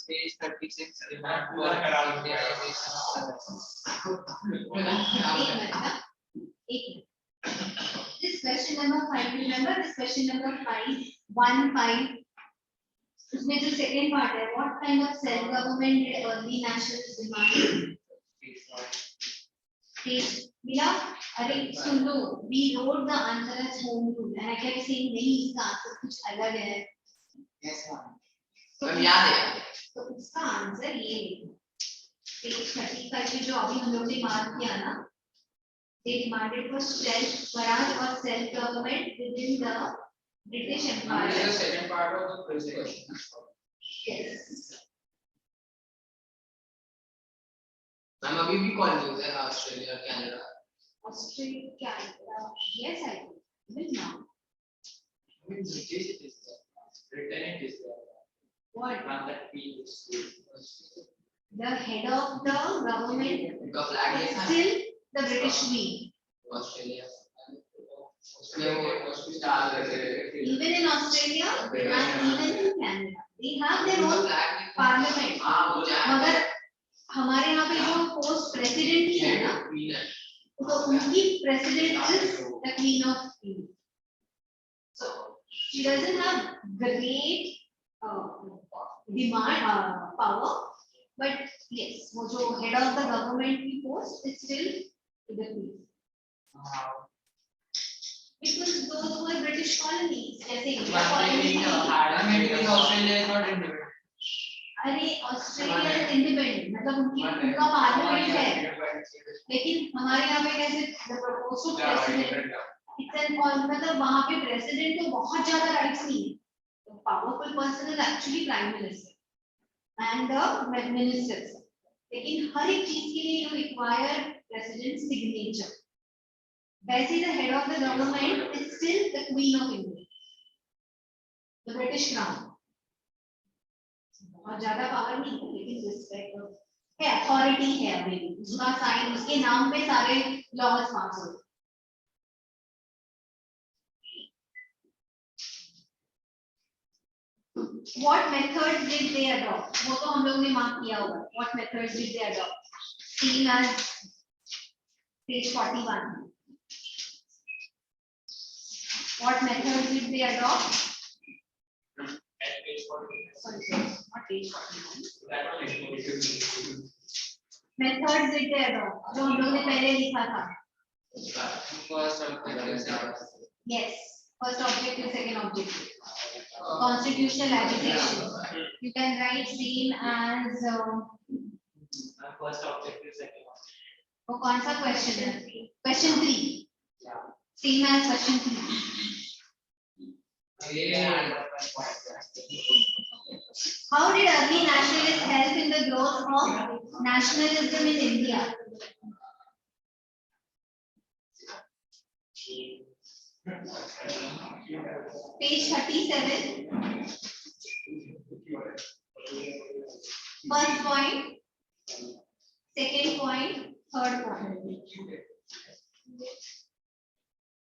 Page 36. This question number 5. Remember this question number 5. 1-5. उसमें जो second part है, what kind of self-government did early nationalists demand? Mila, अरे सुन लो, we wrote the answer as home rule, and I kept saying नहीं इसका answer कुछ अलग है. Yes, ma'am. तो याद है. तो उसका आंसर ये है. पेज 35 में जो अभी हम लोग ने मार्क किया ना, they demanded for self Swaraj or self government within the British Empire. This is the second part of the question. Yes. Ma'am अभी भी कॉलोनीज है Australia Canada Australia, Canada. Yes, I do. Even now. I mean British is there, Britain is there, What? not that we use The head of the government the flag is is still the British Queen. Australia Even in Australia and even in Canada, they have their own parliament. मगर हमारे यहाँ पे जो post president ही है ना, तो उनकी president is the queen of India. So she doesn't have great demand power, but yes, वो जो head of the government की post is still the queen. It was those who were British colonies, जैसे India colony थी. Australia is not independent. अरे Australia is independent, मतलब उनका parliament है, लेकिन हमारे यहाँ पे कैसे post of president it's an और मतलब वहाँ पे प्रेसिडेंट को बहुत ज्यादा राइट्स नहीं है. तो powerful person is actually prime minister and the ministers, लेकिन हर एक चीज के लिए यू रिक्वायर प्रेसिडेंट सिग्नेचर. वैसे the head of the government is still the queen of India, the British crown. और ज्यादा पावर नहीं है, लेकिन रिस्पेक्ट है, अथॉरिटी है अभी भी. उसका साइन, उसके नाम पे सारे लॉज पास होते. What methods did they adopt? वो तो हम लोग ने मार्क किया होगा. What methods did they adopt? Same as page 41. What methods did they adopt? Sorry, not page 41. Methods did they adopt? जो हम लोग ने पहले लिखा था. Yes. First objective, second objective. Constitutional agitation. You can write same as first objective, second objective. वो कौन सा question है? Question 3. Same as question 3. How did early nationalists help in the growth of nationalism in India? Page 37. First point, second point, third point.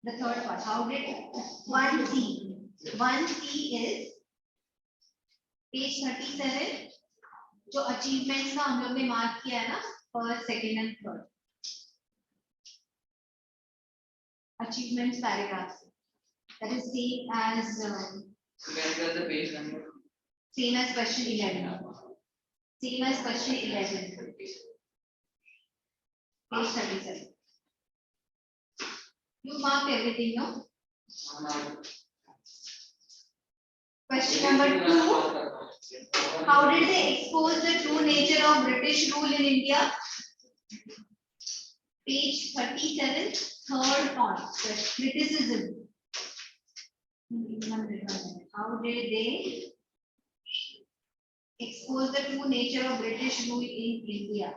The third part. How did 1C? 1C is page 37. जो achievements का हम लोग ने mark किया है ना, first, second and third. Achievements paragraphs. That is same as the page number. Same as question 11. Same as question 11. Page 37. You marked everything, no? Question number 2. How did they expose the true nature of British rule in India? Page 37, third point. Criticism. How did they expose the true nature of British rule in India?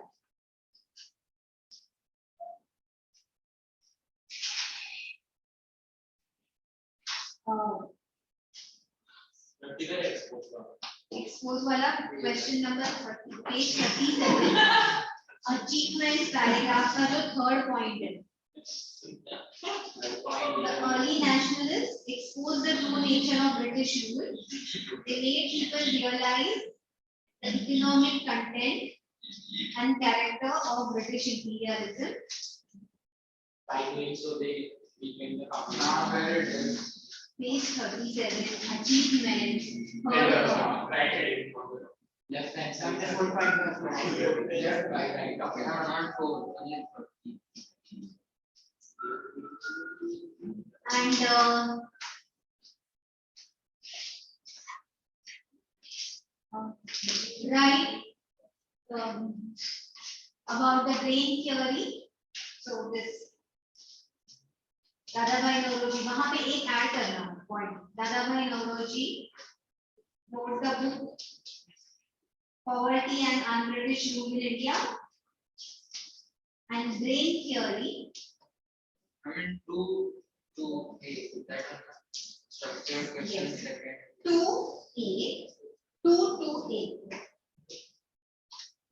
Expose वाला question number 30, page 37. Achievements paragraph का जो third point है. The early nationalists exposed the true nature of British rule. They made people realize the economic content and character of British imperialism. By doing so, they became the company. Page 37, achievements. Right. Left hand side. Left, right. Okay, not four. And right, about the grain theory. So this Dadabhai Naoroji, वहाँ पे एक add करना point. Dadabhai Naoroji wrote the book Poverty and Un-British Rule in India and Grain Theory. I mean, two, that structured question Yes. second. 2A, 2A.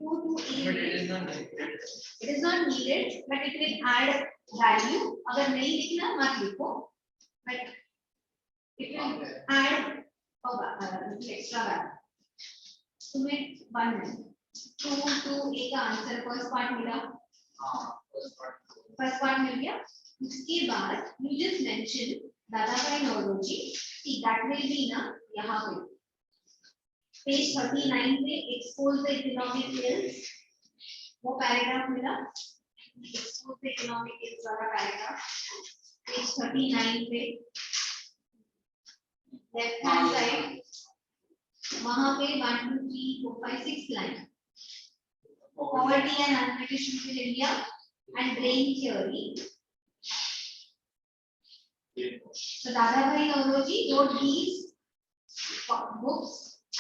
But it is not needed. It is not needed, but it will add value. अगर नहीं लिखना मत लिखो, but it will add extra value. तुम्हें 1 minute. 2A का answer first part मिला. First part मिल गया. उसके बाद you just mention Dadabhai Naoroji. See that will be ना यहाँ पे. Page 39 पे expose the economic ills. वो पैराग्राफ मिला. Expose the economic ills वाला पैराग्राफ. Page 39 पे left hand side. वहाँ पे 1, 2, 3, 4, 5, 6 line. Poverty and Un-British Rule in India and Grain Theory. So Dadabhai Naoroji wrote these books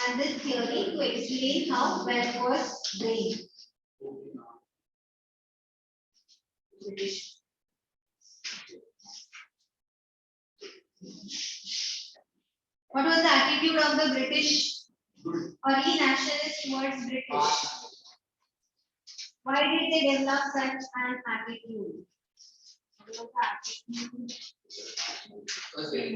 and this theory to explain how wealth was gained. British. What was the attitude of the British? Early nationalists towards British. Why did they develop such an attitude? What was the attitude? Okay.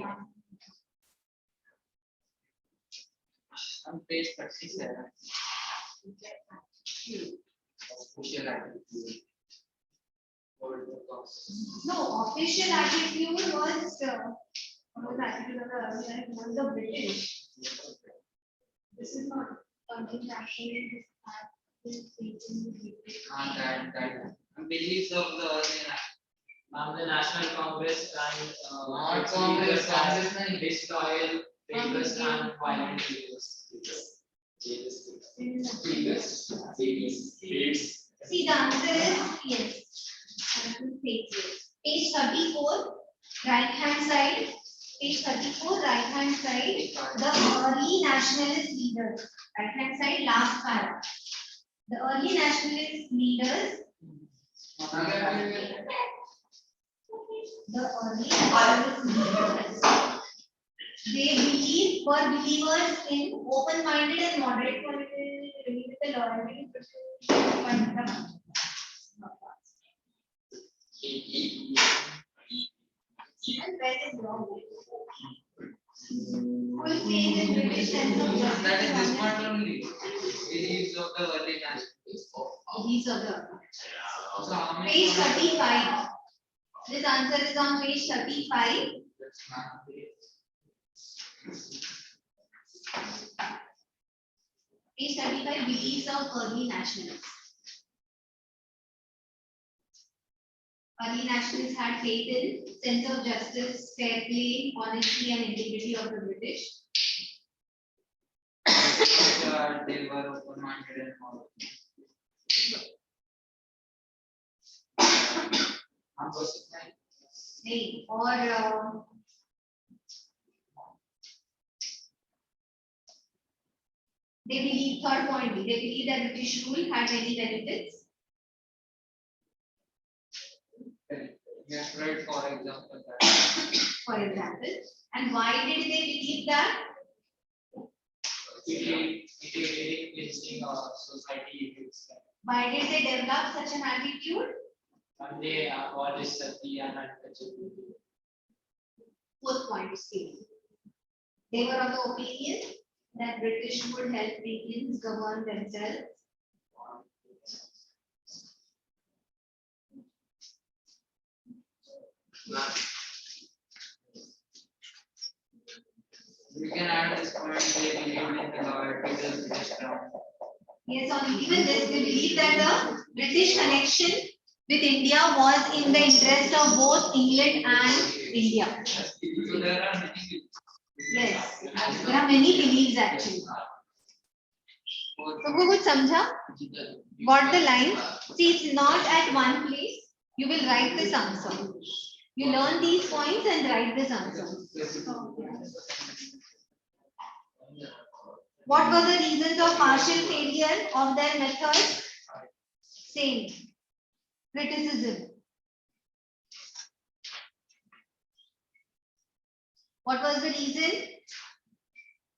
On page 37. Official attitude. No, official attitude was what was the attitude of the British? This is not something nationalist. Beliefs of the National Congress and Not Congress, Congress and disloyal, vigorous and violent leaders. See, the answer is yes. Page 34, right hand side. Page 34, right hand side. The early nationalist leaders. Right hand side, last paragraph. The early nationalist leaders. The early nationalist leaders. They were believers in open-minded and moderate politics, with loyalty to and where is wrong? Full faith in British sense of justice. That is this part only. Beliefs of the early nationalists. Beliefs of the. So how many Page 35. This answer is on page 35. Page 35, beliefs of early nationalists. Early nationalists had faith in sense of justice, fair play, honesty, and integrity of the British. They were open-minded and all. Hey, or they believe, third point, they believe that British rule had many benefits. Yes, right, for example. For example, and why did they believe that? It is society. Why did they develop such an attitude? One day, what is sati and untouchability? Fourth point, see. They were of the opinion that British would help Indians govern themselves. We can add this point, they believe in the loyalty to the British crown. Yes, on even this, they believe that the British connection with India was in the interest of both England and India. So there are many beliefs. Yes, there are many beliefs actually. So, कुछ समझा? Got the line? See, it's not at one place. You will write this answer. You learn these points and write this answer. What were the reasons of partial failure of their method? Same. Criticism. What was the reason?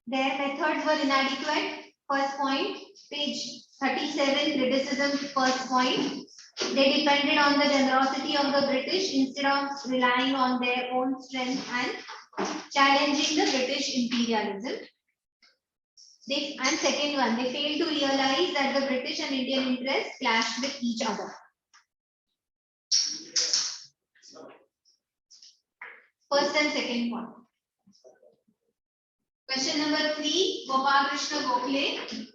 Their methods were inadequate. First point. Page 37, criticism, first point. They depended on the generosity of the British instead of relying on their own strength and challenging the British imperialism. And second one, they failed to realize that the British and Indian interests clashed with each other. First and second point. Question number 3, Gopal Krishna Gokhale.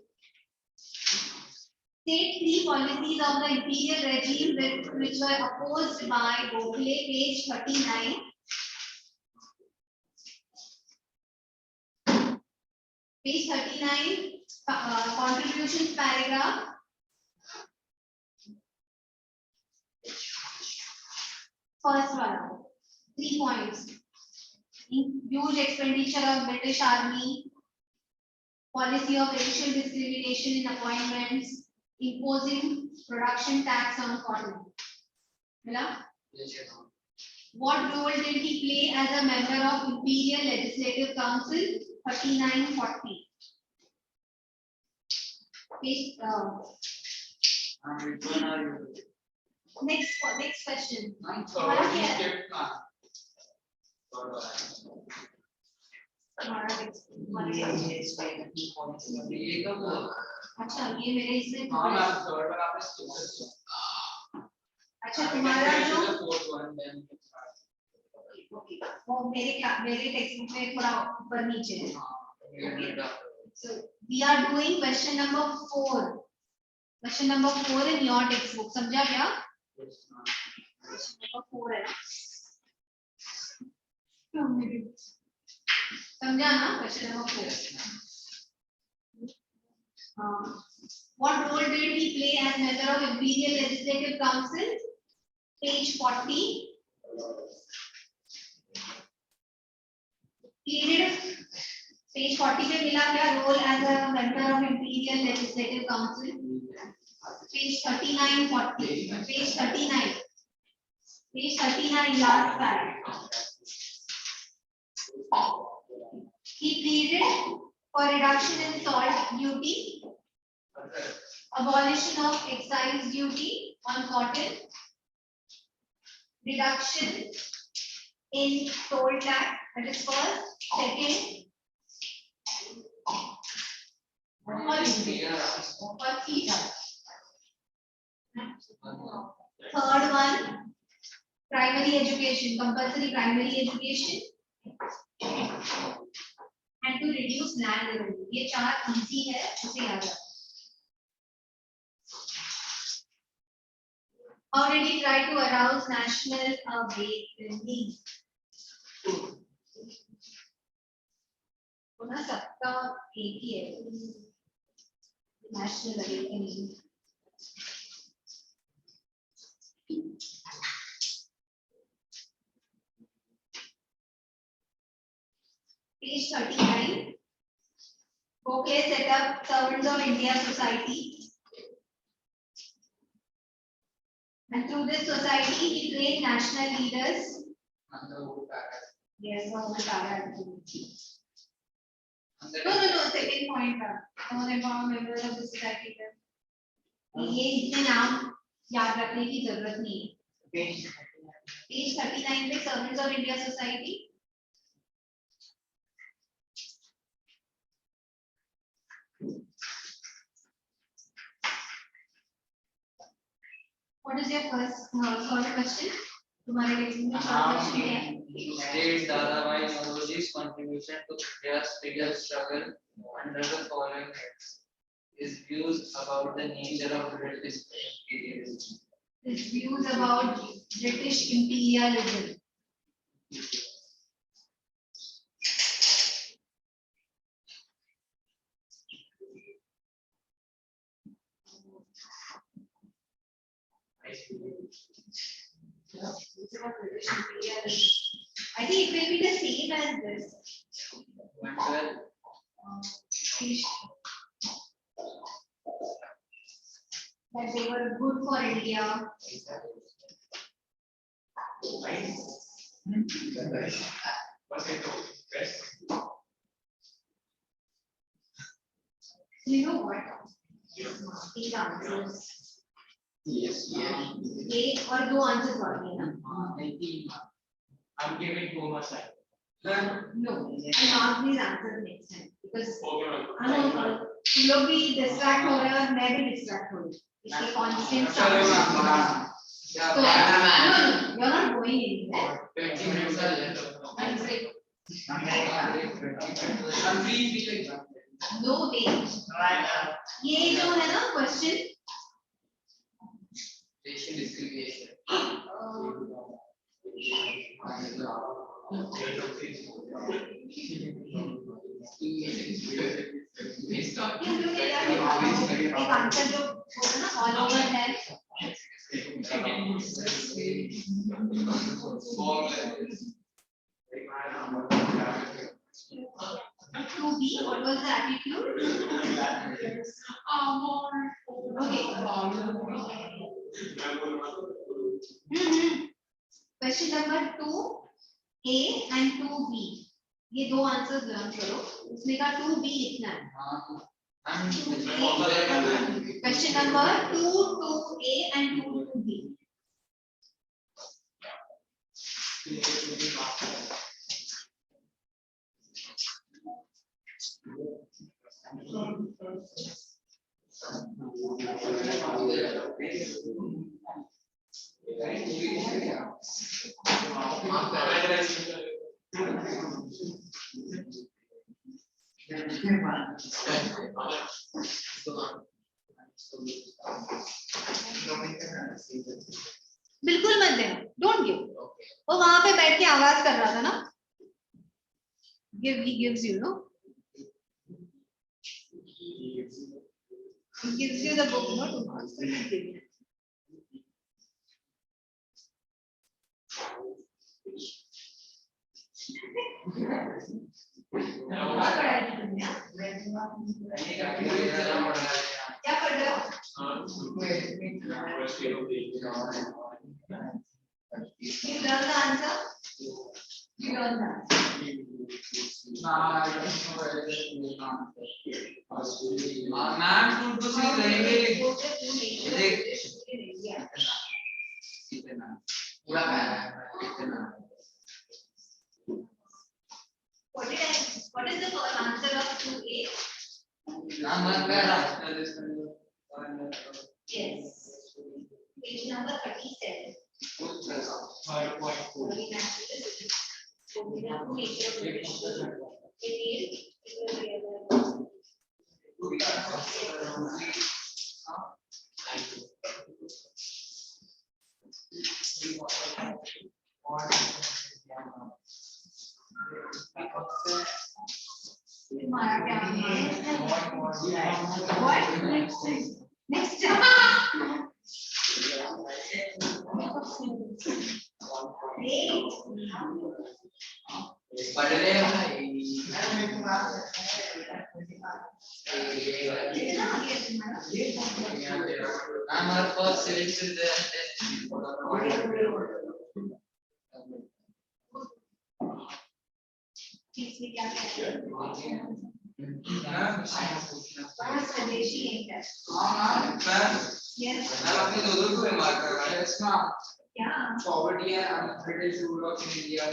State 3 policies of the imperial regime which were opposed by Gokhale, page 39. Page 39, contributions paragraph. First one, 3 points. Huge expenditure of British Army, policy of racial discrimination in appointments, imposing production tax on cotton. What role did he play as a member of Imperial Legislative Council? 3940. Page, next question. अच्छा ये मेरे इसमें अच्छा तुम्हारा जो वो मेरे text book में थोड़ा ऊपर नीचे है. So we are doing question number 4. Question number 4 in your textbook. समझा क्या? Question number 4 है. समझा ना? Question number 4. What role did he play as member of Imperial Legislative Council? Page 40. Period. Page 40 पे मिला क्या role as a member of Imperial Legislative Council? Page 39, 40. Page 39. Page 39 last paragraph. He pleaded for reduction in salt duty, abolition of excise duty on cotton, reduction in toll tax, that is first. Second, third one, primary education, compulsory primary education, and to reduce land revenue. ये 4 easy है, उसे याद रखो. How did he try to arouse national awakening? पुनः सबका एक ही है. National awakening. Page 39. Gokhale set up Servants of India Society. And through this society, he trained national leaders. Yes, all the para. No. Second point. All empower members of the society. ये इतने नाम याद रखने की जरूरत नहीं है. Page 39 पे Servants of India Society. What is your first short question? तुम्हारे लेक्चर में short question है. State Dadabhai Naoroji's contribution to India's freedom struggle under the following heads. His views about the nature of British imperialism. His views about British imperialism. I think it will be the same as this. 112. That they were good for India. You know what? These answers. Yes. एक और दो answer और है ना? I'm giving too much time. No, I mark these answers next time because Okay. तुम लोग भी distract हो रहे हो और मैं भी distract हो रही हूँ. इसलिए constant sound. So, no, you're not going anywhere. 20 minutes are left. I'm free. I'm free. No way. ये जो है ना question. Racial discrimination. एक आंसर जो होगा ना all over है. 2B, what was the attitude? Okay. Question number 2A and 2B. ये दो आंसर्स लर्न करो. उसमें का 2B लिखना है. Question number 2A and 2B. बिल्कुल मत देना. Don't give. वो वहां पे बैठ के आवाज कर रहा था ना. He gives you, no? He gives you the book, no? To answer. He gives you. क्या पढ़ा है तुमने? क्या पढ़ रहे हो? You learn the answer? You learn the answer. Ma'am, to see very What is the first answer of 2A? Yes. Page number 37. So we have to make it What? Next. Our first selection there. स्वदेशी inter. Yes. क्या? Poverty and British rule of India.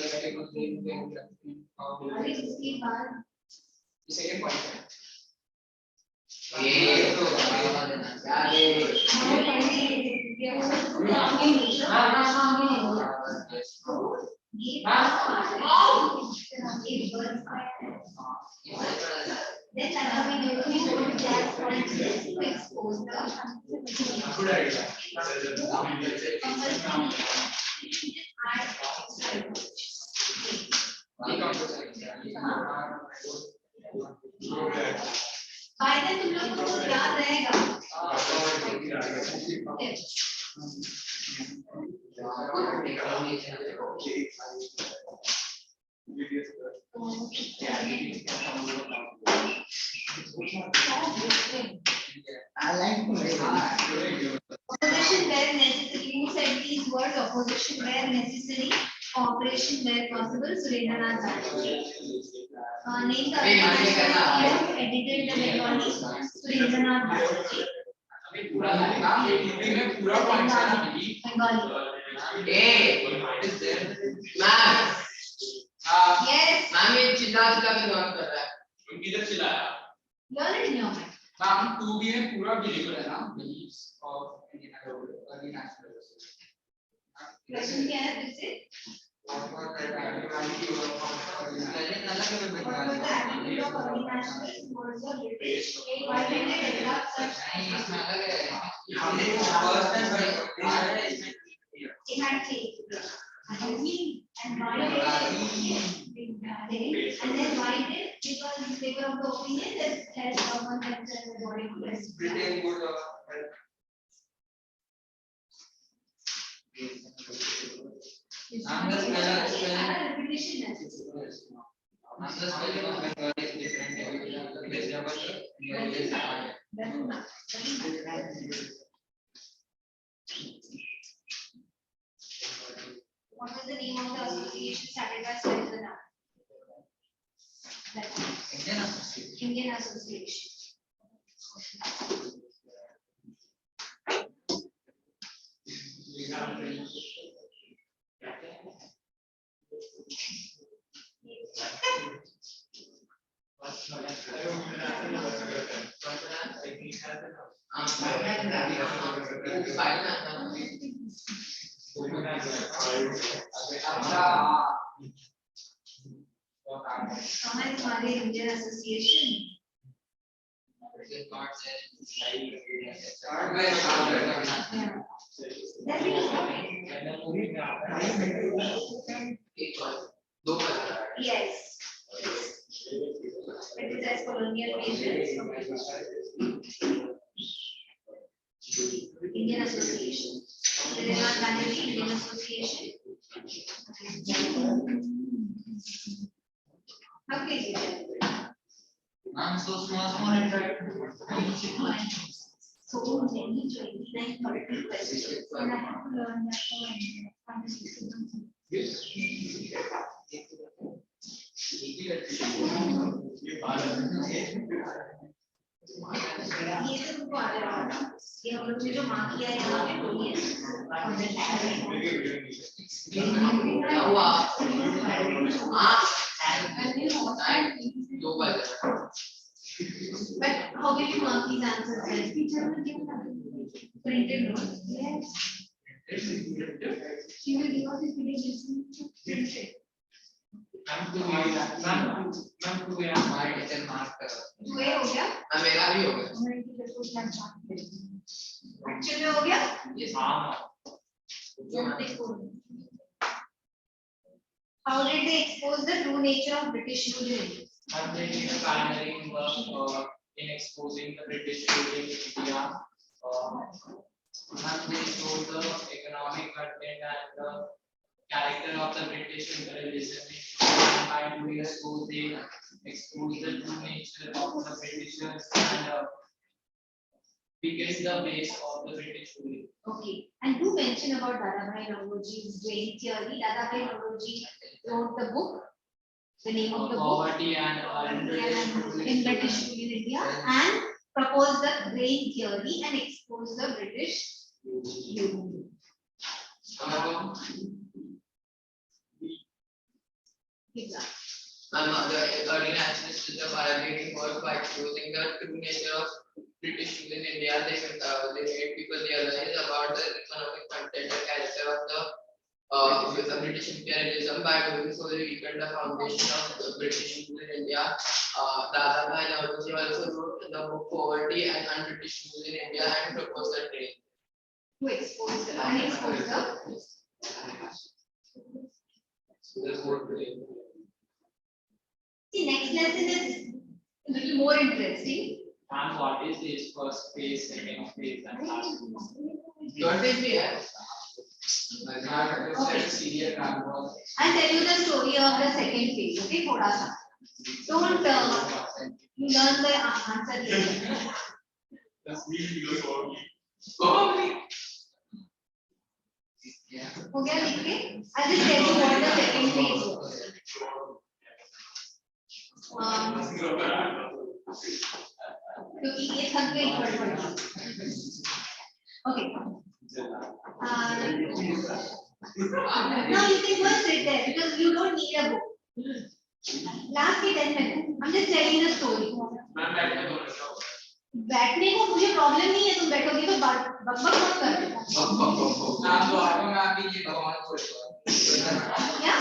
अरे इसके बाद Second point. Then we would just to expose the Good idea. By then तुम लोग को याद रहेगा. Opposition where necessary. Who said these words? Opposition where necessary. Cooperation where possible. Surendranath Banerjee. Name the other edited the Bengali. Surendranath Banerjee. Bengali. Hey, what is there? Ma'am. Yes. Ma'am, ये चिल्ला चिल्ला के बात कर रहा है. किधर चिल्लाया? Learn it in your mind. हम 2B में पूरा बिलीव है ना beliefs of Indian early nationalism. Question क्या है फिर से? What was the attitude of early nationalism? What was the attitude of early nationalists towards the British? Why did they develop such? They had faith. And why did they? And then why did? Because they were of the opinion that as someone had said the body was Britain would And the repetition necessary. spelling of Bengali is different. It is double. It is hard. Doesn't matter. What was the name of the association started by Surendranath? Indian Association. Comment on the Indian Association. That means yes. It is as colonial agents. Indian Association. Surendranath Banerjee, Indian Association. Okay. I'm so small and right. So many 29 30 questions. And I have to learn that for ये तो तुमको आ रहा है ये हम लोग ने जो मार्क किया है यहाँ पे वो ये but how will you mark these answers then? Printed notes. Yes. She will give us the printed. Ma'am टू गया हमारे टीचर मार्क कर टू ए हो गया मेरा भी हो गया एक्चुअली हो गया yes How did they expose the true nature of British rule in India? I'm taking a pioneering work in exposing the British rule in India. They showed the economic content and the character of the British imperialism. By doing so, they expose the true nature of the Britishers and begin the base of the British rule. Okay, and do mention about Dadabhai Naoroji's grain theory. Dadabhai Naoroji wrote the book. The name of the book. Poverty and in British rule in India, and proposed the grain theory and exposed the British rule. The early nationalists is a pioneering work by exposing the true nature of British rule in India. They made people realize about the economic content and character of the British imperialism. By doing so, they weakened the foundation of the British rule in India. Dadabhai Naoroji also wrote the book Poverty and Un-British Rule in India and proposed the trade. To expose the unexposed the. The next lesson is a little more interesting. And what is this first phase, second phase, and last phase? Third phase we have. I'll tell you the story of the second phase. Okay, thoda sa. Don't you learn the answer later. हो गया लिख के? I'll just tell you what the second phase was. क्योंकि ये थक गई पढ़-पढ़ के. Okay. Now you can go sit there because you don't need a book. Last के 10 minutes. I'm just telling the story. बैठने को मुझे प्रॉब्लम नहीं है, तुम बैठोगे तो बकबक मत कर. क्या?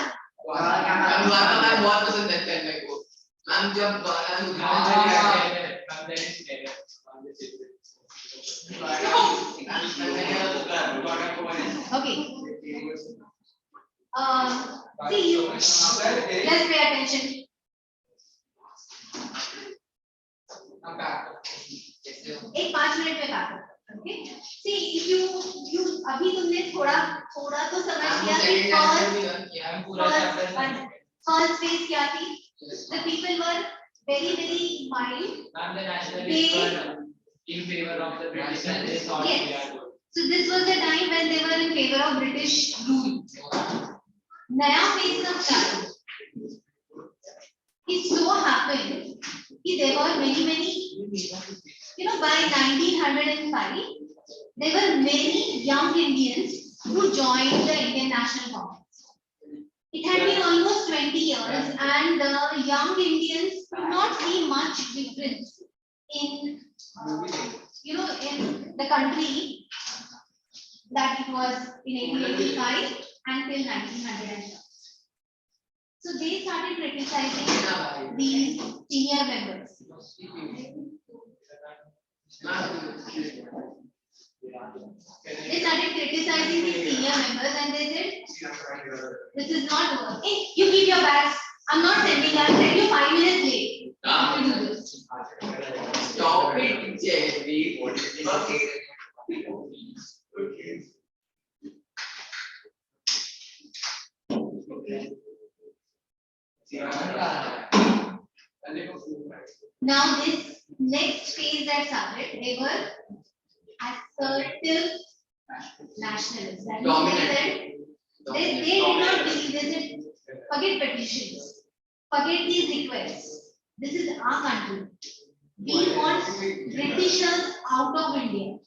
मैम बहुत पसंद करते हैं मेरे को. मैम जब Okay. See you. Let's pay attention. एक 5 मिनट में बात. Okay. See, if you अभी तुमने थोड़ा तो समझ लिया कि first phase क्या थी? The people were very mild. And the nationalists were in favor of the British and they thought they are good. So this was the time when they were in favor of British rule. नया phase कब start हुआ? It so happened कि there were many, by 1905 there were many young Indians who joined the Indian National Congress. It had been almost 20 years and the young Indians could not see much difference in in the country that it was in 1885 until 1900. So they started criticizing these senior members. They started criticizing these senior members and they said, this is not working. You keep your bags. I'm not sending you. I'll send you 5 minutes late to do this. Stop it, Jerry. Now this next phase that started, they were assertive nationalists. That means they did not believe. They said, forget petitions, forget these requests. This is our country. We want Britishers out of India.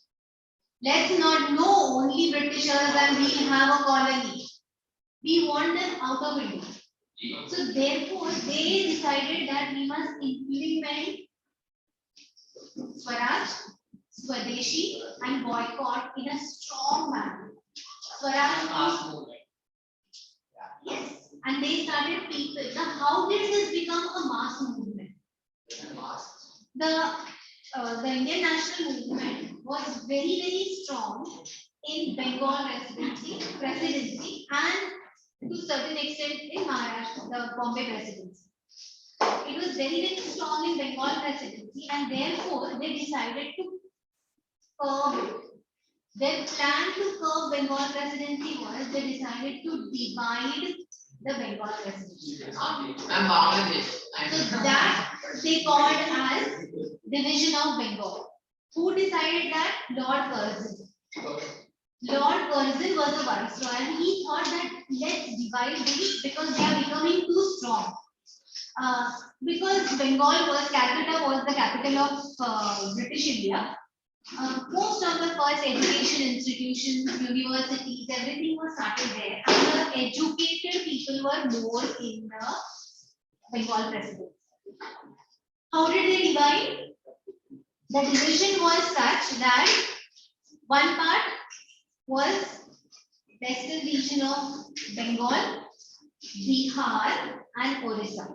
Let's not know only Britishers and we'll have a colony. We want them out of India. So therefore, they decided that we must implement Swaraj, Swadeshi and boycott in a strong manner. Swaraj yes, and they started people. Now, how did this become a mass movement? The Indian national movement was very strong in Bengal presidency and to a certain extent in Maharashtra, the Bombay Presidency. It was very strong in Bengal presidency and therefore they decided to curb it. Their plan to curb Bengal presidency was they decided to divide the Bengal presidency. So that they called as division of Bengal. Who decided that? Lord Curzon. Lord Curzon was a viceroy and he thought that let's divide these because they are becoming too strong. Because Bengal was the capital of British India. Most of the first education institutions, universities, everything was started there and the educated people were more in the Bengal presidency. How did they divide? The division was such that one part was western region of Bengal, Bihar and Orissa.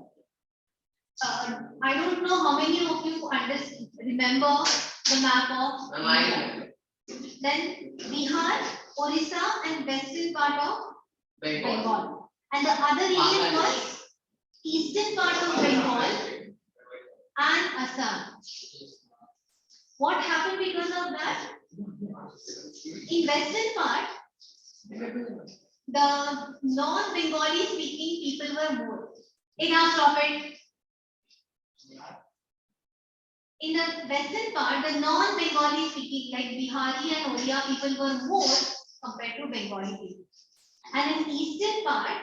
I don't know how many of you remember the map of then Bihar, Orissa and western part of Bengal. And the other region was eastern part of Bengal and Assam. What happened because of that? In western part, The non-Bengali speaking people were more. Enough of it. In the western part, the non-Bengali speaking like Bihari and Oriya people were more compared to Bengali people. And in eastern part,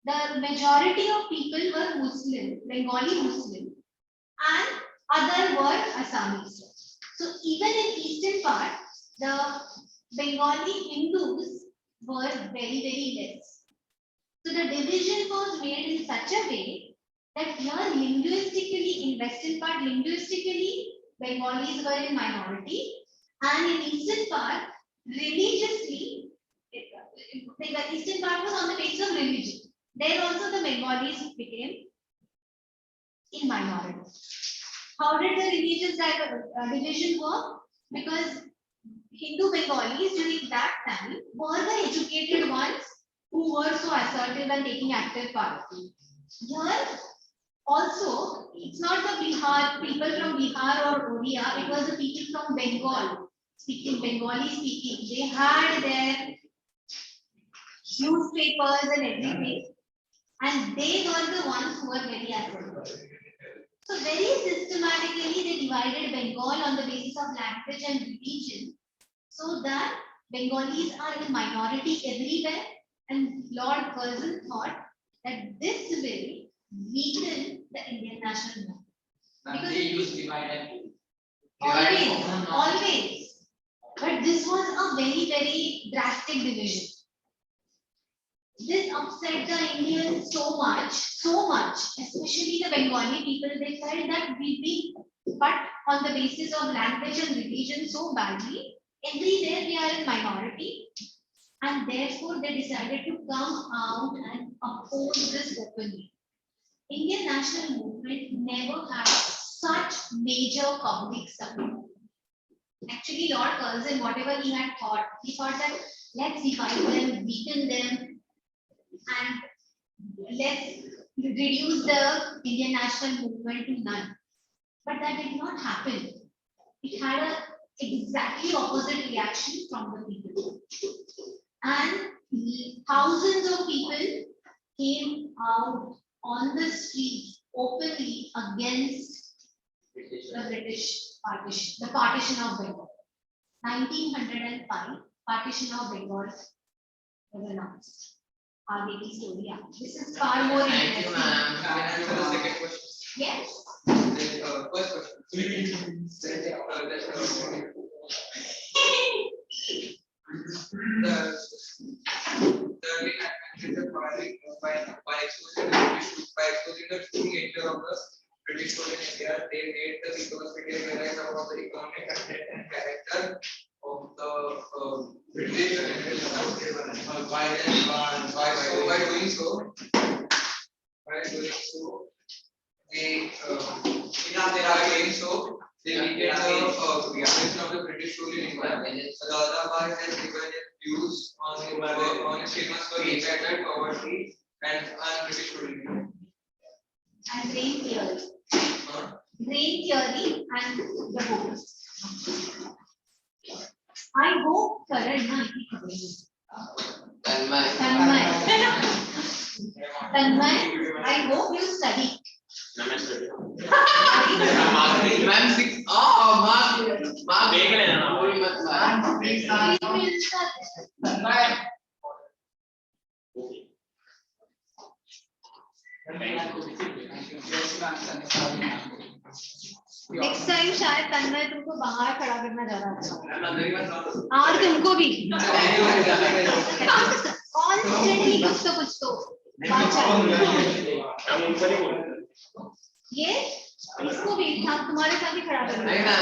the majority of people were Muslim, Bengali Muslim, and other were Assamese. So even in eastern part, the Bengali Hindus were very, very less. So the division was made in such a way that here linguistically, in western part, linguistically, Bengalis were in minority, and in eastern part, religiously, the eastern part was on the basis of religion. There also the Bengalis became in minority. How did the religious division work? Because Hindu Bengalis during that time were the educated ones who were so assertive and taking active part. Here also, it's not the Bihar, people from Bihar or Oriya, it was the people from Bengal, speaking Bengali speaking. They had their newspapers and everything, and they were the ones who were very assertive. So very systematically they divided Bengal on the basis of language and religion, so that Bengalis are in minority everywhere, and Lord Curzon thought that this will weaken the Indian national movement. And they use divide and rule. Always. But this was a very, very drastic division. This upset the Indians so much, especially the Bengali people. They felt that we've been cut on the basis of language and religion so badly. Everywhere we are in minority, and therefore they decided to come out and oppose this openly. Indian national movement never had such major public support. Actually, Lord Curzon, whatever he had thought, he thought that let's divide them, weaken them, and let's reduce the Indian national movement to none. But that did not happen. It had a exactly opposite reaction from the people. And thousands of people came out on the streets openly against the British partition, the partition of Bengal. 1905, partition of Bengal was announced. Aage ki story aage. This is far more Thank you, interesting. ma'am. Can I answer the second question? Yes. The first question. By exposing the true nature of the British rule in India, they made the people's realize about the economic content and character of the British. By doing so, they weakened the reaction of the British rule in India. The other part has given views on its famous for nature, poverty, and British rule in India. And grain theory. Grain theory and the books. I hope Karan na hi Tanmay, I hope you study. Ma'am, 6. Oh, mark. Very much. Next time शायद तन्मय तुमको बाहर खड़ा करना ज्यादा अच्छा और तुमको भी कॉन्स्टेंटली कुछ तो बात चाहिए ये इसको भी हम तुम्हारे साथ ही खड़ा करना नहीं ना